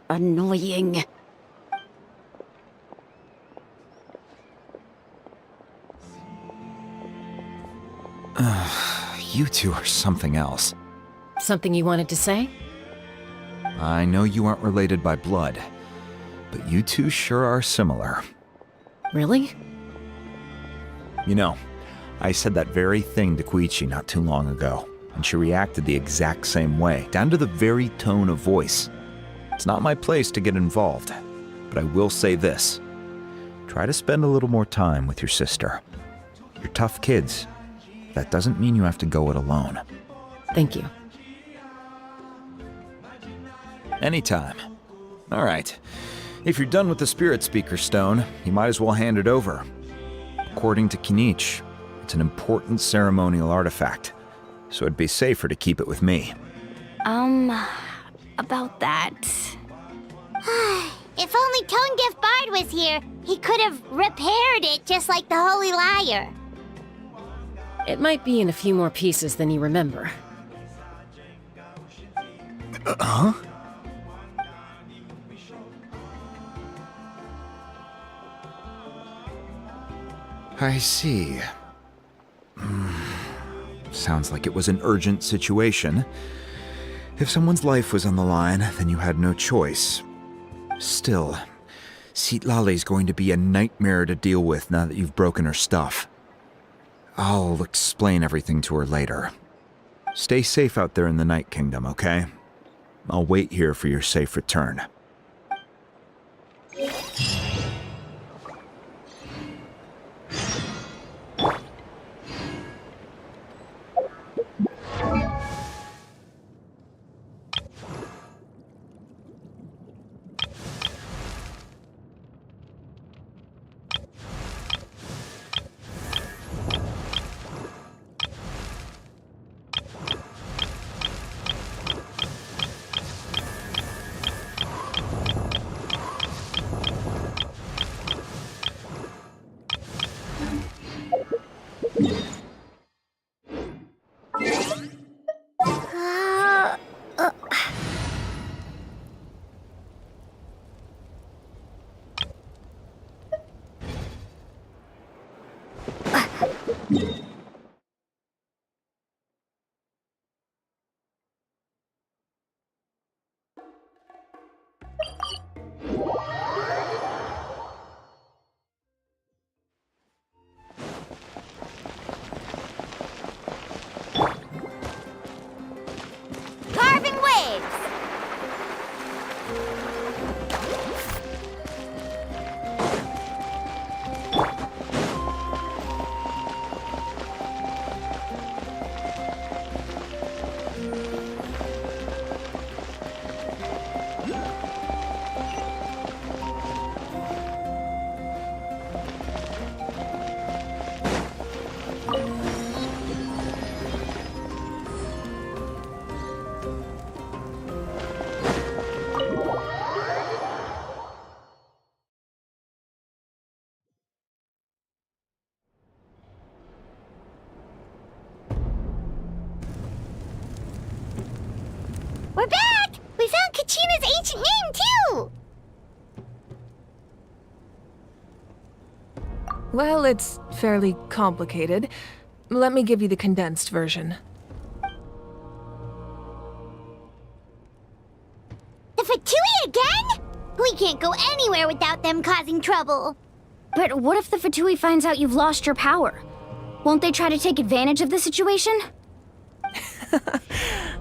annoying? You two are something else. Something you wanted to say? I know you aren't related by blood, but you two sure are similar. Really? You know, I said that very thing to Koichi not too long ago, and she reacted the exact same way, down to the very tone of voice. It's not my place to get involved, but I will say this. Try to spend a little more time with your sister. You're tough kids. That doesn't mean you have to go it alone. Thank you. Anytime. All right. If you're done with the Spirit Speaker Stone, you might as well hand it over. According to Kinich, it's an important ceremonial artifact, so it'd be safer to keep it with me. About that. If only Tone Deaf Bard was here, he could have repaired it just like the Holy Liar. It might be in a few more pieces than you remember. Huh? I see. Sounds like it was an urgent situation. If someone's life was on the line, then you had no choice. Still, Citlali's going to be a nightmare to deal with now that you've broken her stuff. I'll explain everything to her later. Stay safe out there in the Night Kingdom, okay? I'll wait here for your safe return. We're back! We found Kachina's ancient name, too! Well, it's fairly complicated. Let me give you the condensed version. The Fatui again? We can't go anywhere without them causing trouble. But what if the Fatui finds out you've lost your power? Won't they try to take advantage of the situation?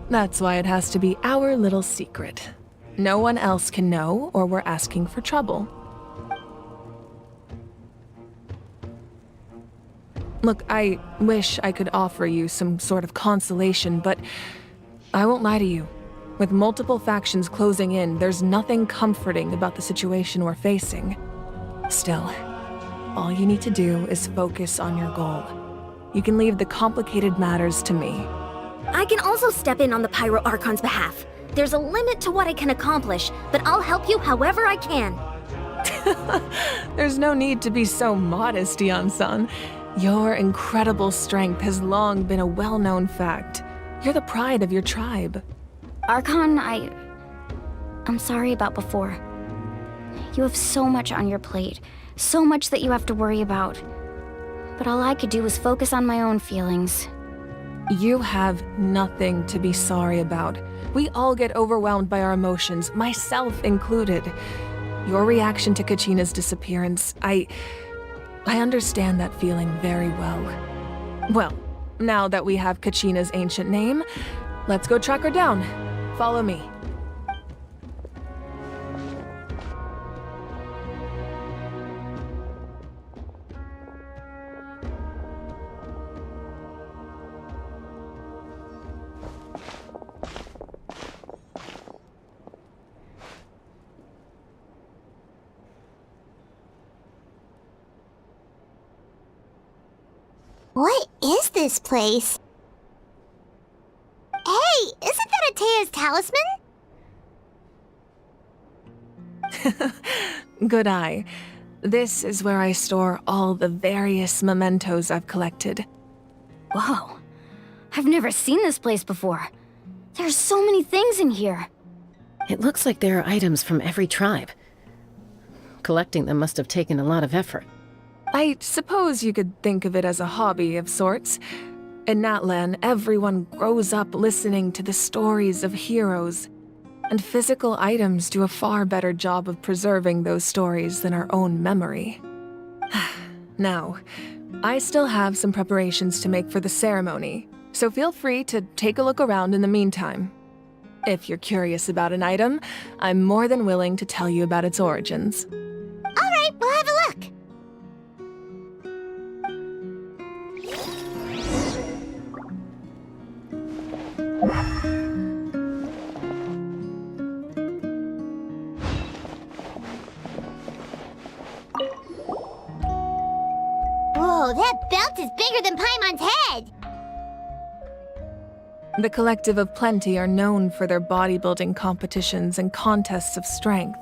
That's why it has to be our little secret. No one else can know, or we're asking for trouble. Look, I wish I could offer you some sort of consolation, but I won't lie to you. With multiple factions closing in, there's nothing comforting about the situation we're facing. Still, all you need to do is focus on your goal. You can leave the complicated matters to me. I can also step in on the Pyro Archon's behalf. There's a limit to what I can accomplish, but I'll help you however I can. There's no need to be so modest, Dion-san. Your incredible strength has long been a well-known fact. You're the pride of your tribe. Archon, I'm sorry about before. You have so much on your plate, so much that you have to worry about. But all I could do was focus on my own feelings. You have nothing to be sorry about. We all get overwhelmed by our emotions, myself included. Your reaction to Kachina's disappearance, I understand that feeling very well. Well, now that we have Kachina's ancient name, let's go track her down. Follow me. What is this place? Hey, isn't that Atea's talisman? Good eye. This is where I store all the various mementos I've collected. Whoa. I've never seen this place before. There's so many things in here. It looks like there are items from every tribe. Collecting them must have taken a lot of effort. I suppose you could think of it as a hobby of sorts. In Natlan, everyone grows up listening to the stories of heroes, and physical items do a far better job of preserving those stories than our own memory. Now, I still have some preparations to make for the ceremony, so feel free to take a look around in the meantime. If you're curious about an item, I'm more than willing to tell you about its origins. All right, we'll have a look. Whoa, that belt is bigger than Paimon's head! The Collective of Plenty are known for their bodybuilding competitions and contests of strength.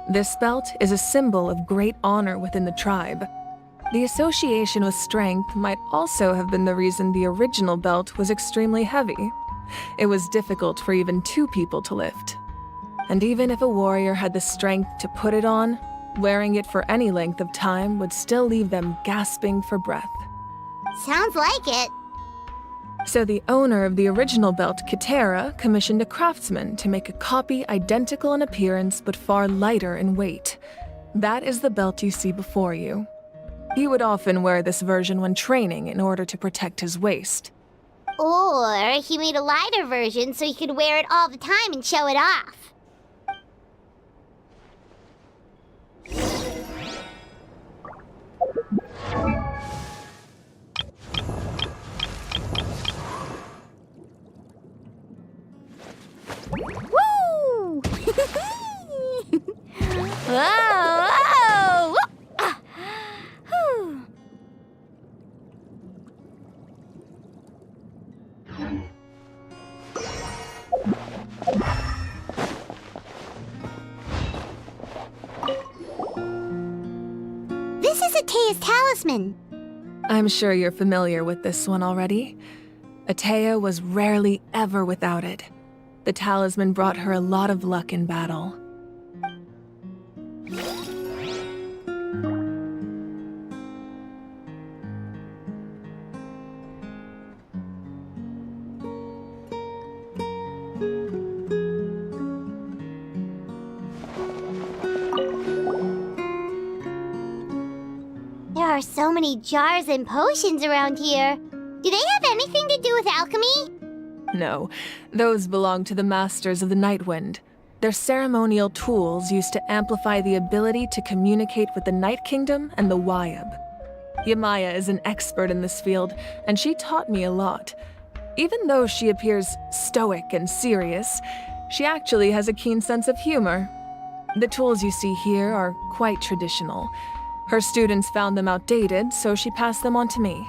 This belt is a symbol of great honor within the tribe. The association with strength might also have been the reason the original belt was extremely heavy. It was difficult for even two people to lift. And even if a warrior had the strength to put it on, wearing it for any length of time would still leave them gasping for breath. Sounds like it. So the owner of the original belt, Kitera, commissioned a craftsman to make a copy identical in appearance but far lighter in weight. That is the belt you see before you. He would often wear this version when training in order to protect his waist. Or he made a lighter version so he could wear it all the time and show it off. Woo! Whoa! Whoa! Ah. Whew. This is Atea's talisman. I'm sure you're familiar with this one already. Atea was rarely ever without it. The talisman brought her a lot of luck in battle. There are so many jars and potions around here. Do they have anything to do with alchemy? No, those belong to the Masters of the Nightwind. They're ceremonial tools used to amplify the ability to communicate with the Night Kingdom and the Wyab. Yamaya is an expert in this field, and she taught me a lot. Even though she appears stoic and serious, she actually has a keen sense of humor. The tools you see here are quite traditional. Her students found them outdated, so she passed them on to me.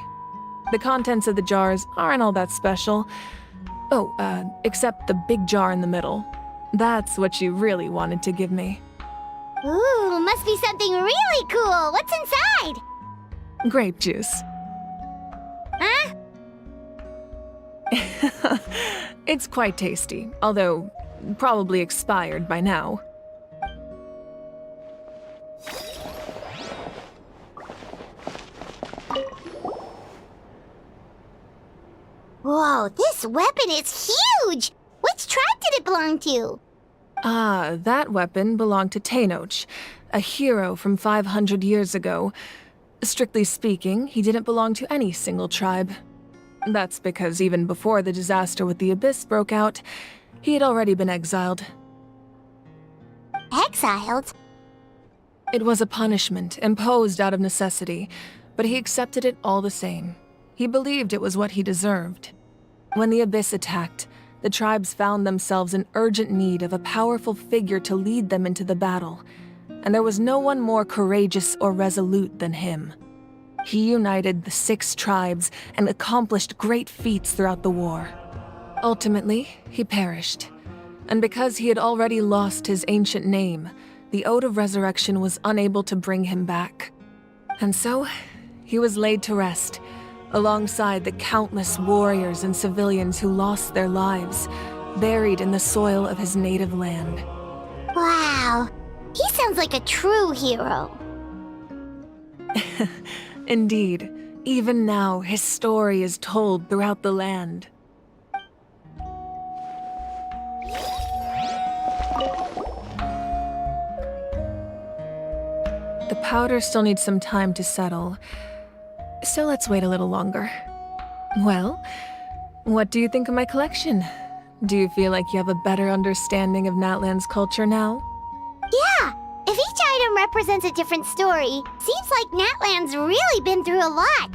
The contents of the jars aren't all that special. Oh, except the big jar in the middle. That's what she really wanted to give me. Ooh, must be something really cool. What's inside? Grape juice. Huh? It's quite tasty, although probably expired by now. Whoa, this weapon is huge! Which tribe did it belong to? Ah, that weapon belonged to Tenoch, a hero from 500 years ago. Strictly speaking, he didn't belong to any single tribe. That's because even before the disaster with the Abyss broke out, he had already been exiled. Exiled? It was a punishment imposed out of necessity, but he accepted it all the same. He believed it was what he deserved. When the Abyss attacked, the tribes found themselves in urgent need of a powerful figure to lead them into the battle, and there was no one more courageous or resolute than him. He united the 6 tribes and accomplished great feats throughout the war. Ultimately, he perished, and because he had already lost his ancient name, the Ode of Resurrection was unable to bring him back. And so, he was laid to rest, alongside the countless warriors and civilians who lost their lives, buried in the soil of his native land. Wow, he sounds like a true hero. Indeed, even now his story is told throughout the land. The powder still needs some time to settle, so let's wait a little longer. Well, what do you think of my collection? Do you feel like you have a better understanding of Natlan's culture now? Yeah, if each item represents a different story, seems like Natlan's really been through a lot.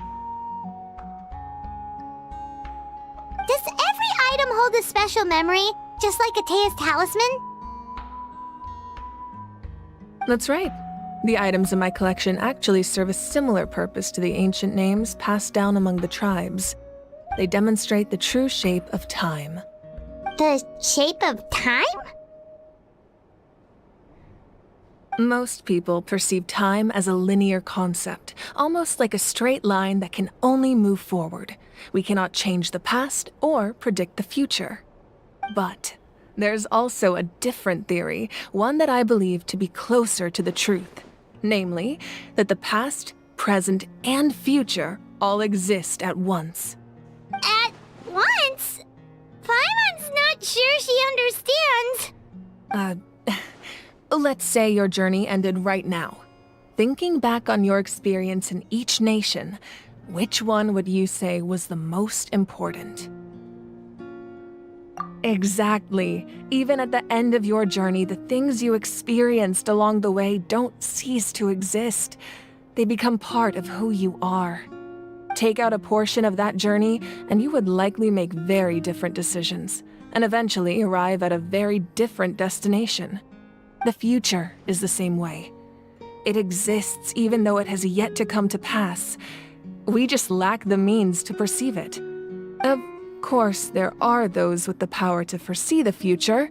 Does every item hold a special memory, just like Atea's talisman? That's right. The items in my collection actually serve a similar purpose to the ancient names passed down among the tribes. They demonstrate the true shape of time. The shape of time? Most people perceive time as a linear concept, almost like a straight line that can only move forward. We cannot change the past or predict the future. But there's also a different theory, one that I believe to be closer to the truth. Namely, that the past, present, and future all exist at once. At once? Paimon's not sure she understands. Let's say your journey ended right now. Thinking back on your experience in each nation, which one would you say was the most important? Exactly. Even at the end of your journey, the things you experienced along the way don't cease to exist. They become part of who you are. Take out a portion of that journey, and you would likely make very different decisions, and eventually arrive at a very different destination. The future is the same way. It exists even though it has yet to come to pass. We just lack the means to perceive it. Of course, there are those with the power to foresee the future.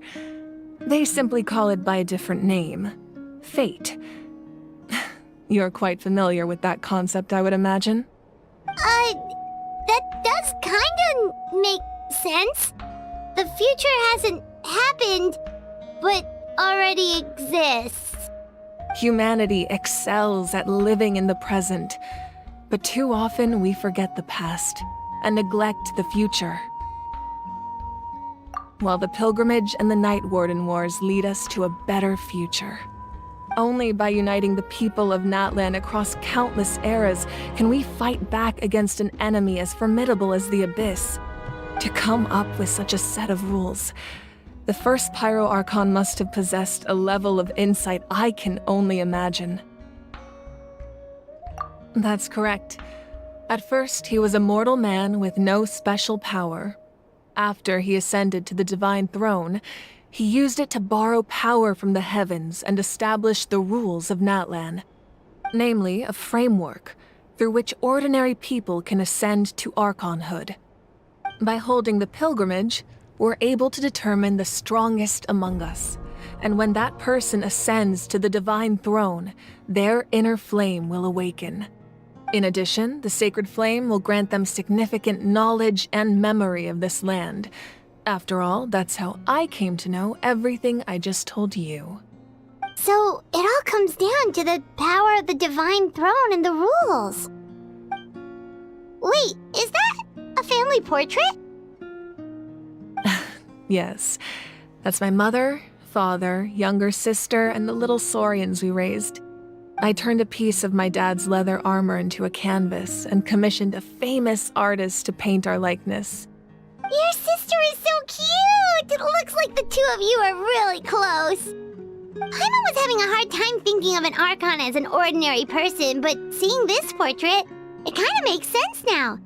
They simply call it by a different name. Fate. You're quite familiar with that concept, I would imagine. That does kinda make sense. The future hasn't happened, but already exists. Humanity excels at living in the present, but too often we forget the past and neglect the future. While the Pilgrimage and the Night Warden Wars lead us to a better future. Only by uniting the people of Natlan across countless eras can we fight back against an enemy as formidable as the Abyss. To come up with such a set of rules, the first Pyro Archon must have possessed a level of insight I can only imagine. That's correct. At first, he was a mortal man with no special power. After he ascended to the Divine Throne, he used it to borrow power from the heavens and establish the rules of Natlan. Namely, a framework through which ordinary people can ascend to Archonhood. By holding the pilgrimage, we're able to determine the strongest among us. And when that person ascends to the Divine Throne, their inner flame will awaken. In addition, the sacred flame will grant them significant knowledge and memory of this land. After all, that's how I came to know everything I just told you. So, it all comes down to the power of the Divine Throne and the rules. Wait, is that a family portrait? Yes, that's my mother, father, younger sister, and the little saurians we raised. I turned a piece of my dad's leather armor into a canvas and commissioned a famous artist to paint our likeness. Your sister is so cute! It looks like the two of you are really close. Paimon was having a hard time thinking of an Archon as an ordinary person, but seeing this portrait, it kind of makes sense now.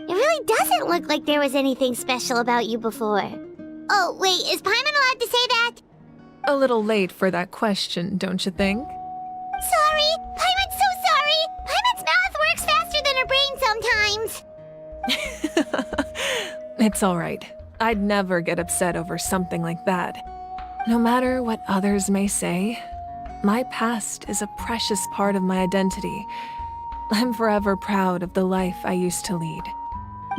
It really doesn't look like there was anything special about you before. Oh, wait, is Paimon allowed to say that? A little late for that question, don't you think? Sorry! Paimon's so sorry! Paimon's mouth works faster than her brain sometimes! It's all right. I'd never get upset over something like that. No matter what others may say, my past is a precious part of my identity. I'm forever proud of the life I used to lead.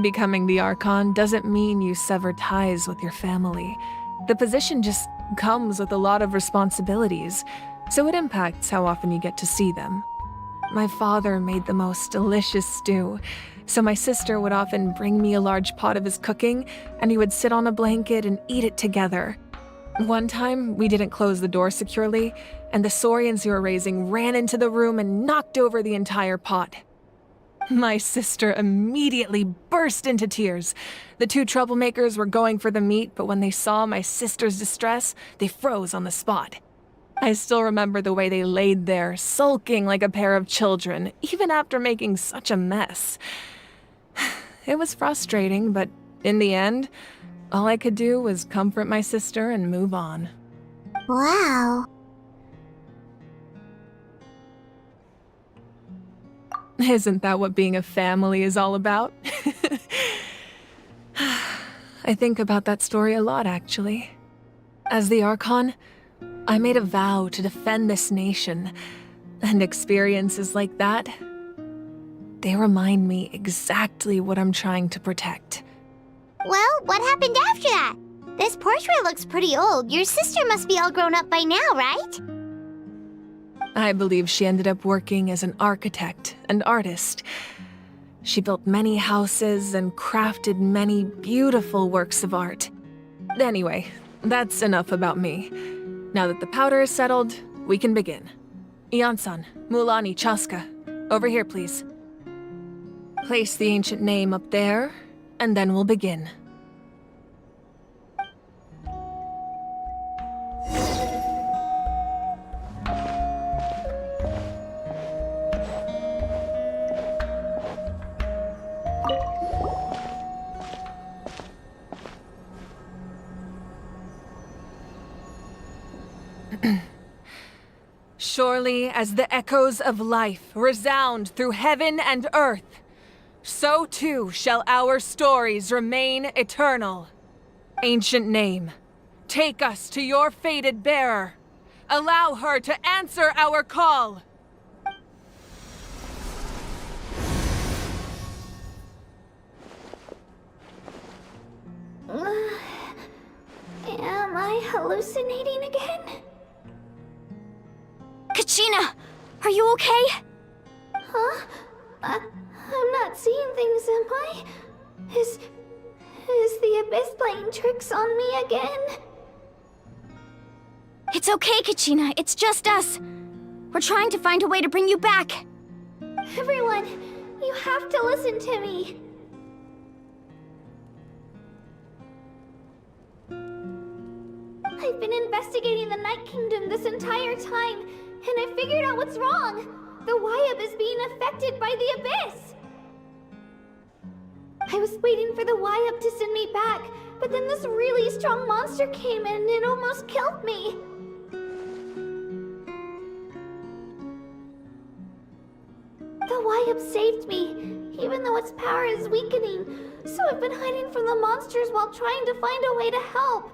Becoming the Archon doesn't mean you sever ties with your family. The position just comes with a lot of responsibilities, so it impacts how often you get to see them. My father made the most delicious stew, so my sister would often bring me a large pot of his cooking, and we would sit on a blanket and eat it together. One time, we didn't close the door securely, and the saurians we were raising ran into the room and knocked over the entire pot. My sister immediately burst into tears. The two troublemakers were going for the meat, but when they saw my sister's distress, they froze on the spot. I still remember the way they laid there, sulking like a pair of children, even after making such a mess. It was frustrating, but in the end, all I could do was comfort my sister and move on. Wow. Isn't that what being a family is all about? I think about that story a lot, actually. As the Archon, I made a vow to defend this nation, and experiences like that, they remind me exactly what I'm trying to protect. Well, what happened after that? This portrait looks pretty old. Your sister must be all grown up by now, right? I believe she ended up working as an architect and artist. She built many houses and crafted many beautiful works of art. Anyway, that's enough about me. Now that the powder is settled, we can begin. Ian-san, Mulani, Chaska, over here, please. Place the ancient name up there, and then we'll begin. Surely as the echoes of life resound through heaven and earth, so too shall our stories remain eternal. Ancient name, take us to your fated bearer. Allow her to answer our call. I hallucinating again? Kachina, are you okay? Huh? I'm not seeing things, am I? Is the Abyss playing tricks on me again? It's okay, Kachina. It's just us. We're trying to find a way to bring you back. Everyone, you have to listen to me. I've been investigating the Night Kingdom this entire time, and I figured out what's wrong. The Wyab is being affected by the Abyss. I was waiting for the Wyab to send me back, but then this really strong monster came in and it almost killed me. The Wyab saved me, even though its power is weakening, so I've been hiding from the monsters while trying to find a way to help.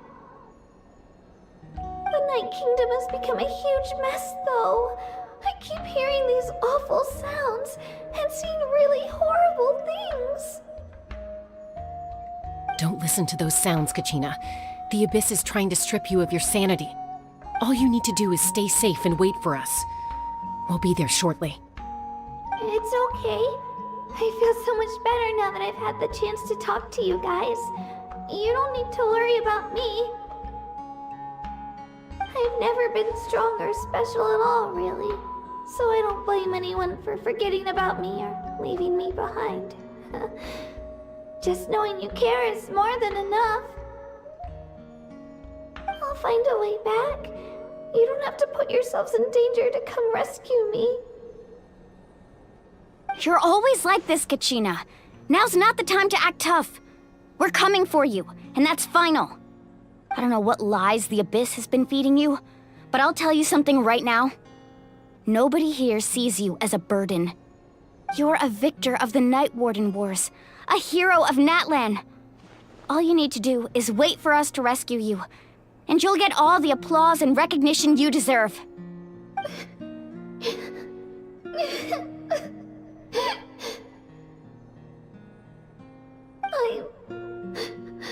The Night Kingdom has become a huge mess, though. I keep hearing these awful sounds and seeing really horrible things. Don't listen to those sounds, Kachina. The Abyss is trying to strip you of your sanity. All you need to do is stay safe and wait for us. We'll be there shortly. It's okay. I feel so much better now that I've had the chance to talk to you guys. You don't need to worry about me. I've never been strong or special at all, really. So I don't blame anyone for forgetting about me or leaving me behind. Just knowing you care is more than enough. I'll find a way back. You don't have to put yourselves in danger to come rescue me. You're always like this, Kachina. Now's not the time to act tough. We're coming for you, and that's final. I don't know what lies the Abyss has been feeding you, but I'll tell you something right now. Nobody here sees you as a burden. You're a victor of the Night Warden Wars, a hero of Natlan. All you need to do is wait for us to rescue you, and you'll get all the applause and recognition you deserve.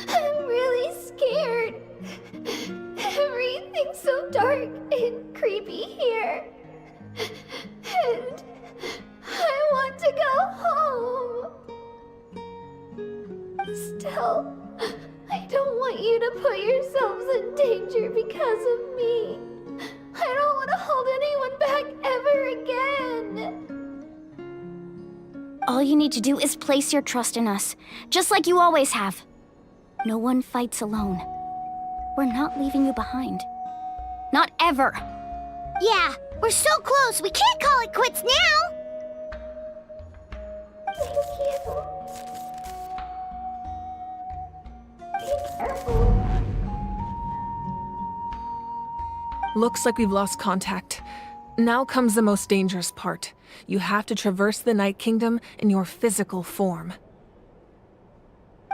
I'm really scared. Everything's so dark and creepy here. And I want to go home. Still, I don't want you to put yourselves in danger because of me. I don't want to hold anyone back ever again. All you need to do is place your trust in us, just like you always have. No one fights alone. We're not leaving you behind. Not ever. Yeah, we're so close, we can't call it quits now! Thank you. Be careful. Looks like we've lost contact. Now comes the most dangerous part. You have to traverse the Night Kingdom in your physical form.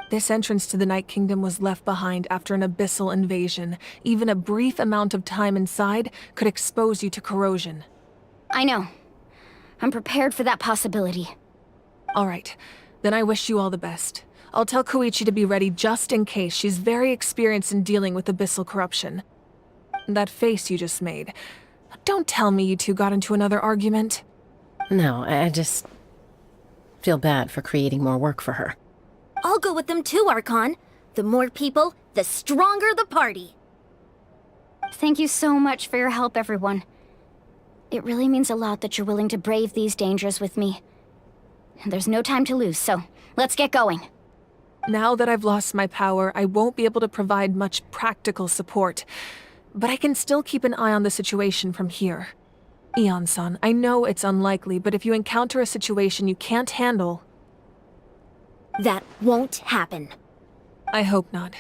This entrance to the Night Kingdom was left behind after an abyssal invasion. Even a brief amount of time inside could expose you to corrosion. I know. I'm prepared for that possibility. All right, then I wish you all the best. I'll tell Koichi to be ready just in case. She's very experienced in dealing with abyssal corruption. That face you just made. Don't tell me you two got into another argument. No, I just feel bad for creating more work for her. I'll go with them too, Archon. The more people, the stronger the party. Thank you so much for your help, everyone. It really means a lot that you're willing to brave these dangers with me. And there's no time to lose, so let's get going. Now that I've lost my power, I won't be able to provide much practical support. But I can still keep an eye on the situation from here. Eon-san, I know it's unlikely, but if you encounter a situation you can't handle... That won't happen. I hope not.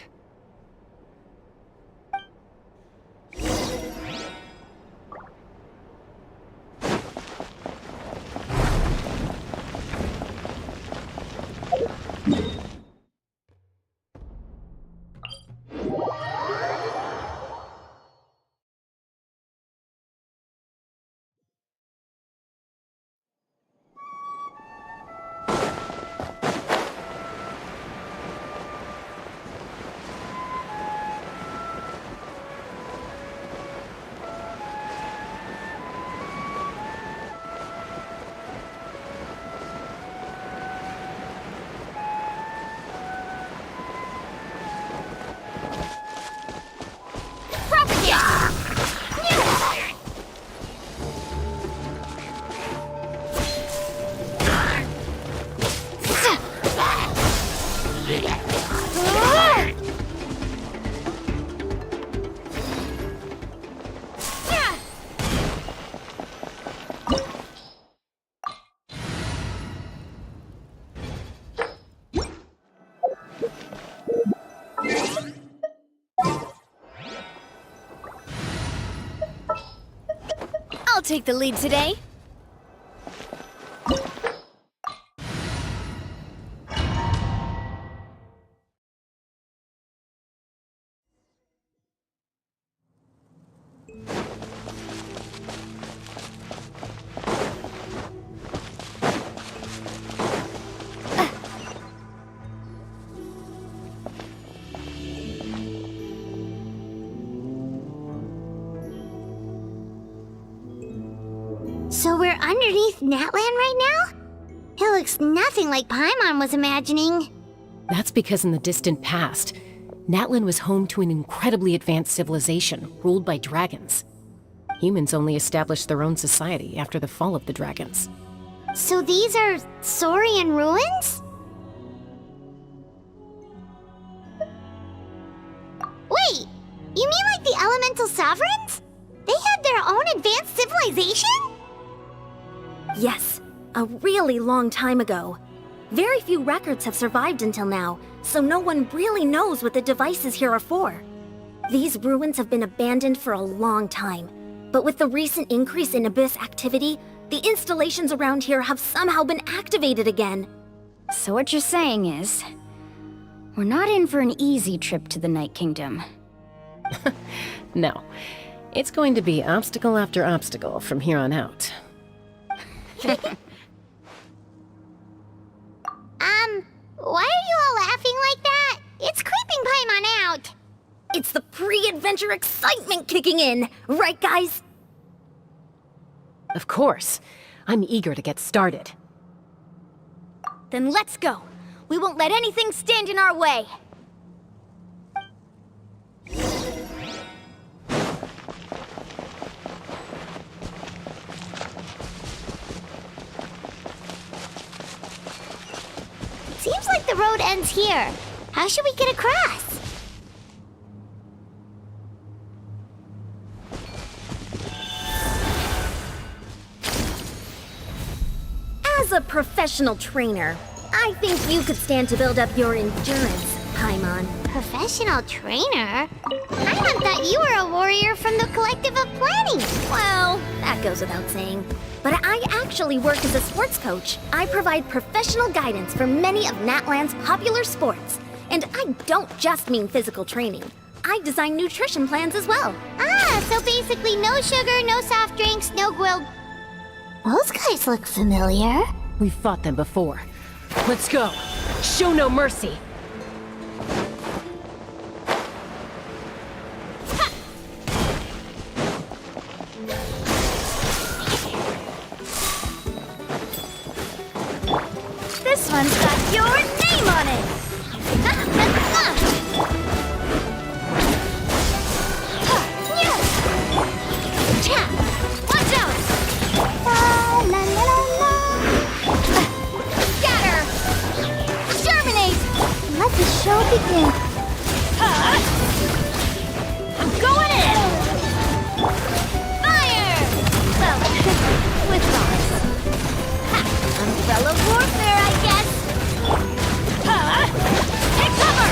I'll take the lead today. So we're underneath Natlan right now? It looks nothing like Paimon was imagining. That's because in the distant past, Natlan was home to an incredibly advanced civilization ruled by dragons. Humans only established their own society after the fall of the dragons. So these are Saurian ruins? Wait, you mean like the elemental sovereigns? They had their own advanced civilization? Yes, a really long time ago. Very few records have survived until now, so no one really knows what the devices here are for. These ruins have been abandoned for a long time, but with the recent increase in Abyss activity, the installations around here have somehow been activated again. So what you're saying is, we're not in for an easy trip to the Night Kingdom. No, it's going to be obstacle after obstacle from here on out. Why are you all laughing like that? It's creeping Paimon out. It's the pre-adventure excitement kicking in, right guys? Of course. I'm eager to get started. Then let's go. We won't let anything stand in our way. Seems like the road ends here. How should we get across? As a professional trainer, I think you could stand to build up your endurance, Paimon. Professional trainer? Paimon thought you were a warrior from the Collective of Planning. Well, that goes without saying. But I actually work as a sports coach. I provide professional guidance for many of Natlan's popular sports. And I don't just mean physical training. I design nutrition plans as well. Ah, so basically no sugar, no soft drinks, no grilled... Those guys look familiar. We've fought them before. Let's go. Show no mercy. This one's got your name on it! Watch out! La, la, la, la. Scatter! Germinate! Let the show begin. I'm going in! Fire! Well, with thoughts. Umbrella warfare, I guess. Take cover!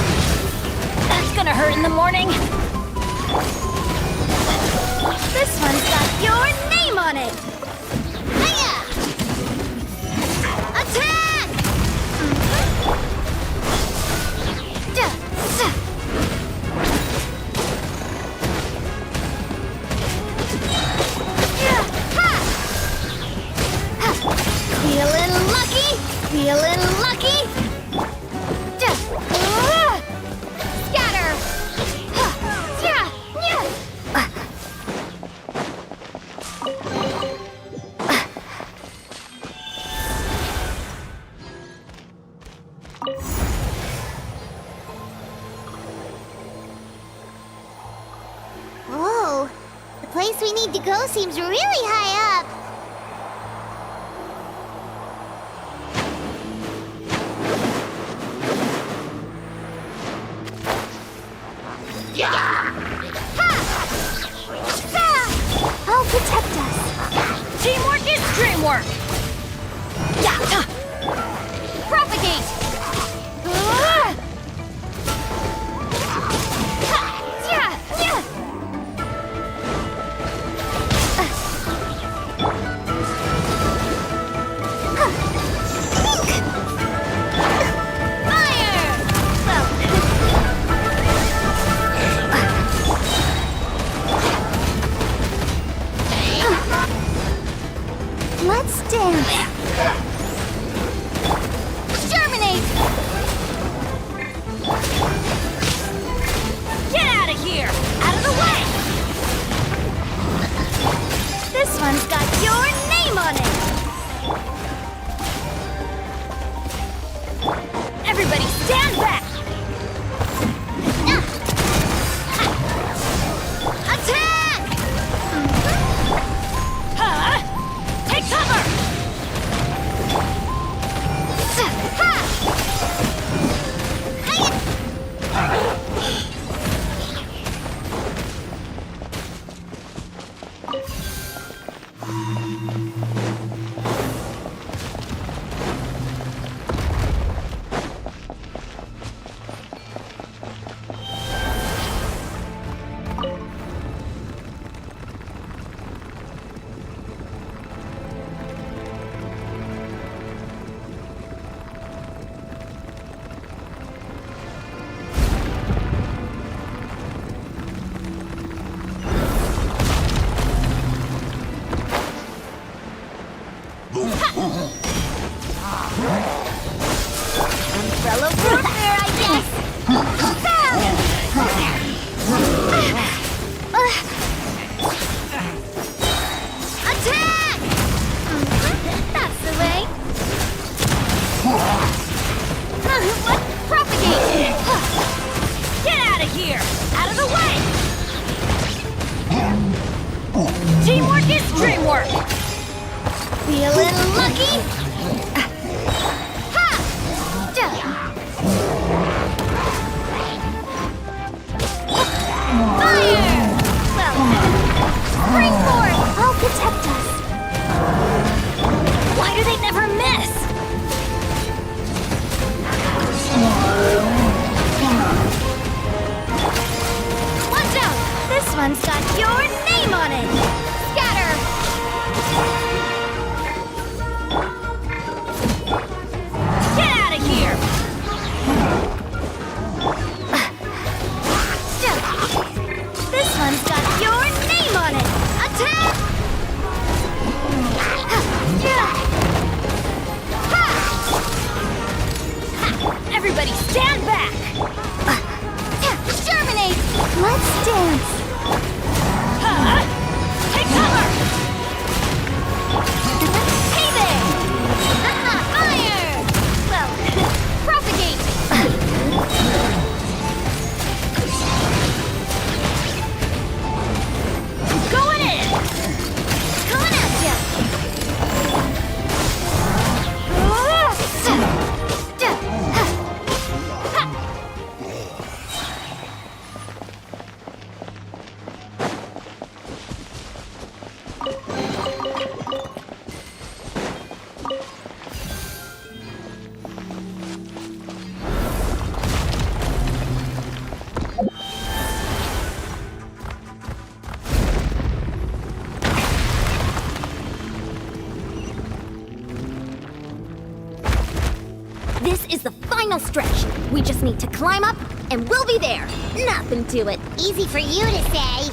That's gonna hurt in the morning. This one's got your name on it. Hiya! Attack! Feeling lucky? Feeling lucky? Scatter! Whoa, the place we need to go seems really high up. I'll protect us. Teamwork is dreamwork. Propagate. Teamwork is dreamwork! Feeling lucky? Ha! Fire! Well, springboard! I'll protect us. Why do they never miss? Watch out! This one's got your name on it! Scatter! Get out of here! This one's got your name on it! Attack! Everybody stand back! Exterminate! Let's dance. Take cover! Hey there! Fire! Well, propagate! Going in! Coming at ya! This is the final stretch. We just need to climb up, and we'll be there. Nothing to it. Easy for you to say.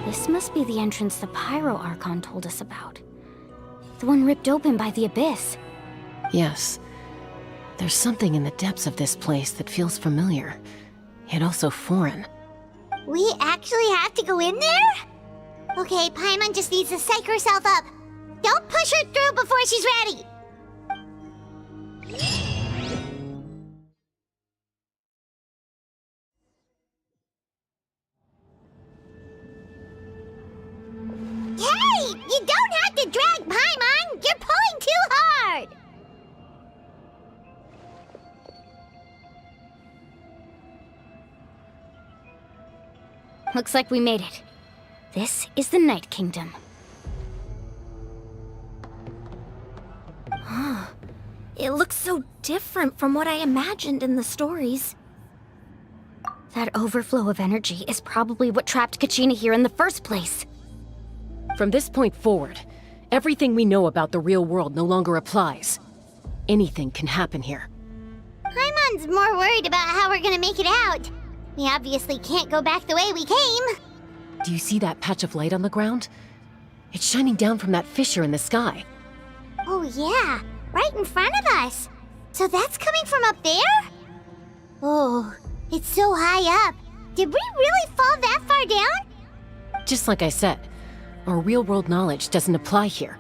This must be the entrance the Pyro Archon told us about. The one ripped open by the Abyss. Yes. There's something in the depths of this place that feels familiar, yet also foreign. We actually have to go in there? Okay, Paimon just needs to psych herself up. Don't push her through before she's ready. Hey! You don't have to drag Paimon! You're pulling too hard! Looks like we made it. This is the Night Kingdom. It looks so different from what I imagined in the stories. That overflow of energy is probably what trapped Kachina here in the first place. From this point forward, everything we know about the real world no longer applies. Anything can happen here. Paimon's more worried about how we're gonna make it out. We obviously can't go back the way we came. Do you see that patch of light on the ground? It's shining down from that fissure in the sky. Oh yeah, right in front of us. So that's coming from up there? Oh, it's so high up. Did we really fall that far down? Just like I said, our real-world knowledge doesn't apply here.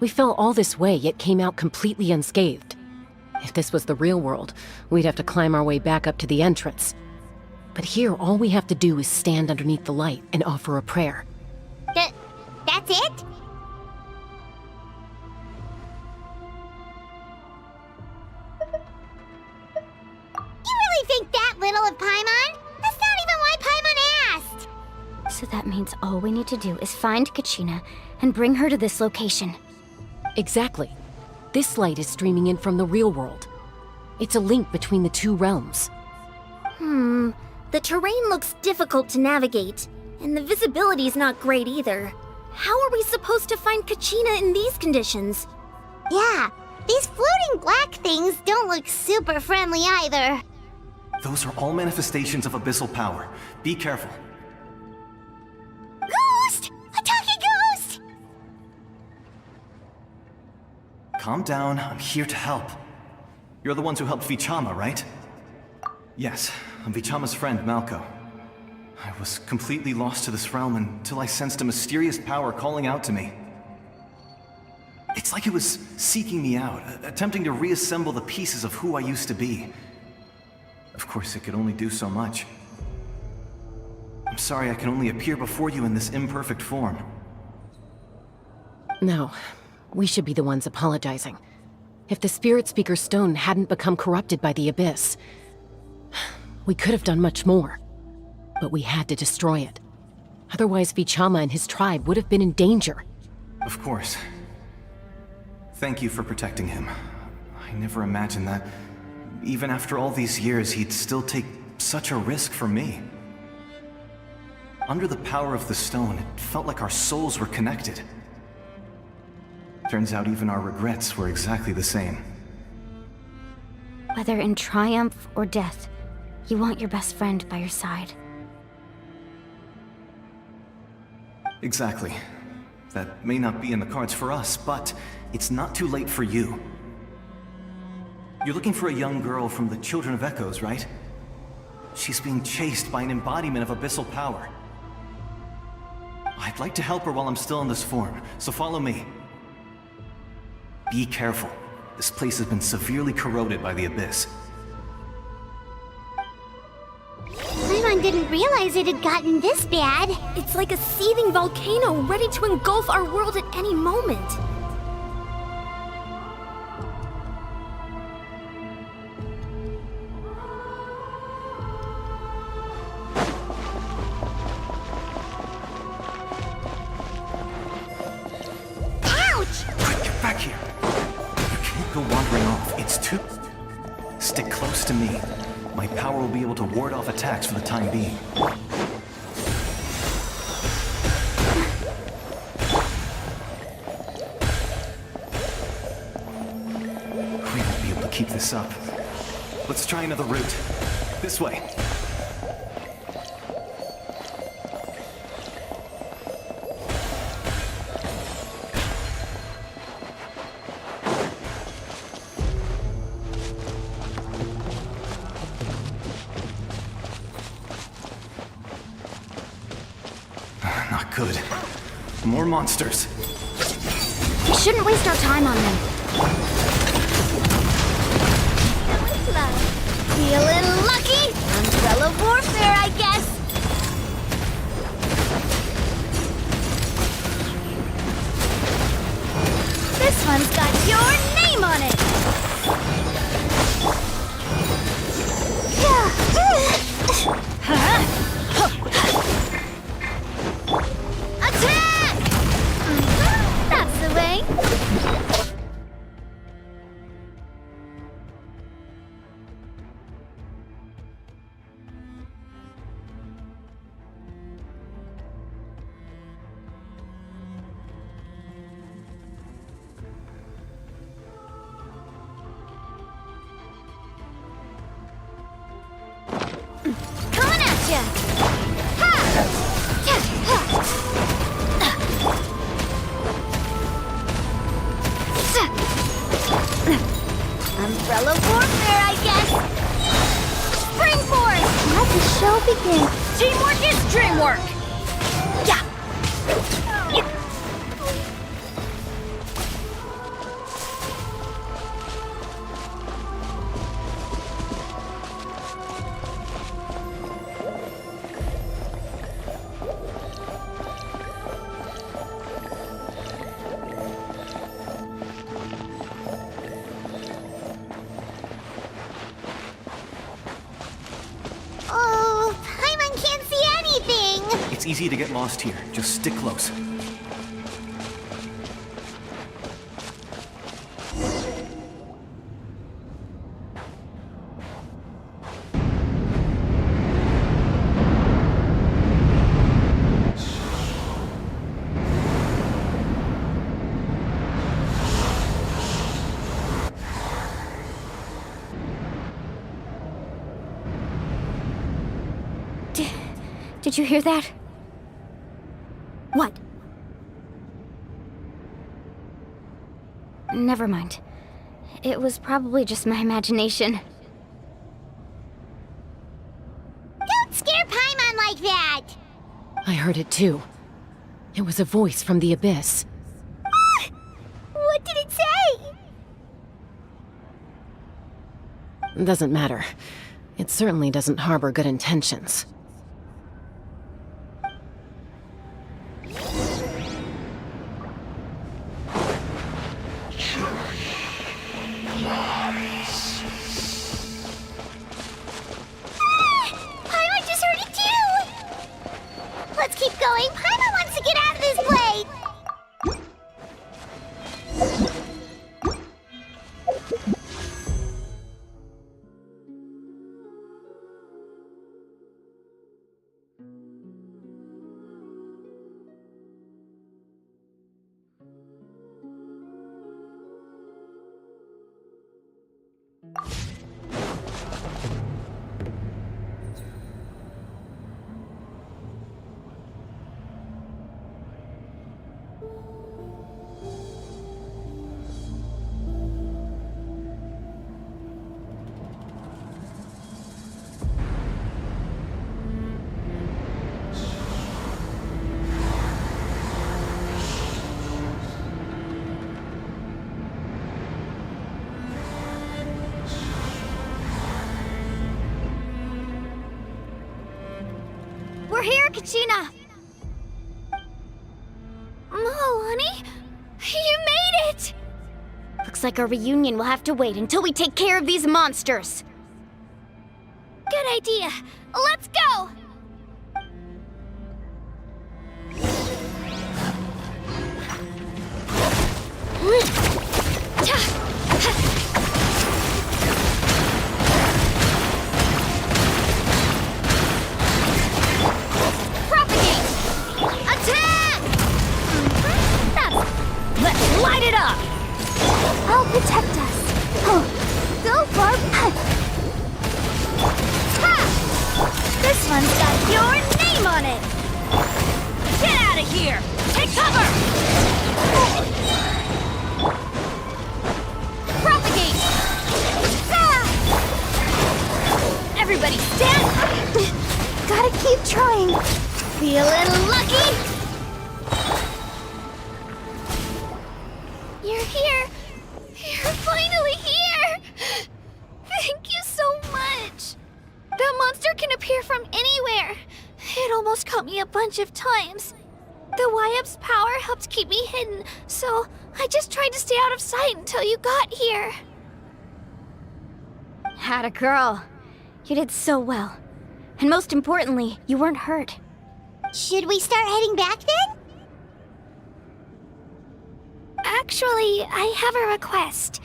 We fell all this way, yet came out completely unscathed. If this was the real world, we'd have to climb our way back up to the entrance. But here, all we have to do is stand underneath the light and offer a prayer. That's it? You really think that little of Paimon? That's not even why Paimon asked! So that means all we need to do is find Kachina and bring her to this location. Exactly. This light is streaming in from the real world. It's a link between the two realms. The terrain looks difficult to navigate, and the visibility's not great either. How are we supposed to find Kachina in these conditions? Yeah, these floating black things don't look super friendly either. Those are all manifestations of abyssal power. Be careful. Ghost! Attacking ghost! Calm down, I'm here to help. You're the ones who helped Vichama, right? Yes, I'm Vichama's friend, Malko. I was completely lost to this realm until I sensed a mysterious power calling out to me. It's like it was seeking me out, attempting to reassemble the pieces of who I used to be. Of course, it could only do so much. I'm sorry I can only appear before you in this imperfect form. No, we should be the ones apologizing. If the Spirit Speaker's stone hadn't become corrupted by the Abyss, we could have done much more. But we had to destroy it. Otherwise, Vichama and his tribe would have been in danger. Of course. Thank you for protecting him. I never imagined that, even after all these years, he'd still take such a risk for me. Under the power of the stone, it felt like our souls were connected. Turns out even our regrets were exactly the same. Whether in triumph or death, you want your best friend by your side. Exactly. That may not be in the cards for us, but it's not too late for you. You're looking for a young girl from the Children of Echoes, right? She's being chased by an embodiment of abyssal power. I'd like to help her while I'm still in this form, so follow me. Be careful. This place has been severely corroded by the Abyss. Paimon didn't realize it had gotten this bad. It's like a seething volcano ready to engulf our world at any moment. Back here. You can't go wandering off. It's too... Stick close to me. My power will be able to ward off attacks for the time being. We won't be able to keep this up. Let's try another route. This way. Not good. More monsters. We shouldn't waste our time on them. Feeling lucky? Umbrella warfare, I guess. This one's got your name on it. Attack! That's the way. Coming at ya! Umbrella warfare, I guess! Springboard! Let the show begin! Teamwork is dreamwork! Yeah! Oh, Paimon can't see anything! It's easy to get lost here. Just stick close. Did you hear that? What? Never mind. It was probably just my imagination. Don't scare Paimon like that! I heard it too. It was a voice from the abyss. Ah! What did it say? Doesn't matter. It certainly doesn't harbor good intentions. Paimon just heard it too! Let's keep going. Paimon wants to get out of this place! We're here, Kachina! Moalani? You made it! Looks like our reunion will have to wait until we take care of these monsters. Good idea. Let's go! Light it up! I'll protect us. Go, Barb! This one's got your name on it! Get out of here! Take cover! Propagate! Everybody stand! Gotta keep trying. Feeling lucky? You're here! You're finally here! Thank you so much! That monster can appear from anywhere. It almost caught me a bunch of times. The Wyap's power helped keep me hidden, so I just tried to stay out of sight until you got here. Atta girl. You did so well. And most importantly, you weren't hurt. Should we start heading back then? Actually, I have a request.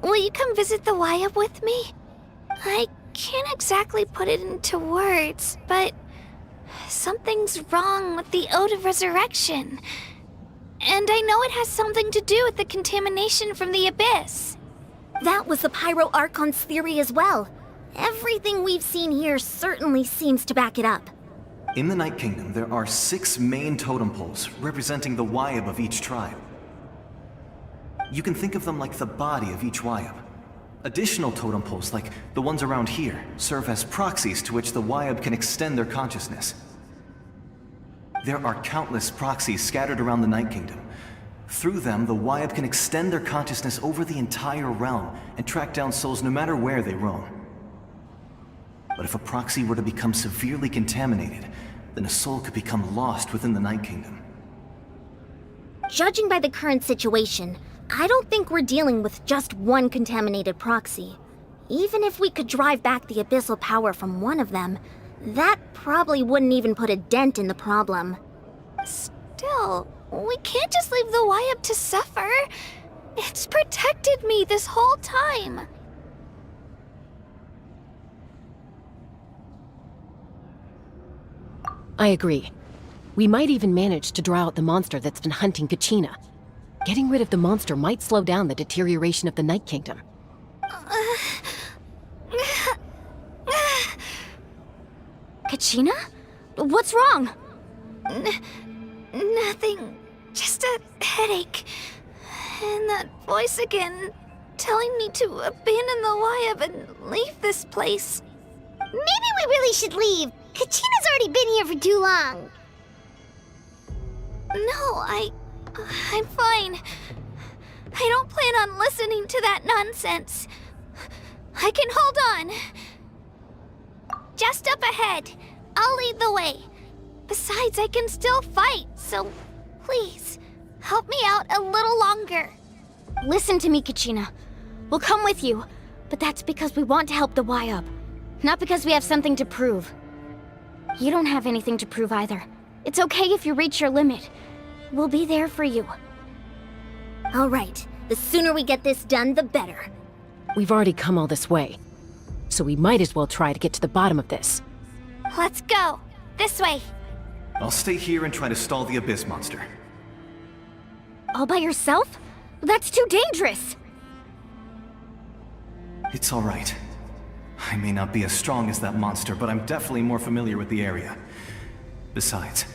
Will you come visit the Wyap with me? I can't exactly put it into words, but something's wrong with the Ode of Resurrection. And I know it has something to do with the contamination from the Abyss. That was the Pyro Archon's theory as well. Everything we've seen here certainly seems to back it up. In the Night Kingdom, there are 6 main totem poles representing the Wyap of each tribe. You can think of them like the body of each Wyap. Additional totem poles, like the ones around here, serve as proxies to which the Wyap can extend their consciousness. There are countless proxies scattered around the Night Kingdom. Through them, the Wyap can extend their consciousness over the entire realm and track down souls no matter where they roam. But if a proxy were to become severely contaminated, then a soul could become lost within the Night Kingdom. Judging by the current situation, I don't think we're dealing with just one contaminated proxy. Even if we could drive back the abyssal power from one of them, that probably wouldn't even put a dent in the problem. Still, we can't just leave the Wyap to suffer. It's protected me this whole time. I agree. We might even manage to draw out the monster that's been hunting Kachina. Getting rid of the monster might slow down the deterioration of the Night Kingdom. Kachina? What's wrong? Nothing. Just a headache. And that voice again. telling me to abandon the Wyab and leave this place. Maybe we really should leave. Kachina's already been here for too long. No, I'm fine. I don't plan on listening to that nonsense. I can hold on. Just up ahead. I'll lead the way. Besides, I can still fight, so please, help me out a little longer. Listen to me, Kachina. We'll come with you, but that's because we want to help the Wyab, not because we have something to prove. You don't have anything to prove either. It's okay if you reach your limit. We'll be there for you. All right. The sooner we get this done, the better. We've already come all this way, so we might as well try to get to the bottom of this. Let's go. This way. I'll stay here and try to stall the Abyss monster. All by yourself? That's too dangerous. It's all right. I may not be as strong as that monster, but I'm definitely more familiar with the area. Besides,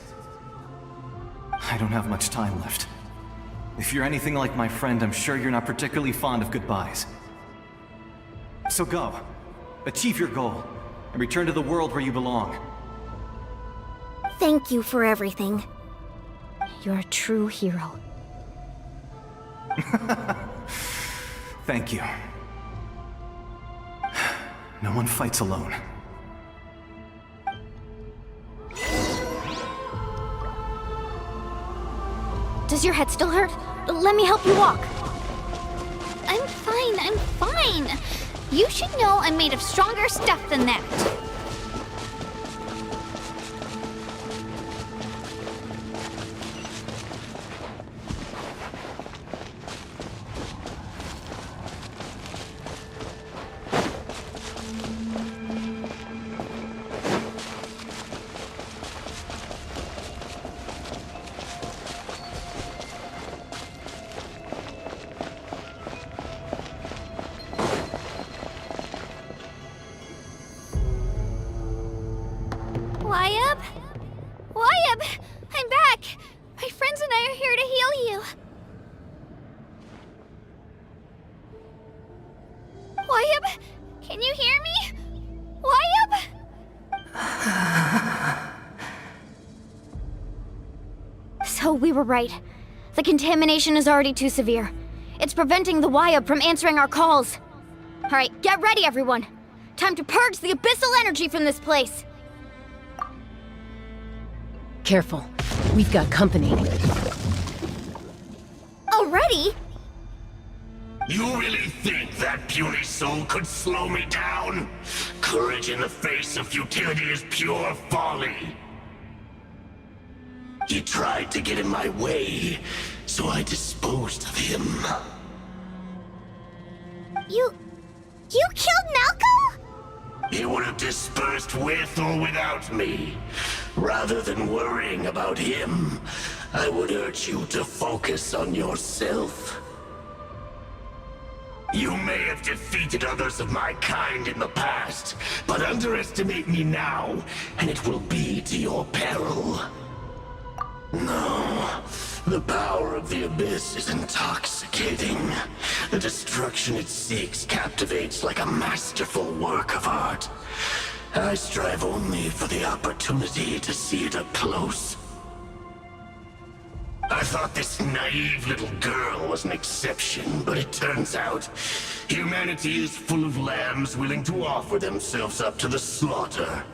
I don't have much time left. If you're anything like my friend, I'm sure you're not particularly fond of goodbyes. So go. Achieve your goal, and return to the world where you belong. Thank you for everything. You're a true hero. Thank you. No one fights alone. Does your head still hurt? Let me help you walk. I'm fine. You should know I'm made of stronger stuff than that. Wyab! I'm back! My friends and I are here to heal you. Wyab, can you hear me? Wyab? So we were right. The contamination is already too severe. It's preventing the Wyab from answering our calls. All right, get ready, everyone. Time to purge the abyssal energy from this place. Careful. We've got company. Already? You really think that puny soul could slow me down? Courage in the face of futility is pure folly. He tried to get in my way, so I disposed of him. You killed Malco? He would have dispersed with or without me. Rather than worrying about him, I would urge you to focus on yourself. You may have defeated others of my kind in the past, but underestimate me now, and it will be to your peril. No, the power of the Abyss is intoxicating. The destruction it seeks captivates like a masterful work of art. I strive only for the opportunity to see it up close. I thought this naive little girl was an exception, but it turns out humanity is full of lambs willing to offer themselves up to the slaughter.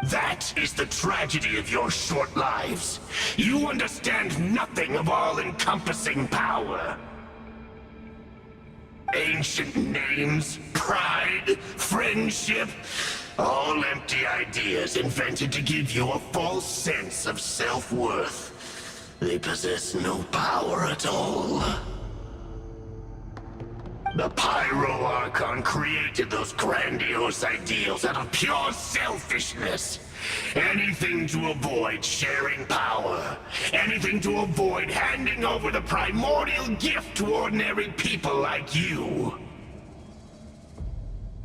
That is the tragedy of your short lives. You understand nothing of all-encompassing power. Ancient names, pride, friendship, all empty ideas invented to give you a false sense of self-worth. They possess no power at all. The Pyro Archon created those grandiose ideals out of pure selfishness. Anything to avoid sharing power. Anything to avoid handing over the primordial gift to ordinary people like you.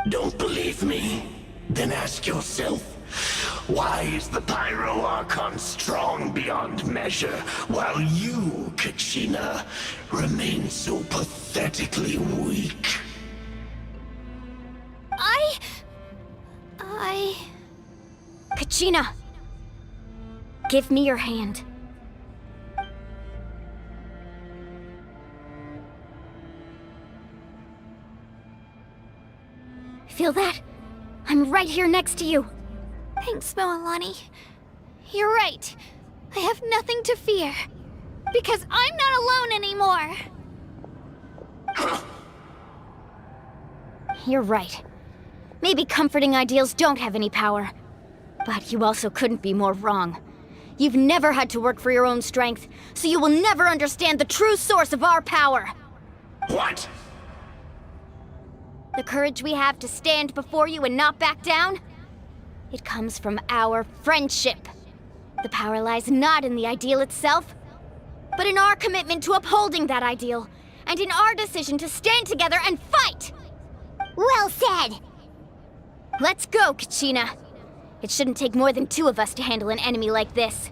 Don't believe me? Then ask yourself, Why is the Pyro Archon strong beyond measure, while you, Kachina, remain so pathetically weak? Kachina! Give me your hand. Feel that? I'm right here next to you. Thanks, Moalani. You're right. I have nothing to fear. Because I'm not alone anymore. You're right. Maybe comforting ideals don't have any power. But you also couldn't be more wrong. You've never had to work for your own strength, so you will never understand the true source of our power. What? The courage we have to stand before you and not back down? It comes from our friendship. The power lies not in the ideal itself, but in our commitment to upholding that ideal, and in our decision to stand together and fight! Well said! Let's go, Kachina. It shouldn't take more than 2 of us to handle an enemy like this.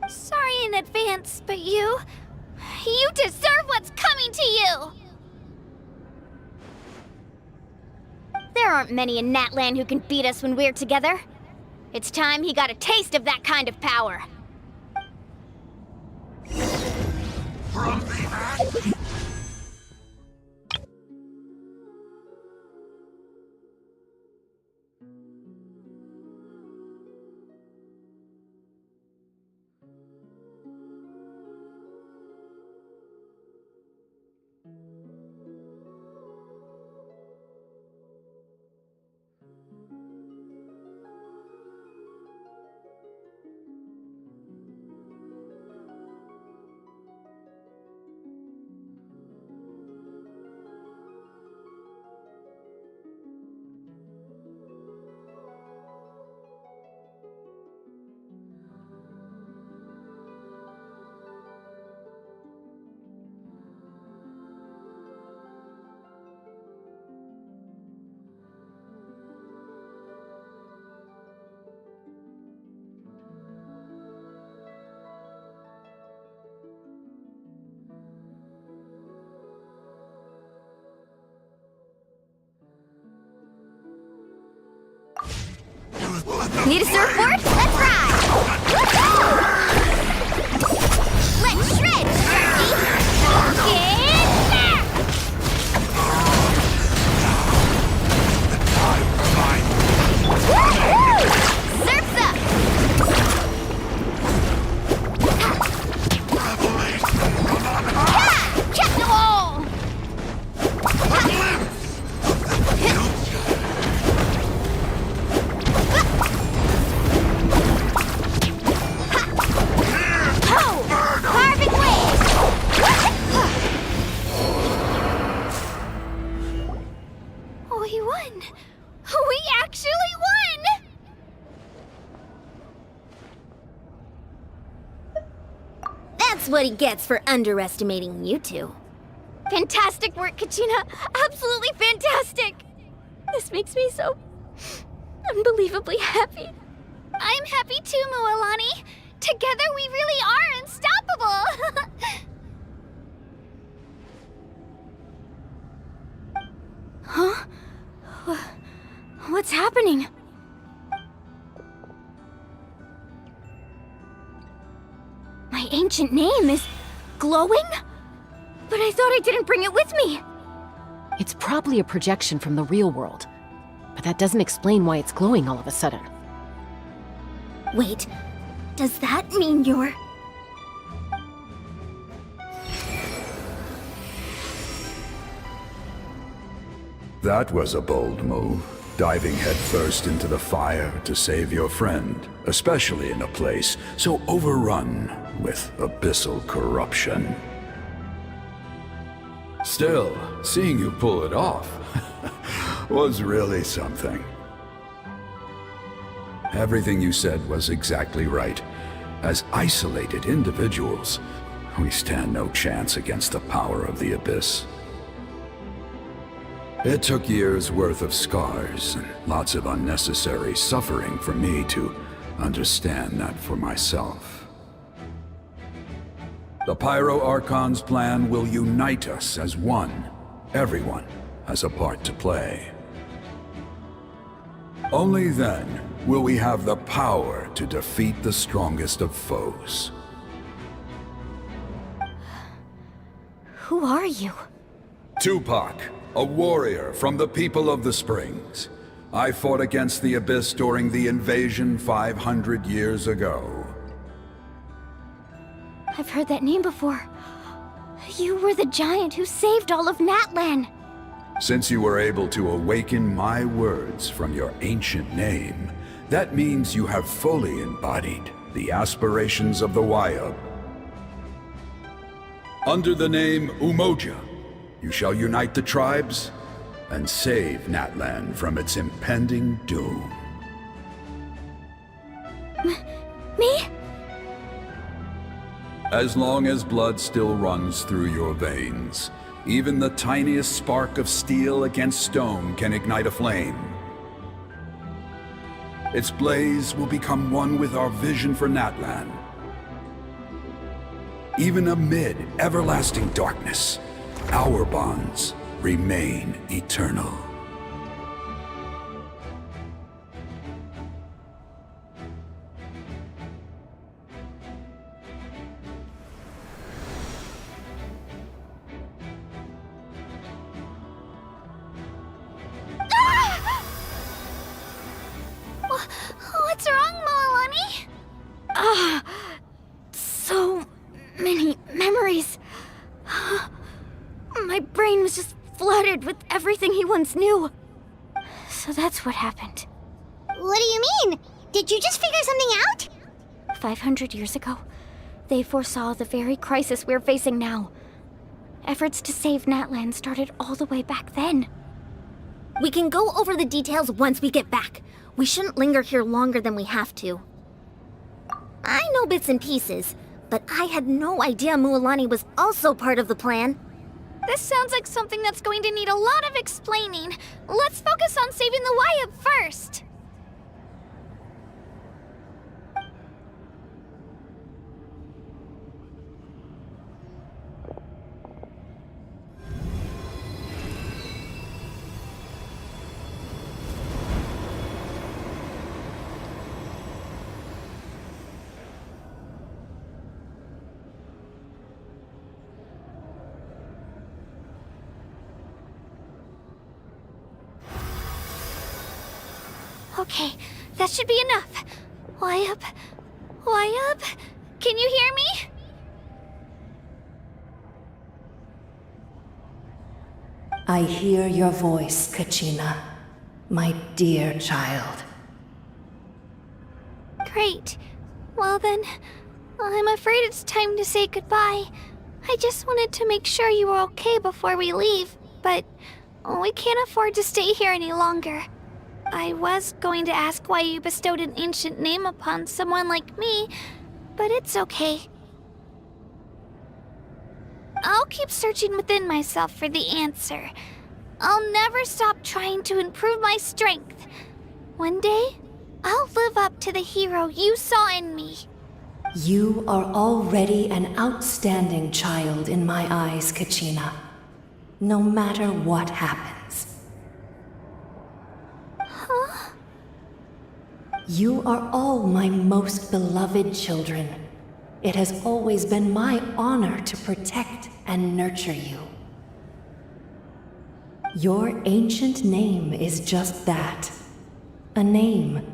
Sorry in advance, but you deserve what's coming to you! There aren't many in Natlan who can beat us when we're together. It's time he got a taste of that kind of power. From the Need a surfboard? Let's ride! Let's shred, Sharky! Get back! Woo-hoo! Surf's up! Yeah! Check the wall! We won! We actually won! That's what he gets for underestimating you 2. Fantastic work, Kachina! Absolutely fantastic! This makes me so unbelievably happy. I'm happy too, Moalani. Together we really are unstoppable! Huh? What's happening? My ancient name is glowing? But I thought I didn't bring it with me. It's probably a projection from the real world, but that doesn't explain why it's glowing all of a sudden. Wait, does that mean you're... That was a bold move, diving headfirst into the fire to save your friend, especially in a place so overrun with abyssal corruption. Still, seeing you pull it off was really something. Everything you said was exactly right. As isolated individuals, we stand no chance against the power of the Abyss. It took years' worth of scars and lots of unnecessary suffering for me to understand that for myself. The Pyro Archon's plan will unite us as one. Everyone has a part to play. Only then will we have the power to defeat the strongest of foes. Who are you? Tupac, a warrior from the people of the Springs. I fought against the Abyss during the invasion 500 years ago. I've heard that name before. You were the giant who saved all of Natlan. Since you were able to awaken my words from your ancient name, that means you have fully embodied the aspirations of the Wayub. Under the name Umoja, you shall unite the tribes and save Natlan from its impending doom. Me? As long as blood still runs through your veins, even the tiniest spark of steel against stone can ignite a flame. Its blaze will become one with our vision for Natlan. Even amid everlasting darkness, our bonds remain eternal. What's wrong, Moalani? So many memories. My brain was just flooded with everything he once knew. So that's what happened. What do you mean? Did you just figure something out? 500 years ago, they foresaw the very crisis we're facing now. Efforts to save Natlan started all the way back then. We can go over the details once we get back. We shouldn't linger here longer than we have to. I know bits and pieces, but I had no idea Mualani was also part of the plan. This sounds like something that's going to need a lot of explaining. Let's focus on saving the Wayub first. Okay, that should be enough. Wayub? Wayub? Can you hear me? I hear your voice, Kachina, my dear child. Great. Well then, I'm afraid it's time to say goodbye. I just wanted to make sure you were okay before we leave, but we can't afford to stay here any longer. I was going to ask why you bestowed an ancient name upon someone like me, but it's okay. I'll keep searching within myself for the answer. I'll never stop trying to improve my strength. One day, I'll live up to the hero you saw in me. You are already an outstanding child in my eyes, Kachina. No matter what happens. Huh? You are all my most beloved children. It has always been my honor to protect and nurture you. Your ancient name is just that. A name.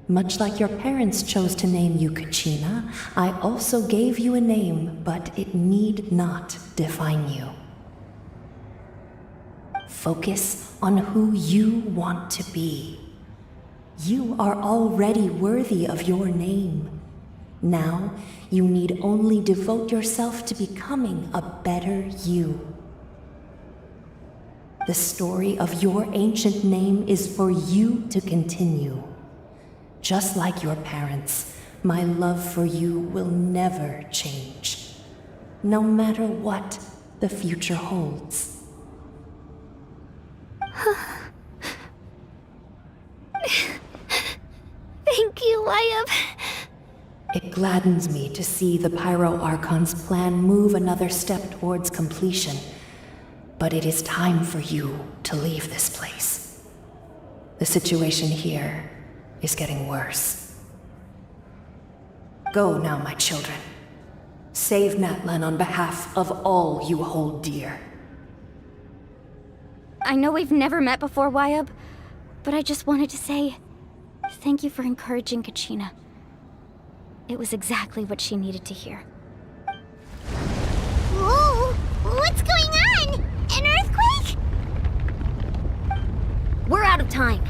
Much like your parents chose to name you Kachina, I also gave you a name, but it need not define you. Focus on who you want to be. You are already worthy of your name. Now, you need only devote yourself to becoming a better you. The story of your ancient name is for you to continue. Just like your parents, my love for you will never change, no matter what the future holds. It gladdens me to see the Pyro Archon's plan move another step towards completion. But it is time for you to leave this place. The situation here is getting worse. Go now, my children. Save Natlan on behalf of all you hold dear. I know we've never met before, Wyab, but I just wanted to say thank you for encouraging Kachina. It was exactly what she needed to hear. Whoa! What's going on? An earthquake? We're out of time.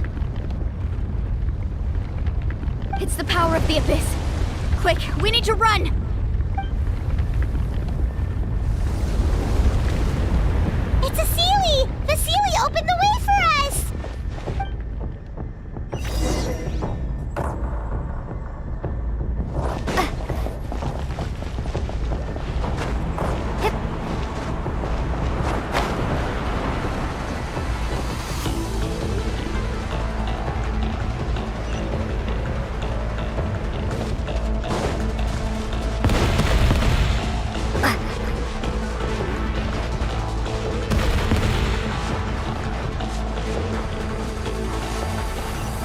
It's the power of the Abyss. Quick, we need to run! It's a Seelie! The Seelie opened the way for us!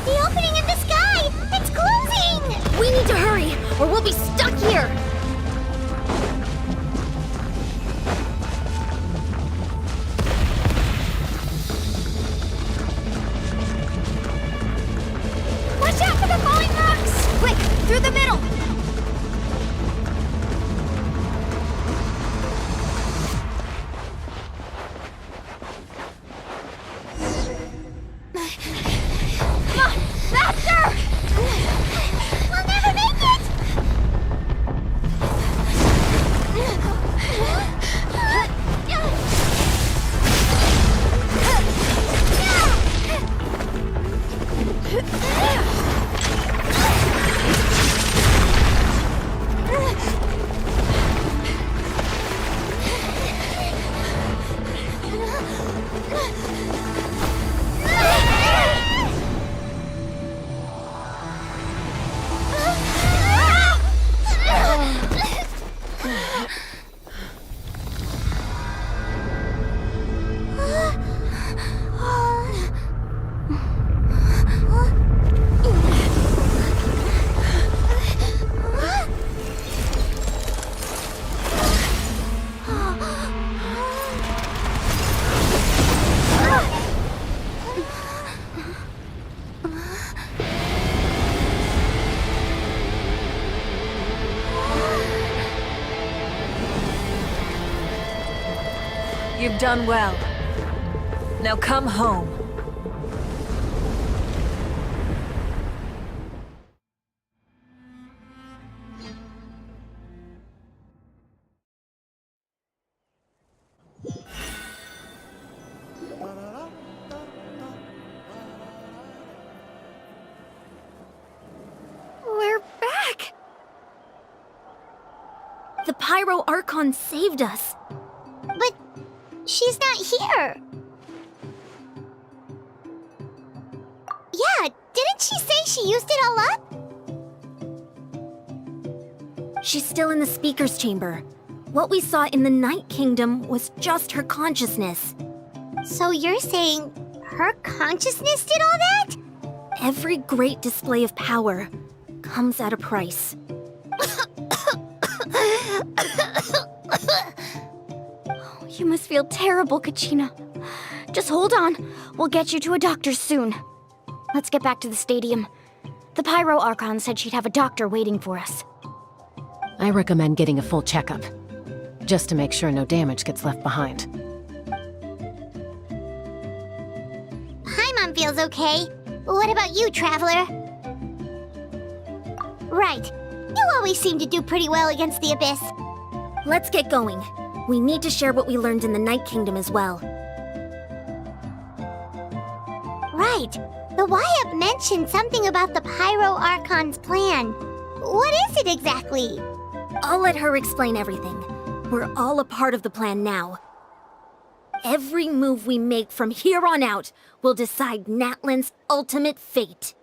The opening in the sky! It's closing! We need to hurry, or we'll be stuck here! Watch out for the falling rocks! Quick, through the middle! Come on, faster! We'll never make it! You've done well. Now come home. We're back! The Pyro Archon saved us. But she's not here. Yeah, didn't she say she used it all up? She's still in the speaker's chamber. What we saw in the Night Kingdom was just her consciousness. So you're saying her consciousness did all that? Every great display of power comes at a price. You must feel terrible, Kachina. Just hold on. We'll get you to a doctor soon. Let's get back to the stadium. The Pyro Archon said she'd have a doctor waiting for us. I recommend getting a full checkup, just to make sure no damage gets left behind. Paimon feels okay. What about you, Traveler? Right. You always seem to do pretty well against the Abyss. Let's get going. We need to share what we learned in the Night Kingdom as well. Right. The Wyap mentioned something about the Pyro Archon's plan. What is it exactly? I'll let her explain everything. We're all a part of the plan now. Every move we make from here on out will decide Natlan's ultimate fate.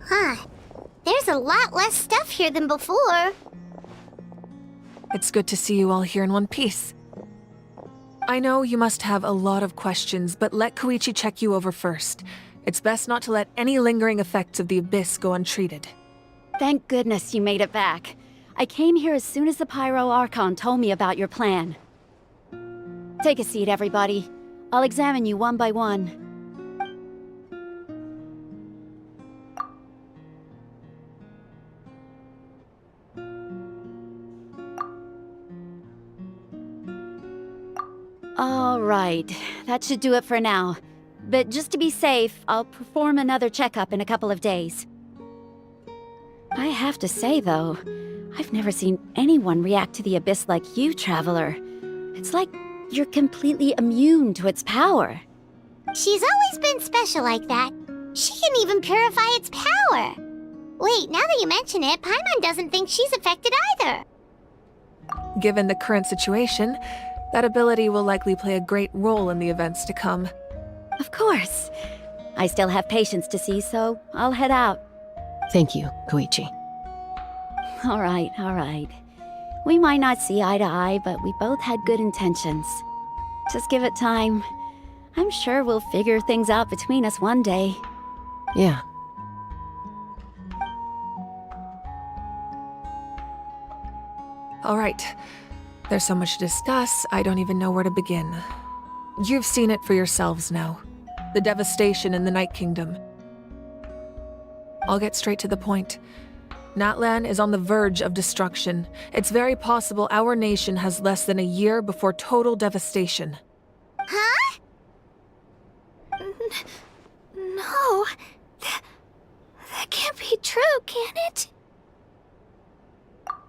Huh. There's a lot less stuff here than before. It's good to see you all here in one piece. I know you must have a lot of questions, but let Koichi check you over first. It's best not to let any lingering effects of the Abyss go untreated. Thank goodness you made it back. I came here as soon as the Pyro Archon told me about your plan. Take a seat, everybody. I'll examine you one by one. All right, that should do it for now. But just to be safe, I'll perform another checkup in a couple of days. I have to say, though, I've never seen anyone react to the Abyss like you, Traveler. It's like you're completely immune to its power. She's always been special like that. She can even purify its power. Wait, now that you mention it, Paimon doesn't think she's affected either. Given the current situation, that ability will likely play a great role in the events to come. Of course. I still have patients to see, so I'll head out. Thank you, Koichi. All right. We might not see eye to eye, but we both had good intentions. Just give it time. I'm sure we'll figure things out between us one day. Yeah. All right. There's so much to discuss, I don't even know where to begin. You've seen it for yourselves now. The devastation in the Night Kingdom. I'll get straight to the point. Natlan is on the verge of destruction. It's very possible our nation has less than a year before total devastation. Huh? No. That can't be true, can it?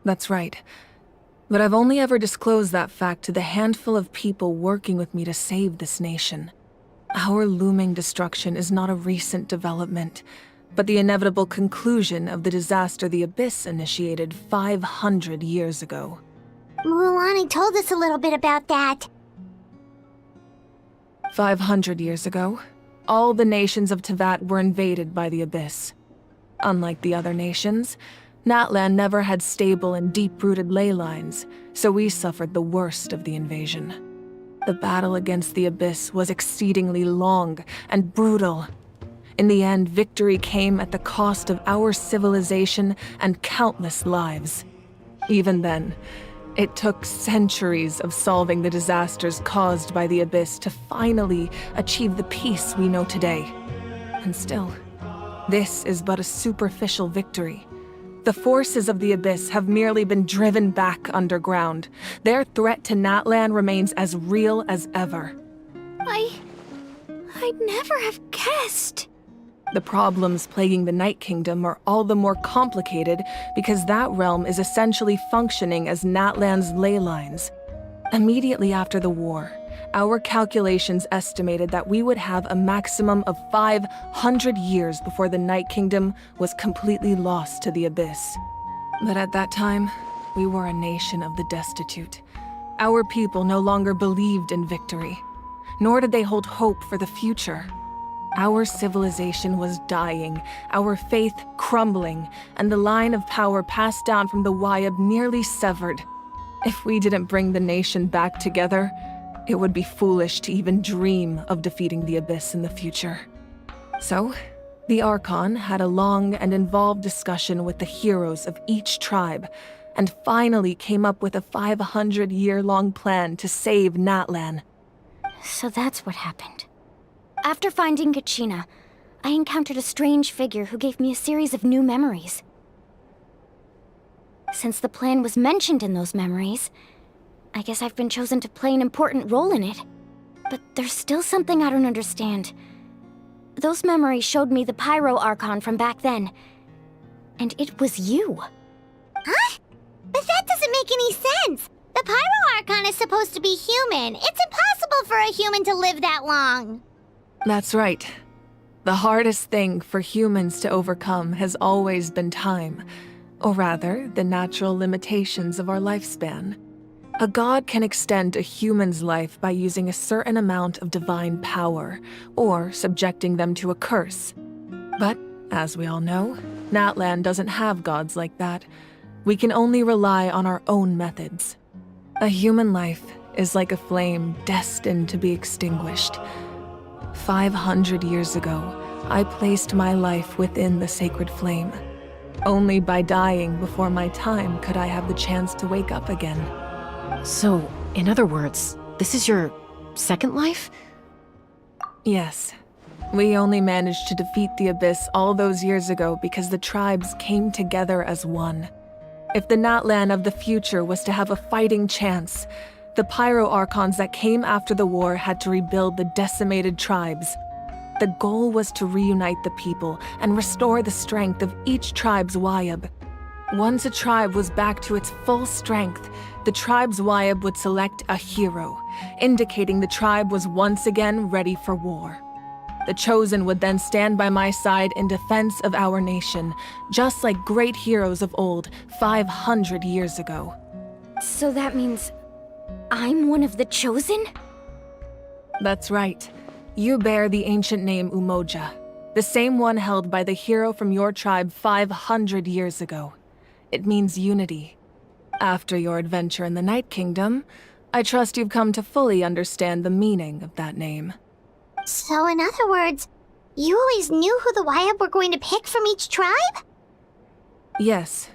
That's right. But I've only ever disclosed that fact to the handful of people working with me to save this nation. Our looming destruction is not a recent development, but the inevitable conclusion of the disaster the Abyss initiated 500 years ago. Mualani told us a little bit about that. 500 years ago, all the nations of Teyvat were invaded by the Abyss. Unlike the other nations, Natlan never had stable and deep-rooted ley lines, so we suffered the worst of the invasion. The battle against the Abyss was exceedingly long and brutal. In the end, victory came at the cost of our civilization and countless lives. Even then, it took centuries of solving the disasters caused by the Abyss to finally achieve the peace we know today. And still, this is but a superficial victory. The forces of the Abyss have merely been driven back underground. Their threat to Natlan remains as real as ever. I'd never have guessed. The problems plaguing the Night Kingdom are all the more complicated because that realm is essentially functioning as Natlan's ley lines. Immediately after the war, our calculations estimated that we would have a maximum of 500 years before the Night Kingdom was completely lost to the Abyss. But at that time, we were a nation of the destitute. Our people no longer believed in victory, nor did they hold hope for the future. Our civilization was dying, our faith crumbling, and the line of power passed down from the Wayab nearly severed. If we didn't bring the nation back together, it would be foolish to even dream of defeating the Abyss in the future. So, the Archon had a long and involved discussion with the heroes of each tribe, and finally came up with a 500-year-long plan to save Natlan. So that's what happened. After finding Kachina, I encountered a strange figure who gave me a series of new memories. Since the plan was mentioned in those memories, I guess I've been chosen to play an important role in it. But there's still something I don't understand. Those memories showed me the Pyro Archon from back then. And it was you. Huh? But that doesn't make any sense. The Pyro Archon is supposed to be human. It's impossible for a human to live that long. That's right. The hardest thing for humans to overcome has always been time, or rather, the natural limitations of our lifespan. A god can extend a human's life by using a certain amount of divine power, or subjecting them to a curse. But, as we all know, Natlan doesn't have gods like that. We can only rely on our own methods. A human life is like a flame destined to be extinguished. 500 years ago, I placed my life within the sacred flame. Only by dying before my time could I have the chance to wake up again. So, in other words, this is your second life? Yes. We only managed to defeat the Abyss all those years ago because the tribes came together as one. If the Natlan of the future was to have a fighting chance, the Pyro Archons that came after the war had to rebuild the decimated tribes. The goal was to reunite the people and restore the strength of each tribe's Wayab. Once a tribe was back to its full strength, the tribe's Wayab would select a hero, indicating the tribe was once again ready for war. The Chosen would then stand by my side in defense of our nation, just like great heroes of old 500 years ago. So that means I'm one of the Chosen? That's right. You bear the ancient name Umoja, the same one held by the hero from your tribe 500 years ago. It means unity. After your adventure in the Night Kingdom, I trust you've come to fully understand the meaning of that name. So in other words, you always knew who the Wayab were going to pick from each tribe? Yes.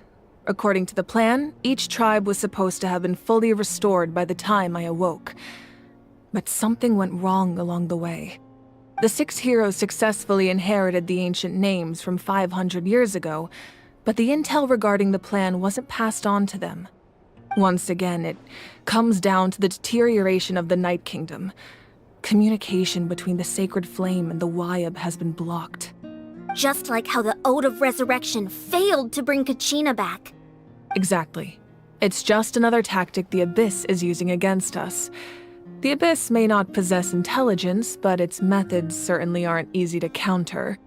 According to the plan, each tribe was supposed to have been fully restored by the time I awoke. But something went wrong along the way. The 6 heroes successfully inherited the ancient names from 500 years ago, but the intel regarding the plan wasn't passed on to them. Once again, it comes down to the deterioration of the Night Kingdom. Communication between the Sacred Flame and the Wayab has been blocked. Just like how the Ode of Resurrection failed to bring Kachina back. Exactly. It's just another tactic the Abyss is using against us. The Abyss may not possess intelligence, but its methods certainly aren't easy to counter.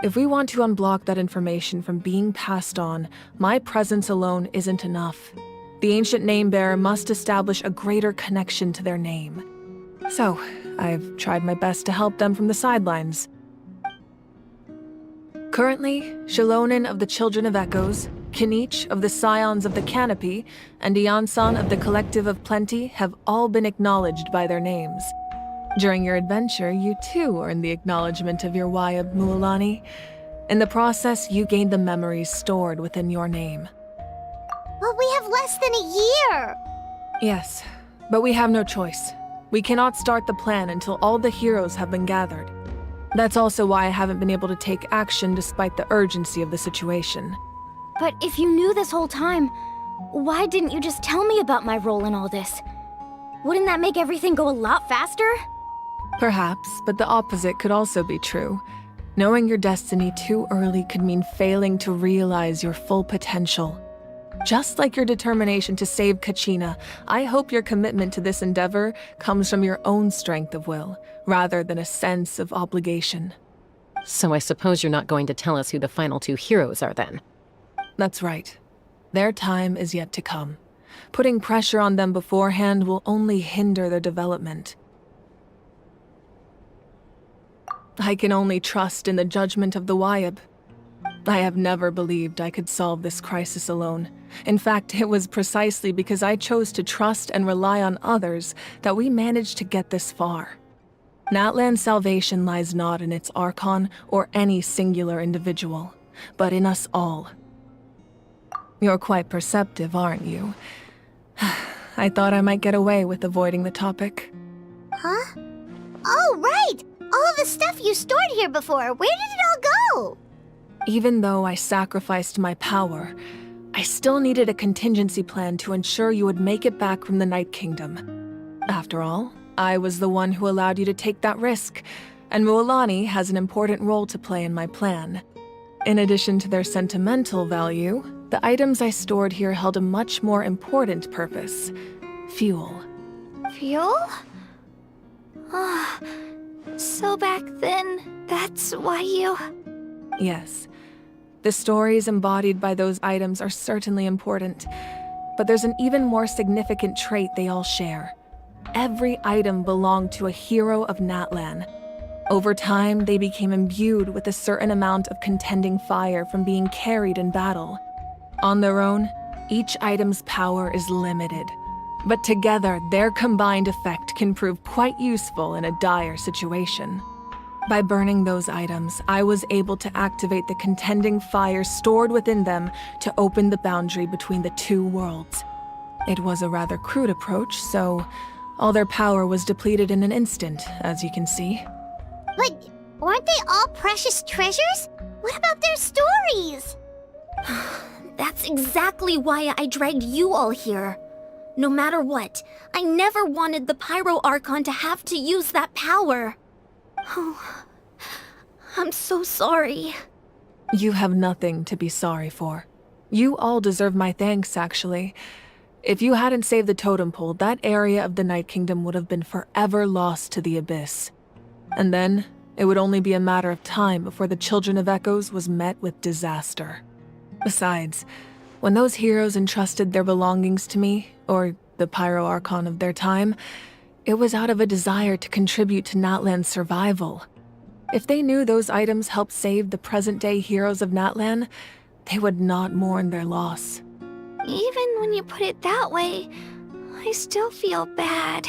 If we want to unblock that information from being passed on, my presence alone isn't enough. The ancient name-bearer must establish a greater connection to their name. So, I've tried my best to help them from the sidelines. Currently, Shilonin of the Children of Echoes, Kinich of the Scions of the Canopy, and Iansan of the Collective of Plenty have all been acknowledged by their names. During your adventure, you too earned the acknowledgement of your Wayab, Mualani. In the process, you gained the memories stored within your name. But we have less than a year! Yes, but we have no choice. We cannot start the plan until all the heroes have been gathered. That's also why I haven't been able to take action despite the urgency of the situation. But if you knew this whole time, why didn't you just tell me about my role in all this? Wouldn't that make everything go a lot faster? Perhaps, but the opposite could also be true. Knowing your destiny too early could mean failing to realize your full potential. Just like your determination to save Kachina, I hope your commitment to this endeavor comes from your own strength of will, rather than a sense of obligation. So I suppose you're not going to tell us who the final 2 heroes are then? That's right. Their time is yet to come. Putting pressure on them beforehand will only hinder their development. I can only trust in the judgment of the Wayab. I have never believed I could solve this crisis alone. In fact, it was precisely because I chose to trust and rely on others that we managed to get this far. Natlan's salvation lies not in its Archon or any singular individual, but in us all. You're quite perceptive, aren't you? I thought I might get away with avoiding the topic. Huh? Oh, right! All of the stuff you stored here before, where did it all go? Even though I sacrificed my power, I still needed a contingency plan to ensure you would make it back from the Night Kingdom. After all, I was the one who allowed you to take that risk, and Mualani has an important role to play in my plan. In addition to their sentimental value, the items I stored here held a much more important purpose: fuel. Fuel? Ah, so back then, that's why you... Yes. The stories embodied by those items are certainly important, but there's an even more significant trait they all share. Every item belonged to a hero of Natlan. Over time, they became imbued with a certain amount of contending fire from being carried in battle. On their own, each item's power is limited, but together, their combined effect can prove quite useful in a dire situation. By burning those items, I was able to activate the contending fire stored within them to open the boundary between the two worlds. It was a rather crude approach, so all their power was depleted in an instant, as you can see. But weren't they all precious treasures? What about their stories? That's exactly why I dragged you all here. No matter what, I never wanted the Pyro Archon to have to use that power. Oh, I'm so sorry. You have nothing to be sorry for. You all deserve my thanks, actually. If you hadn't saved the totem pole, that area of the Night Kingdom would have been forever lost to the Abyss. And then, it would only be a matter of time before the Children of Echoes was met with disaster. Besides, when those heroes entrusted their belongings to me, or the Pyro Archon of their time, it was out of a desire to contribute to Natlan's survival. If they knew those items helped save the present-day heroes of Natlan, they would not mourn their loss. Even when you put it that way, I still feel bad.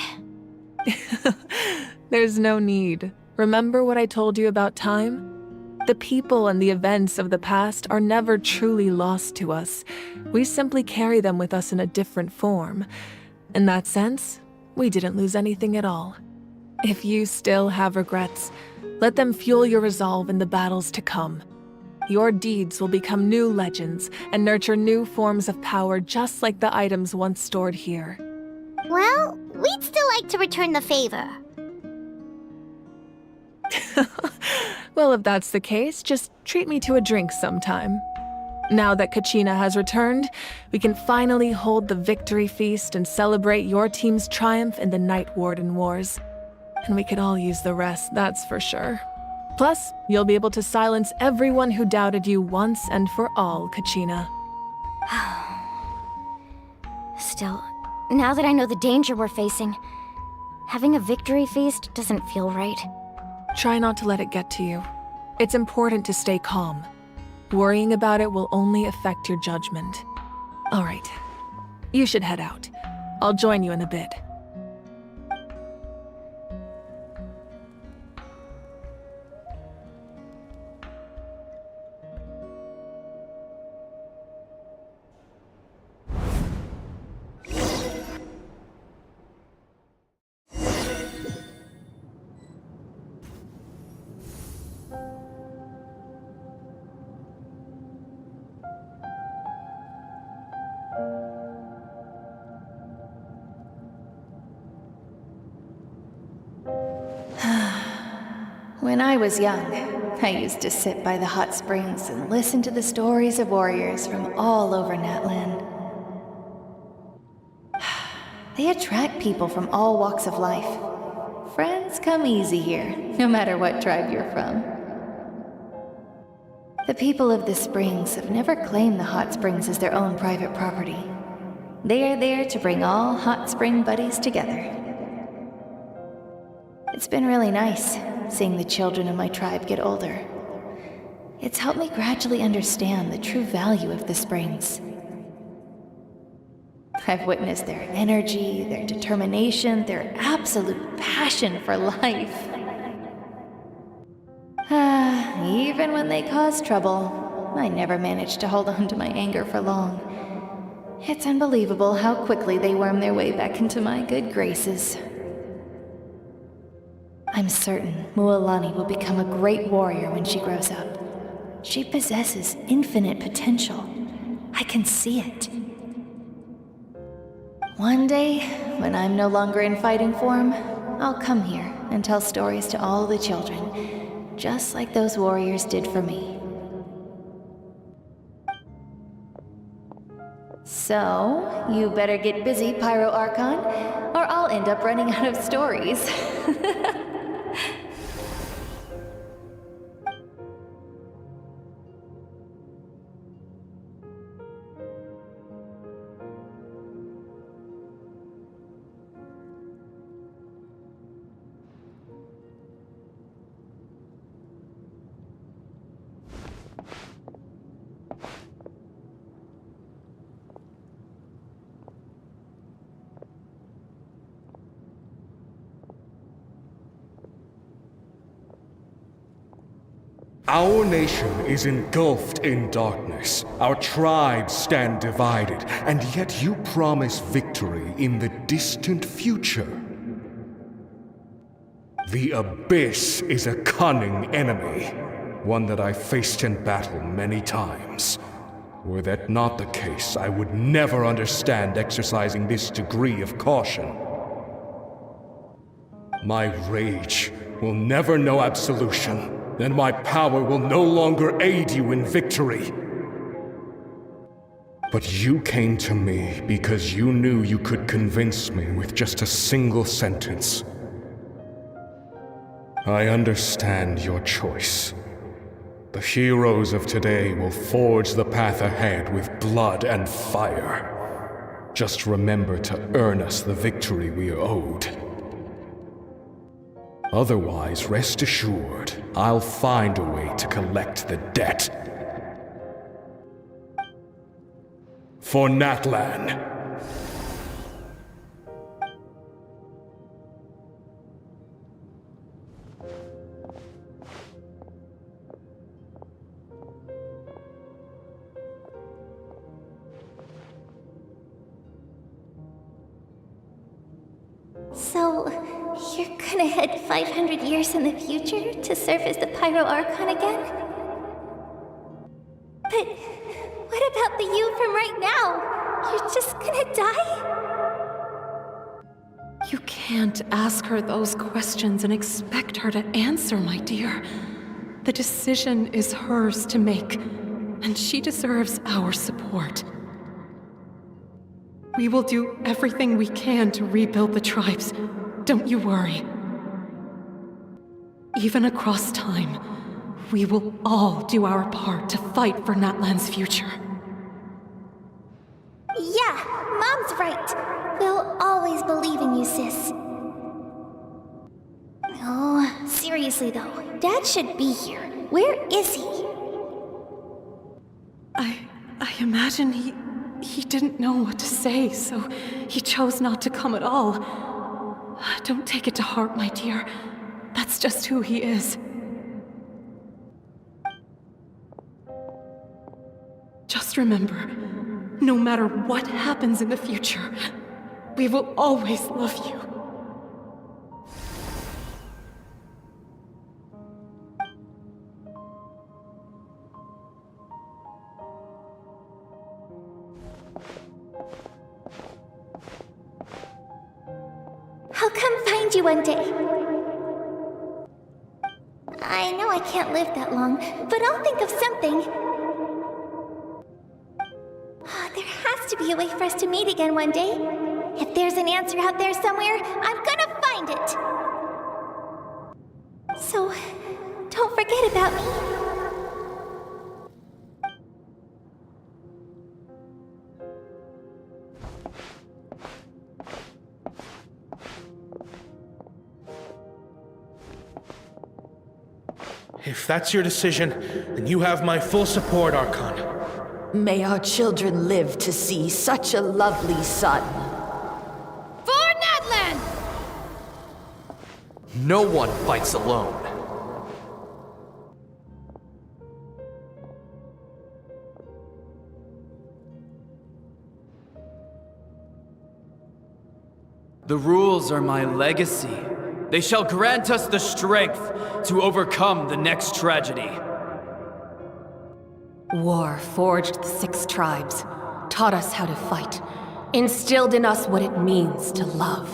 There's no need. Remember what I told you about time? The people and the events of the past are never truly lost to us. We simply carry them with us in a different form. In that sense, we didn't lose anything at all. If you still have regrets, let them fuel your resolve in the battles to come. Your deeds will become new legends and nurture new forms of power just like the items once stored here. Well, we'd still like to return the favor. Well, if that's the case, just treat me to a drink sometime. Now that Kachina has returned, we can finally hold the victory feast and celebrate your team's triumph in the Night Warden Wars. And we could all use the rest, that's for sure. Plus, you'll be able to silence everyone who doubted you once and for all, Kachina. Still, now that I know the danger we're facing, having a victory feast doesn't feel right. Try not to let it get to you. It's important to stay calm. Worrying about it will only affect your judgment. All right, you should head out. I'll join you in a bit. When I was young, I used to sit by the hot springs and listen to the stories of warriors from all over Natlan. They attract people from all walks of life. Friends come easy here, no matter what tribe you're from. The people of the springs have never claimed the hot springs as their own private property. They are there to bring all hot spring buddies together. It's been really nice, seeing the children of my tribe get older. It's helped me gradually understand the true value of the springs. I've witnessed their energy, their determination, their absolute passion for life. Even when they cause trouble, I never managed to hold on to my anger for long. It's unbelievable how quickly they worm their way back into my good graces. I'm certain Mualani will become a great warrior when she grows up. She possesses infinite potential. I can see it. One day, when I'm no longer in fighting form, I'll come here and tell stories to all the children, just like those warriors did for me. So, you better get busy, Pyro Archon, or I'll end up running out of stories. Our nation is engulfed in darkness. Our tribes stand divided, and yet you promise victory in the distant future. The Abyss is a cunning enemy, one that I faced in battle many times. Were that not the case, I would never understand exercising this degree of caution. My rage will never know absolution, and my power will no longer aid you in victory. But you came to me because you knew you could convince me with just a single sentence. I understand your choice. The heroes of today will forge the path ahead with blood and fire. Just remember to earn us the victory we are owed. Otherwise, rest assured, I'll find a way to collect the debt. For Natlan. So, you're gonna head 500 years in the future to serve as the Pyro Archon again? But what about the you from right now? You're just gonna die? You can't ask her those questions and expect her to answer, my dear. The decision is hers to make, and she deserves our support. We will do everything we can to rebuild the tribes. Don't you worry. Even across time, we will all do our part to fight for Natlan's future. Yeah, Mom's right. We'll always believe in you, sis. Oh, seriously though, Dad should be here. Where is he? I imagine he didn't know what to say, so he chose not to come at all. Don't take it to heart, my dear. That's just who he is. Just remember, no matter what happens in the future, we will always love you. I'll come find you one day. I know I can't live that long, but I'll think of something. There has to be a way for us to meet again one day. If there's an answer out there somewhere, I'm gonna find it. So, don't forget about me. If that's your decision, then you have my full support, Archon. May our children live to see such a lovely son. For Natlan! No one fights alone. The rules are my legacy. They shall grant us the strength to overcome the next tragedy. War forged the 6 tribes, taught us how to fight, instilled in us what it means to love.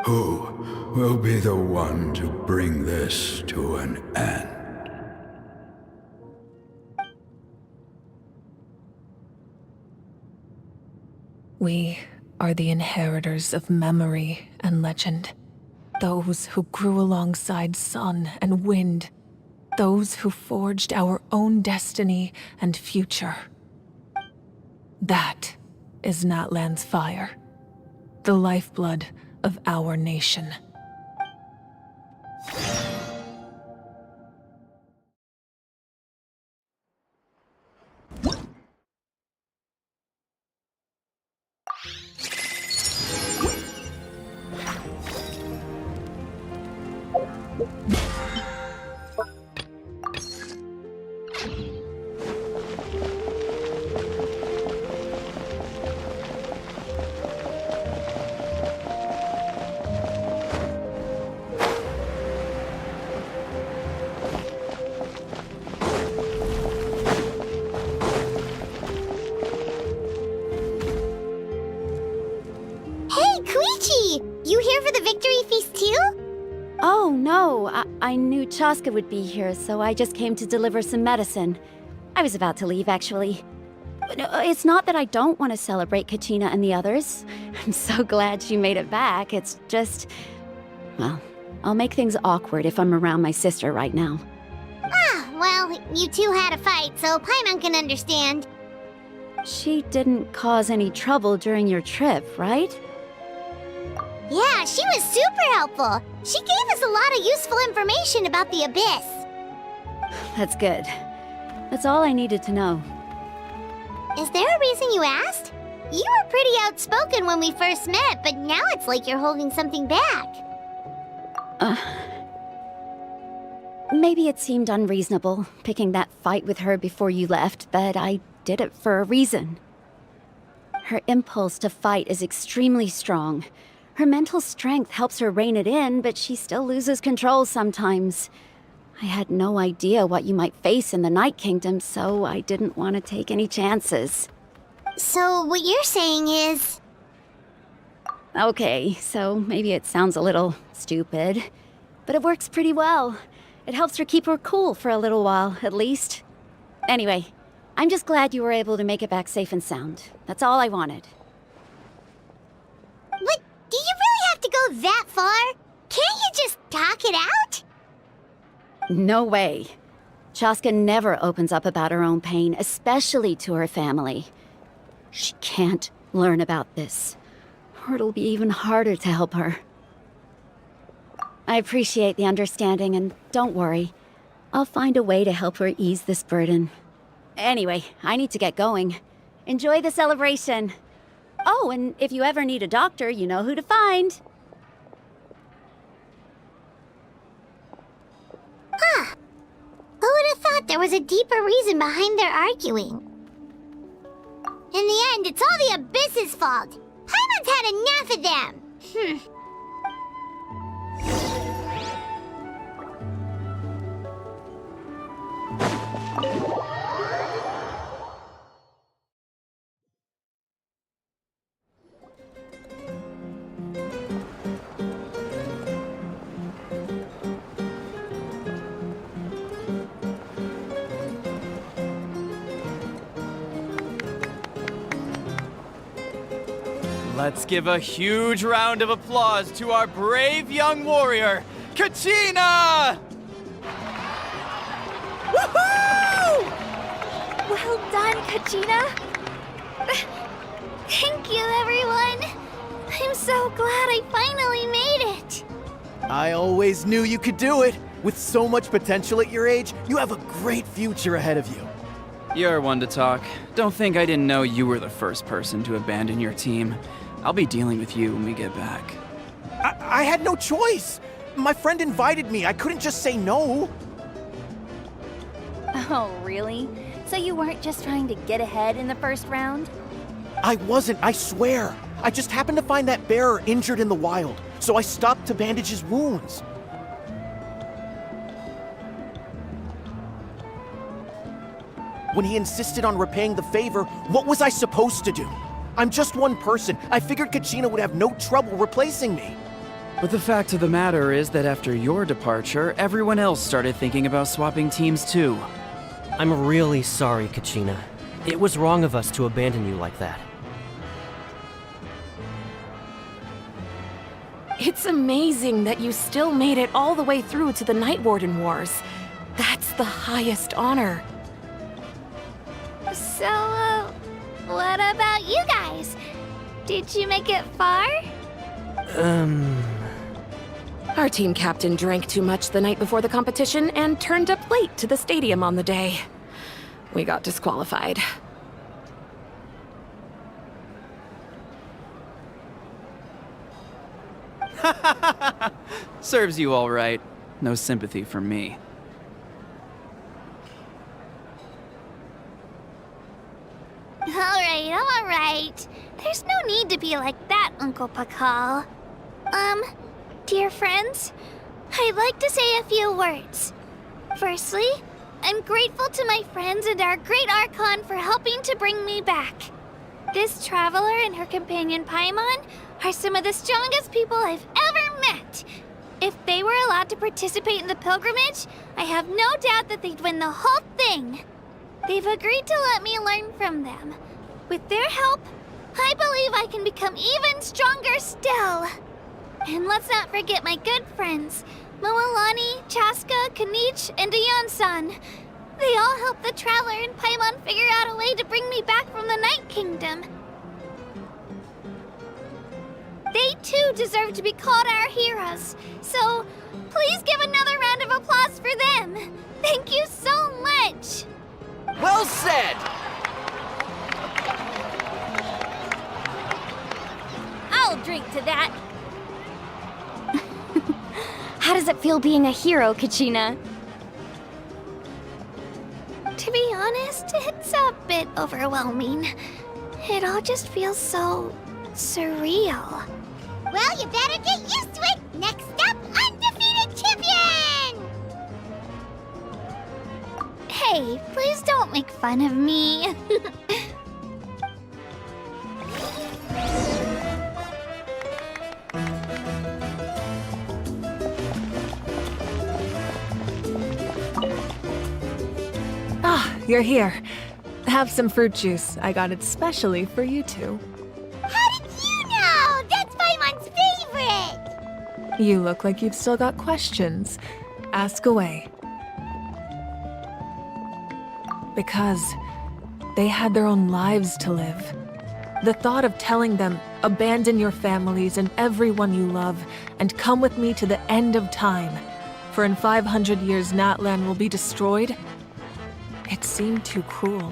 Who will be the one to bring this to an end? We are the inheritors of memory and legend. Those who grew alongside sun and wind. Those who forged our own destiny and future. That is Natlan's fire. The lifeblood of our nation. You here for the victory feast too? Oh, no. I knew Chaska would be here, so I just came to deliver some medicine. I was about to leave, actually. It's not that I don't want to celebrate Kachina and the others. I'm so glad she made it back. It's just... well, I'll make things awkward if I'm around my sister right now. Ah, well, you two had a fight, so Paimon can understand. She didn't cause any trouble during your trip, right? Yeah, she was super helpful. She gave us a lot of useful information about the Abyss. That's good. That's all I needed to know. Is there a reason you asked? You were pretty outspoken when we first met, but now it's like you're holding something back. Maybe it seemed unreasonable, picking that fight with her before you left, but I did it for a reason. Her impulse to fight is extremely strong. Her mental strength helps her rein it in, but she still loses control sometimes. I had no idea what you might face in the Night Kingdom, so I didn't want to take any chances. So what you're saying is... Okay, so maybe it sounds a little stupid, but it works pretty well. It helps her keep her cool for a little while, at least. Anyway, I'm just glad you were able to make it back safe and sound. That's all I wanted. But do you really have to go that far? Can't you just talk it out? No way. Chaska never opens up about her own pain, especially to her family. She can't learn about this, or it'll be even harder to help her. I appreciate the understanding, and don't worry. I'll find a way to help her ease this burden. Anyway, I need to get going. Enjoy the celebration. Oh, and if you ever need a doctor, you know who to find. Huh. Who would have thought there was a deeper reason behind their arguing? In the end, it's all the Abyss's fault. Paimon's had enough of them. Let's give a huge round of applause to our brave young warrior, Kachina! Woohoo! Well done, Kachina. Thank you, everyone. I'm so glad I finally made it. I always knew you could do it. With so much potential at your age, you have a great future ahead of you. You're one to talk. Don't think I didn't know you were the first person to abandon your team. I'll be dealing with you when we get back. I had no choice. My friend invited me. I couldn't just say no. Oh, really? So you weren't just trying to get ahead in the first round? I wasn't, I swear. I just happened to find that bearer injured in the wild, so I stopped to bandage his wounds. When he insisted on repaying the favor, what was I supposed to do? I'm just one person. I figured Kachina would have no trouble replacing me. But the fact of the matter is that after your departure, everyone else started thinking about swapping teams too. I'm really sorry, Kachina. It was wrong of us to abandon you like that. It's amazing that you still made it all the way through to the Night Warden Wars. That's the highest honor. So, what about you guys? Did you make it far? Our team captain drank too much the night before the competition and turned up late to the stadium on the day. We got disqualified. Serves you all right. No sympathy from me. All right. There's no need to be like that, Uncle Pakal. Dear friends, I'd like to say a few words. Firstly, I'm grateful to my friends and our great Archon for helping to bring me back. This traveler and her companion Paimon are some of the strongest people I've ever met. If they were allowed to participate in the pilgrimage, I have no doubt that they'd win the whole thing. They've agreed to let me learn from them. With their help, I believe I can become even stronger still. And let's not forget my good friends, Moalani, Chaska, Kanich, and Ayan-san. They all helped the Traveler and Paimon figure out a way to bring me back from the Night Kingdom. They too deserve to be called our heroes, so please give another round of applause for them. Thank you so much. Well said! I'll drink to that. How does it feel being a hero, Kachina? To be honest, it's a bit overwhelming. It all just feels so surreal. Well, you better get used to it. Next up, undefeated champion! Hey, please don't make fun of me. You're here. Have some fruit juice. I got it specially for you two. How did you know? That's Paimon's favorite! You look like you've still got questions. Ask away. Because they had their own lives to live. The thought of telling them, abandon your families and everyone you love, and come with me to the end of time, for in 500 years Natlan will be destroyed, it seemed too cruel.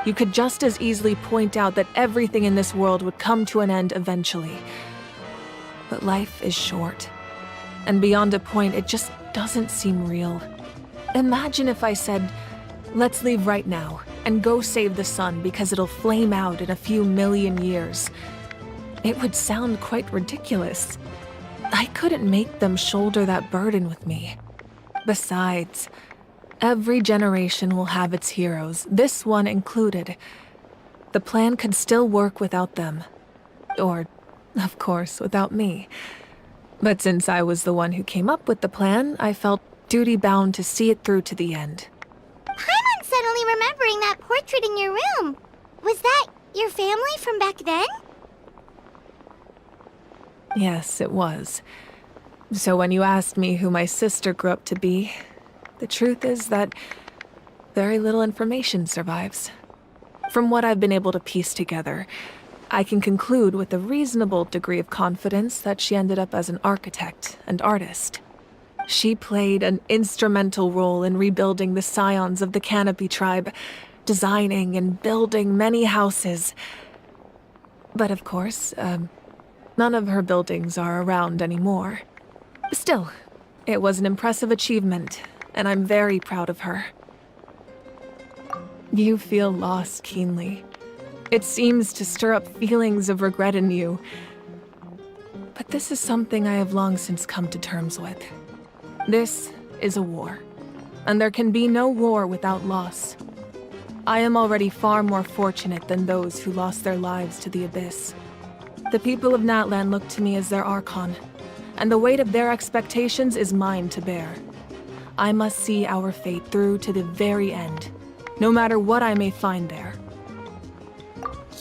You could just as easily point out that everything in this world would come to an end eventually. But life is short. And beyond a point, it just doesn't seem real. Imagine if I said, let's leave right now and go save the sun because it'll flame out in a few million years. It would sound quite ridiculous. I couldn't make them shoulder that burden with me. Besides, every generation will have its heroes, this one included. The plan could still work without them. Or, of course, without me. But since I was the one who came up with the plan, I felt duty-bound to see it through to the end. Paimon's suddenly remembering that portrait in your room. Was that your family from back then? Yes, it was. So when you asked me who my sister grew up to be, the truth is that very little information survives. From what I've been able to piece together, I can conclude with a reasonable degree of confidence that she ended up as an architect and artist. She played an instrumental role in rebuilding the scions of the Canopy tribe, designing and building many houses. But of course, none of her buildings are around anymore. Still, it was an impressive achievement, and I'm very proud of her. You feel loss keenly. It seems to stir up feelings of regret in you. But this is something I have long since come to terms with. This is a war, and there can be no war without loss. I am already far more fortunate than those who lost their lives to the Abyss. The people of Natlan look to me as their Archon, and the weight of their expectations is mine to bear. I must see our fate through to the very end, no matter what I may find there.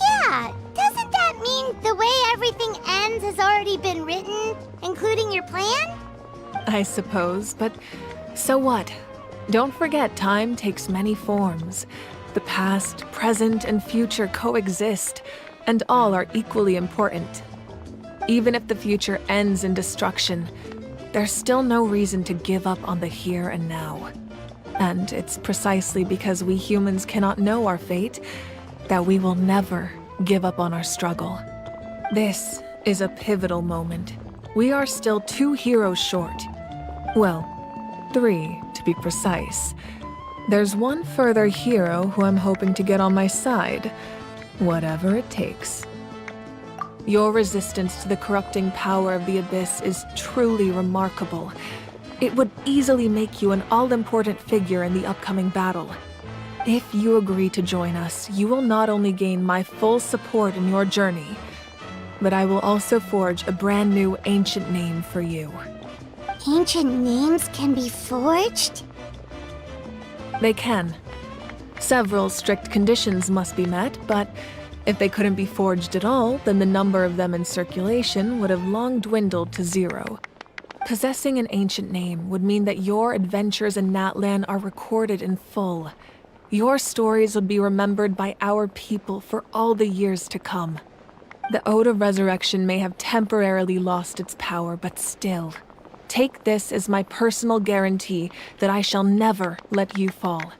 Yeah, doesn't that mean the way everything ends has already been written, and plan? I suppose, but so what? Don't forget, time takes many forms. The past, present, and future coexist, and all are equally important. Even if the future ends in destruction, there's still no reason to give up on the here and now. And it's precisely because we humans cannot know our fate that we will never give up on our struggle. This is a pivotal moment. We are still 2 heroes short. Well, 3 to be precise. There's one further hero who I'm hoping to get on my side, whatever it takes. Your resistance to the corrupting power of the Abyss is truly remarkable. It would easily make you an all-important figure in the upcoming battle. If you agree to join us, you will not only gain my full support in your journey, but I will also forge a brand new ancient name for you. Ancient names can be forged? They can. Several strict conditions must be met, but if they couldn't be forged at all, then the number of them in circulation would have long dwindled to 0. Possessing an ancient name would mean that your adventures in Natlan are recorded in full. Your stories would be remembered by our people for all the years to come. The Ode of Resurrection may have temporarily lost its power, but still, take this as my personal guarantee that I shall never let you fall.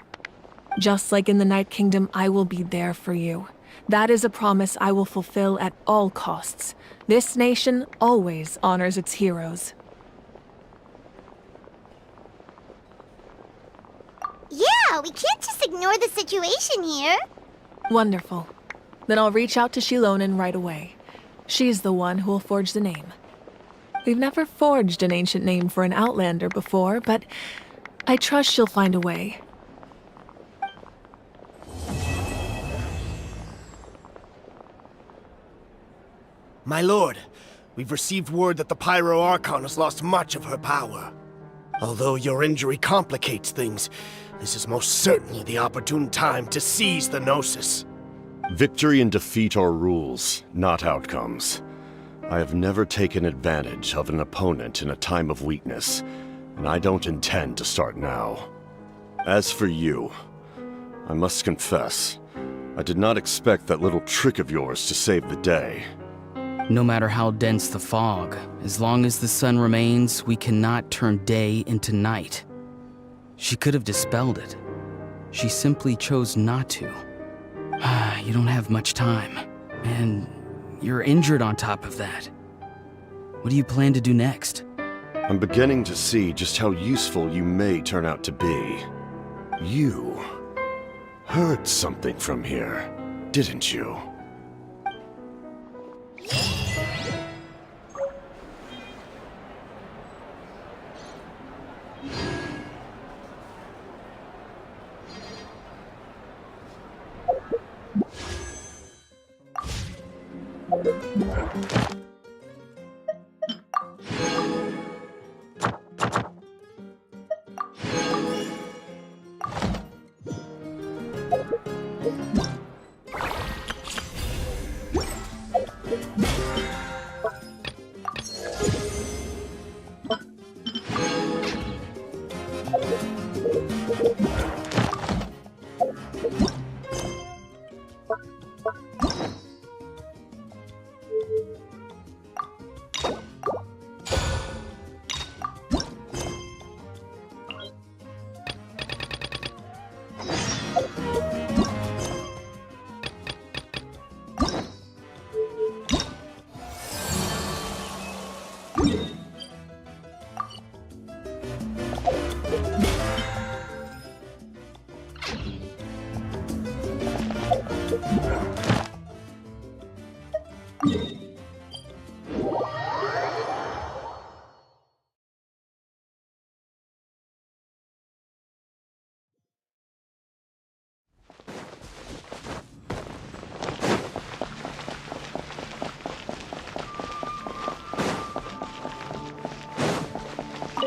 Just like in the Night Kingdom, I will be there for you. That is a promise I will fulfill at all costs. This nation always honors its heroes. Yeah, we can't just ignore the situation here. Wonderful. Then I'll reach out to Shilonen right away. She's the one who will forge the name. We've never forged an ancient name for an Outlander before, but I trust she'll find a way. My lord, we've received word that the Pyro Archon has lost much of her power. Although your injury complicates things, this is most certainly the opportune time to seize the Gnosis. Victory and defeat are rules, not outcomes. I have never taken advantage of an opponent in a time of weakness, and I don't intend to start now. As for you, I must confess, I did not expect that little trick of yours to save the day. No matter how dense the fog, as long as the sun remains, we cannot turn day into night. She could have dispelled it. She simply chose not to. You don't have much time, and you're injured on top of that. What do you plan to do next? I'm beginning to see just how useful you may turn out to be. You heard something from here, didn't you?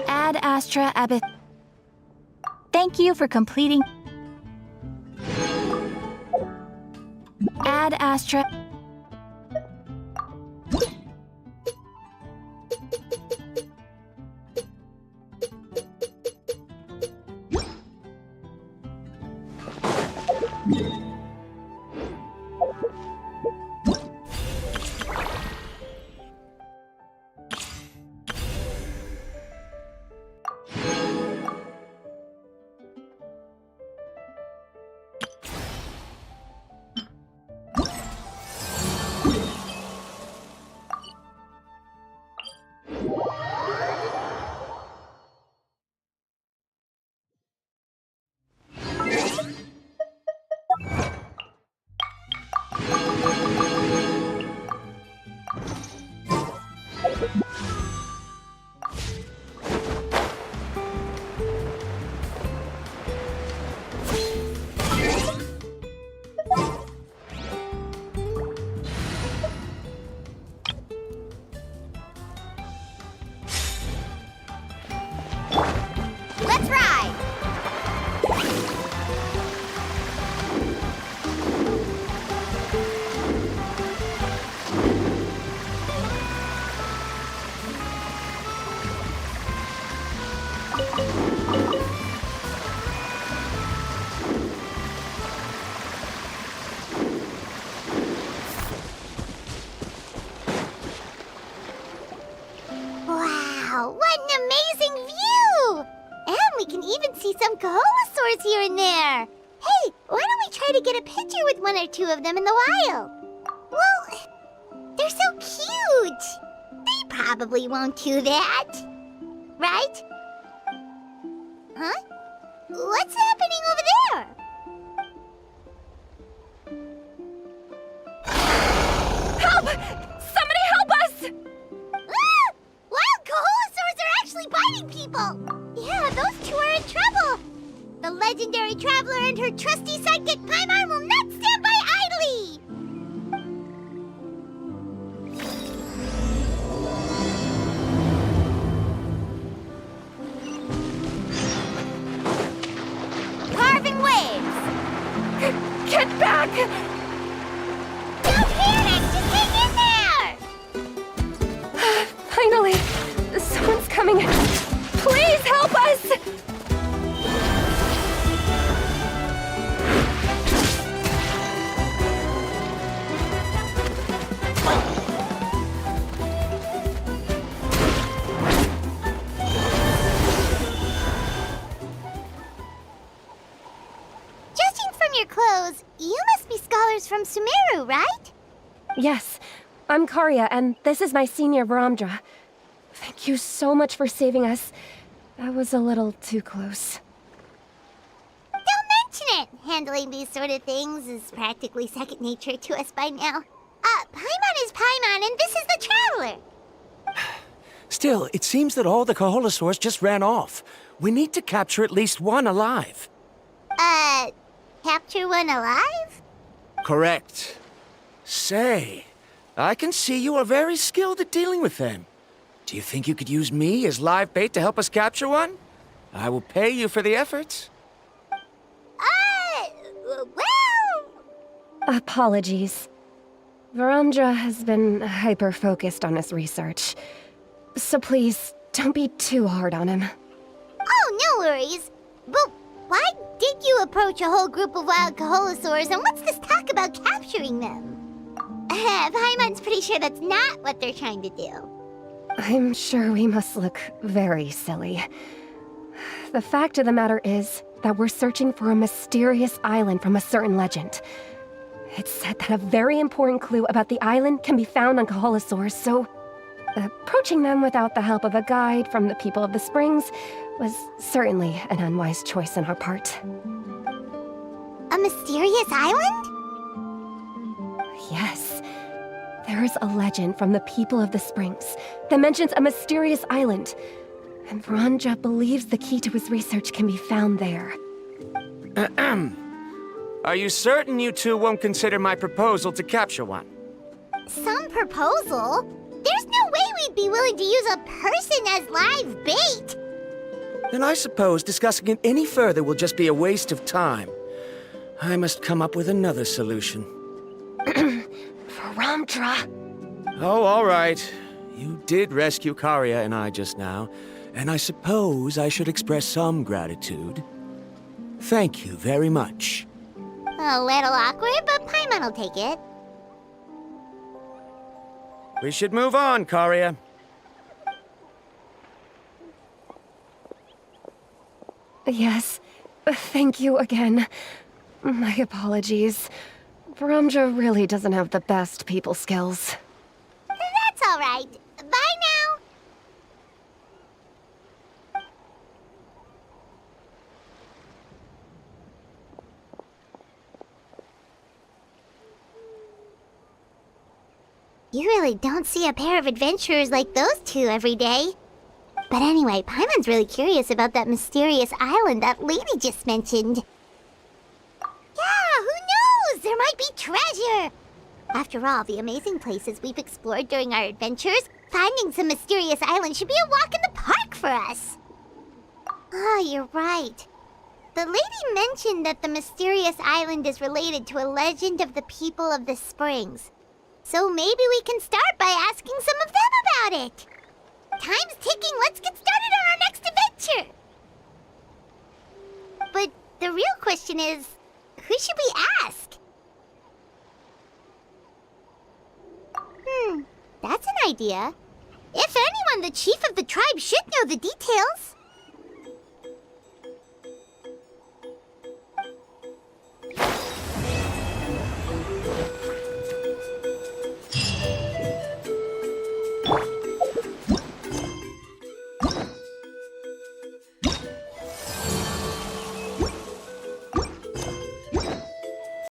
Ad Astra Abyss. Thank you for completing. Ad Astra. Let's ride! Wow, what an amazing view! And we can even see some Kaholosaurs here and there. Hey, why don't we try to get a picture with one or two of them in the wild? Well, they're so cute. They probably won't do that. Right? Huh? What's happening over there? Help! Somebody help us! Ah! Wild Kaholosaurs are actually biting people! Yeah, those two are in trouble! The legendary traveler and her trusty sidekick Paimon will not stand by idly! Carving waves! Get back! Don't panic! Just hang in there! Finally! Someone's coming! Please help us! Judging from your clothes, you must be scholars from Sumeru, right? Yes, I'm Karya, and this is my senior Varamdra. Thank you so much for saving us. That was a little too close. Don't mention it! Handling these sort of things is practically second nature to us by now. Paimon is Paimon, and this is the Traveler! Still, it seems that all the Kaholosaurs just ran off. We need to capture at least one alive. Capture one alive? Correct. Say, I can see you are very skilled at dealing with them. Do you think you could use me as live bait to help us capture one? I will pay you for the efforts. Well... Apologies. Varamdra has been hyper-focused on his research. So please, don't be too hard on him. Oh, no worries. But why did you approach a whole group of wild Kaholosaurs, and what's this talk about capturing them? Paimon's pretty sure that's not what they're trying to do. I'm sure we must look very silly. The fact of the matter is that we're searching for a mysterious island from a certain legend. It's said that a very important clue about the island can be found on Kaholosaurs, so approaching them without the help of a guide from the people of the Springs was certainly an unwise choice on our part. A mysterious island? Yes. There is a legend from the people of the Springs that mentions a mysterious island, and Varamdra believes the key to his research can be found there. Are you certain you two won't consider my proposal to capture one? Some proposal? There's no way we'd be willing to use a person as live bait! Then I suppose discussing it any further will just be a waste of time. I must come up with another solution. Varamdra! Oh, all right. You did rescue Karya and I just now, and I suppose I should express some gratitude. Thank you very much. A little awkward, but Paimon will take it. We should move on, Karia. Yes, thank you again. My apologies. Bromja really doesn't have the best people skills. That's all right. Bye now. You really don't see a pair of adventurers like those two every day. But anyway, Paimon's really curious about that mysterious island that lady just mentioned. Yeah, who knows? There might be treasure! After all the amazing places we've explored during our adventures, finding some mysterious island should be a walk in the park for us. Oh, you're right. The lady mentioned that the mysterious island is related to a legend of the people of the springs. So maybe we can start by asking some of them about it. Time's ticking. Let's get started on our next adventure. But the real question is, who should we ask? That's an idea. If anyone, the chief of the tribe should know the details.